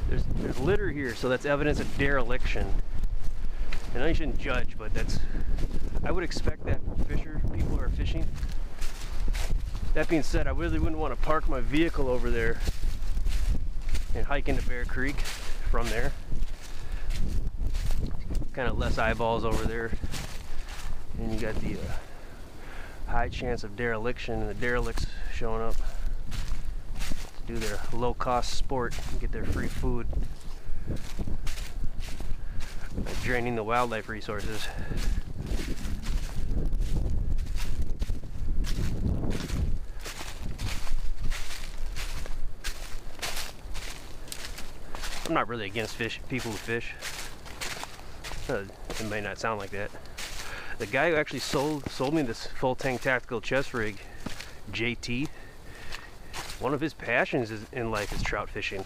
There's litter here, so that's evidence of dereliction. And I shouldn't judge, but I would expect that from people who are fishing. That being said, I really wouldn't want to park my vehicle over there and hike into Bear Creek from there. Kind of less eyeballs over there. And you got the high chance of dereliction, and the derelicts showing up to do their low-cost sport and get their free food by draining the wildlife resources. I'm not really against people who fish. It may not sound like that. The guy who actually sold me this full tank tactical chest rig, JT, one of his passions in life is trout fishing.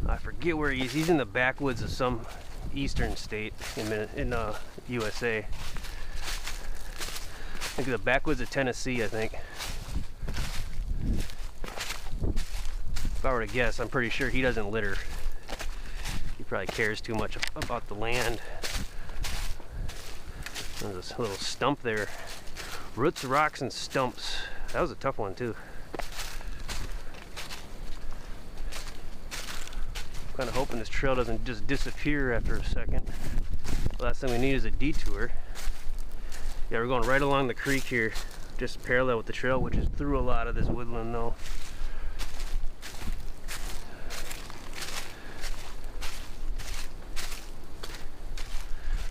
I forget where he is. He's in the backwoods of some eastern state in USA. I think the backwoods of Tennessee, I think. If I were to guess, I'm pretty sure he doesn't litter. Probably cares too much about the land. There's this little stump there. Roots, rocks, and stumps. That was a tough one too. I'm kind of hoping this trail doesn't just disappear after a second. The last thing we need is a detour. Yeah, we're going right along the creek here, just parallel with the trail, which is through a lot of this woodland though.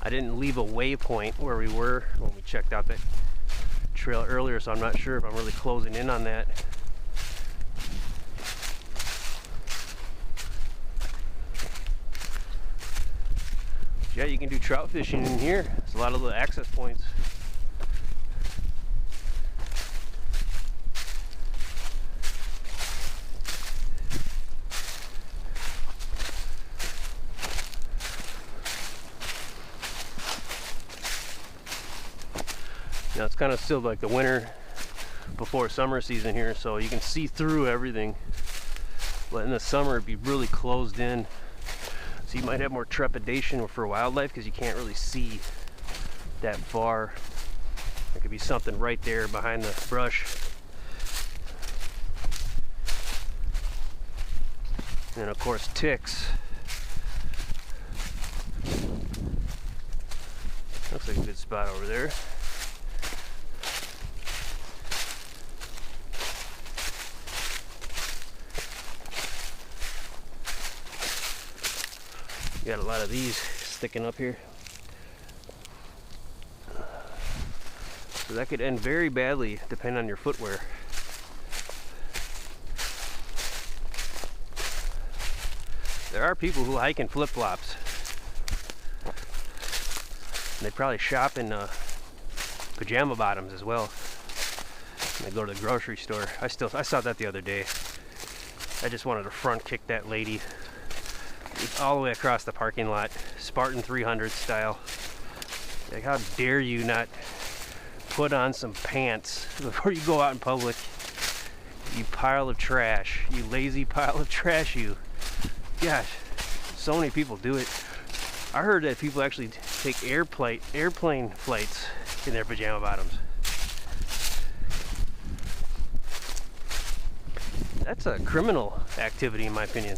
I didn't leave a waypoint where we were when we checked out that trail earlier, so I'm not sure if I'm really closing in on that. Yeah, you can do trout fishing in here. There's a lot of little access points. Now it's kind of still like the winter before summer season here, so you can see through everything. But in the summer it'd be really closed in. So you might have more trepidation for wildlife because you can't really see that far. There could be something right there behind the brush. And of course ticks. Looks like a good spot over there. Got a lot of these sticking up here. So that could end very badly depending on your footwear. There are people who hike in flip-flops. They probably shop in pajama bottoms as well. When they go to the grocery store. I saw that the other day. I just wanted to front kick that lady all the way across the parking lot, Spartan 300 style. Like, how dare you not put on some pants before you go out in public? You pile of trash. You lazy pile of trash, you. Gosh, so many people do it. I heard that people actually take airplane flights in their pajama bottoms. That's a criminal activity, in my opinion.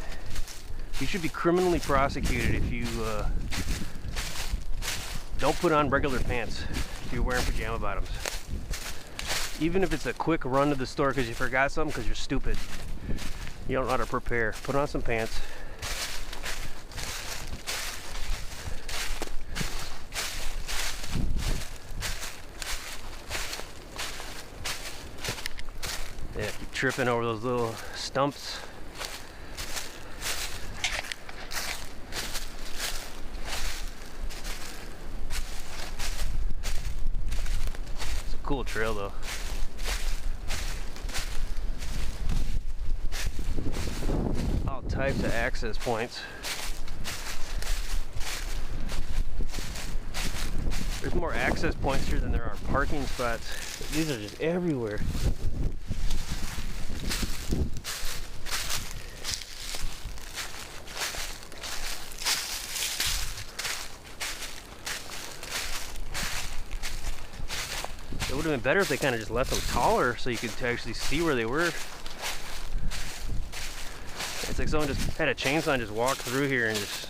You should be criminally prosecuted if you don't put on regular pants if you're wearing pajama bottoms. Even if it's a quick run to the store because you forgot something because you're stupid. You don't know how to prepare. Put on some pants. Yeah, keep tripping over those little stumps. It's a cool trail though. All types of access points. There's more access points here than there are parking spots. These are just everywhere. It would have been better if they kind of just left them taller so you could actually see where they were. It's like someone just had a chainsaw and just walked through here and just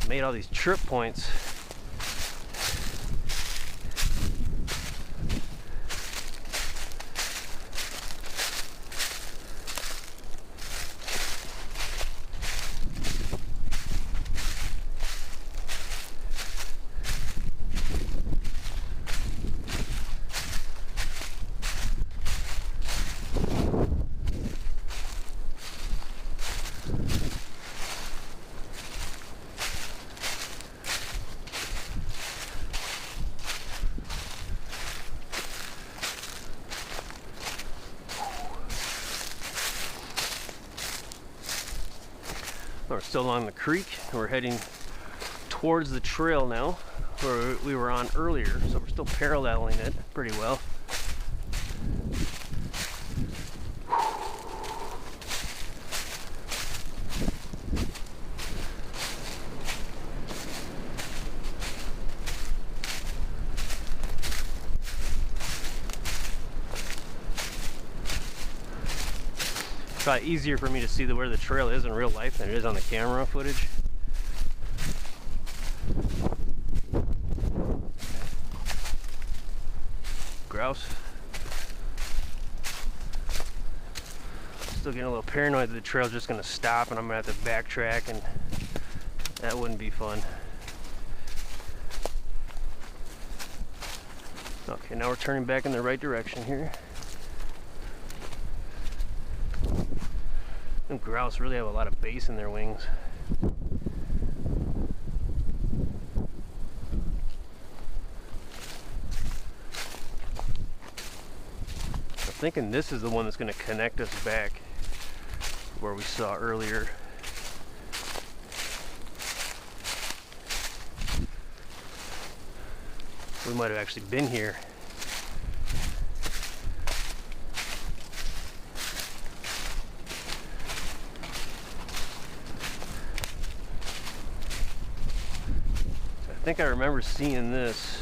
made all these trip points. We're still along the creek. We're heading towards the trail now, where we were on earlier, so we're still paralleling it pretty well. Probably easier for me to see where the trail is in real life than it is on the camera footage. Grouse. Still getting a little paranoid that the trail's just gonna stop and I'm gonna have to backtrack, and that wouldn't be fun. Okay, now we're turning back in the right direction here. Them grouse really have a lot of bass in their wings. I'm thinking this is the one that's going to connect us back where we saw earlier. We might have actually been here. I think I remember seeing this.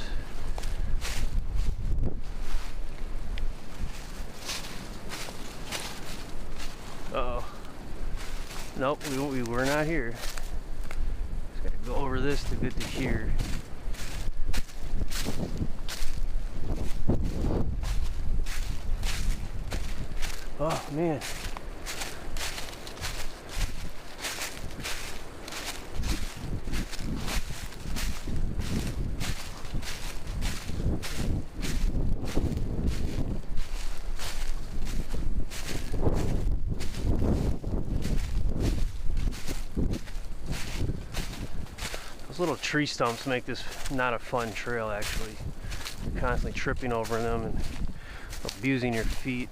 Uh-oh. Nope, we were not here. Just gotta go over this to get to here. Oh man. little tree stumps make this not a fun trail, actually. You're constantly tripping over them and abusing your feet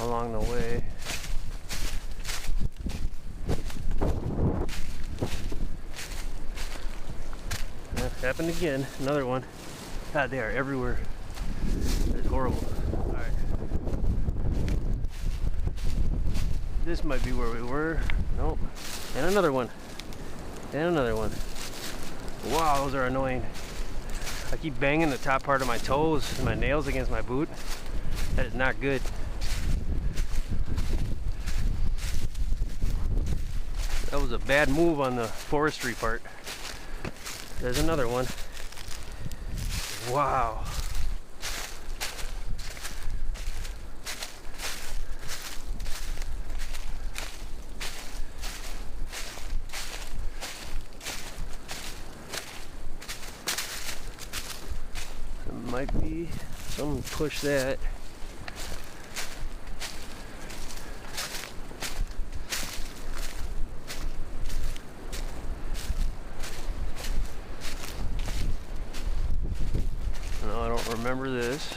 along the way. That happened again. Another one. God, they are everywhere. It's horrible. Alright. This might be where we were. Nope. And another one. And another one. Wow, those are annoying. I keep banging the top part of my toes and my nails against my boot. That is not good. That was a bad move on the forestry part. There's another one. Wow. There might be someone push that. No, I don't remember this.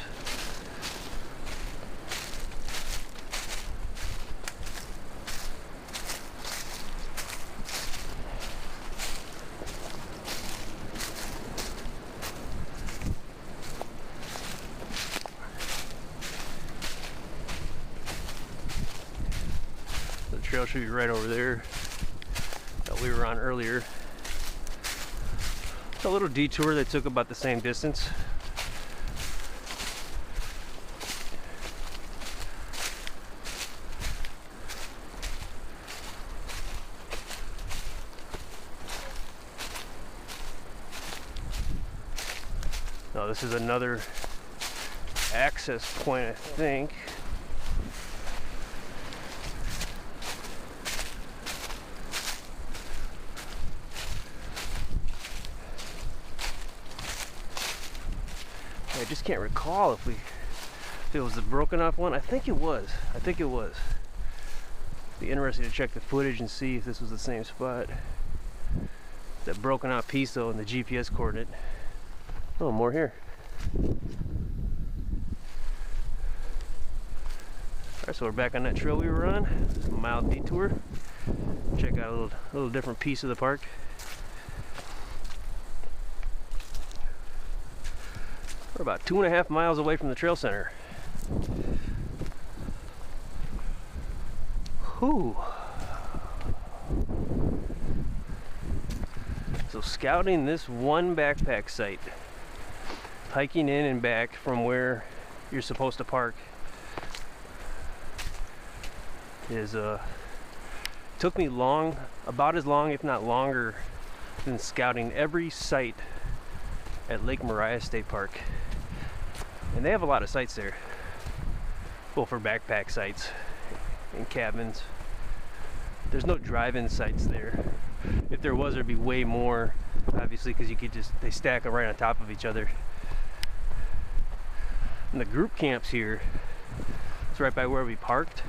The trail should be right over there that we were on earlier. It's a little detour that took about the same distance. Now this is another access point, I think. I just can't recall if it was the broken off one. I think it was. Be interesting to check the footage and see if this was the same spot. That broken off piece though in the GPS coordinate. Oh, more here. Alright, so we're back on that trail we were on. It's a mild detour. Check out a little different piece of the park. We're about 2.5 miles away from the trail center. Whew. So scouting this one backpack site, hiking in and back from where you're supposed to park, is took me about as long if not longer than scouting every site at Lake Croix State Park. And they have a lot of sites there, well, for backpack sites and cabins. There's no drive-in sites there. If there was, there'd be way more, obviously, because they stack them right on top of each other. And the group camps here, it's right by where we parked.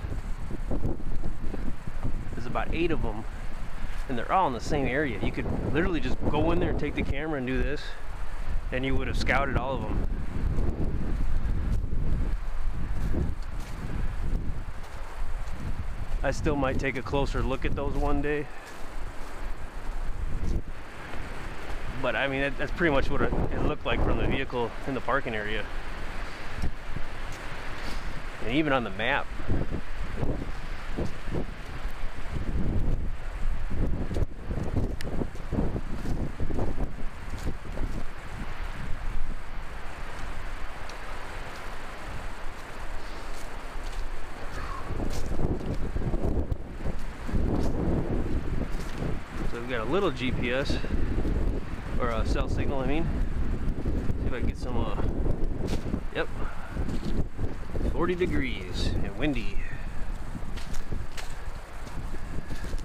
There's about 8 of them, and they're all in the same area. You could literally just go in there and take the camera and do this, and you would have scouted all of them. I still might take a closer look at those one day. But I mean, that's pretty much what it looked like from the vehicle in the parking area. And even on the map. Got a little GPS or a cell signal, I mean. See if I can get some yep, 40 degrees and windy.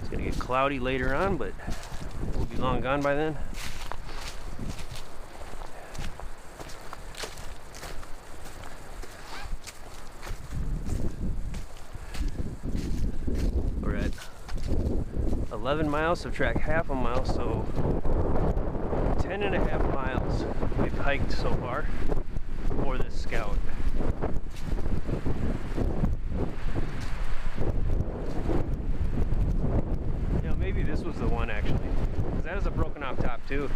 It's gonna get cloudy later on, but we'll be long gone by then. We're at 11 miles, subtract half a mile, so 10.5 miles we've hiked so far for this scout. You know, maybe this was the one actually, because that is a broken off top too.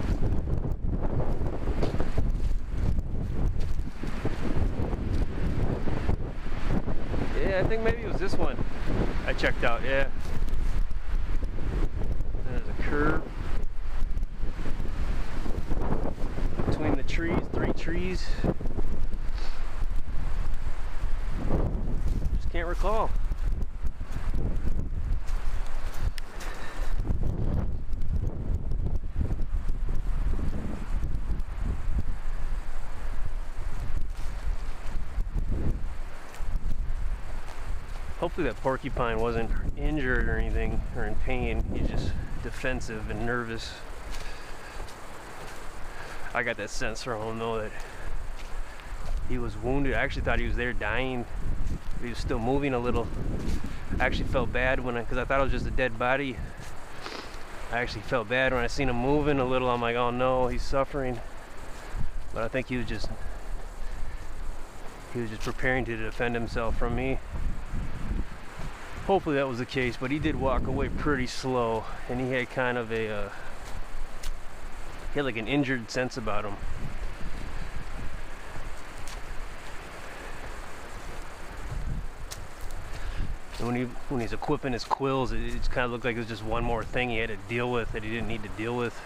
Yeah, I think maybe it was this one I checked out, yeah. There's a curve between the trees, 3 trees. Just can't recall. Hopefully that porcupine wasn't injured or anything, or in pain. He's just defensive and nervous. I got that sense from him though that he was wounded. I actually thought he was there dying. He was still moving a little. I actually felt bad because I thought it was just a dead body. I actually felt bad when I seen him moving a little. I'm like, oh no, he's suffering. But I think he was just preparing to defend himself from me. Hopefully that was the case, but he did walk away pretty slow, and he had kind of he had like an injured sense about him. And when he's equipping his quills, it just kind of looked like it was just one more thing he had to deal with that he didn't need to deal with.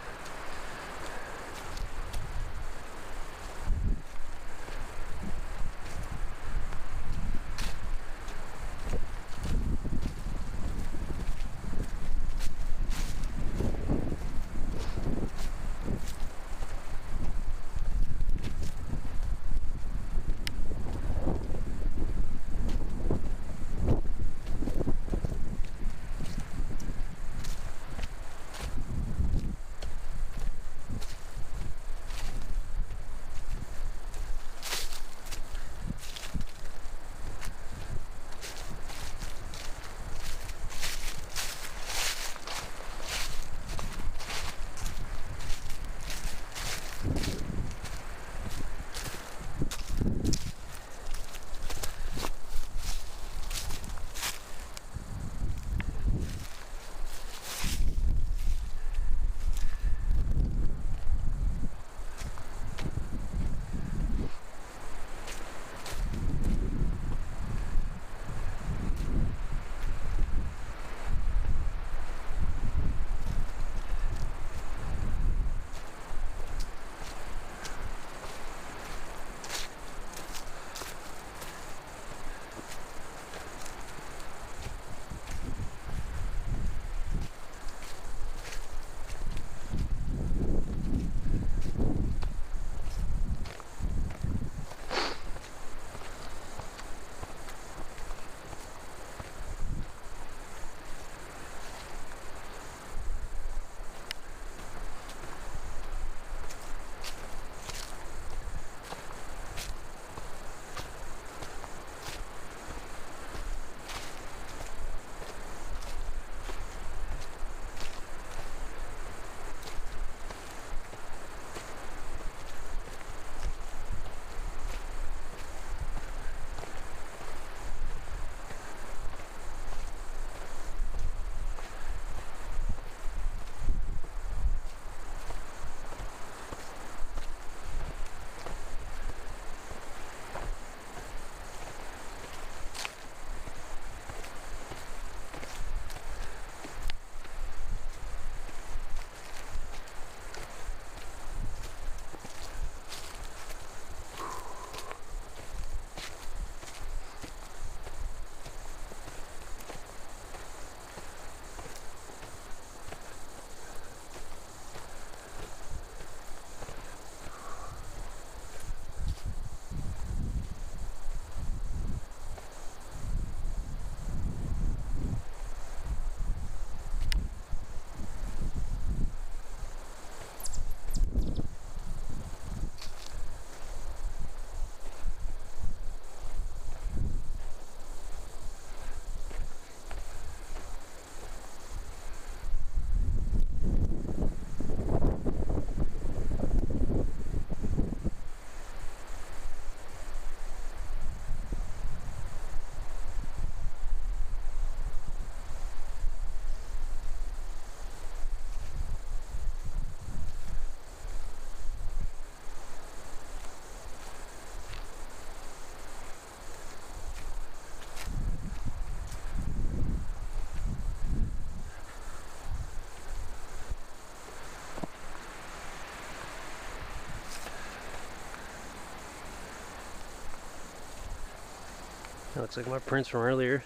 That looks like my prints from earlier.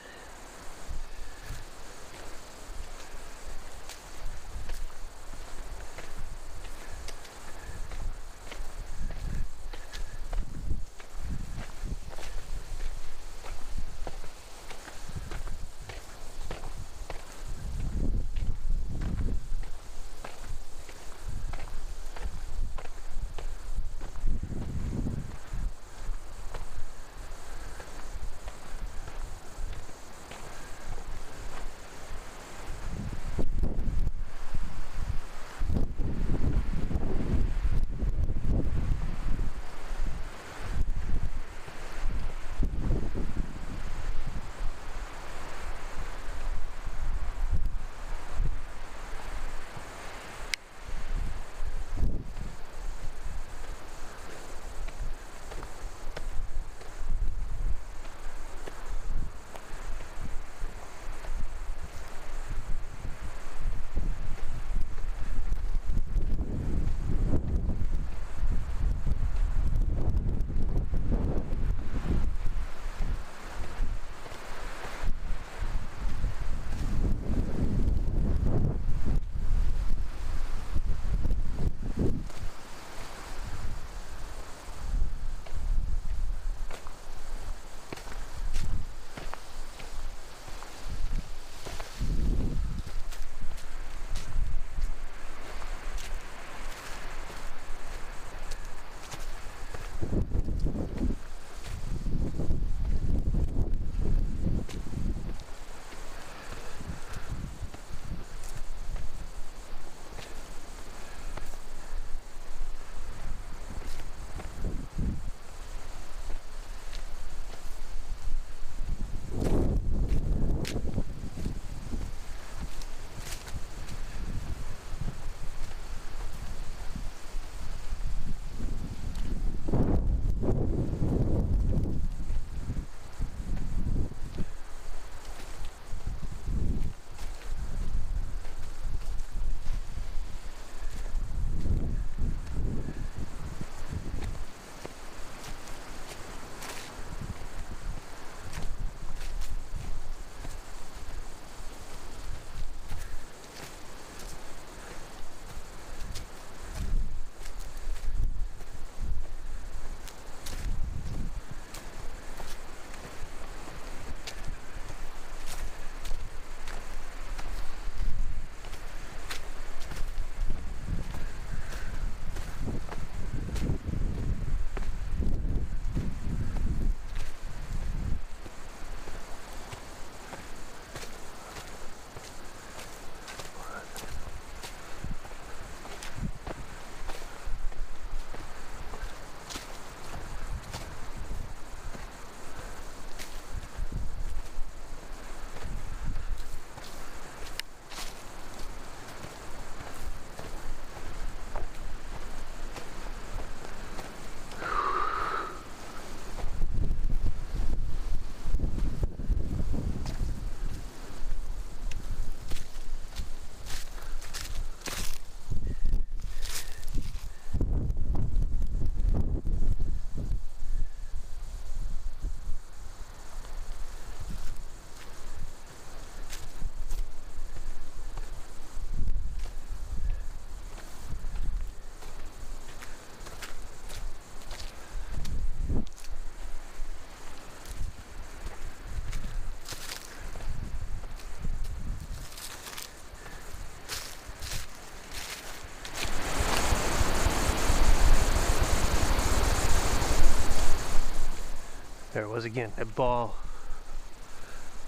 There it was again, that ball.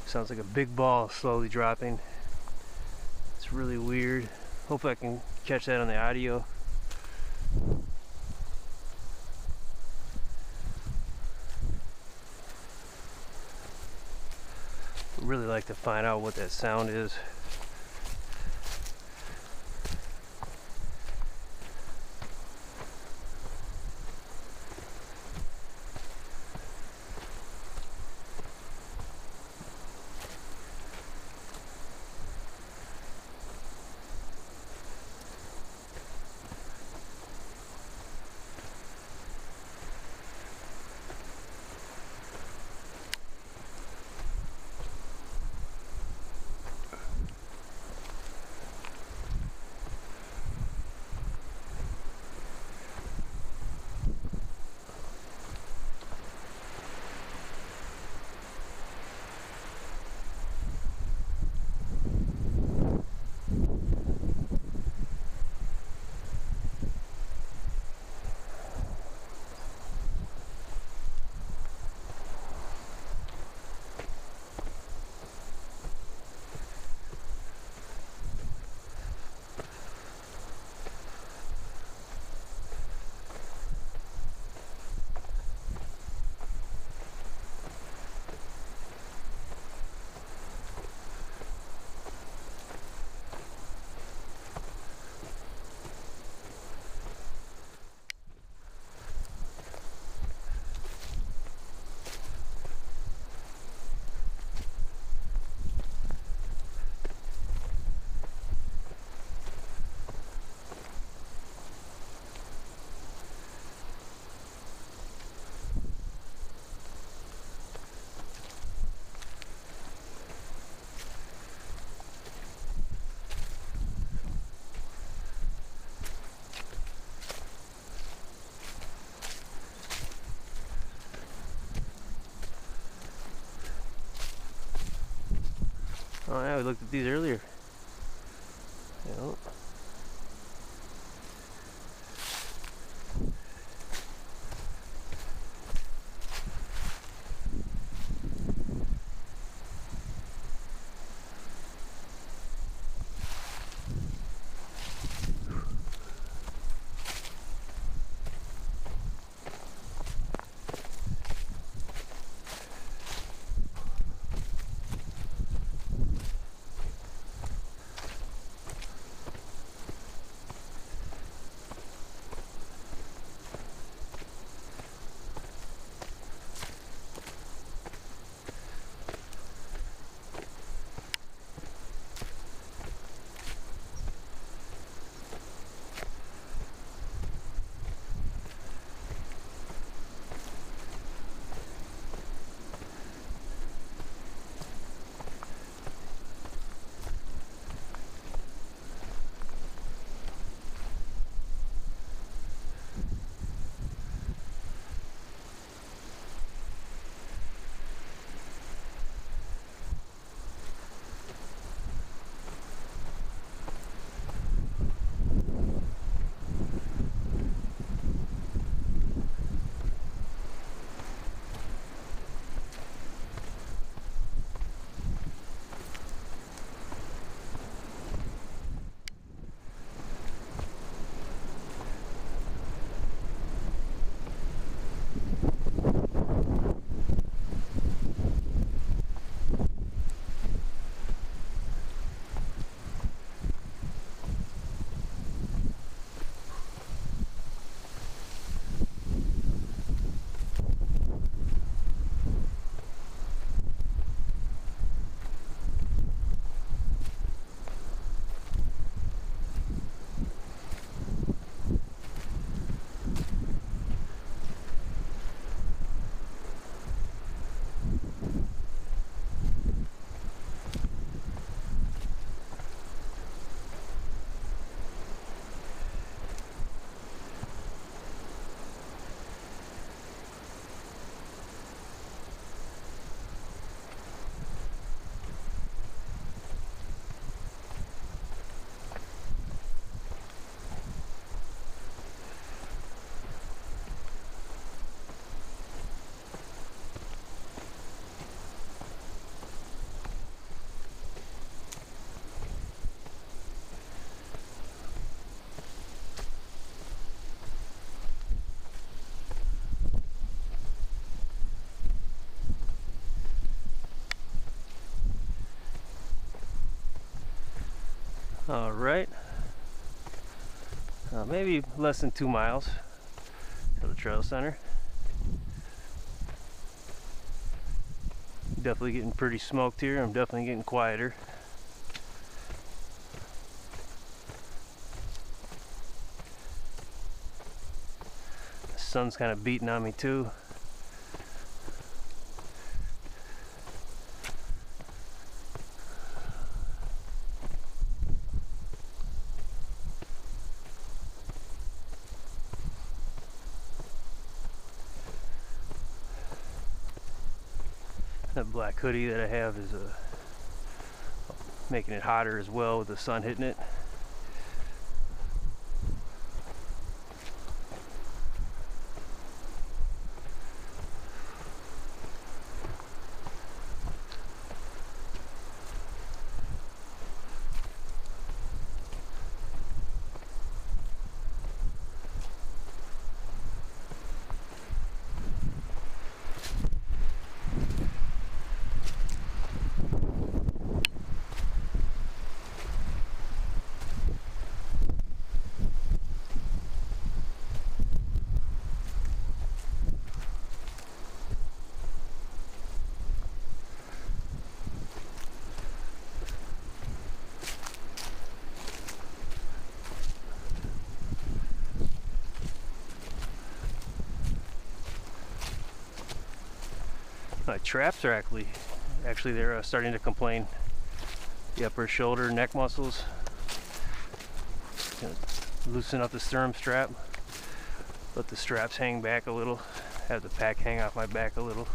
Sounds like a big ball slowly dropping. It's really weird. Hope I can catch that on the audio. I'd really like to find out what that sound is. Oh yeah, we looked at these earlier. Yep. All right. Maybe less than 2 miles to the trail center. Definitely getting pretty smoked here. I'm definitely getting quieter. The sun's kind of beating on me too. That black hoodie that I have is making it hotter as well with the sun hitting it. My traps are actually they're starting to complain. The upper shoulder, neck muscles. Gonna loosen up the sternum strap. Let the straps hang back a little. Have the pack hang off my back a little.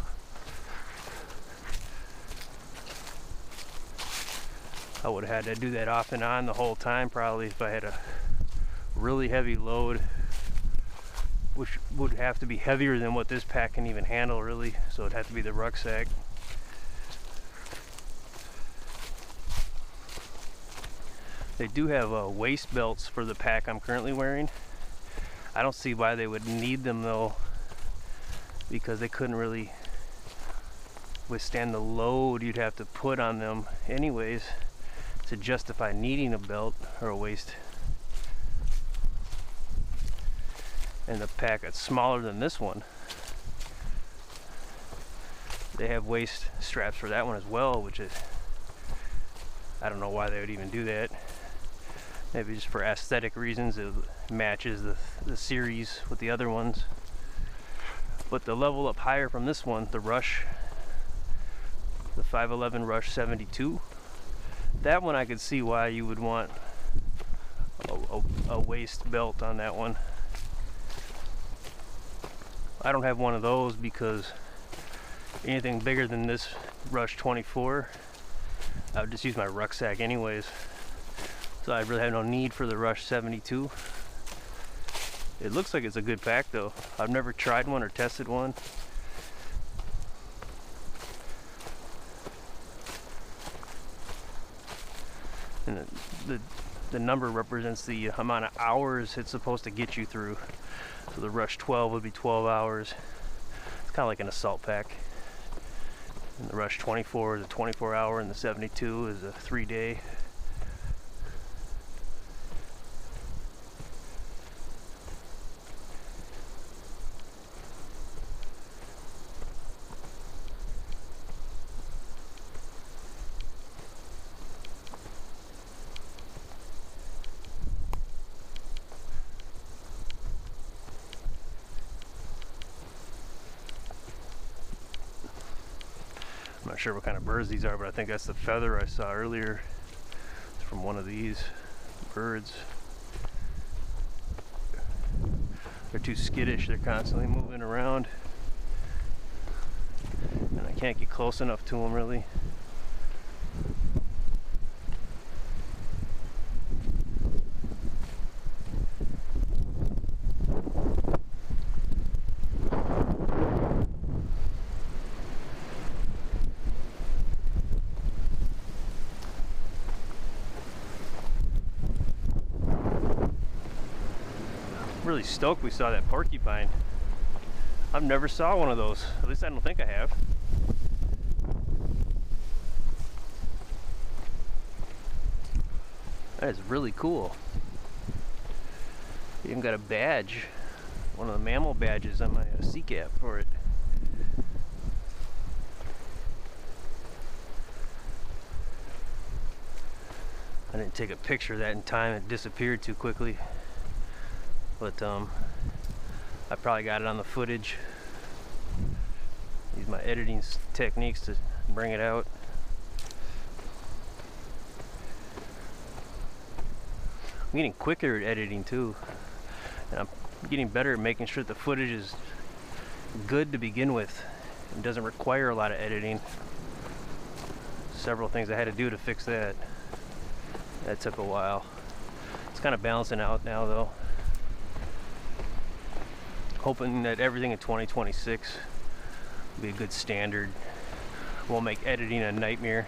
I would have had to do that off and on the whole time probably if I had a really heavy load, which would have to be heavier than what this pack can even handle really, so it'd have to be the rucksack. They do have waist belts for the pack I'm currently wearing. I don't see why they would need them though, because they couldn't really withstand the load you'd have to put on them anyways to justify needing a belt or a waist. And the pack that's smaller than this one, they have waist straps for that one as well, which is, I don't know why they would even do that. Maybe just for aesthetic reasons, it matches the series with the other ones. But the level up higher from this one, the Rush, the 511 Rush 72, that one I could see why you would want a waist belt on that one. I don't have one of those because anything bigger than this Rush 24, I would just use my rucksack anyways. So I really have no need for the Rush 72. It looks like it's a good pack though. I've never tried one or tested one. And the number represents the amount of hours it's supposed to get you through. So the Rush 12 would be 12 hours. It's kind of like an assault pack. And the Rush 24 is a 24 hour and the 72 is a 3-day. I'm not sure what kind of birds these are, but I think that's the feather I saw earlier. It's from one of these birds. They're too skittish, they're constantly moving around. And I can't get close enough to them really. Really stoked we saw that porcupine. I've never saw one of those. At least I don't think I have. That is really cool. Even got a badge, one of the mammal badges on my sea cap for it. I didn't take a picture of that in time. It disappeared too quickly. But I probably got it on the footage. Use my editing techniques to bring it out. I'm getting quicker at editing too. And I'm getting better at making sure the footage is good to begin with and doesn't require a lot of editing. Several things I had to do to fix that. That took a while. It's kind of balancing out now though. Hoping that everything in 2026 will be a good standard. Won't make editing a nightmare.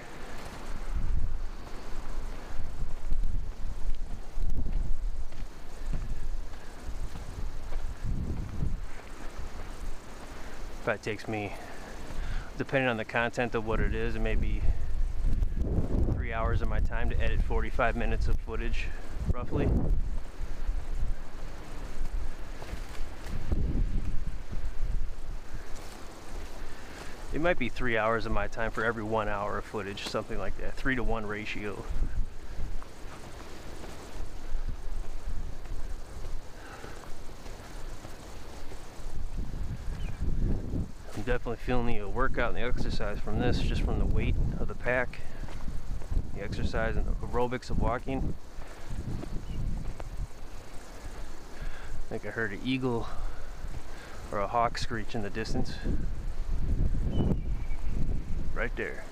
Probably takes me, depending on the content of what it is, it may be 3 hours of my time to edit 45 minutes of footage, roughly. It might be 3 hours of my time for every 1 hour of footage, something like that, 3-to-1 ratio. I'm definitely feeling the workout and the exercise from this, just from the weight of the pack, the exercise and the aerobics of walking. I think I heard an eagle or a hawk screech in the distance. Right there.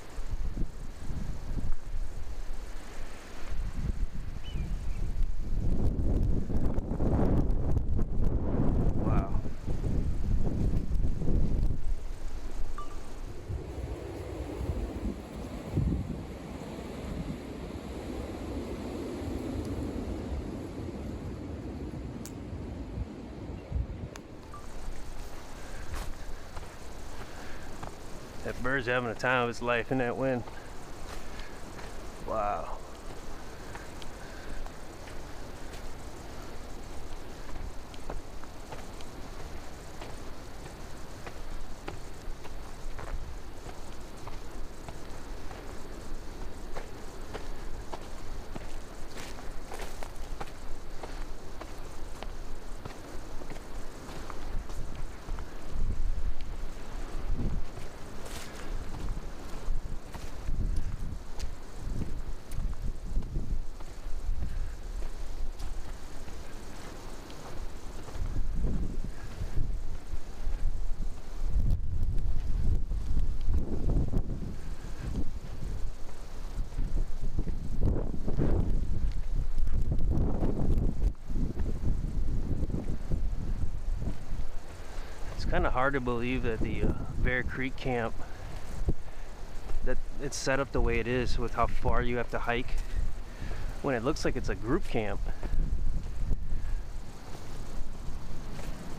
Bird's having a time of its life in that wind. Wow. Kind of hard to believe that the Bear Creek camp, that it's set up the way it is with how far you have to hike when it looks like it's a group camp.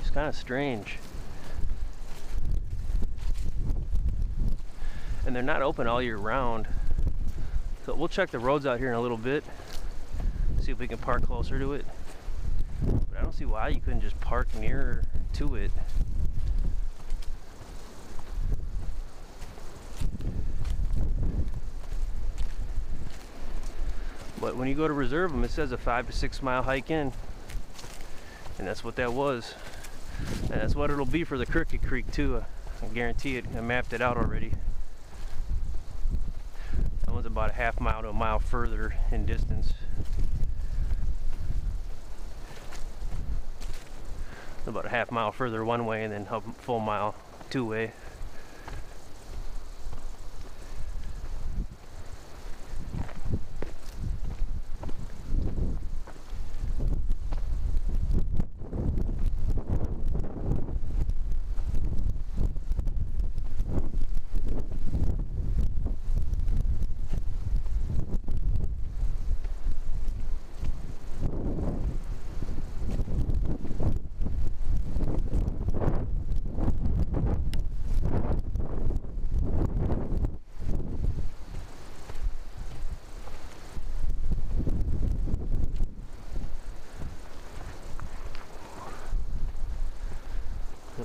It's kind of strange. And they're not open all year round. So we'll check the roads out here in a little bit, see if we can park closer to it. But I don't see why you couldn't just park nearer to it. But when you go to reserve them, it says a 5 to 6 mile hike in, and that's what that was, and that's what it'll be for the Crooked Creek too. I guarantee it. I mapped it out already. That one's about a half mile to a mile further in distance. About a half mile further one way, and then a full mile two way.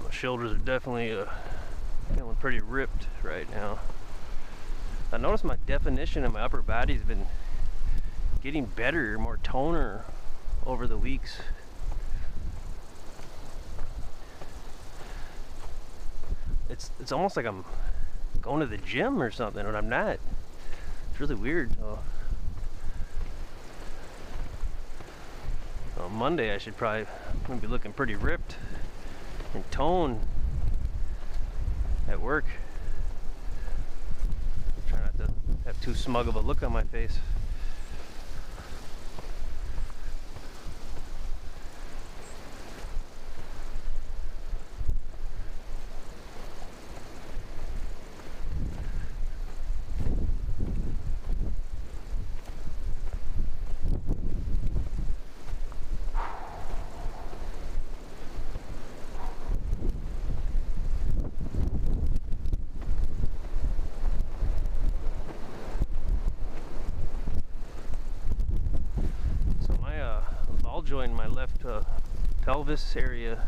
My shoulders are definitely feeling pretty ripped right now. I noticed my definition of my upper body's been getting better, more toner over the weeks. It's almost like I'm going to the gym or something, but I'm not. It's really weird. On Monday I should probably be looking pretty ripped and tone at work. Try not to have too smug of a look on my face. Joint in my left pelvis area,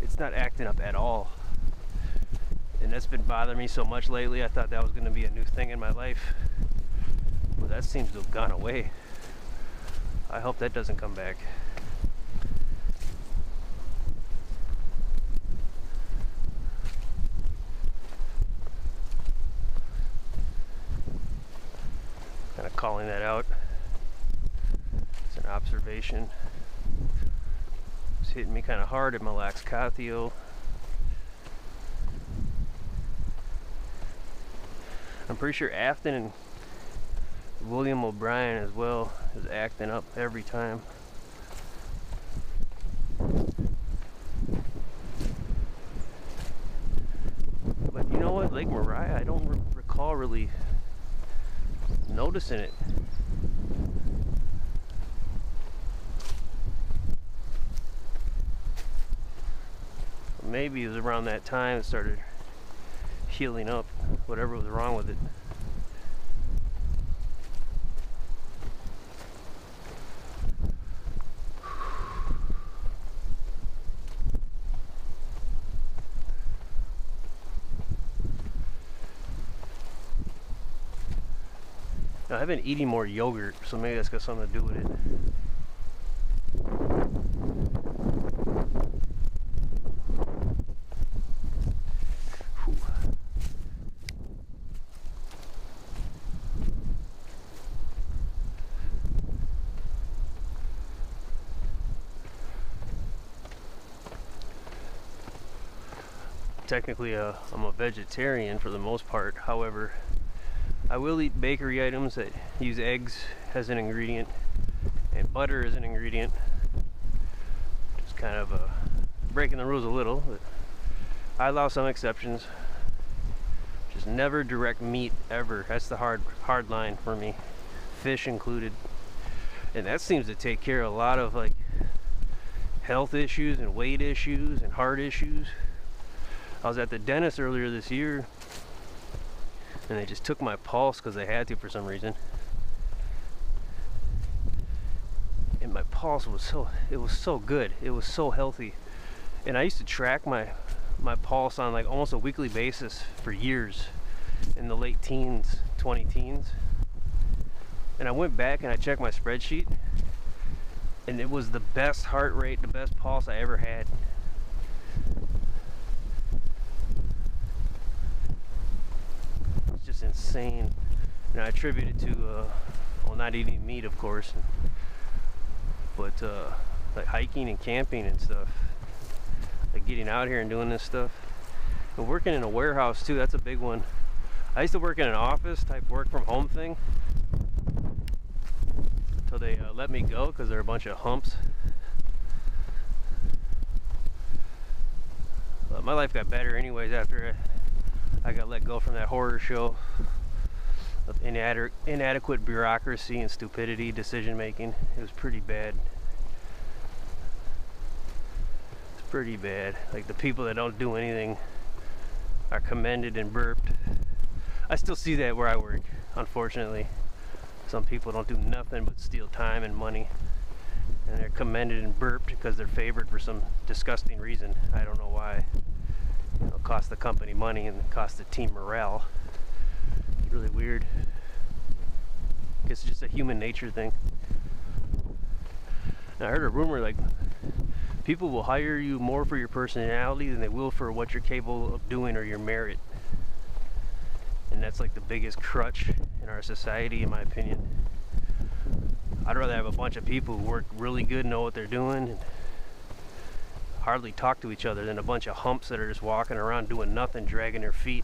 it's not acting up at all, and that's been bothering me so much lately. I thought that was going to be a new thing in my life, but that seems to have gone away. I hope that doesn't come back. Kind of calling that out. Observation. It's hitting me kind of hard at my lax cathio. I'm pretty sure Afton and William O'Brien as well is acting up every time. But you know what, Lake Mariah, I don't recall really noticing it. Maybe it was around that time it started healing up whatever was wrong with it. Now, I've been eating more yogurt, so maybe that's got something to do with it. Technically, I'm a vegetarian for the most part. However, I will eat bakery items that use eggs as an ingredient and butter as an ingredient. Just kind of breaking the rules a little, but I allow some exceptions. Just never direct meat ever. That's the hard line for me, fish included. And that seems to take care of a lot of like health issues and weight issues and heart issues. I was at the dentist earlier this year, and they just took my pulse because they had to for some reason. And my pulse was so good. It was so healthy. And I used to track my pulse on like almost a weekly basis for years in the late teens, 20 teens. And I went back and I checked my spreadsheet, and it was the best heart rate, the best pulse I ever had. Just insane. And I attribute it to well, not eating meat, of course, but like hiking and camping and stuff, like getting out here and doing this stuff, and working in a warehouse too. That's a big one. I used to work in an office type work from home thing until they let me go because they're a bunch of humps. But my life got better anyways after I got let go from that horror show of inadequate bureaucracy and stupidity decision making. It was pretty bad. It's pretty bad. Like, the people that don't do anything are commended and burped. I still see that where I work, unfortunately. Some people don't do nothing but steal time and money, and they're commended and burped because they're favored for some disgusting reason. I don't know why. You know, it costs the company money and it costs the team morale. It's really weird. I guess it's just a human nature thing. And I heard a rumor like people will hire you more for your personality than they will for what you're capable of doing or your merit. And that's like the biggest crutch in our society, in my opinion. I'd rather have a bunch of people who work really good, know what they're doing, and hardly talk to each other than a bunch of humps that are just walking around doing nothing, dragging their feet,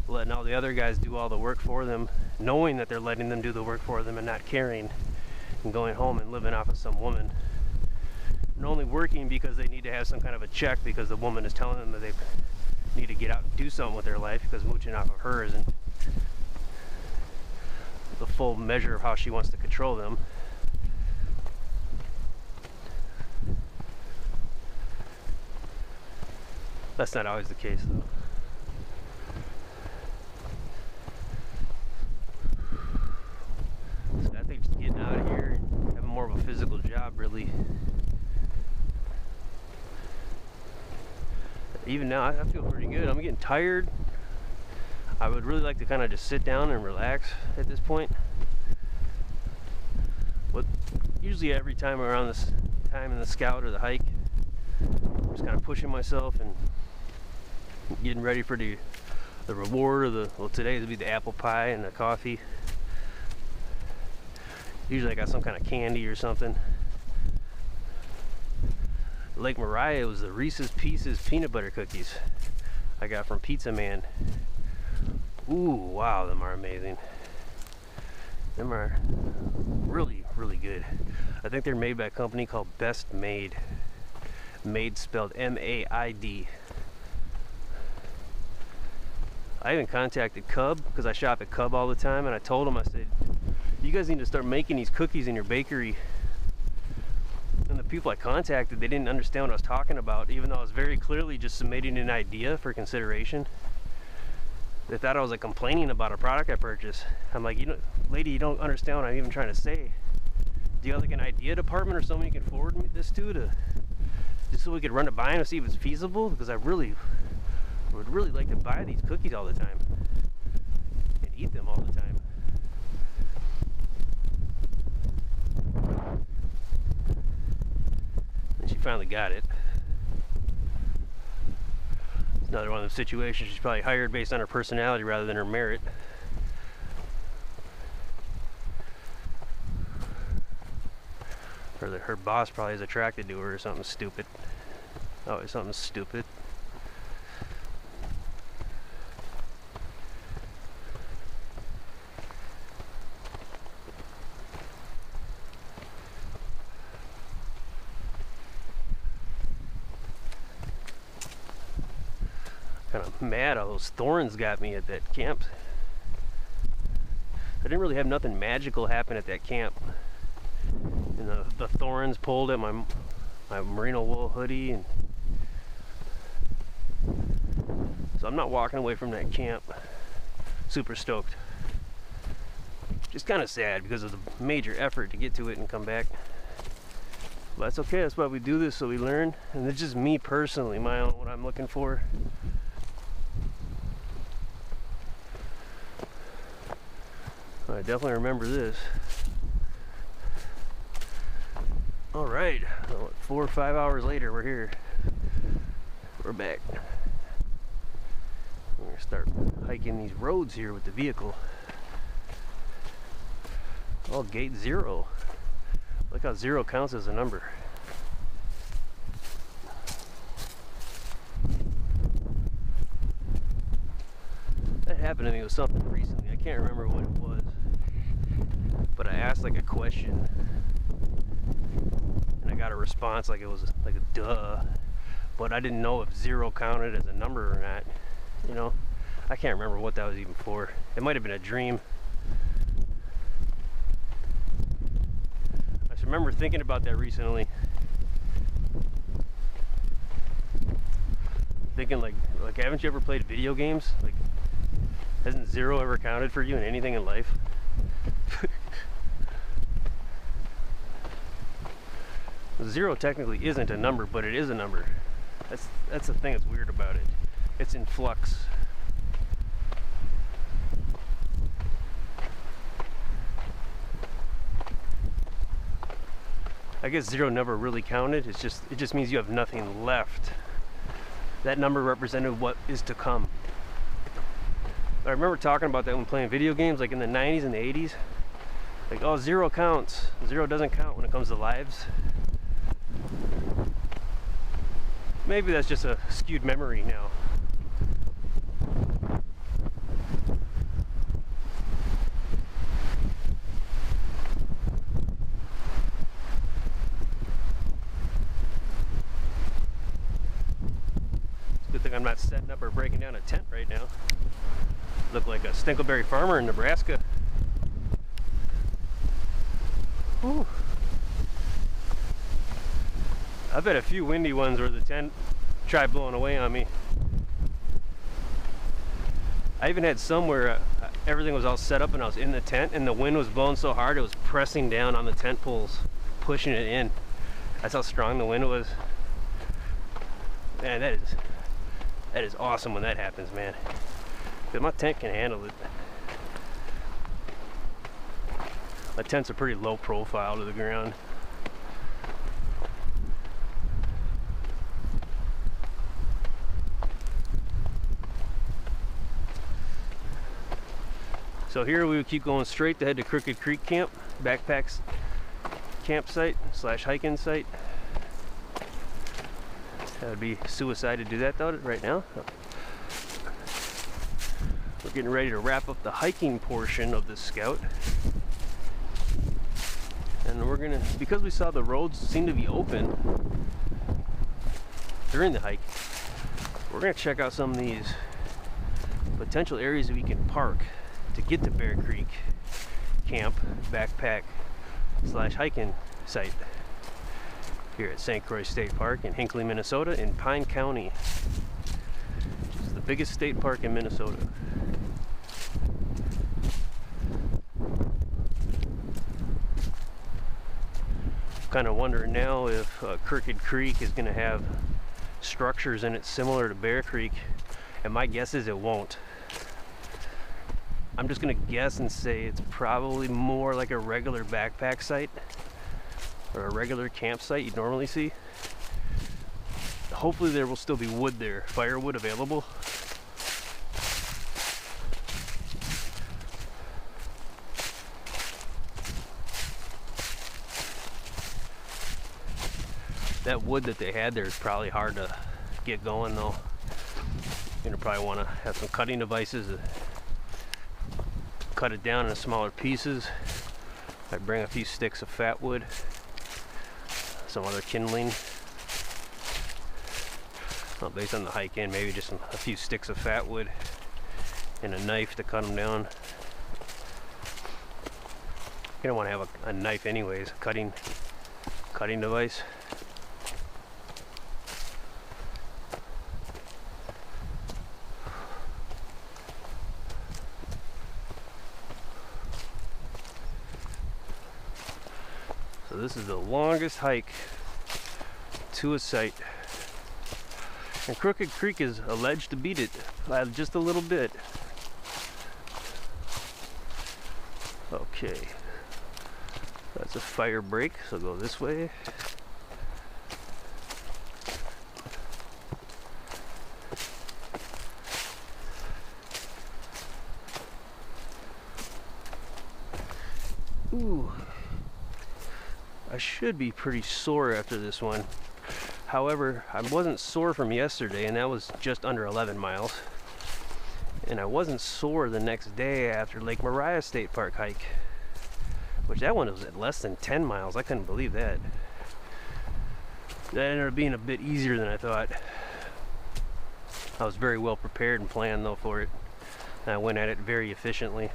letting all the other guys do all the work for them, knowing that they're letting them do the work for them and not caring, and going home and living off of some woman, and only working because they need to have some kind of a check because the woman is telling them that they need to get out and do something with their life, because mooching off of her isn't the full measure of how she wants to control them. That's not always the case, though. So I think just getting out of here and having more of a physical job, really. Even now, I feel pretty good. I'm getting tired. I would really like to kind of just sit down and relax at this point. But usually every time around this time in the scout or the hike, I'm just kind of pushing myself and getting ready for the reward of the, well, today it'll be the apple pie and the coffee. Usually I got some kind of candy or something. Lake Mariah was the Reese's Pieces peanut butter cookies I got from Pizza Man. Ooh, wow, them are amazing. Them are really, really good. I think they're made by a company called Best Made. Made spelled M-A-I-D. I even contacted Cub, because I shop at Cub all the time, and I told him, I said, you guys need to start making these cookies in your bakery. And the people I contacted, they didn't understand what I was talking about, even though I was very clearly just submitting an idea for consideration. They thought I was like complaining about a product I purchased. I'm like, lady, you don't understand what I'm even trying to say. Do you have like an idea department or someone you can forward me this to just so we could run it by and see if it's feasible? Because I would really like to buy these cookies all the time and eat them all the time. And she finally got it. It's another one of those situations she's probably hired based on her personality rather than her merit. Or that her boss probably is attracted to her or something stupid. Oh, it's something stupid. Kind of mad how those thorns got me at that camp. I didn't really have nothing magical happen at that camp. And the thorns pulled at my merino wool hoodie, and so I'm not walking away from that camp super stoked. Just kind of sad because of the major effort to get to it and come back. But that's okay, that's why we do this, so we learn. And it's just me personally, my own, what I'm looking for. I definitely remember this. Alright, 4 or 5 hours later, we're here. We're back. We're gonna start hiking these roads here with the vehicle. Oh, gate 0. Look how 0 counts as a number. That happened to me with something recently. I can't remember what it was. But I asked like a question. And I got a response like it was like a duh. But I didn't know if 0 counted as a number or not. You know? I can't remember what that was even for. It might have been a dream. I just remember thinking about that recently. Thinking like haven't you ever played video games? Like, hasn't 0 ever counted for you in anything in life? 0 technically isn't a number, but it is a number. That's the thing that's weird about it. It's in flux. I guess 0 never really counted. It just means you have nothing left. That number represented what is to come. I remember talking about that when playing video games, like in the 90s and the 80s. Like, oh, 0 counts. 0 doesn't count when it comes to lives. Maybe that's just a skewed memory now. It's a good thing I'm not setting up or breaking down a tent right now. Look like a stinkleberry farmer in Nebraska. Whew. I've had a few windy ones where the tent tried blowing away on me. I even had some where everything was all set up and I was in the tent and the wind was blowing so hard it was pressing down on the tent poles, pushing it in. That's how strong the wind was. Man, that is awesome when that happens, man. Because my tent can handle it. My tent's a pretty low profile to the ground. So here we would keep going straight to head to Crooked Creek Camp, backpacks campsite / hiking site. That would be suicide to do that though right now. We're getting ready to wrap up the hiking portion of the scout. And we're gonna, because we saw the roads seem to be open during the hike, we're gonna check out some of these potential areas that we can park to get to Bear Creek Camp, backpack / hiking site here at St. Croix State Park in Hinckley, Minnesota in Pine County, which is the biggest state park in Minnesota. kind of wondering now if Crooked Creek is going to have structures in it similar to Bear Creek, and my guess is it won't. I'm just going to guess and say it's probably more like a regular backpack site or a regular campsite you'd normally see. Hopefully there will still be wood there, firewood available. That wood that they had there is probably hard to get going though. You're gonna probably want to have some cutting devices to cut it down into smaller pieces. I bring a few sticks of fat wood, some other kindling. Well, based on the hike in, maybe just a few sticks of fat wood and a knife to cut them down. You're gonna want to have a knife anyways, cutting device. So this is the longest hike to a site. And Crooked Creek is alleged to beat it by just a little bit. Okay. That's a fire break, so go this way. Ooh. I should be pretty sore after this one. However, I wasn't sore from yesterday, and that was just under 11 miles. And I wasn't sore the next day after Lake Croix State Park hike, which that one was at less than 10 miles. I couldn't believe that. That ended up being a bit easier than I thought. I was very well prepared and planned though for it. And I went at it very efficiently.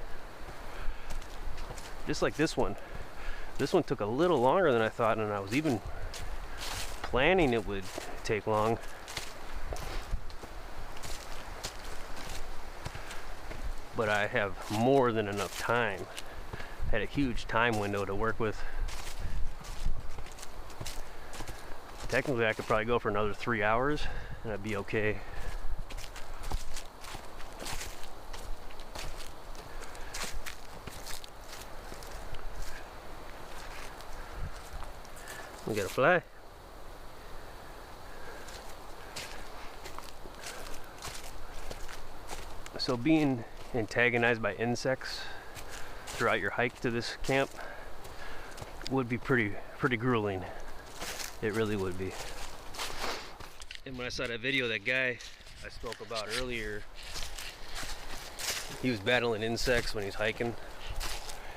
Just like this one. This one took a little longer than I thought, and I was even planning it would take long. But I have more than enough time. Had a huge time window to work with. Technically I could probably go for another 3 hours and I'd be okay. We got a fly. So being antagonized by insects throughout your hike to this camp would be pretty grueling. It really would be. And when I saw that video, that guy I spoke about earlier, he was battling insects when he's hiking.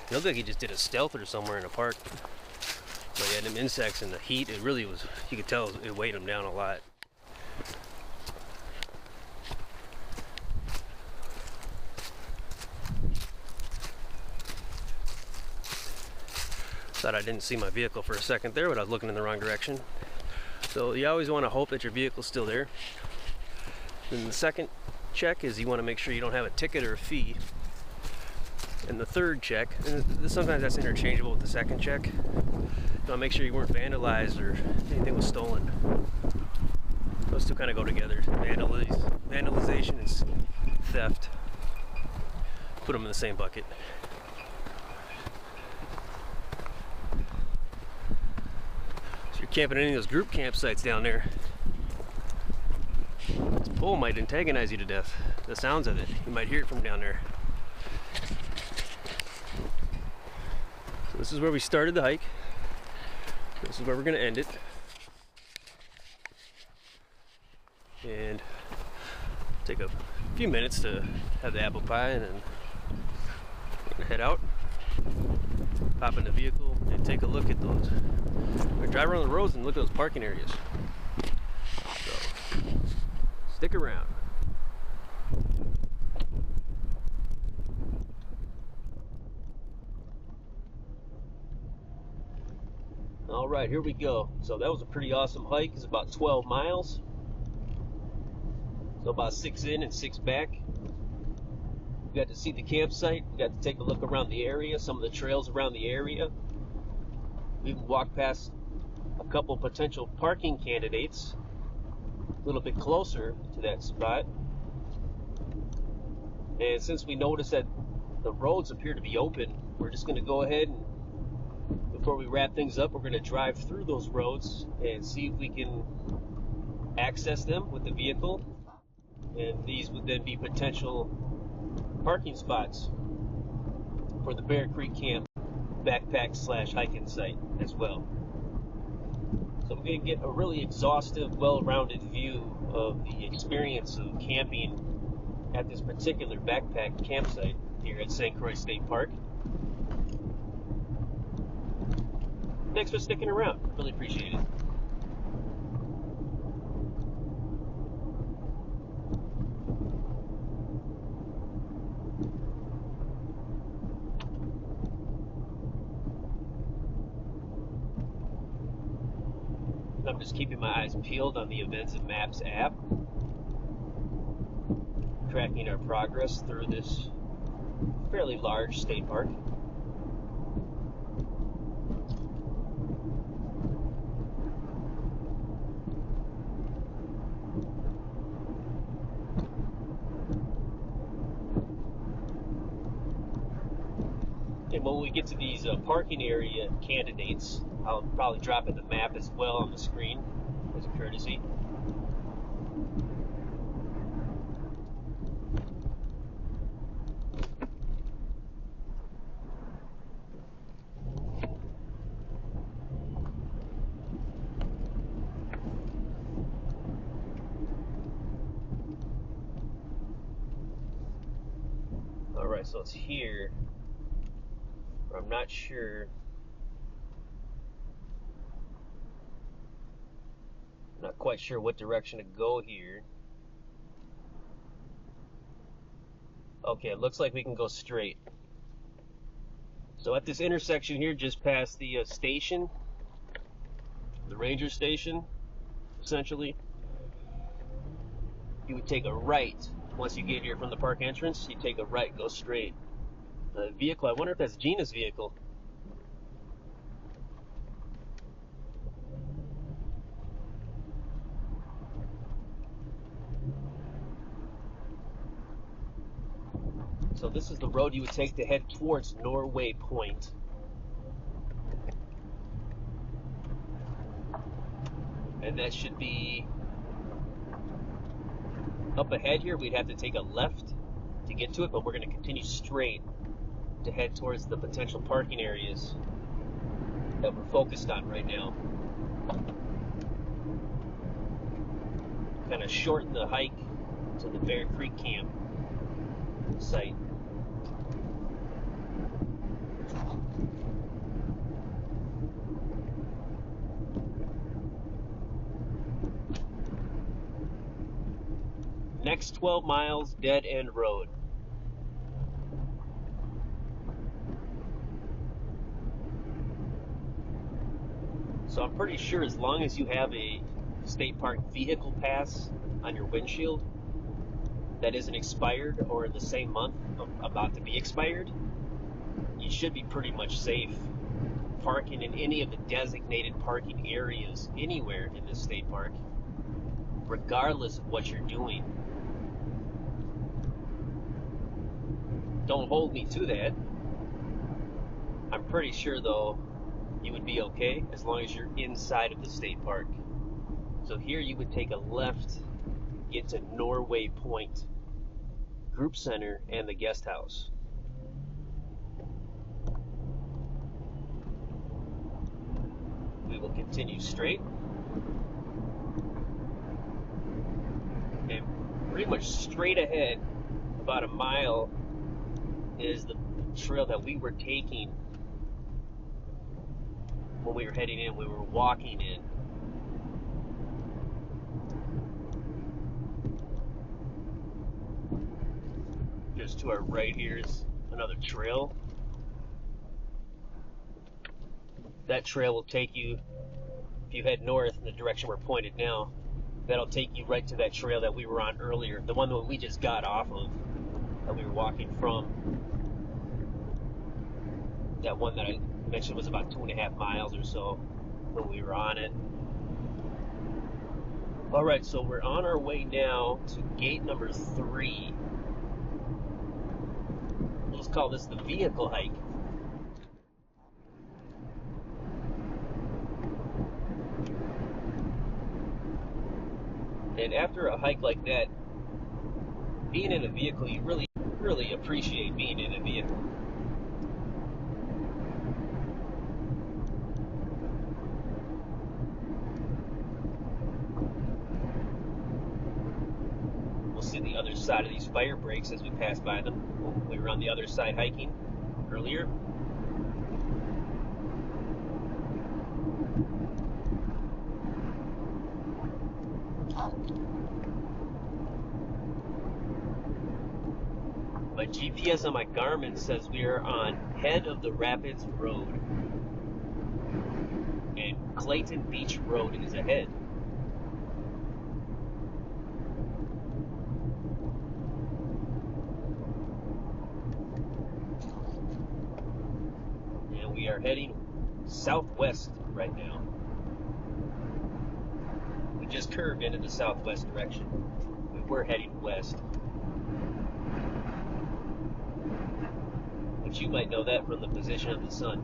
It looked like he just did a stealth or somewhere in a park. But yeah, them insects and the heat, it really was, you could tell it weighed him down a lot. Thought I didn't see my vehicle for a second there, but I was looking in the wrong direction. So you always want to hope that your vehicle's still there. Then the second check is you want to make sure you don't have a ticket or a fee. And the third check, and sometimes that's interchangeable with the second check, you want to make sure you weren't vandalized or anything was stolen. Those two kind of go together. Vandalization and theft. Put them in the same bucket. So you're camping at any of those group campsites down there, this pole might antagonize you to death. The sounds of it, you might hear it from down there. So this is where we started the hike. This is where we're going to end it. And take a few minutes to have the apple pie, and then we're going to head out, hop in the vehicle, and take a look at those. We're going to drive around the roads and look at those parking areas. So, stick around. All right, here we go. So that was a pretty awesome hike. It's about 12 miles. So about 6 in and 6 back. We got to see the campsite. We got to take a look around the area, some of the trails around the area. We even walked past a couple potential parking candidates a little bit closer to that spot. And since we noticed that the roads appear to be open, we're just going to go ahead and, before we wrap things up, we're going to drive through those roads and see if we can access them with the vehicle. And these would then be potential parking spots for the Bear Creek Camp backpack / hiking site as well. So we're going to get a really exhaustive, well-rounded view of the experience of camping at this particular backpack campsite here at St. Croix State Park. Thanks for sticking around. Really appreciate it. I'm just keeping my eyes peeled on the Events and Maps app, tracking our progress through this fairly large state park. And when we get to these parking area candidates, I'll probably drop in the map as well on the screen as a courtesy. Alright, so it's here. I'm not sure. Not quite sure what direction to go here. Okay, it looks like we can go straight. So at this intersection here, just past the station, the ranger station, essentially, you would take a right. Once you get here from the park entrance, you take a right, go straight. The vehicle, I wonder if that's Gina's vehicle. So this is the road you would take to head towards Norway Point. And that should be up ahead here. We'd have to take a left to get to it, but we're going to continue straight to head towards the potential parking areas that we're focused on right now. Kind of shorten the hike to the Bear Creek Camp site. Next 12 miles, dead end road. So I'm pretty sure as long as you have a state park vehicle pass on your windshield that isn't expired or in the same month about to be expired, you should be pretty much safe parking in any of the designated parking areas anywhere in this state park, regardless of what you're doing. Don't hold me to that. I'm pretty sure, though, you would be okay as long as you're inside of the state park. So here you would take a left, get to Norway Point Group Center and the guest house. We will continue straight. And pretty much straight ahead, about a mile, is the trail that we were taking when we were heading in. We were walking in. Just to our right here is another trail. That trail will take you, if you head north in the direction we're pointed now, that'll take you right to that trail that we were on earlier, the one that we just got off of, that we were walking from. That one that I mentioned was about 2.5 miles or so. when we were on it. Alright, so we're on our way now to gate number 3. Let's call this the vehicle hike. And after a hike like that, being in a vehicle, you really appreciate being in a vehicle. We'll see the other side of these fire breaks as we pass by them. We were on the other side hiking earlier. My GPS on my Garmin says we are on Head of the Rapids Road, and Clayton Beach Road is ahead. And we are heading southwest right now. We just curved into the southwest direction. We were heading west. But you might know that from the position of the sun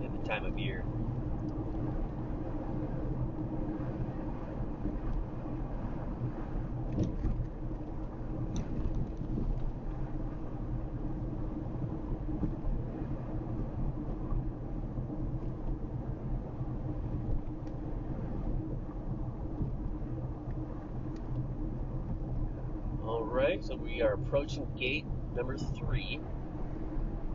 and the time of year. Alright, so we are approaching gate number 3.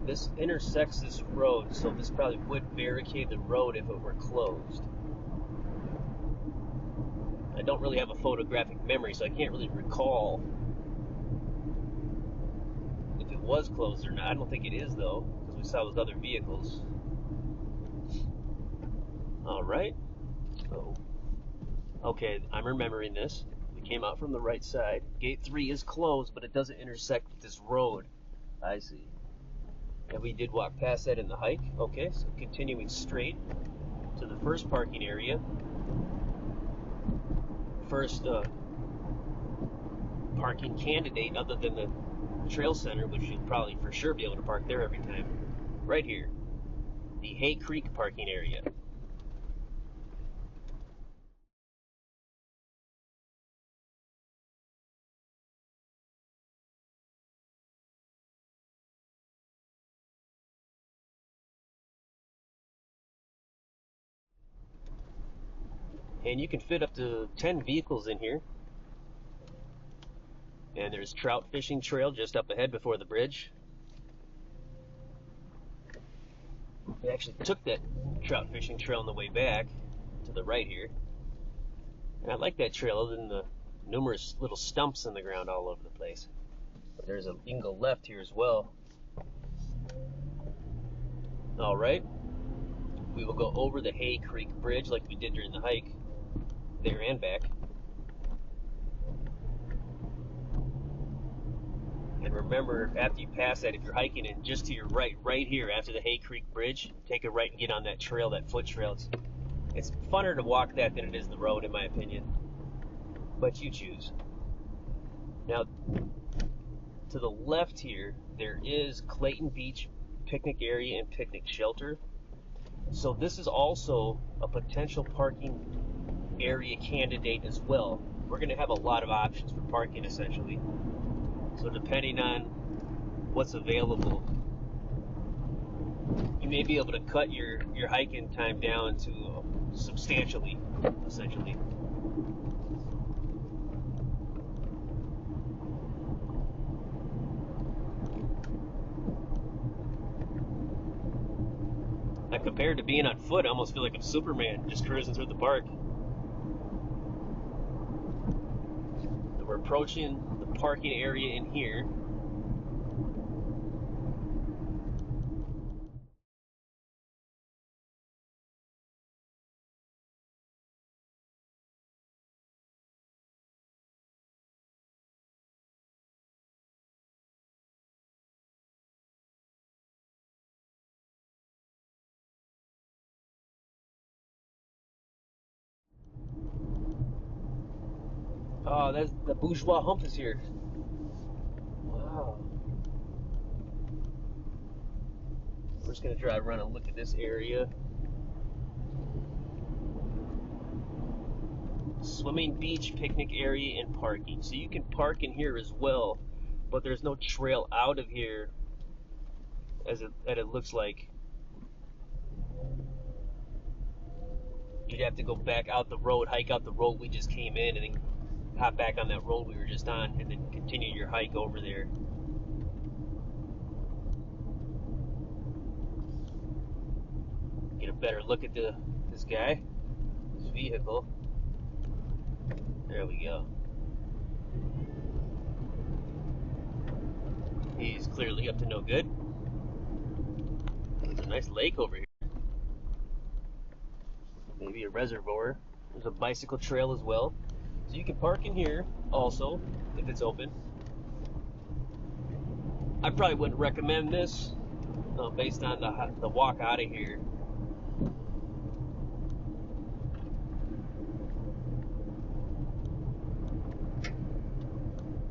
This intersects this road, so this probably would barricade the road if it were closed. I don't really have a photographic memory, so I can't really recall if it was closed or not. I don't think it is, though, because we saw those other vehicles. Alright. So, okay, I'm remembering this. We came out from the right side. Gate 3 is closed, but it doesn't intersect with this road. I see. And we did walk past that in the hike. Okay, so continuing straight to the first parking area. First parking candidate other than the trail center, which you'll probably for sure be able to park there every time. Right here, the Hay Creek parking area. And you can fit up to 10 vehicles in here. And there's trout fishing trail just up ahead before the bridge. We actually took that trout fishing trail on the way back to the right here. And I like that trail other than the numerous little stumps in the ground all over the place. But you can go left here as well. Alright. We will go over the Hay Creek Bridge like we did during the hike. There and back. And remember, after you pass that, if you're hiking and just to your right here after the Hay Creek Bridge, take a right and get on that trail, that foot trail. It's funner to walk that than it is the road, in my opinion. But you choose. Now, to the left here, there is Clayton Beach picnic area and picnic shelter. So this is also a potential parking area candidate as well. We're going to have a lot of options for parking, essentially. So depending on what's available, you may be able to cut your hiking time down to substantially, essentially. Now, compared to being on foot, I almost feel like I'm Superman just cruising through the park. And we're approaching the parking area in here. Oh, that's the bourgeois hump is here. Wow. We're just gonna drive around and look at this area. Swimming, beach, picnic area, and parking. So you can park in here as well, but there's no trail out of here as it looks like. You'd have to go back out the road, hike out the road we just came in, and then hop back on that road we were just on, and then continue your hike over there. Get a better look at this guy, this vehicle. There we go. He's clearly up to no good. There's a nice lake over here. Maybe a reservoir. There's a bicycle trail as well. So you can park in here also, if it's open. I probably wouldn't recommend this based on the walk out of here.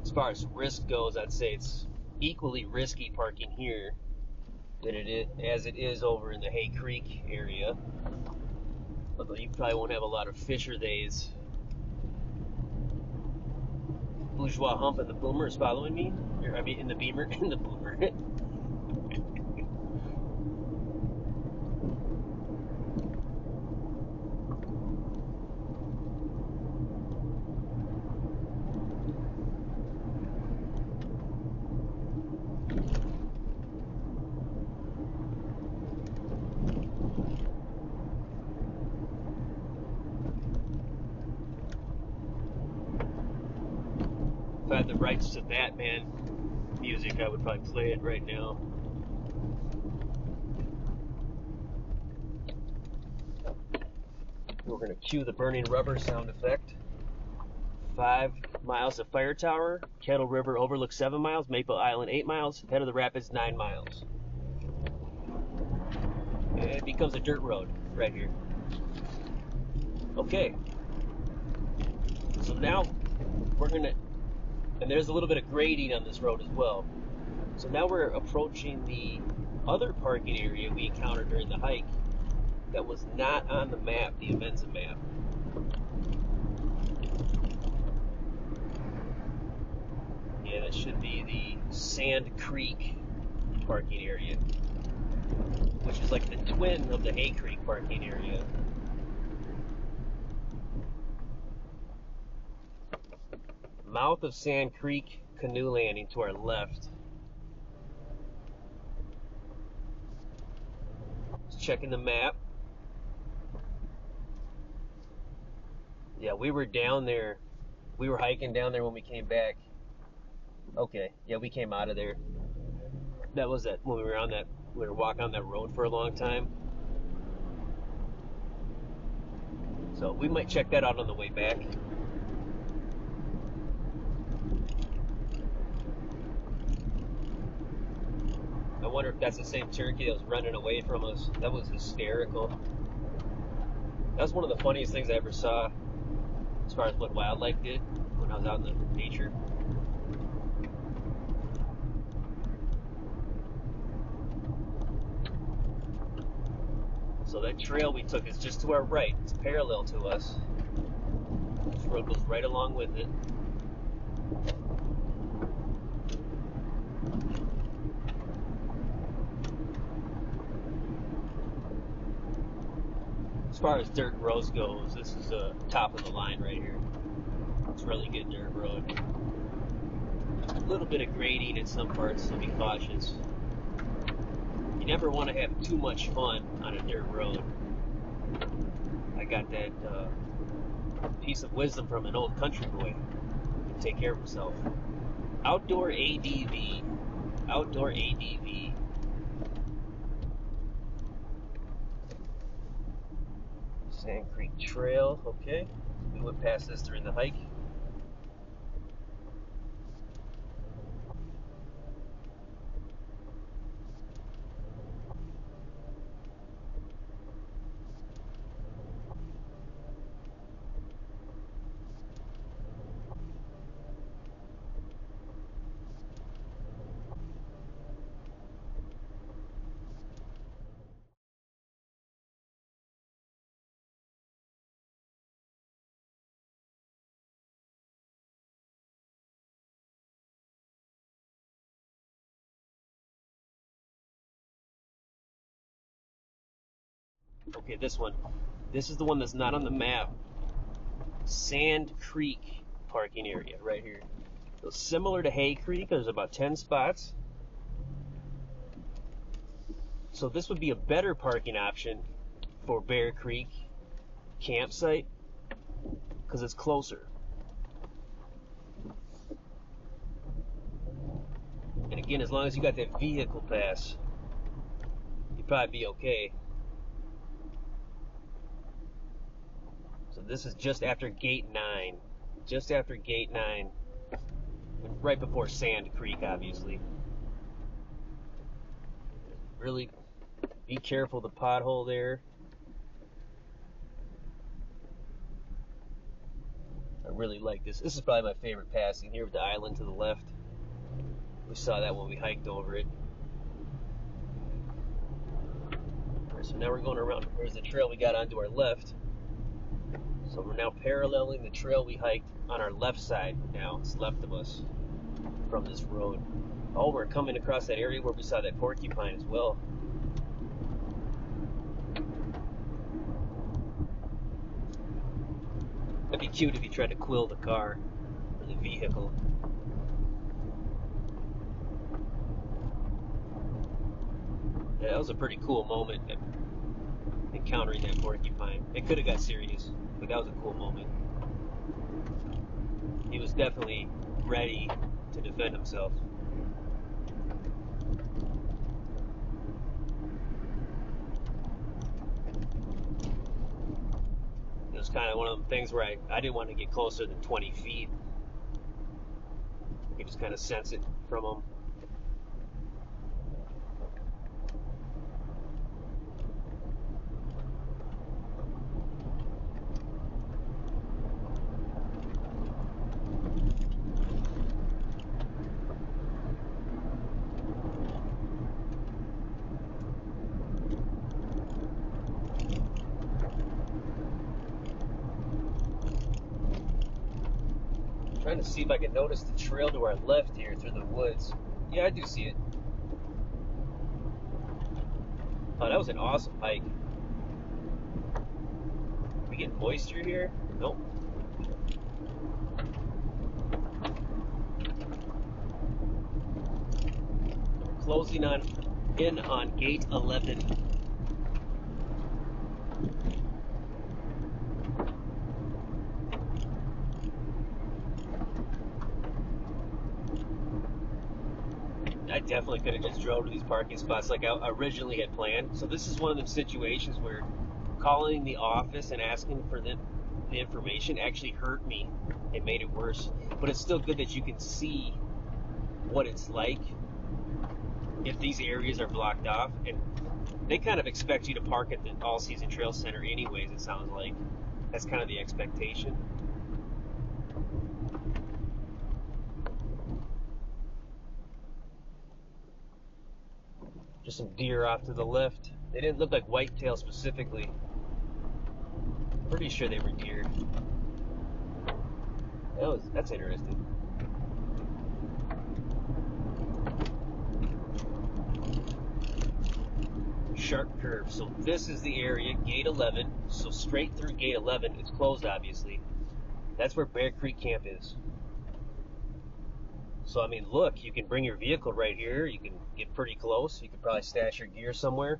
As far as risk goes, I'd say it's equally risky parking here as it is over in the Hay Creek area. Although you probably won't have a lot of fisher days. Bourgeois hump and the boomer is following me. I mean, in the beamer, in the boomer. If I had the rights to that, man, music, I would probably play it right now. We're going to cue the burning rubber sound effect. 5 miles of Fire Tower, Kettle River overlooks 7 miles, Maple Island 8 miles, head of the rapids 9 miles. And it becomes a dirt road right here. Okay. So now we're going to, and there's a little bit of grading on this road as well. So now we're approaching the other parking area we encountered during the hike that was not on the map, the Avenza map. Yeah, that should be the Sand Creek parking area, which is like the twin of the Hay Creek parking area. Mouth of Sand Creek canoe landing to our left. Just checking the map. Yeah, we were down there. We were hiking down there when we came back. Okay, yeah, we came out of there. That was it when we were walking on that road for a long time. So we might check that out on the way back. I wonder if that's the same turkey that was running away from us. That was hysterical. That was one of the funniest things I ever saw as far as what wildlife did when I was out in the nature. So that trail we took is just to our right. It's parallel to us. This road goes right along with it. As far as dirt roads goes, this is the top of the line right here. It's really good dirt road. A little bit of grading in some parts, so be cautious. You never want to have too much fun on a dirt road. I got that piece of wisdom from an old country boy. He can take care of himself. Outdoor ADV. Outdoor ADV. Sand Creek Trail, okay. We went past this during the hike. Okay, this one. This is the one that's not on the map. Sand Creek parking area right here. So similar to Hay Creek, there's about 10 spots. So this would be a better parking option for Bear Creek campsite because it's closer. And again, as long as you got that vehicle pass, you'd probably be okay. So this is just after Gate 9. Just after Gate 9. And right before Sand Creek, obviously. Really be careful the pothole there. I really like this. This is probably my favorite passing here with the island to the left. We saw that when we hiked over it. So now we're going around. There's the trail we got onto our left. So we're now paralleling the trail we hiked on our left side now. It's left of us from this road. Oh, we're coming across that area where we saw that porcupine as well. That'd be cute if you tried to quill the car or the vehicle. Yeah, that was a pretty cool moment, encountering that porcupine. It could have got serious, but that was a cool moment. He was definitely ready to defend himself. It was kind of one of them things where I didn't want to get closer than 20 feet. You could just kind of sense it from him. Trying to see if I can notice the trail to our left here through the woods. Yeah, I do see it. Oh, that was an awesome hike. We get moisture here? Nope. We're closing in on Gate 11. I definitely could have just drove to these parking spots like I originally had planned. So this is one of them situations where calling the office and asking for the information actually hurt me. It made it worse. But it's still good that you can see what it's like if these areas are blocked off. And they kind of expect you to park at the all-season trail center anyways, it sounds like. That's kind of the expectation. Just some deer off to the left. They didn't look like whitetail specifically. Pretty sure they were deer. That's interesting. Sharp curve. So this is the area, Gate 11. So straight through Gate 11, it's closed obviously. That's where Bear Creek Camp is. So, I mean, look, you can bring your vehicle right here. You can get pretty close. You could probably stash your gear somewhere.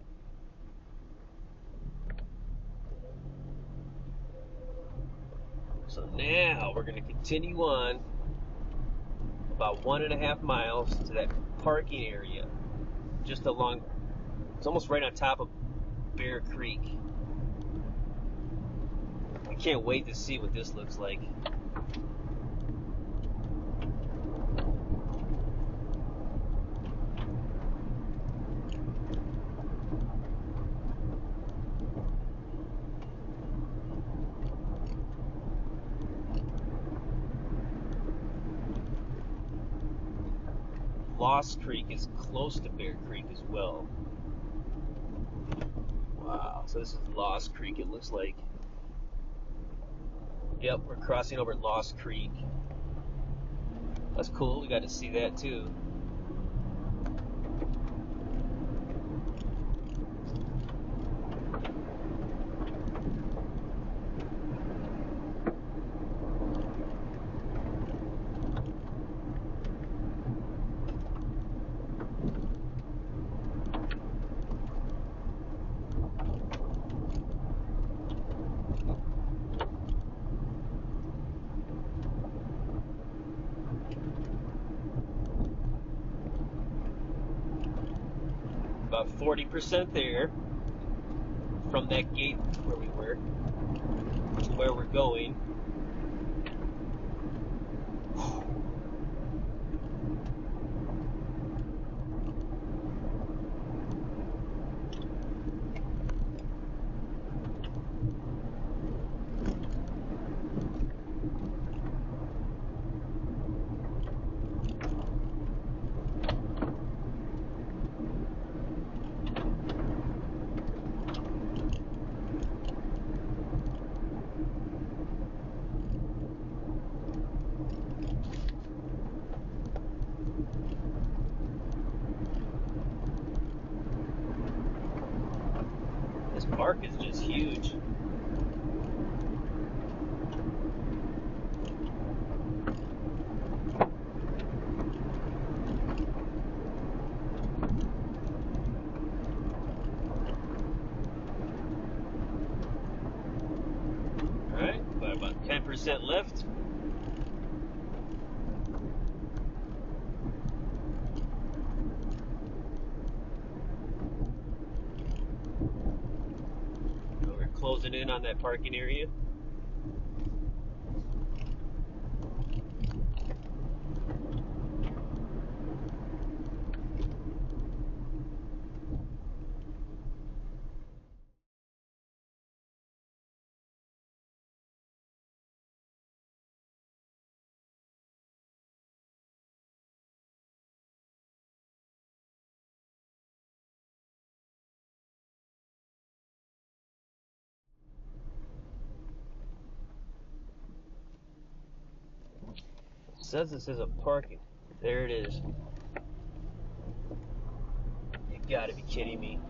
So now we're going to continue on about 1.5 miles to that parking area. Just along, it's almost right on top of Bear Creek. I can't wait to see what this looks like. Lost Creek is close to Bear Creek as well. Wow, so this is Lost Creek, it looks like. Yep, we're crossing over Lost Creek. That's cool, we got to see that too. about 40% there from that gate where we were to where we're going. This park is just huge. Alright, got about 10% left. Closing in on that parking area. It says this is a parking. There it is. You gotta be kidding me.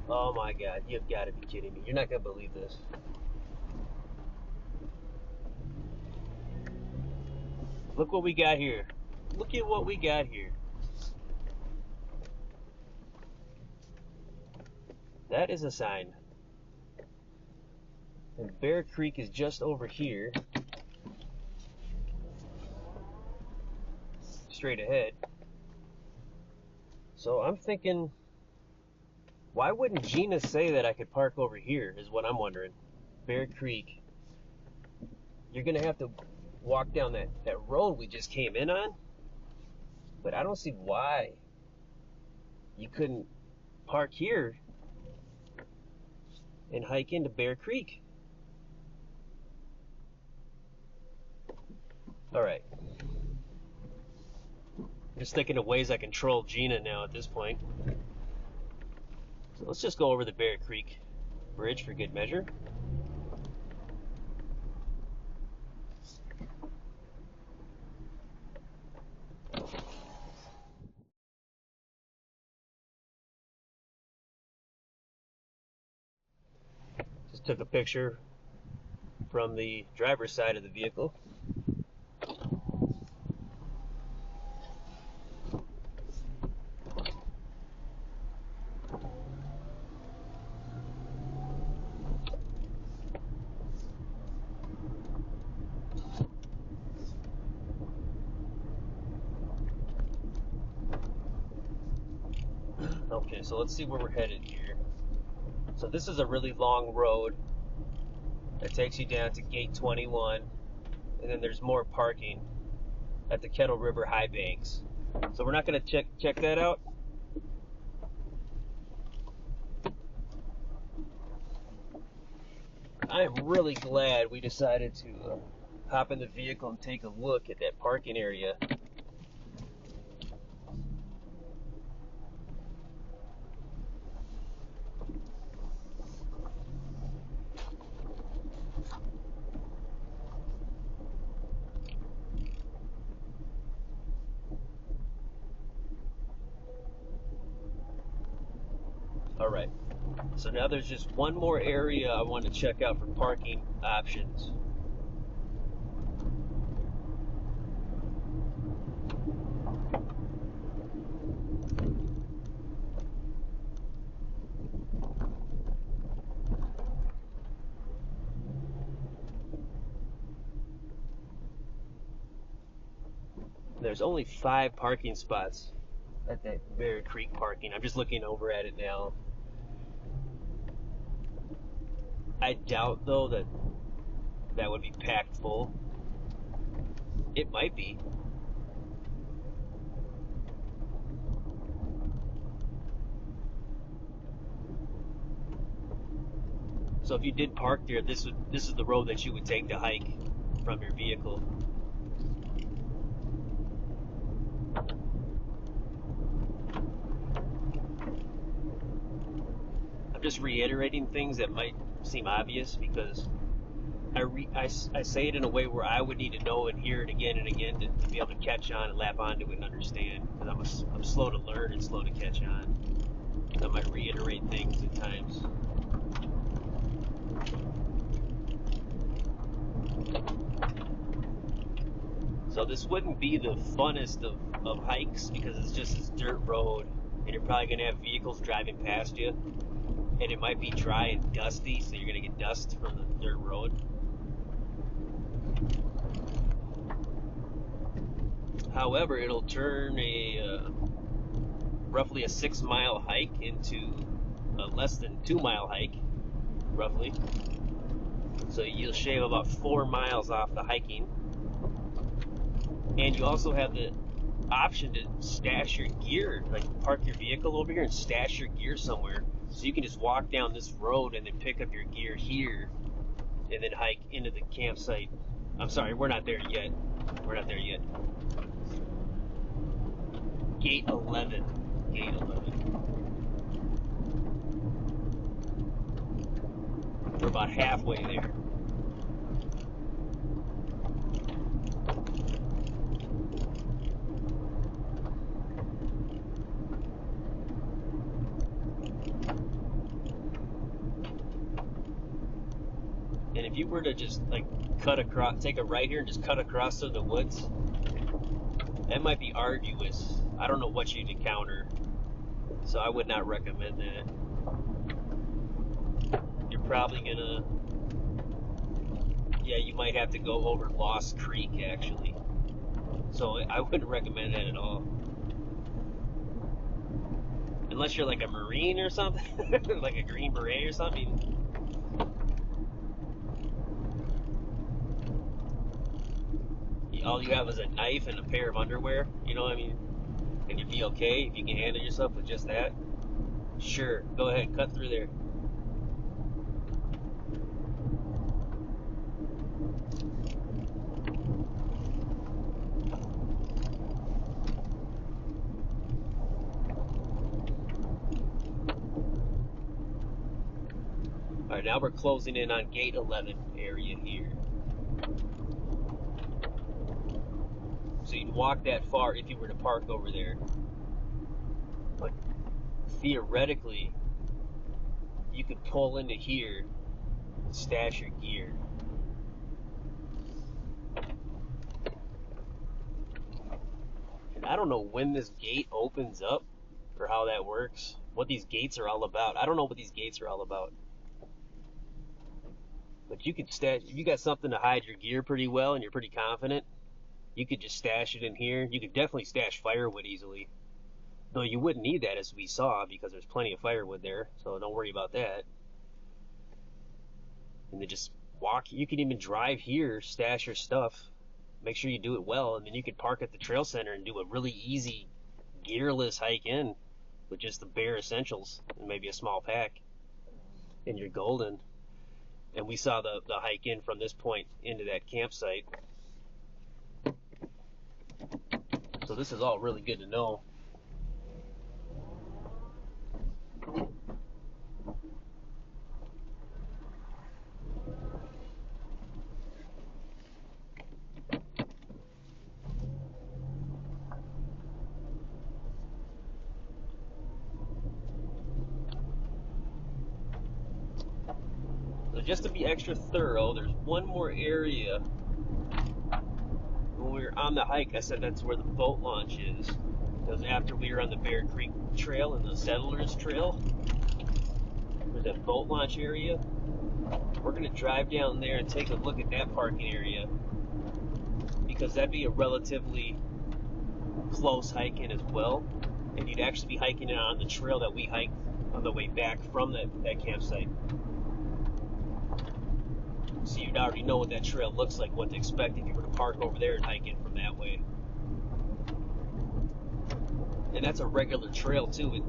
Oh my god, you've gotta be kidding me. You're not gonna believe this. Look what we got here. Look at what we got here. That is a sign. And Bear Creek is just over here. Straight ahead. So I'm thinking, why wouldn't Gina say that I could park over here, is what I'm wondering. Bear Creek. You're gonna have to walk down that road we just came in on. But I don't see why you couldn't park here and hike into Bear Creek. Alright. Just thinking of ways I can troll Gina now at this point. So let's just go over the Bear Creek Bridge for good measure. Just took a picture from the driver's side of the vehicle. Okay, so let's see where we're headed here. So this is a really long road that takes you down to gate 21, and then there's more parking at the Kettle River High Banks. So we're not going to check that out. I am really glad we decided to hop in the vehicle and take a look at that parking area. Alright, so now there's just one more area I want to check out for parking options. There's only 5 parking spots at that Bear Creek parking. I'm just looking over at it now. I doubt though that that would be packed full. It might be. So if you did park there, this is the road that you would take to hike from your vehicle. I'm just reiterating things that might seem obvious because I say it in a way where I would need to know and hear it again and again to be able to catch on and lap onto it and understand. Because I'm slow to learn and slow to catch on. I might reiterate things at times. So this wouldn't be the funnest of hikes because it's just this dirt road and you're probably going to have vehicles driving past you and it might be dry and dusty, so you're going to get dust from the dirt road. However, it'll turn roughly a 6-mile hike into a less than 2-mile hike, roughly. So you'll shave about 4 miles off the hiking. And you also have the option to stash your gear, like park your vehicle over here and stash your gear somewhere. So you can just walk down this road and then pick up your gear here and then hike into the campsite. I'm sorry, we're not there yet. We're not there yet. Gate 11. Gate 11. We're about halfway there. And if you were to just like cut across, take a right here and just cut across through the woods, that might be arduous. I don't know what you'd encounter, so I would not recommend that. You're probably gonna, yeah, you might have to go over Lost Creek actually. So I wouldn't recommend that at all. Unless you're like a Marine or something, like a Green Beret or something. All you have is a knife and a pair of underwear, you know what I mean? And you'd be okay if you can handle yourself with just that. Sure, go ahead, cut through there. Alright, now we're closing in on gate 11 area here. So you'd walk that far if you were to park over there. But theoretically, you could pull into here and stash your gear. And I don't know when this gate opens up or how that works, what these gates are all about. I don't know what these gates are all about. But you could stash, if you got something to hide your gear pretty well and you're pretty confident, you could just stash it in here. You could definitely stash firewood easily. Though you wouldn't need that, as we saw, because there's plenty of firewood there, so don't worry about that. And then just walk. You can even drive here, stash your stuff. Make sure you do it well, and then you could park at the trail center and do a really easy, gearless hike in with just the bare essentials and maybe a small pack. And you're golden. And we saw the hike in from this point into that campsite. So this is all really good to know. So just to be extra thorough, there's one more area. When we were on the hike, I said that's where the boat launch is. Because after we were on the Bear Creek Trail and the Settlers Trail, there's that boat launch area. We're going to drive down there and take a look at that parking area. Because that'd be a relatively close hike in as well. and you'd actually be hiking it on the trail that we hiked on the way back from that campsite. So you'd already know what that trail looks like, what to expect if you were to park over there and hike it from that way. And that's a regular trail too.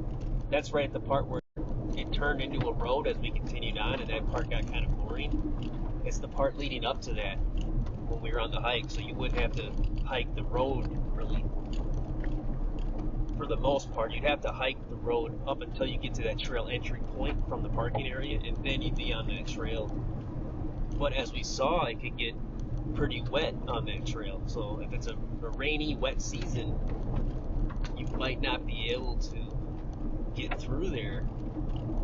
That's right at the part where it turned into a road as we continued on, and that part got kind of boring. It's the part leading up to that when we were on the hike, so you wouldn't have to hike the road really. For the most part, you'd have to hike the road up until you get to that trail entry point from the parking area, and then you'd be on that trail. But as we saw, it could get pretty wet on that trail. So if it's a rainy, wet season, you might not be able to get through there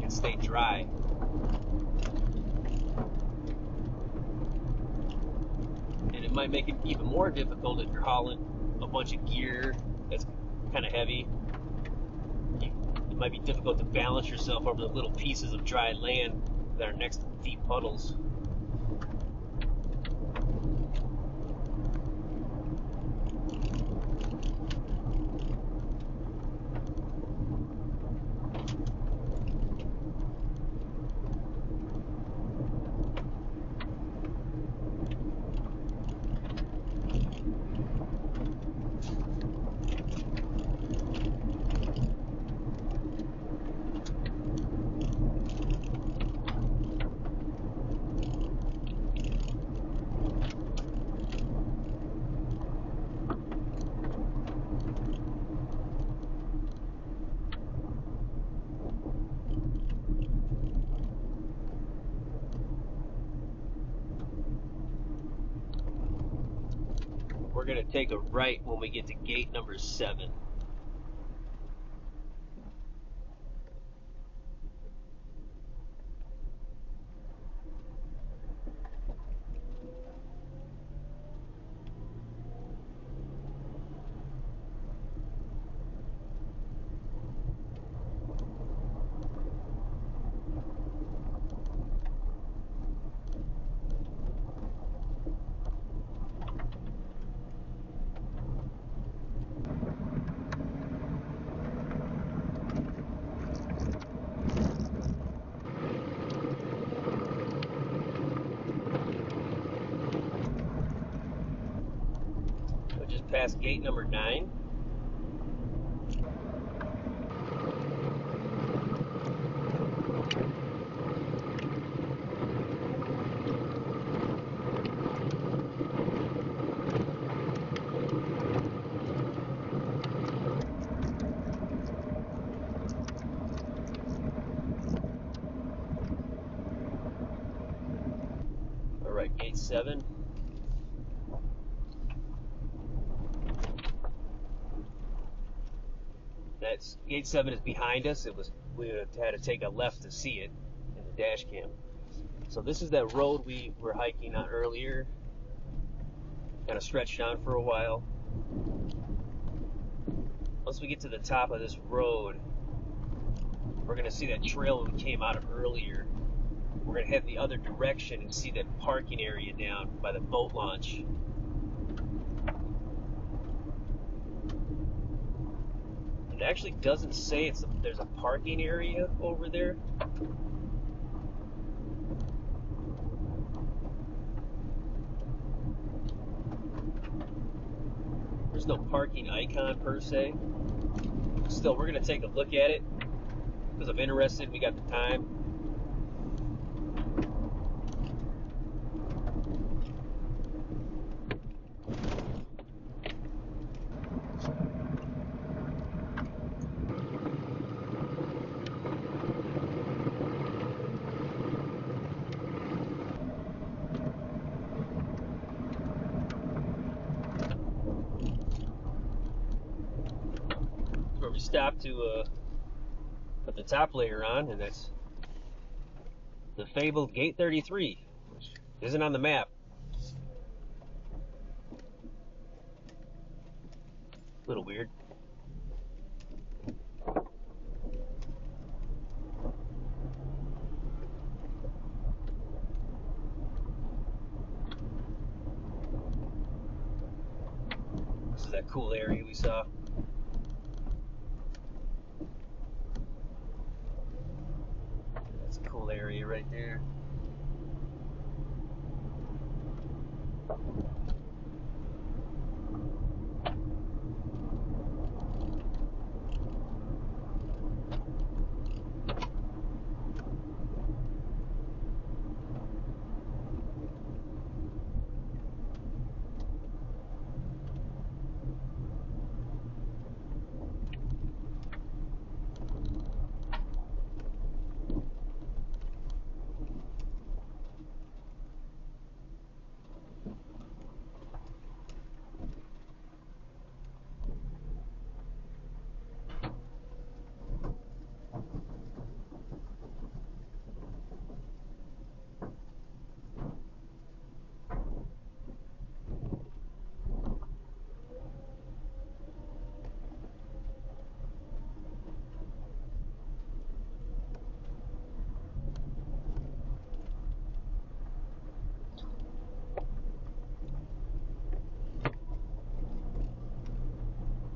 and stay dry. And it might make it even more difficult if you're hauling a bunch of gear that's kind of heavy. It might be difficult to balance yourself over the little pieces of dry land that are next to deep puddles. We're going to take a right when we get to gate number 7. Past gate number 9. All right, gate 7. That's gate 7 is behind us. We had to take a left to see it in the dash cam. So this is that road we were hiking on earlier. Kind of stretched on for a while. Once we get to the top of this road, we're going to see that trail we came out of earlier. We're going to head the other direction and see that parking area down by the boat launch. It actually doesn't say there's a parking area over there. There's no parking icon per se. Still, we're going to take a look at it because I'm interested. We got the time. Where we stopped to put the top layer on, and that's the fabled gate 33, which isn't on the map. A little weird. This is that cool area we saw. right there.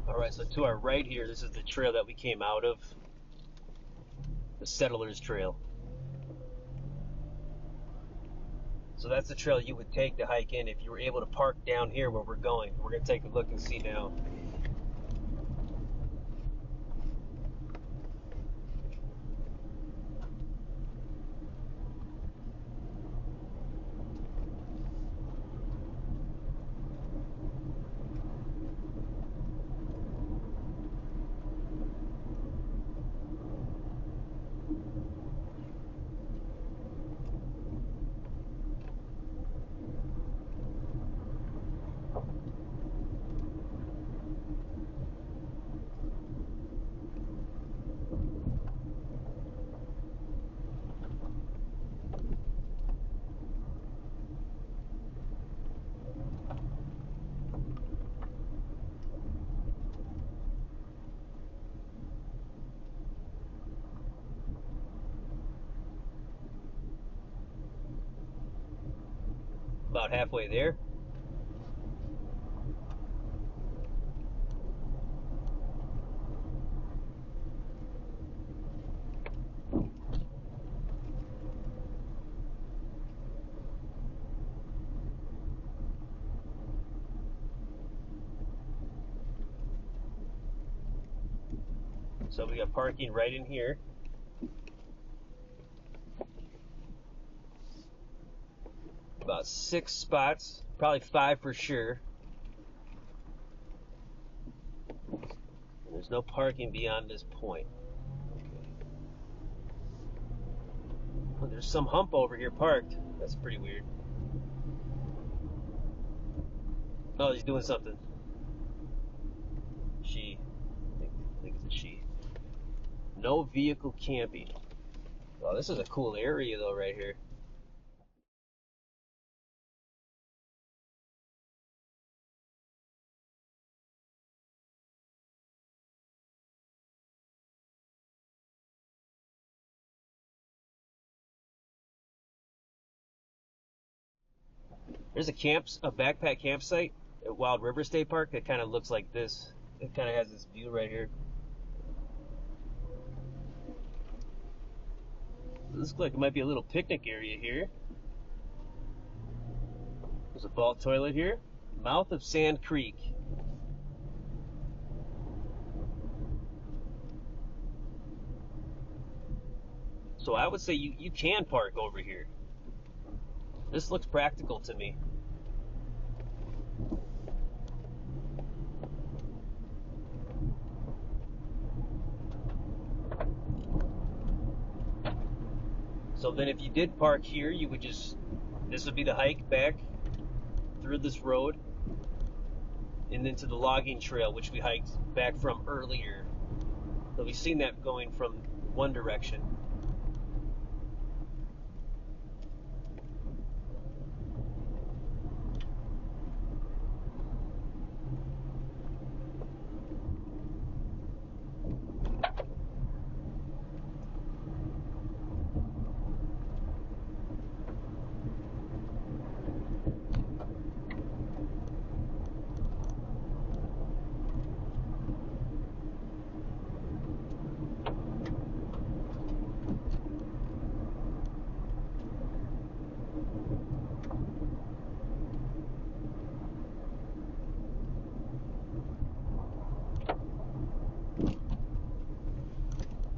Alright, so to our right here, this is the trail that we came out of. The Settlers Trail. So that's the trail you would take to hike in if you were able to park down here where we're going. We're going to take a look and see now. About halfway there. So we got parking right in here. About 6 spots, probably 5 for sure. There's no parking beyond this point. Okay. Oh, there's some hump over here parked. That's pretty weird. Oh, he's doing something. She. I think it's a she. No vehicle camping. Wow, this is a cool area though right here. There's a backpack campsite at Wild River State Park that kind of looks like this. It kind of has this view right here. It looks like it might be a little picnic area here. There's a vault toilet here. Mouth of Sand Creek. So I would say you can park over here. This looks practical to me. So then if you did park here, you would this would be the hike back through this road and into the logging trail, which we hiked back from earlier. So we've seen that going from one direction.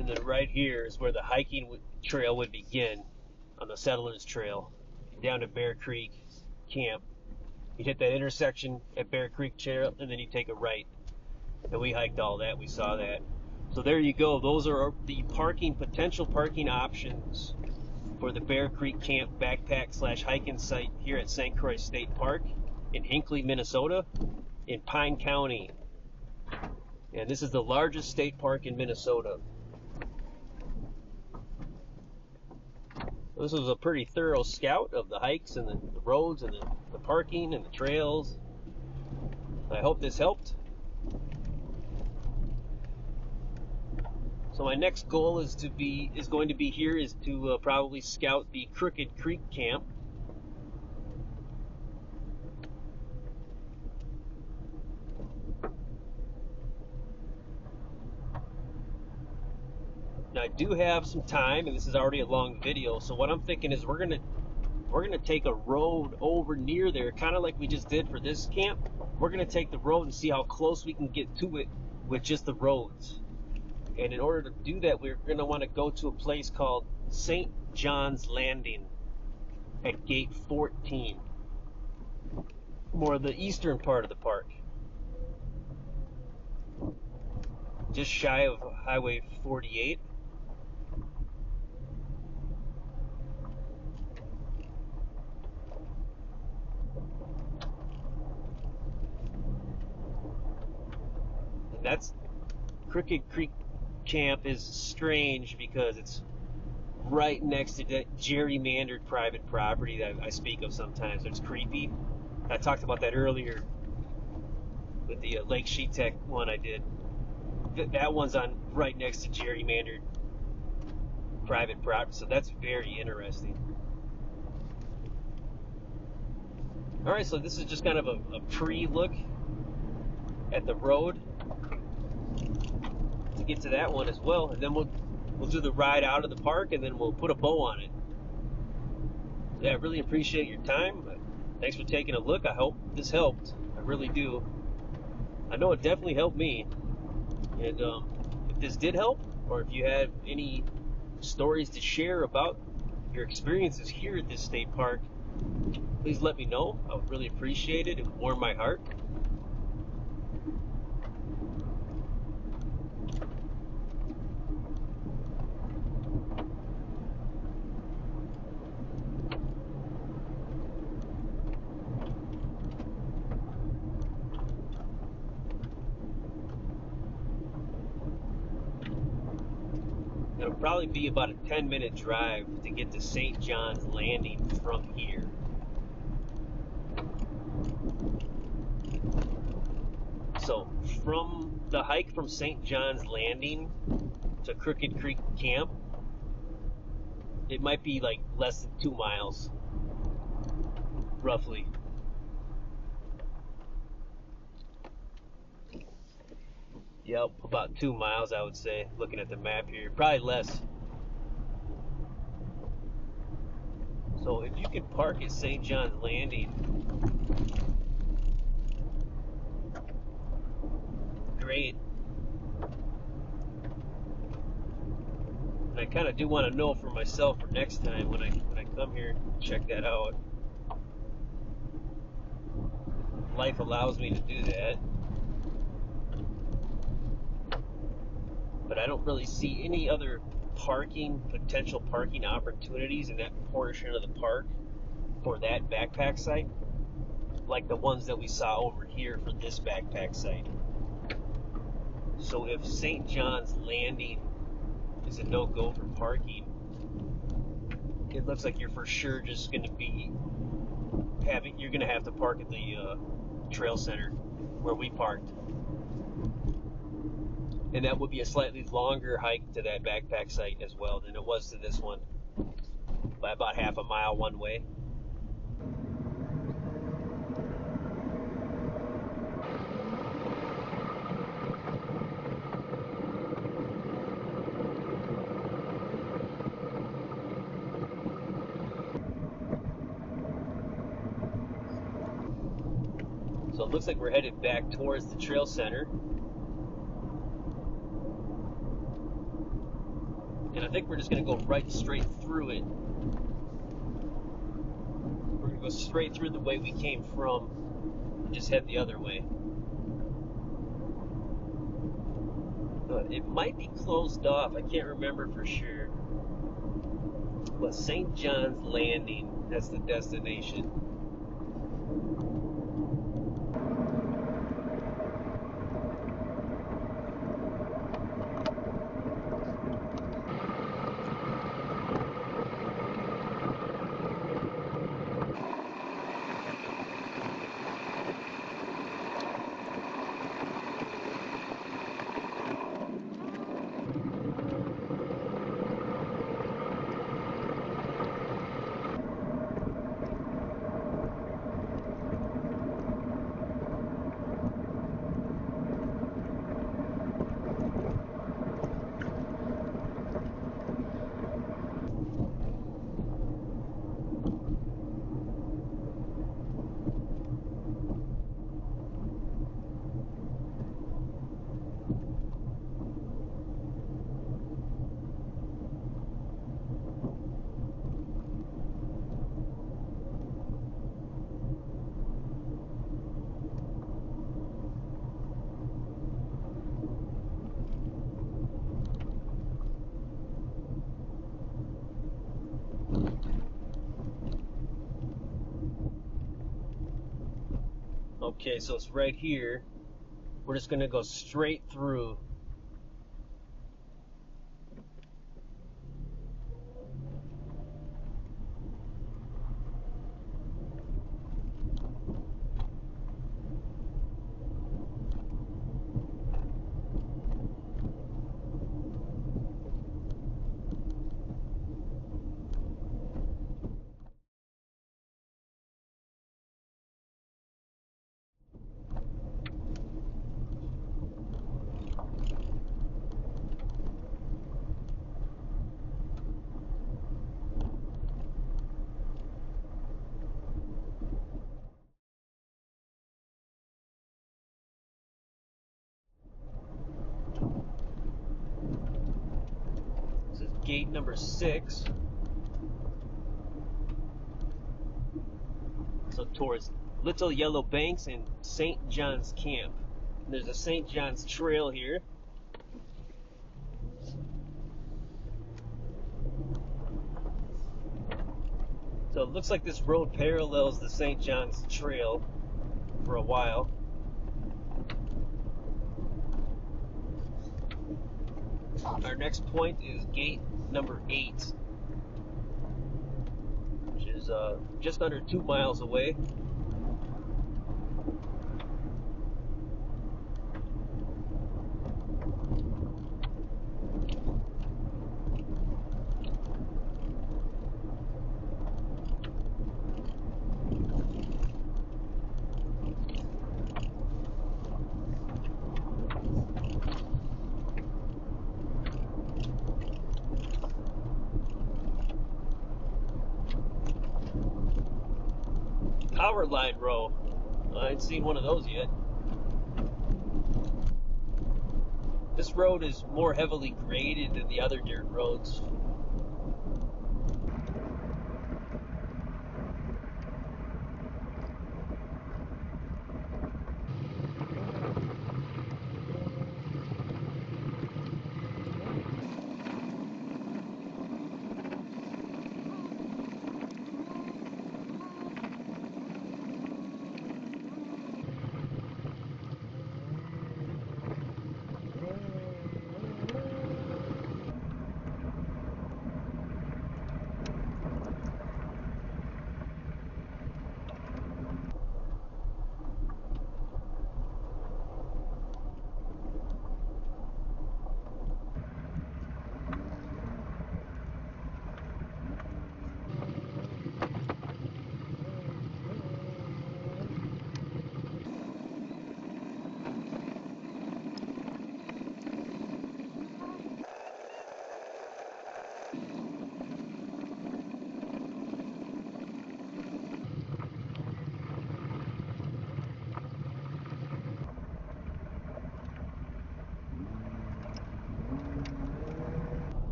And then right here is where the hiking trail would begin, on the Settlers Trail, down to Bear Creek Camp. You hit that intersection at Bear Creek Trail, and then you take a right. And we hiked all that. We saw that. So there you go. Those are the potential parking options for the Bear Creek Camp backpack/hiking site here at St. Croix State Park in Hinckley, Minnesota, in Pine County. And this is the largest state park in Minnesota. This was a pretty thorough scout of the hikes and the roads and the parking and the trails. I hope this helped. So my next goal is going to be probably scout the Crooked Creek Camp. Now I do have some time, and this is already a long video. So what I'm thinking is we're gonna take a road over near there, kind of like we just did for this camp. We're gonna take the road and see how close we can get to it with just the roads. And in order to do that, we're going to want to go to a place called St. John's Landing at Gate 14, more the eastern part of the park, just shy of Highway 48. And that's Crooked Creek Camp is strange because it's right next to that gerrymandered private property that I speak of sometimes. It's creepy. I talked about that earlier with the Lake Sheetek one I did. That one's on right next to gerrymandered private property, so that's very interesting. All right, so this is just kind of a pre-look at the road to get to that one as well, and then we'll do the ride out of the park, and then we'll put a bow on it. Yeah, I really appreciate your time. Thanks for taking a look. I hope this helped. I really do. I know it definitely helped me. And if this did help, or if you have any stories to share about your experiences here at this state park, please let me know. I would really appreciate it. It would warm my heart. It'll probably be about a 10-minute drive to get to St. John's Landing from here. So from the hike from St. John's Landing to Crooked Creek Camp, it might be like less than 2 miles, roughly. Yep, about 2 miles, I would say, looking at the map here. Probably less. So if you can park at St. John's Landing, great. And I kind of do want to know for myself for next time when I come here, check that out. Life allows me to do that. But I don't really see any other potential parking opportunities in that portion of the park for that backpack site, like the ones that we saw over here for this backpack site. So if St. John's Landing is a no-go for parking, it looks like you're for sure just going to be you're going to have to park at the trail center where we parked. And that would be a slightly longer hike to that backpack site as well than it was to this one, by about half a mile one way. So it looks like we're headed back towards the trail center. And I think we're just going to go right straight through it. We're going to go straight through the way we came from and just head the other way. It might be closed off. I can't remember for sure. But St. John's Landing, that's the destination. Okay, so it's right here. We're just going to go straight through. This is gate number 6. So towards Little Yellow Banks and St. John's Camp. And there's a St. John's Trail here. So it looks like this road parallels the St. John's Trail for a while. Our next point is gate number 8, which is just under 2 miles away. Power line row. I ain't seen one of those yet. This road is more heavily graded than the other dirt roads.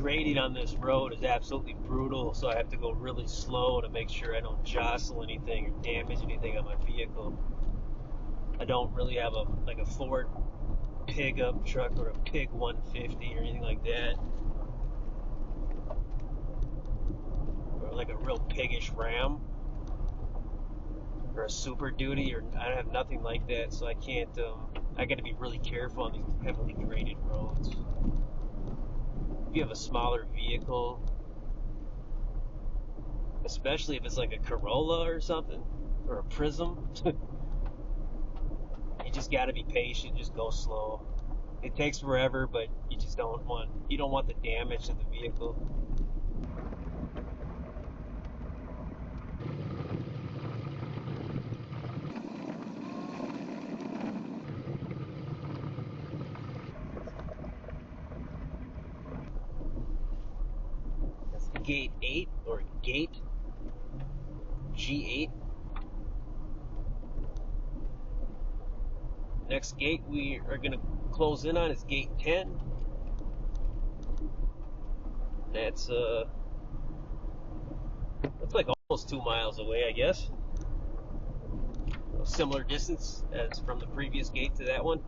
grading on this road is absolutely brutal, so I have to go really slow to make sure I don't jostle anything or damage anything on my vehicle. I don't really have a Ford pickup truck or a Pig 150 or anything like that, or like a real piggish Ram or a Super Duty, or I have nothing like that, so I can't. I got to be really careful on these heavily graded roads. If you have a smaller vehicle, especially if it's like a Corolla or something, or a Prism, you just got to be patient. Just go slow. It takes forever, but you just don't want the damage to the vehicle. That's gate 8 or gate G8. Next gate we are going to close in on is gate 10. That's like almost 2 miles away, I guess. A similar distance as from the previous gate to that one.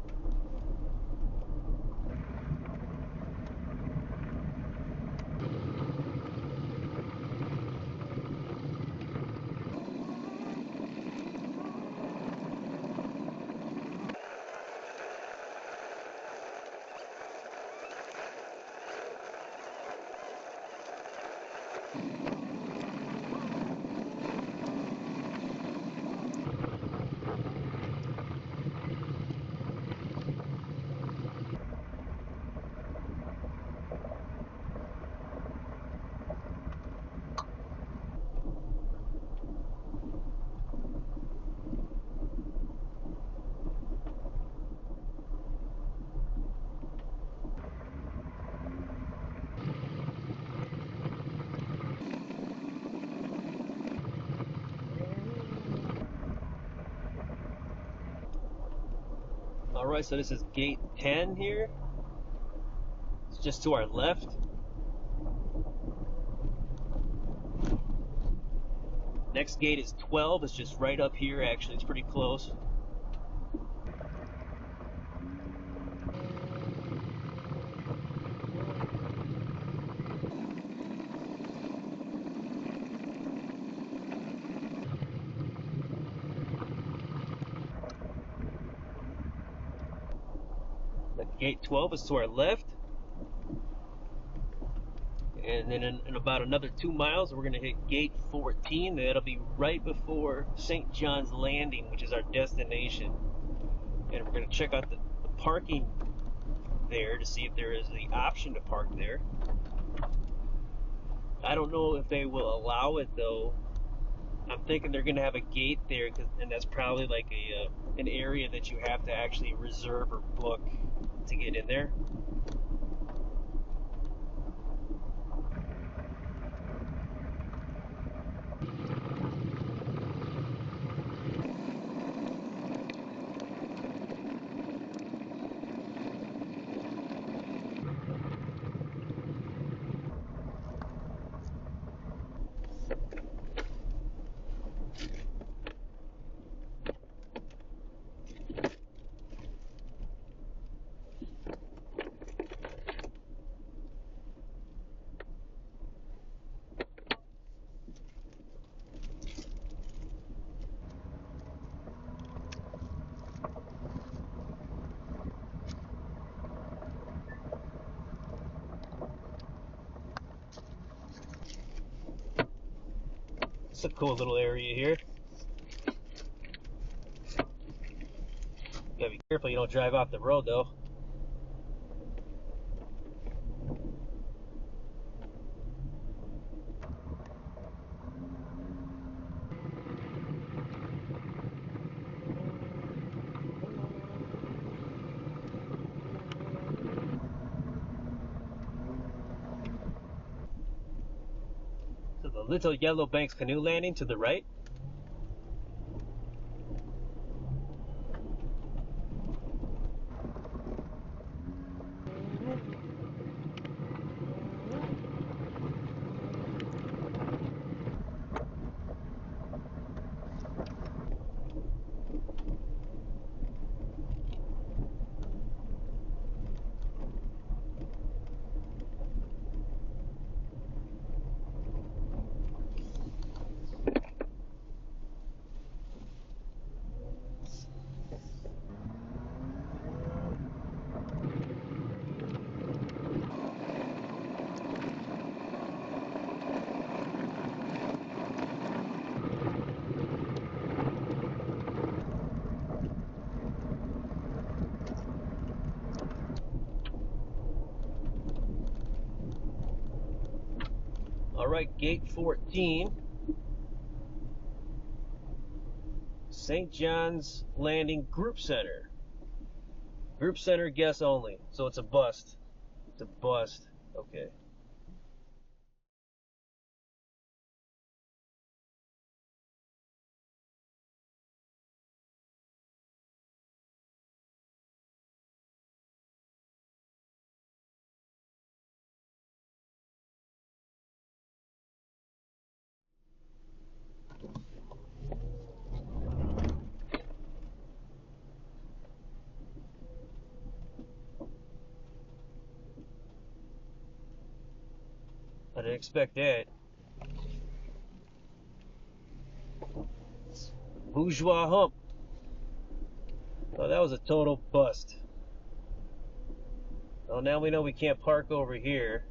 Alright, so this is gate 10 here. It's just to our left. Next gate is 12. It's just right up here, actually. It's pretty close. Gate 12 is to our left, and then in about another 2 miles we're going to hit gate 14. That'll be right before St. John's Landing, which is our destination, and we're going to check out the parking there to see if there is the option to park there. I don't know if they will allow it though. I'm thinking they're going to have a gate there, and that's probably like an area that you have to actually reserve or book to get in there. It's a cool little area here. You gotta be careful you don't drive off the road though. So the Little Yellow Banks canoe landing to the right. Alright, gate 14. St. John's Landing Group Center. Group Center guests only. So it's a bust. It's a bust. Okay. I didn't expect that. Bourgeois hump. Oh, that was a total bust. Well, now we know we can't park over here.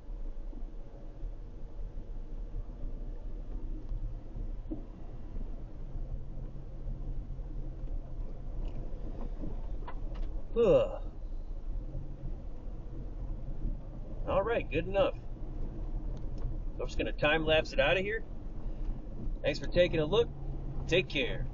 Ugh. Alright, good enough. I'm just going to time lapse it out of here. Thanks for taking a look. Take care.